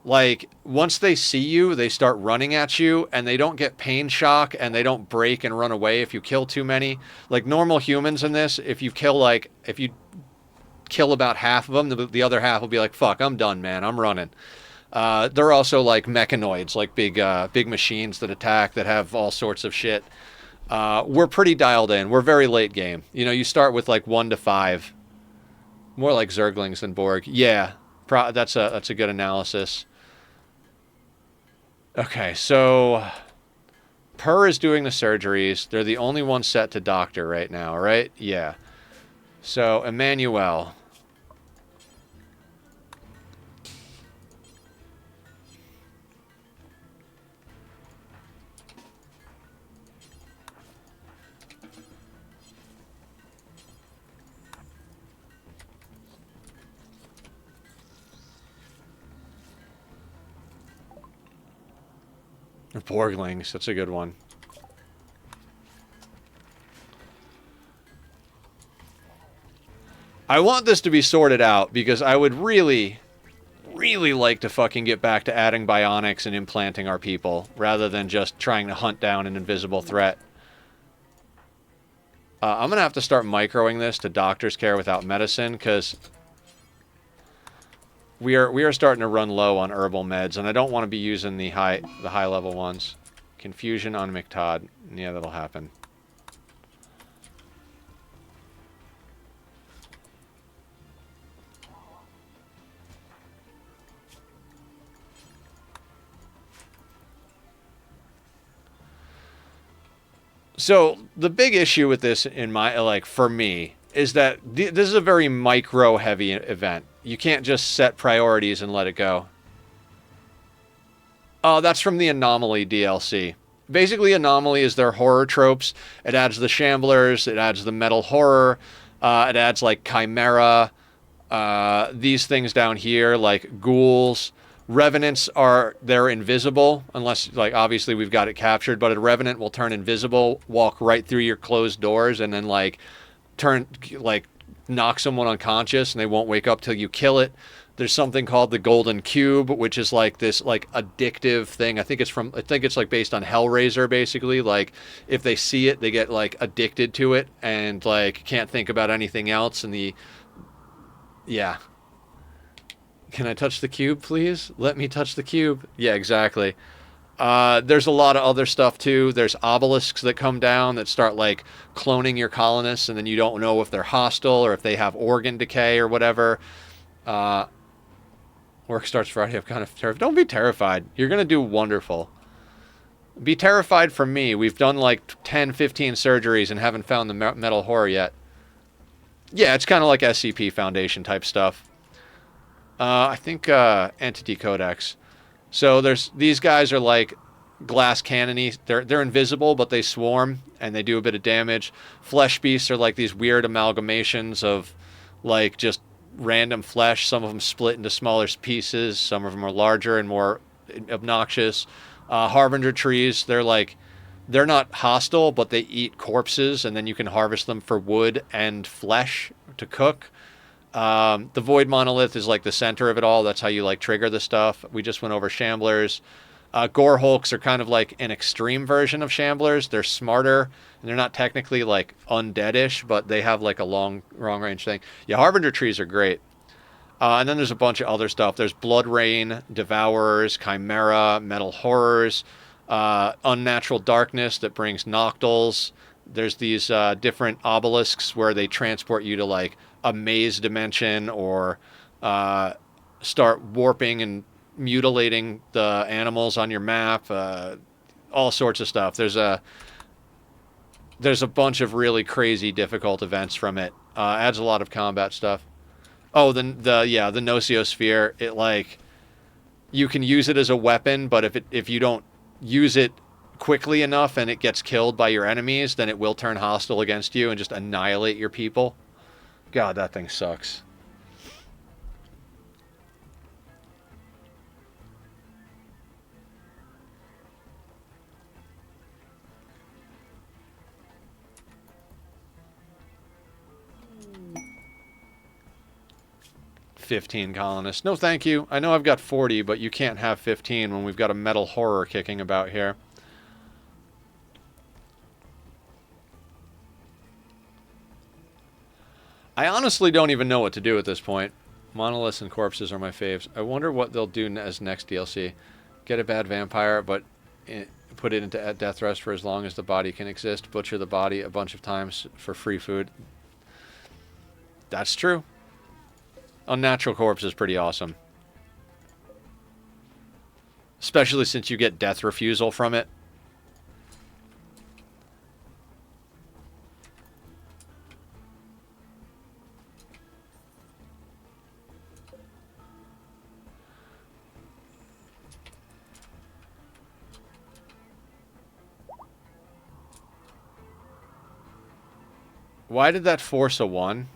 Like, once they see you, they start running at you, and they don't get pain shock, and they don't break and run away if you kill too many. Like, normal humans in this, if you kill about half of them, the other half will be like, fuck, I'm done, man, I'm running. They're also, like, mechanoids, like big machines that attack, that have all sorts of shit. We're pretty dialed in. We're very late game. You know, you start with, like, 1 to 5. More like Zerglings than Borg. Yeah, that's a good analysis. Okay, so Per is doing the surgeries. They're the only one set to doctor right now, right? Yeah. So, Emmanuel. Borglings, that's a good one. I want this to be sorted out because I would really, really like to fucking get back to adding bionics and implanting our people rather than just trying to hunt down an invisible threat. I'm going to have to start microing this to doctor's care without medicine because we are starting to run low on herbal meds, and I don't want to be using the high level ones. Confusion on McTodd. Yeah, that'll happen. So the big issue with this, in my like for me, is that this is a very micro heavy event. You can't just set priorities and let it go. Oh, that's from the Anomaly DLC. Basically, Anomaly is their horror tropes. It adds the Shamblers, it adds the metal horror, it adds like Chimera, these things down here like ghouls. Revenants they're invisible unless like obviously we've got it captured, but a revenant will turn invisible, walk right through your closed doors, and then like turn like knock someone unconscious, and they won't wake up till you kill it. There's something called the Golden Cube, which is like this like addictive thing. I think it's like based on Hellraiser, basically. Like if they see it, they get like addicted to it and like can't think about anything else. And yeah. Can I touch the cube, please? Let me touch the cube. Yeah, exactly. There's a lot of other stuff too. There's obelisks that come down that start like cloning your colonists, and then you don't know if they're hostile or if they have organ decay or whatever. Work starts Friday. I'm kind of terrified. Don't be terrified. You're going to do wonderful. Be terrified for me. We've done like 10, 15 surgeries and haven't found the metal horror yet. Yeah, it's kind of like SCP Foundation type stuff. I think Entity Codex. So these guys are like glass cannony. They're invisible, but they swarm and they do a bit of damage. Flesh beasts are like these weird amalgamations of like just random flesh. Some of them split into smaller pieces. Some of them are larger and more obnoxious. Harbinger trees, they're not hostile, but they eat corpses, and then you can harvest them for wood and flesh to cook. The Void Monolith is like the center of it all. That's how you like trigger the stuff. We just went over Shamblers. Gore Hulks are kind of like an extreme version of Shamblers. They're smarter, and they're not technically like undeadish, but they have like a long range thing. Yeah, Harbinger trees are great. And then there's a bunch of other stuff. There's Blood Rain, Devourers, Chimera, Metal Horrors, Unnatural Darkness that brings Noctals. There's these different obelisks where they transport you to like a maze dimension or start warping and mutilating the animals on your map. All sorts of stuff. There's a bunch of really crazy difficult events from it. Adds a lot of combat stuff. Oh, the Nociosphere. It like you can use it as a weapon, but if you don't use it quickly enough and it gets killed by your enemies, then it will turn hostile against you and just annihilate your people. God, that thing sucks. "15 colonists. No, thank you. I know I've got 40, but you can't have 15 when we've got a metal horror kicking about here." I honestly don't even know what to do at this point. Monoliths and corpses are my faves. I wonder what they'll do as next DLC. Get a bad vampire, but put it into death rest for as long as the body can exist. Butcher the body a bunch of times for free food. That's true. Unnatural Corpse is pretty awesome. Especially since you get death refusal from it. Why did that force a 1?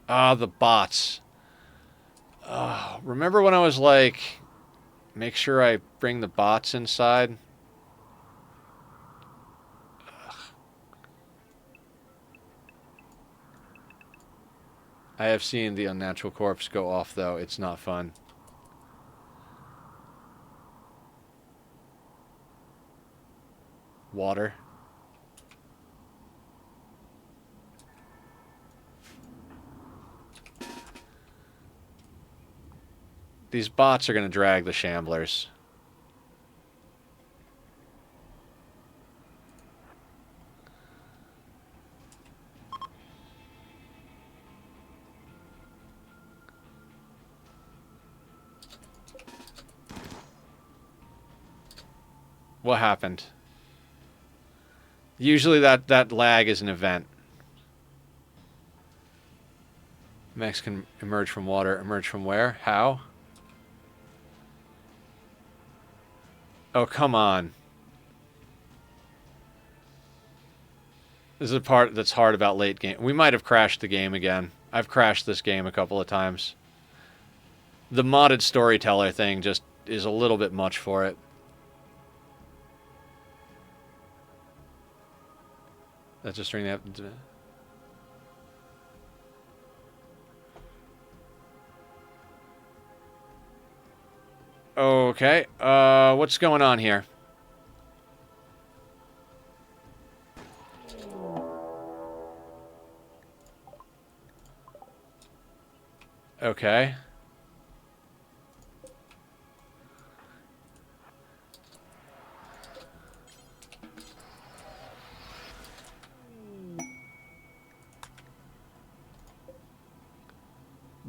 Ah, the bots. Remember when I was like, make sure I bring the bots inside? Ugh. I have seen the Unnatural Corpse go off, though. It's not fun. Water. These bots are going to drag the Shamblers. What happened? Usually that lag is an event. Mechs can emerge from water. Emerge from where? How? Oh, come on. This is a part that's hard about late game. We might have crashed the game again. I've crashed this game a couple of times. The modded storyteller thing just is a little bit much for it. That's just string that. Okay, what's going on here? Okay.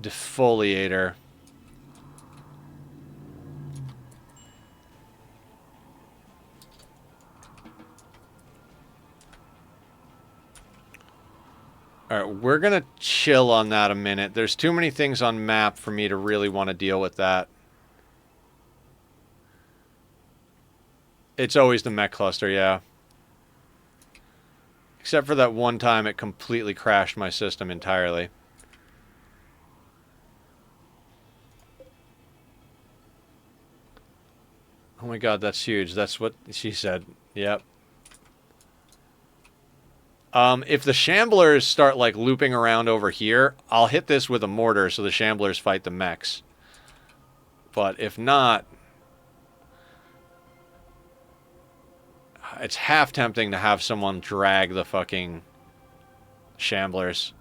Defoliator. Alright, we're gonna chill on that a minute. There's too many things on map for me to really want to deal with that. It's always the mech cluster, yeah. Except for that one time it completely crashed my system entirely. Oh my god, that's huge. That's what she said. Yep. If the Shamblers start, like, looping around over here, I'll hit this with a mortar so the Shamblers fight the mechs. But if not... It's half tempting to have someone drag the fucking Shamblers.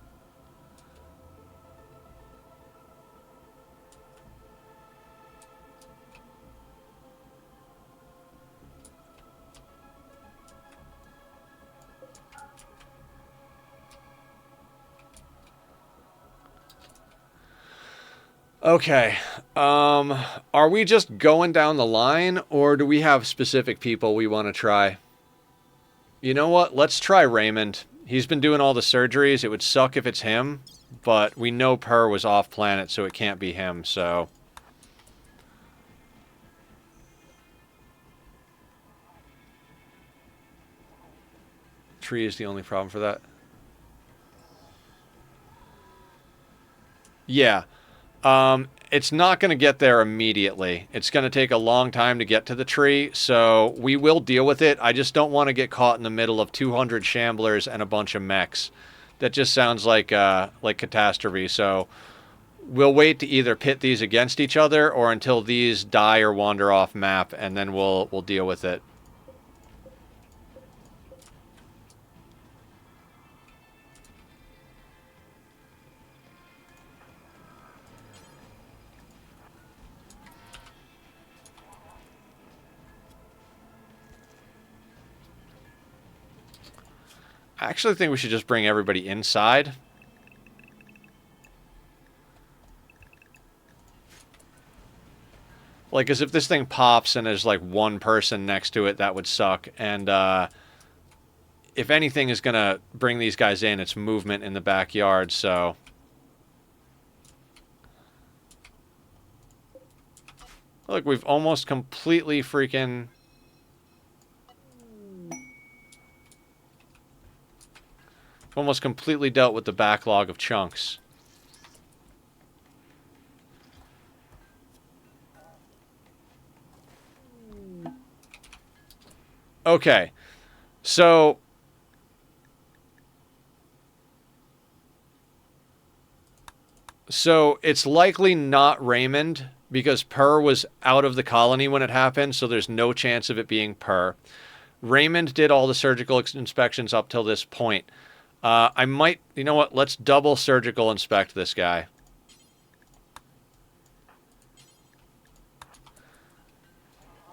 Okay, are we just going down the line, or do we have specific people we want to try? You know what? Let's try Raymond. He's been doing all the surgeries. It would suck if it's him, but we know Per was off planet, so it can't be him, so... Tree is the only problem for that. Yeah. It's not going to get there immediately. It's going to take a long time to get to the tree, so we will deal with it. I just don't want to get caught in the middle of 200 Shamblers and a bunch of mechs. That just sounds like catastrophe, so we'll wait to either pit these against each other or until these die or wander off map, and then we'll deal with it. I actually think we should just bring everybody inside. Like, as if this thing pops and there's, like, one person next to it, that would suck. And, if anything is going to bring these guys in, it's movement in the backyard, so... Look, we've almost completely freaking... Almost completely dealt with the backlog of chunks. Okay. So... So, it's likely not Raymond, because Per was out of the colony when it happened, so there's no chance of it being Per. Raymond did all the surgical inspections up till this point. I might... You know what? Let's double surgical inspect this guy.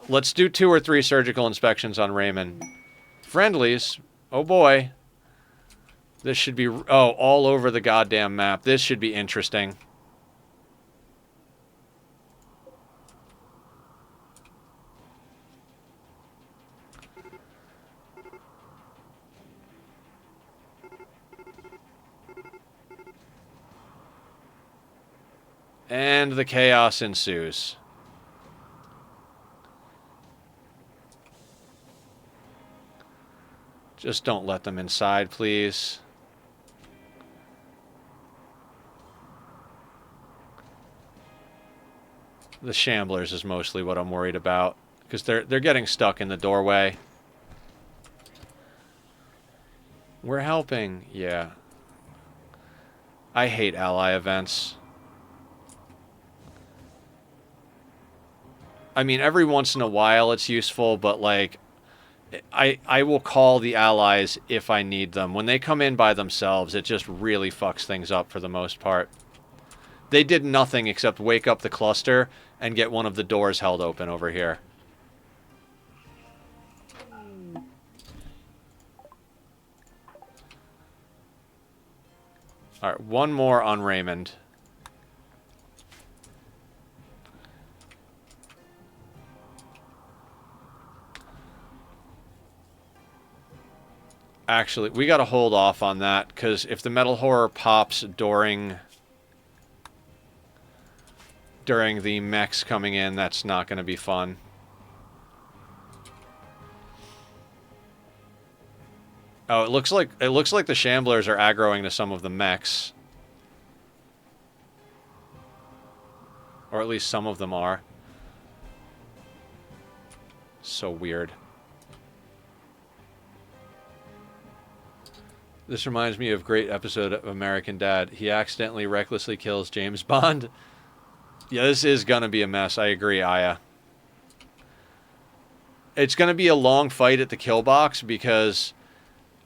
Let's do 2 or 3 surgical inspections on Raymond. Friendlies. Oh boy. This should be... Oh, all over the goddamn map. This should be interesting. And the chaos ensues. Just don't let them inside, please. The shamblers is mostly what I'm worried about, because they're getting stuck in the doorway. We're helping, yeah. I hate ally events. I mean, every once in a while it's useful, but like, I will call the allies if I need them. When they come in by themselves, it just really fucks things up for the most part. They did nothing except wake up the cluster and get one of the doors held open over here. Alright, one more on Raymond. Actually, we gotta hold off on that, because if the metal horror pops during the mechs coming in, that's not gonna be fun. Oh, it looks like the shamblers are aggroing to some of the mechs. Or at least some of them are. So weird. This reminds me of a great episode of American Dad. He accidentally recklessly kills James Bond. Yeah, this is gonna be a mess. I agree, Aya. It's gonna be a long fight at the kill box because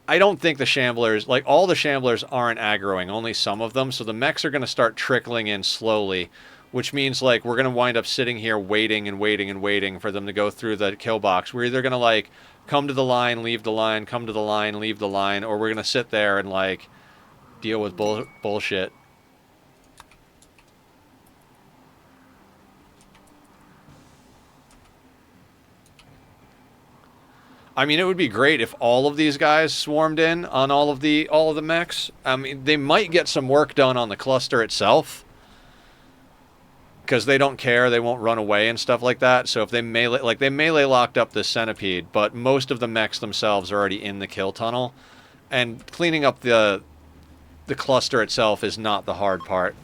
I don't think the shamblers, like all the shamblers aren't aggroing, only some of them. So the mechs are gonna start trickling in slowly, which means like we're gonna wind up sitting here waiting and waiting and waiting for them to go through the kill box. We're either gonna like come to the line, leave the line, come to the line, leave the line, or we're gonna sit there and like deal with bullshit. I mean, it would be great if all of these guys swarmed in on all of the mechs. I mean, they might get some work done on the cluster itself, because they don't care, they won't run away and stuff like that. So if they melee, like they melee locked up the centipede, but most of the mechs themselves are already in the kill tunnel, and cleaning up the cluster itself is not the hard part.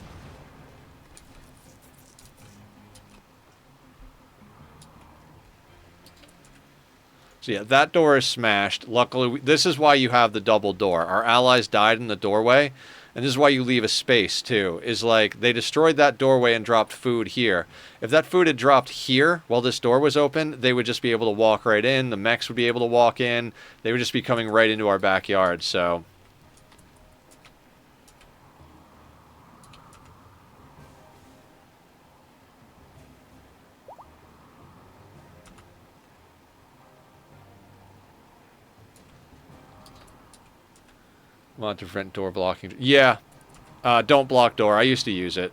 So yeah, that door is smashed. Luckily, this is why you have the double door. Our allies died in the doorway, and this is why you leave a space, too. Is like, they destroyed that doorway and dropped food here. If that food had dropped here while this door was open, they would just be able to walk right in. The mechs would be able to walk in. They would just be coming right into our backyard, so... Want to prevent door blocking. Yeah. Don't block door. I used to use it.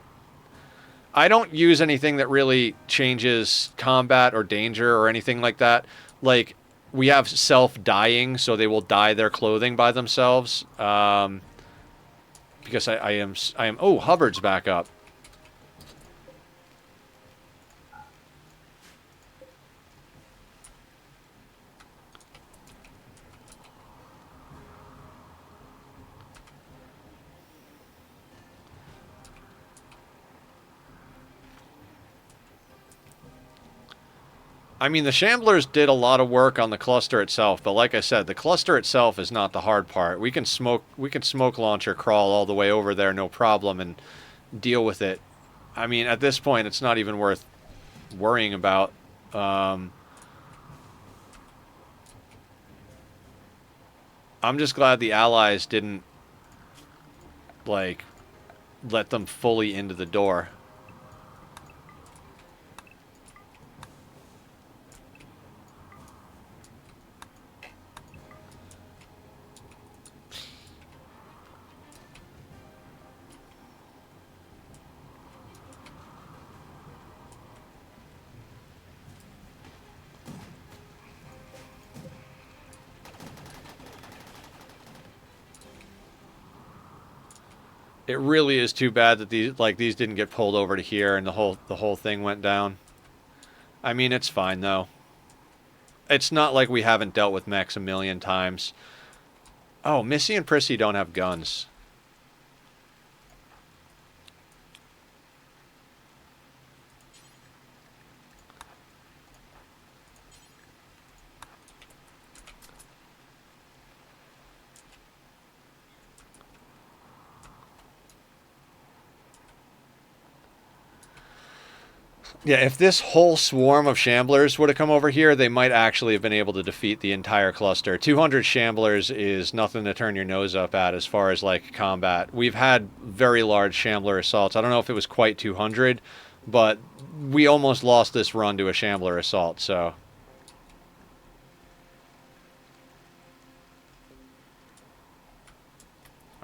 I don't use anything that really changes combat or danger or anything like that. Like, we have self-dyeing, so they will dye their clothing by themselves. Because I am... Oh, Hubbard's back up. I mean, the Shamblers did a lot of work on the cluster itself, but like I said, the cluster itself is not the hard part. We can smoke launcher crawl all the way over there, no problem, and deal with it. I mean, at this point, it's not even worth worrying about. I'm just glad the Allies didn't, like, let them fully into the door. It really is too bad that these didn't get pulled over to here and the whole thing went down. I mean, it's fine though. It's not like we haven't dealt with mechs a million times. Oh, Missy and Prissy don't have guns. Yeah, if this whole swarm of shamblers would have come over here, they might actually have been able to defeat the entire cluster. 200 shamblers is nothing to turn your nose up at as far as, like, combat. We've had very large shambler assaults. I don't know if it was quite 200, but we almost lost this run to a shambler assault, so... All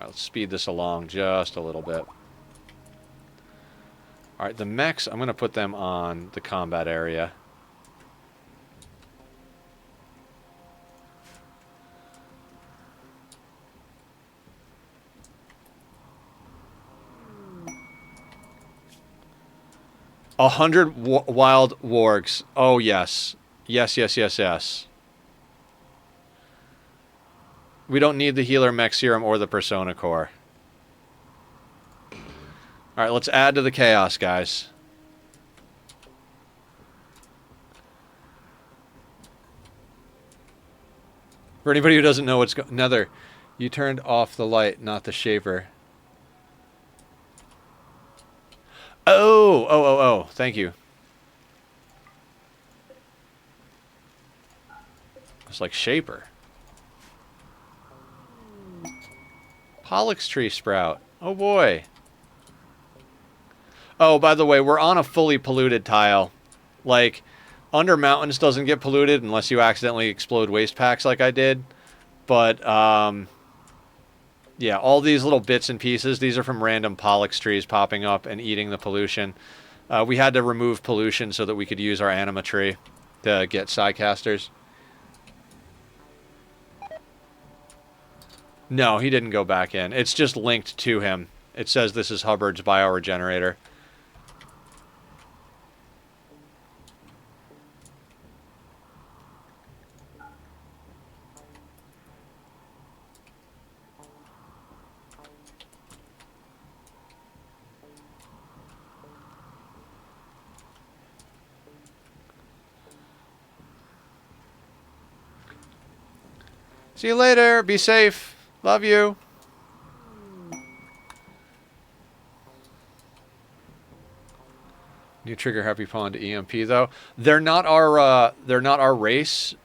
right, let's speed this along just a little bit. Alright, the mechs, I'm going to put them on the combat area. 100 wild wargs. Oh, yes. Yes, yes, yes, yes. We don't need the healer mech serum or the persona core. Alright, let's add to the chaos, guys. For anybody who doesn't know what's going... Nether, you turned off the light, not the shaver. Oh, thank you. It's like shaper. Pollux tree sprout. Oh boy. Oh, by the way, we're on a fully polluted tile. Like, under mountains doesn't get polluted unless you accidentally explode waste packs like I did. But, yeah, all these little bits and pieces, these are from random Pollux trees popping up and eating the pollution. We had to remove pollution so that we could use our anima tree to get Psycasters. No, he didn't go back in. It's just linked to him. It says this is Hubbard's bioregenerator. See you later. Be safe. Love you. New trigger Happy Pawn to EMP though. They're not our race.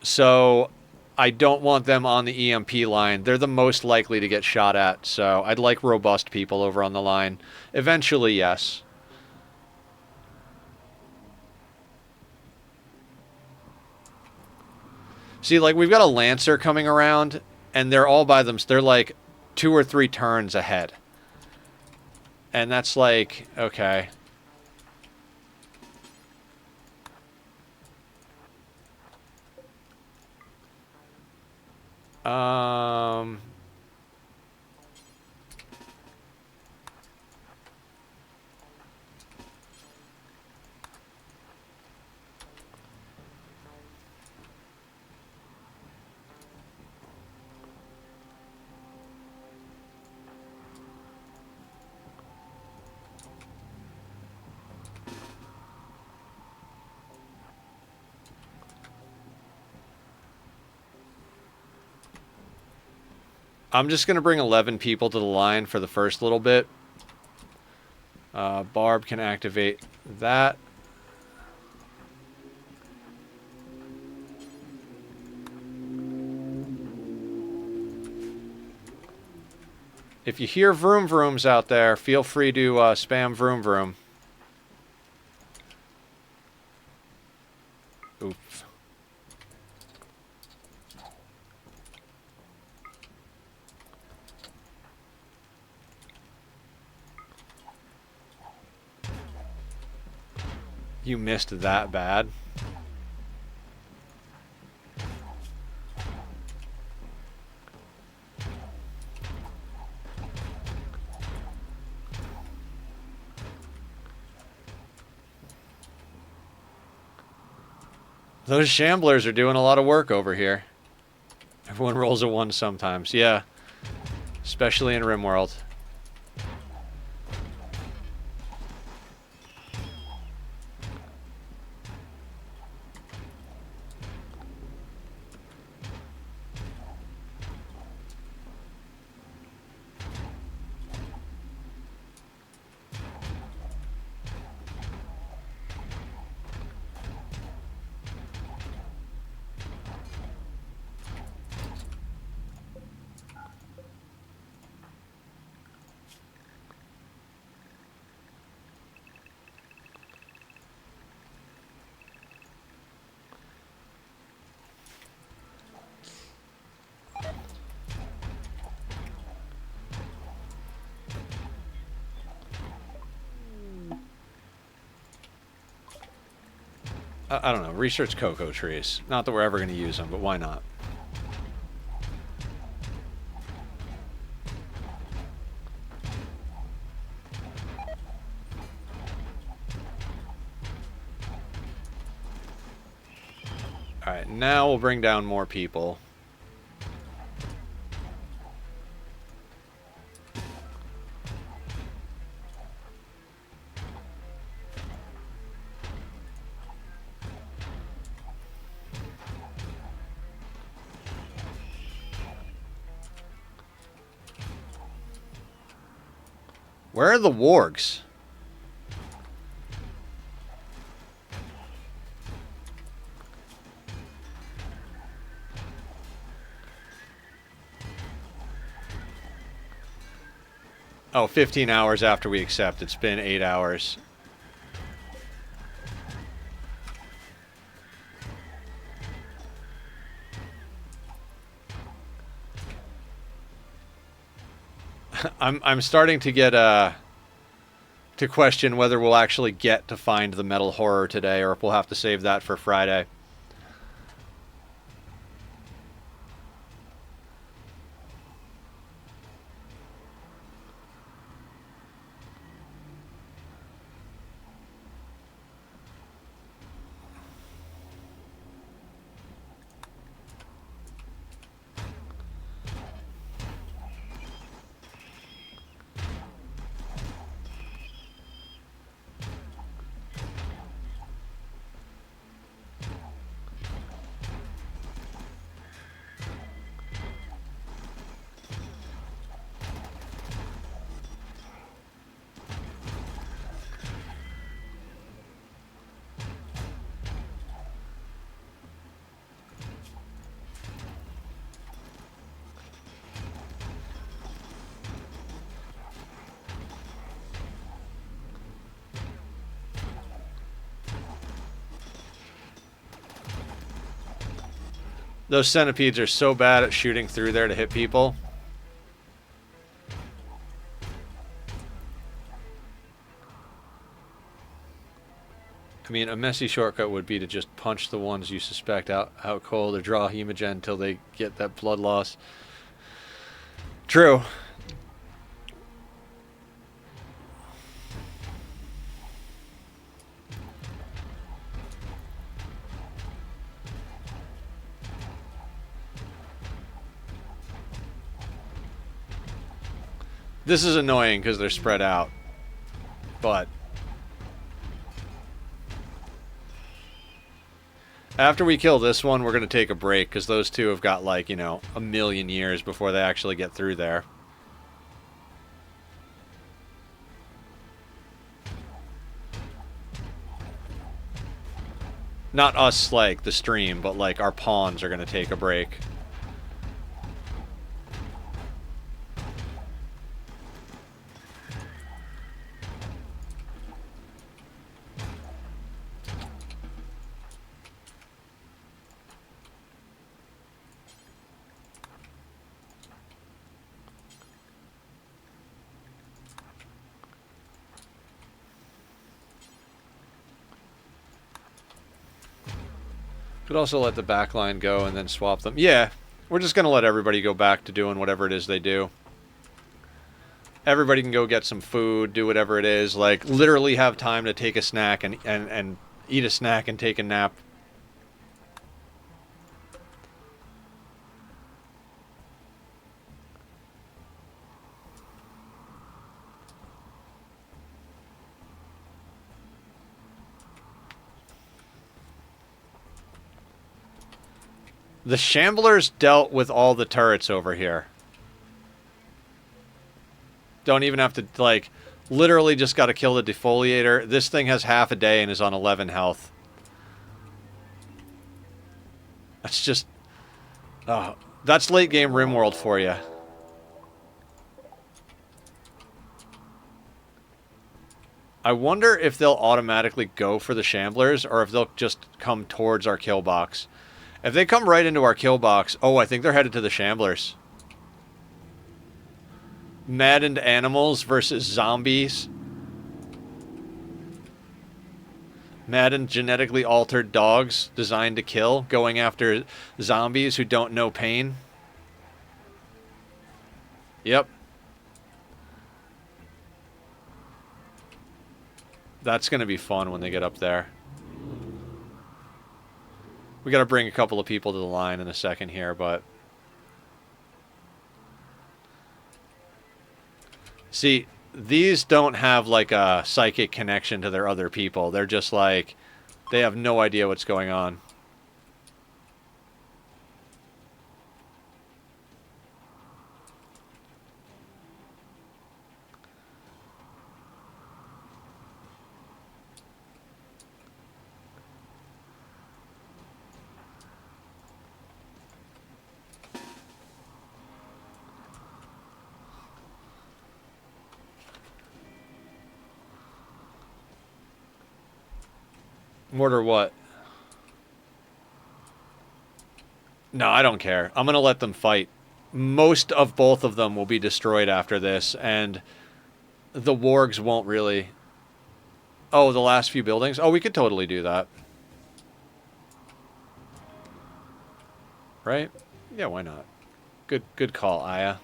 So I don't want them on the EMP line. They're the most likely to get shot at. So I'd like robust people over on the line. Eventually, yes. See, like, we've got a Lancer coming around, and they're all by them. They're, like, 2 or 3 turns ahead. And that's like, okay. I'm just going to bring 11 people to the line for the first little bit. Barb can activate that. If you hear vroom vrooms out there, feel free to spam vroom vroom. Oops. You missed that bad. Those shamblers are doing a lot of work over here. Everyone rolls a 1 sometimes. Yeah. Especially in Rimworld. I don't know. Research cocoa trees. Not that we're ever going to use them, but why not? Alright, now we'll bring down more people. Where are the wargs? Oh, 15 hours after we accept. It's been 8 hours. I'm starting to get to question whether we'll actually get to find the metal horror today, or if we'll have to save that for Friday. Those centipedes are so bad at shooting through there to hit people. I mean, a messy shortcut would be to just punch the ones you suspect out cold, or draw hemogen until they get that blood loss. True. This is annoying because they're spread out, but after we kill this one, we're going to take a break because those two have got, like, you know, a million years before they actually get through there. Not us, like, the stream, but, like, our pawns are going to take a break. Could also let the back line go and then swap them. Yeah, we're just going to let everybody go back to doing whatever it is they do. Everybody can go get some food, do whatever it is. Like, literally have time to take a snack and eat a snack and take a nap. The Shamblers dealt with all the turrets over here. Don't even have to, like, literally just got to kill the defoliator. This thing has half a day and is on 11 health. That's just... Oh, that's late game Rimworld for you. I wonder if they'll automatically go for the Shamblers or if they'll just come towards our kill box. If they come right into our kill box... Oh, I think they're headed to the Shamblers. Maddened animals versus zombies. Maddened genetically altered dogs designed to kill, going after zombies who don't know pain. Yep. That's going to be fun when they get up there. We got to bring a couple of people to the line in a second here, but... See, these don't have, like, a psychic connection to their other people. They're just, like... They have no idea what's going on. Mortar what? No, I don't care. I'm going to let them fight. Most of both of them will be destroyed after this, and the wargs won't really... Oh, the last few buildings? Oh, we could totally do that. Right? Yeah, why not? Good call, Aya.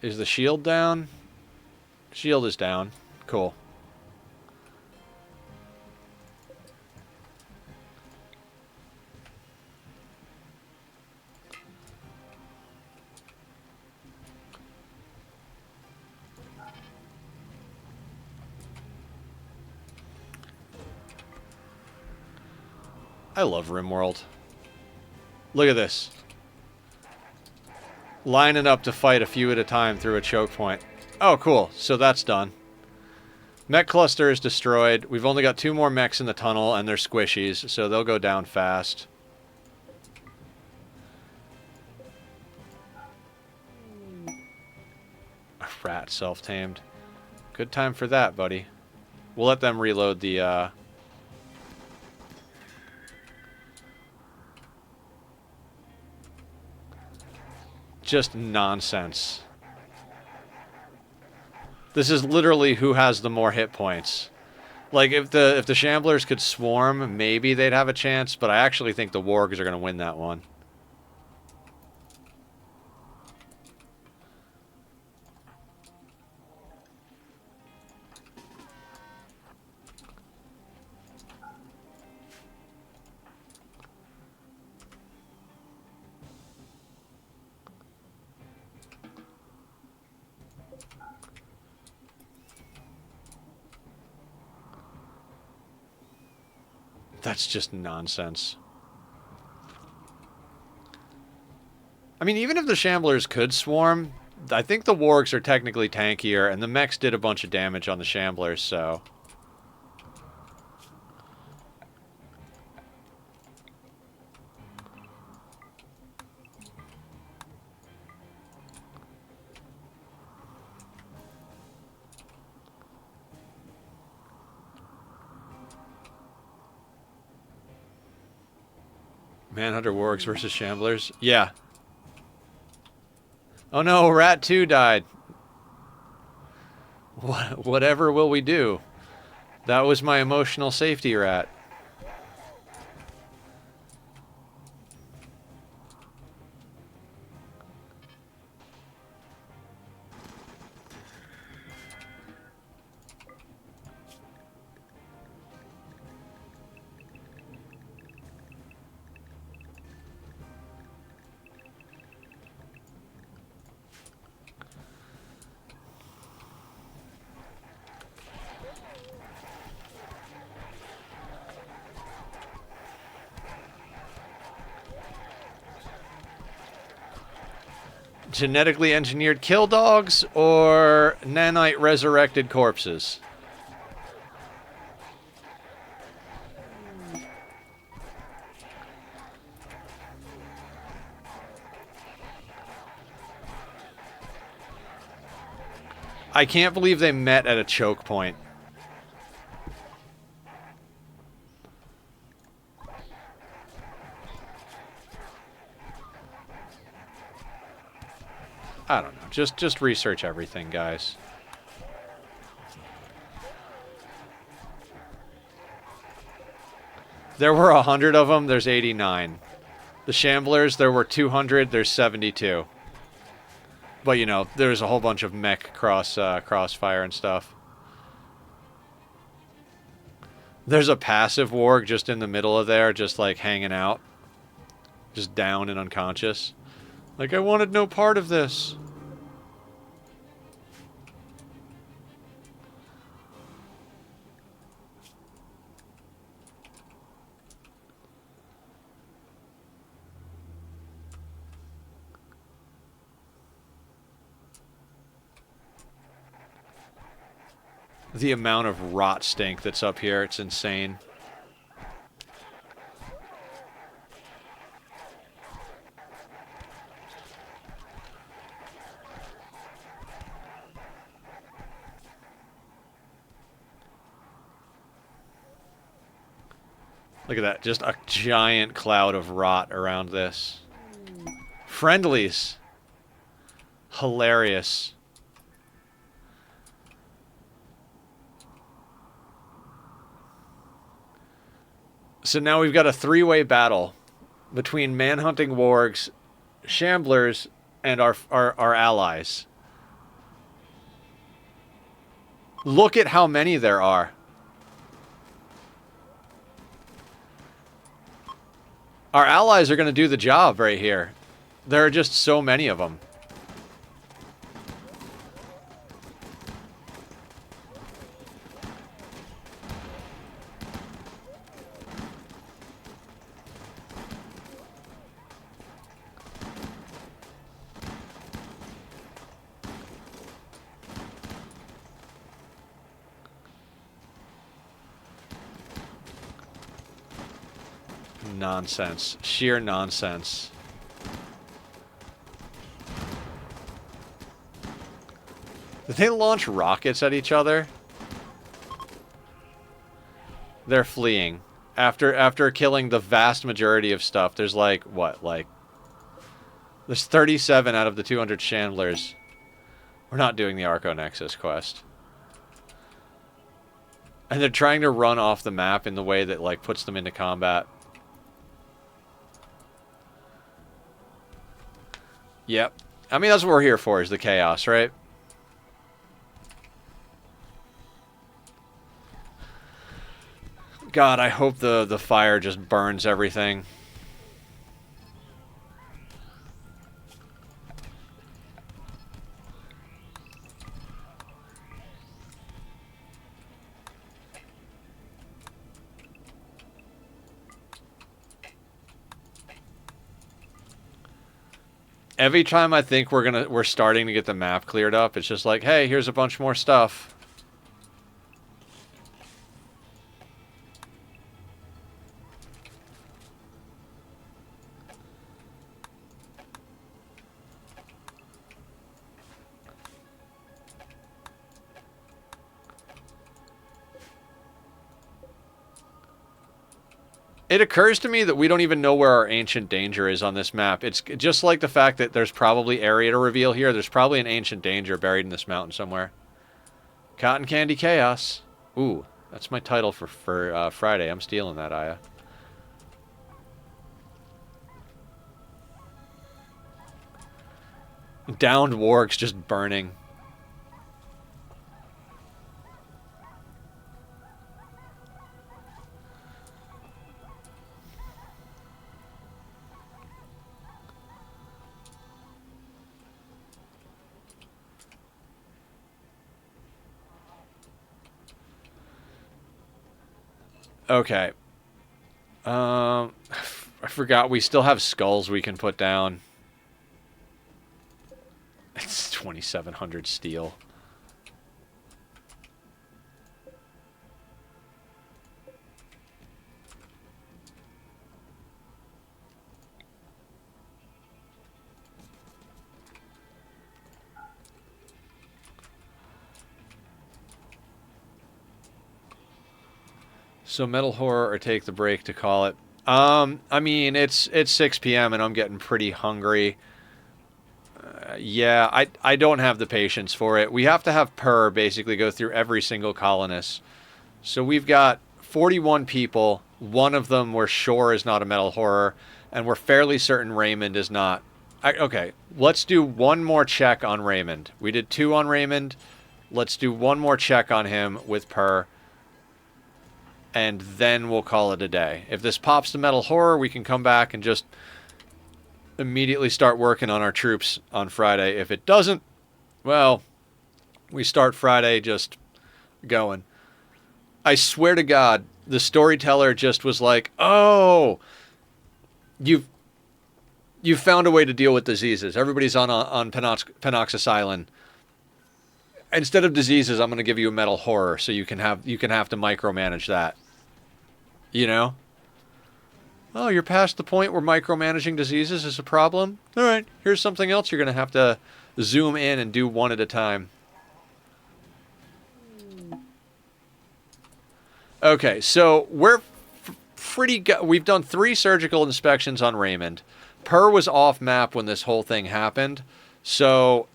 Is the shield down? Shield is down. Cool. I love Rimworld. Look at this. Lining up to fight a few at a time through a choke point. Oh, cool. So that's done. Mech cluster is destroyed. We've only got 2 more mechs in the tunnel, and they're squishies, so they'll go down fast. A rat self-tamed. Good time for that, buddy. We'll let them reload the, Just nonsense. This is literally who has the more hit points. Like, if the Shamblers could swarm, maybe they'd have a chance, but I actually think the Wargs are going to win that one. That's just nonsense. I mean, even if the Shamblers could swarm, I think the Wargs are technically tankier, and the mechs did a bunch of damage on the Shamblers, so... Manhunter Wargs versus Shamblers? Yeah. Oh no, Rat 2 died. Whatever will we do? That was my emotional safety rat. Genetically engineered kill dogs or nanite resurrected corpses? I can't believe they met at a choke point. I don't know. Just research everything, guys. There were 100 of them. There's 89. The Shamblers, there were 200. There's 72. But, you know, there's a whole bunch of mech crossfire and stuff. There's a passive warg just in the middle of there, just, like, hanging out. Just down and unconscious. Like, I wanted no part of this. The amount of rot stink that's up here, it's insane. Look at that, just a giant cloud of rot around this. Friendlies. Hilarious. So now we've got a three-way battle between manhunting wargs, shamblers, and our allies. Look at how many there are. Our allies are going to do the job right here. There are just so many of them. Nonsense. Sheer nonsense. Did they launch rockets at each other? They're fleeing. After killing the vast majority of stuff, there's like, what, like... There's 37 out of the 200 Chandlers. We're not doing the Arco Nexus quest. And they're trying to run off the map in the way that, like, puts them into combat. Yep. I mean, that's what we're here for, is the chaos, right? God, I hope the fire just burns everything. Every time I think we're starting to get the map cleared up, it's just like, hey, here's a bunch more stuff. It occurs to me that we don't even know where our ancient danger is on this map. It's just like the fact that there's probably area to reveal here. There's probably an ancient danger buried in this mountain somewhere. Cotton Candy Chaos. Ooh, that's my title for Friday. I'm stealing that, Aya. Downed wargs just burning. Okay. I forgot we still have skulls we can put down. 2,700 steel. So metal horror or take the break to call it. I mean, it's 6 p.m. and I'm getting pretty hungry. Yeah, I don't have the patience for it. We have to have Per basically go through every single colonist. So we've got 41 people. One of them we're sure is not a metal horror, and we're fairly certain Raymond is not. Okay, let's do one more check on Raymond. We did 2 on Raymond. Let's do one more check on him with Per. And then we'll call it a day. If this pops to metal horror, we can come back and just immediately start working on our troops on Friday. If it doesn't, well, we start Friday just going. I swear to God, the storyteller just was like, oh, you've found a way to deal with diseases. Everybody's on Penoxicillin. Instead of diseases, I'm going to give you a metal horror, so you can have to micromanage that. You know? Oh, you're past the point where micromanaging diseases is a problem? All right, here's something else you're going to have to zoom in and do one at a time. Okay, so we're we've done 3 surgical inspections on Raymond. Per was off map when this whole thing happened, so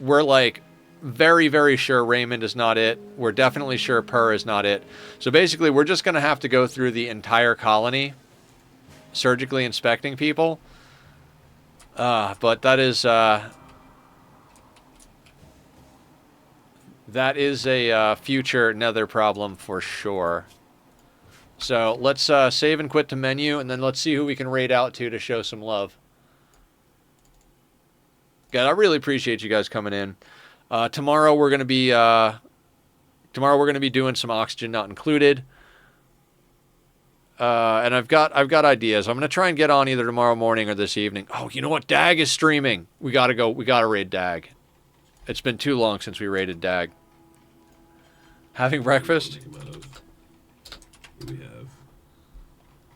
we're like very, very sure Raymond is not it. We're definitely sure Per is not it. So basically, we're just going to have to go through the entire colony, surgically inspecting people. But that is a future nether problem for sure. So let's save and quit to menu, and then let's see who we can raid out to show some love. God, I really appreciate you guys coming in. Tomorrow we're gonna be doing some oxygen not included, and I've got ideas. I'm gonna try and get on either tomorrow morning or this evening. Oh, you know what? Dag is streaming. We gotta raid Dag. It's been too long since we raided Dag. Having breakfast?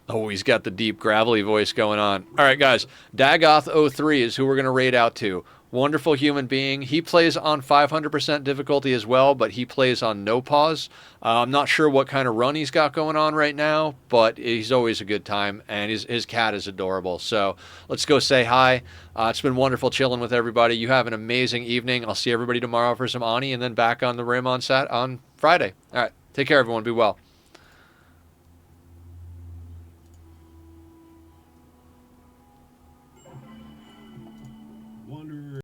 Oh, he's got the deep gravelly voice going on. All right, guys. Dagoth03 is who we're gonna raid out to. Wonderful human being. He plays on 500% difficulty as well, but he plays on no pause. I'm not sure what kind of run he's got going on right now, but he's always a good time, and his cat is adorable. So let's go say hi. It's been wonderful chilling with everybody. You have an amazing evening. I'll see everybody tomorrow for some Ani, and then back on the Rim on Friday. All right. Take care, everyone. Be well.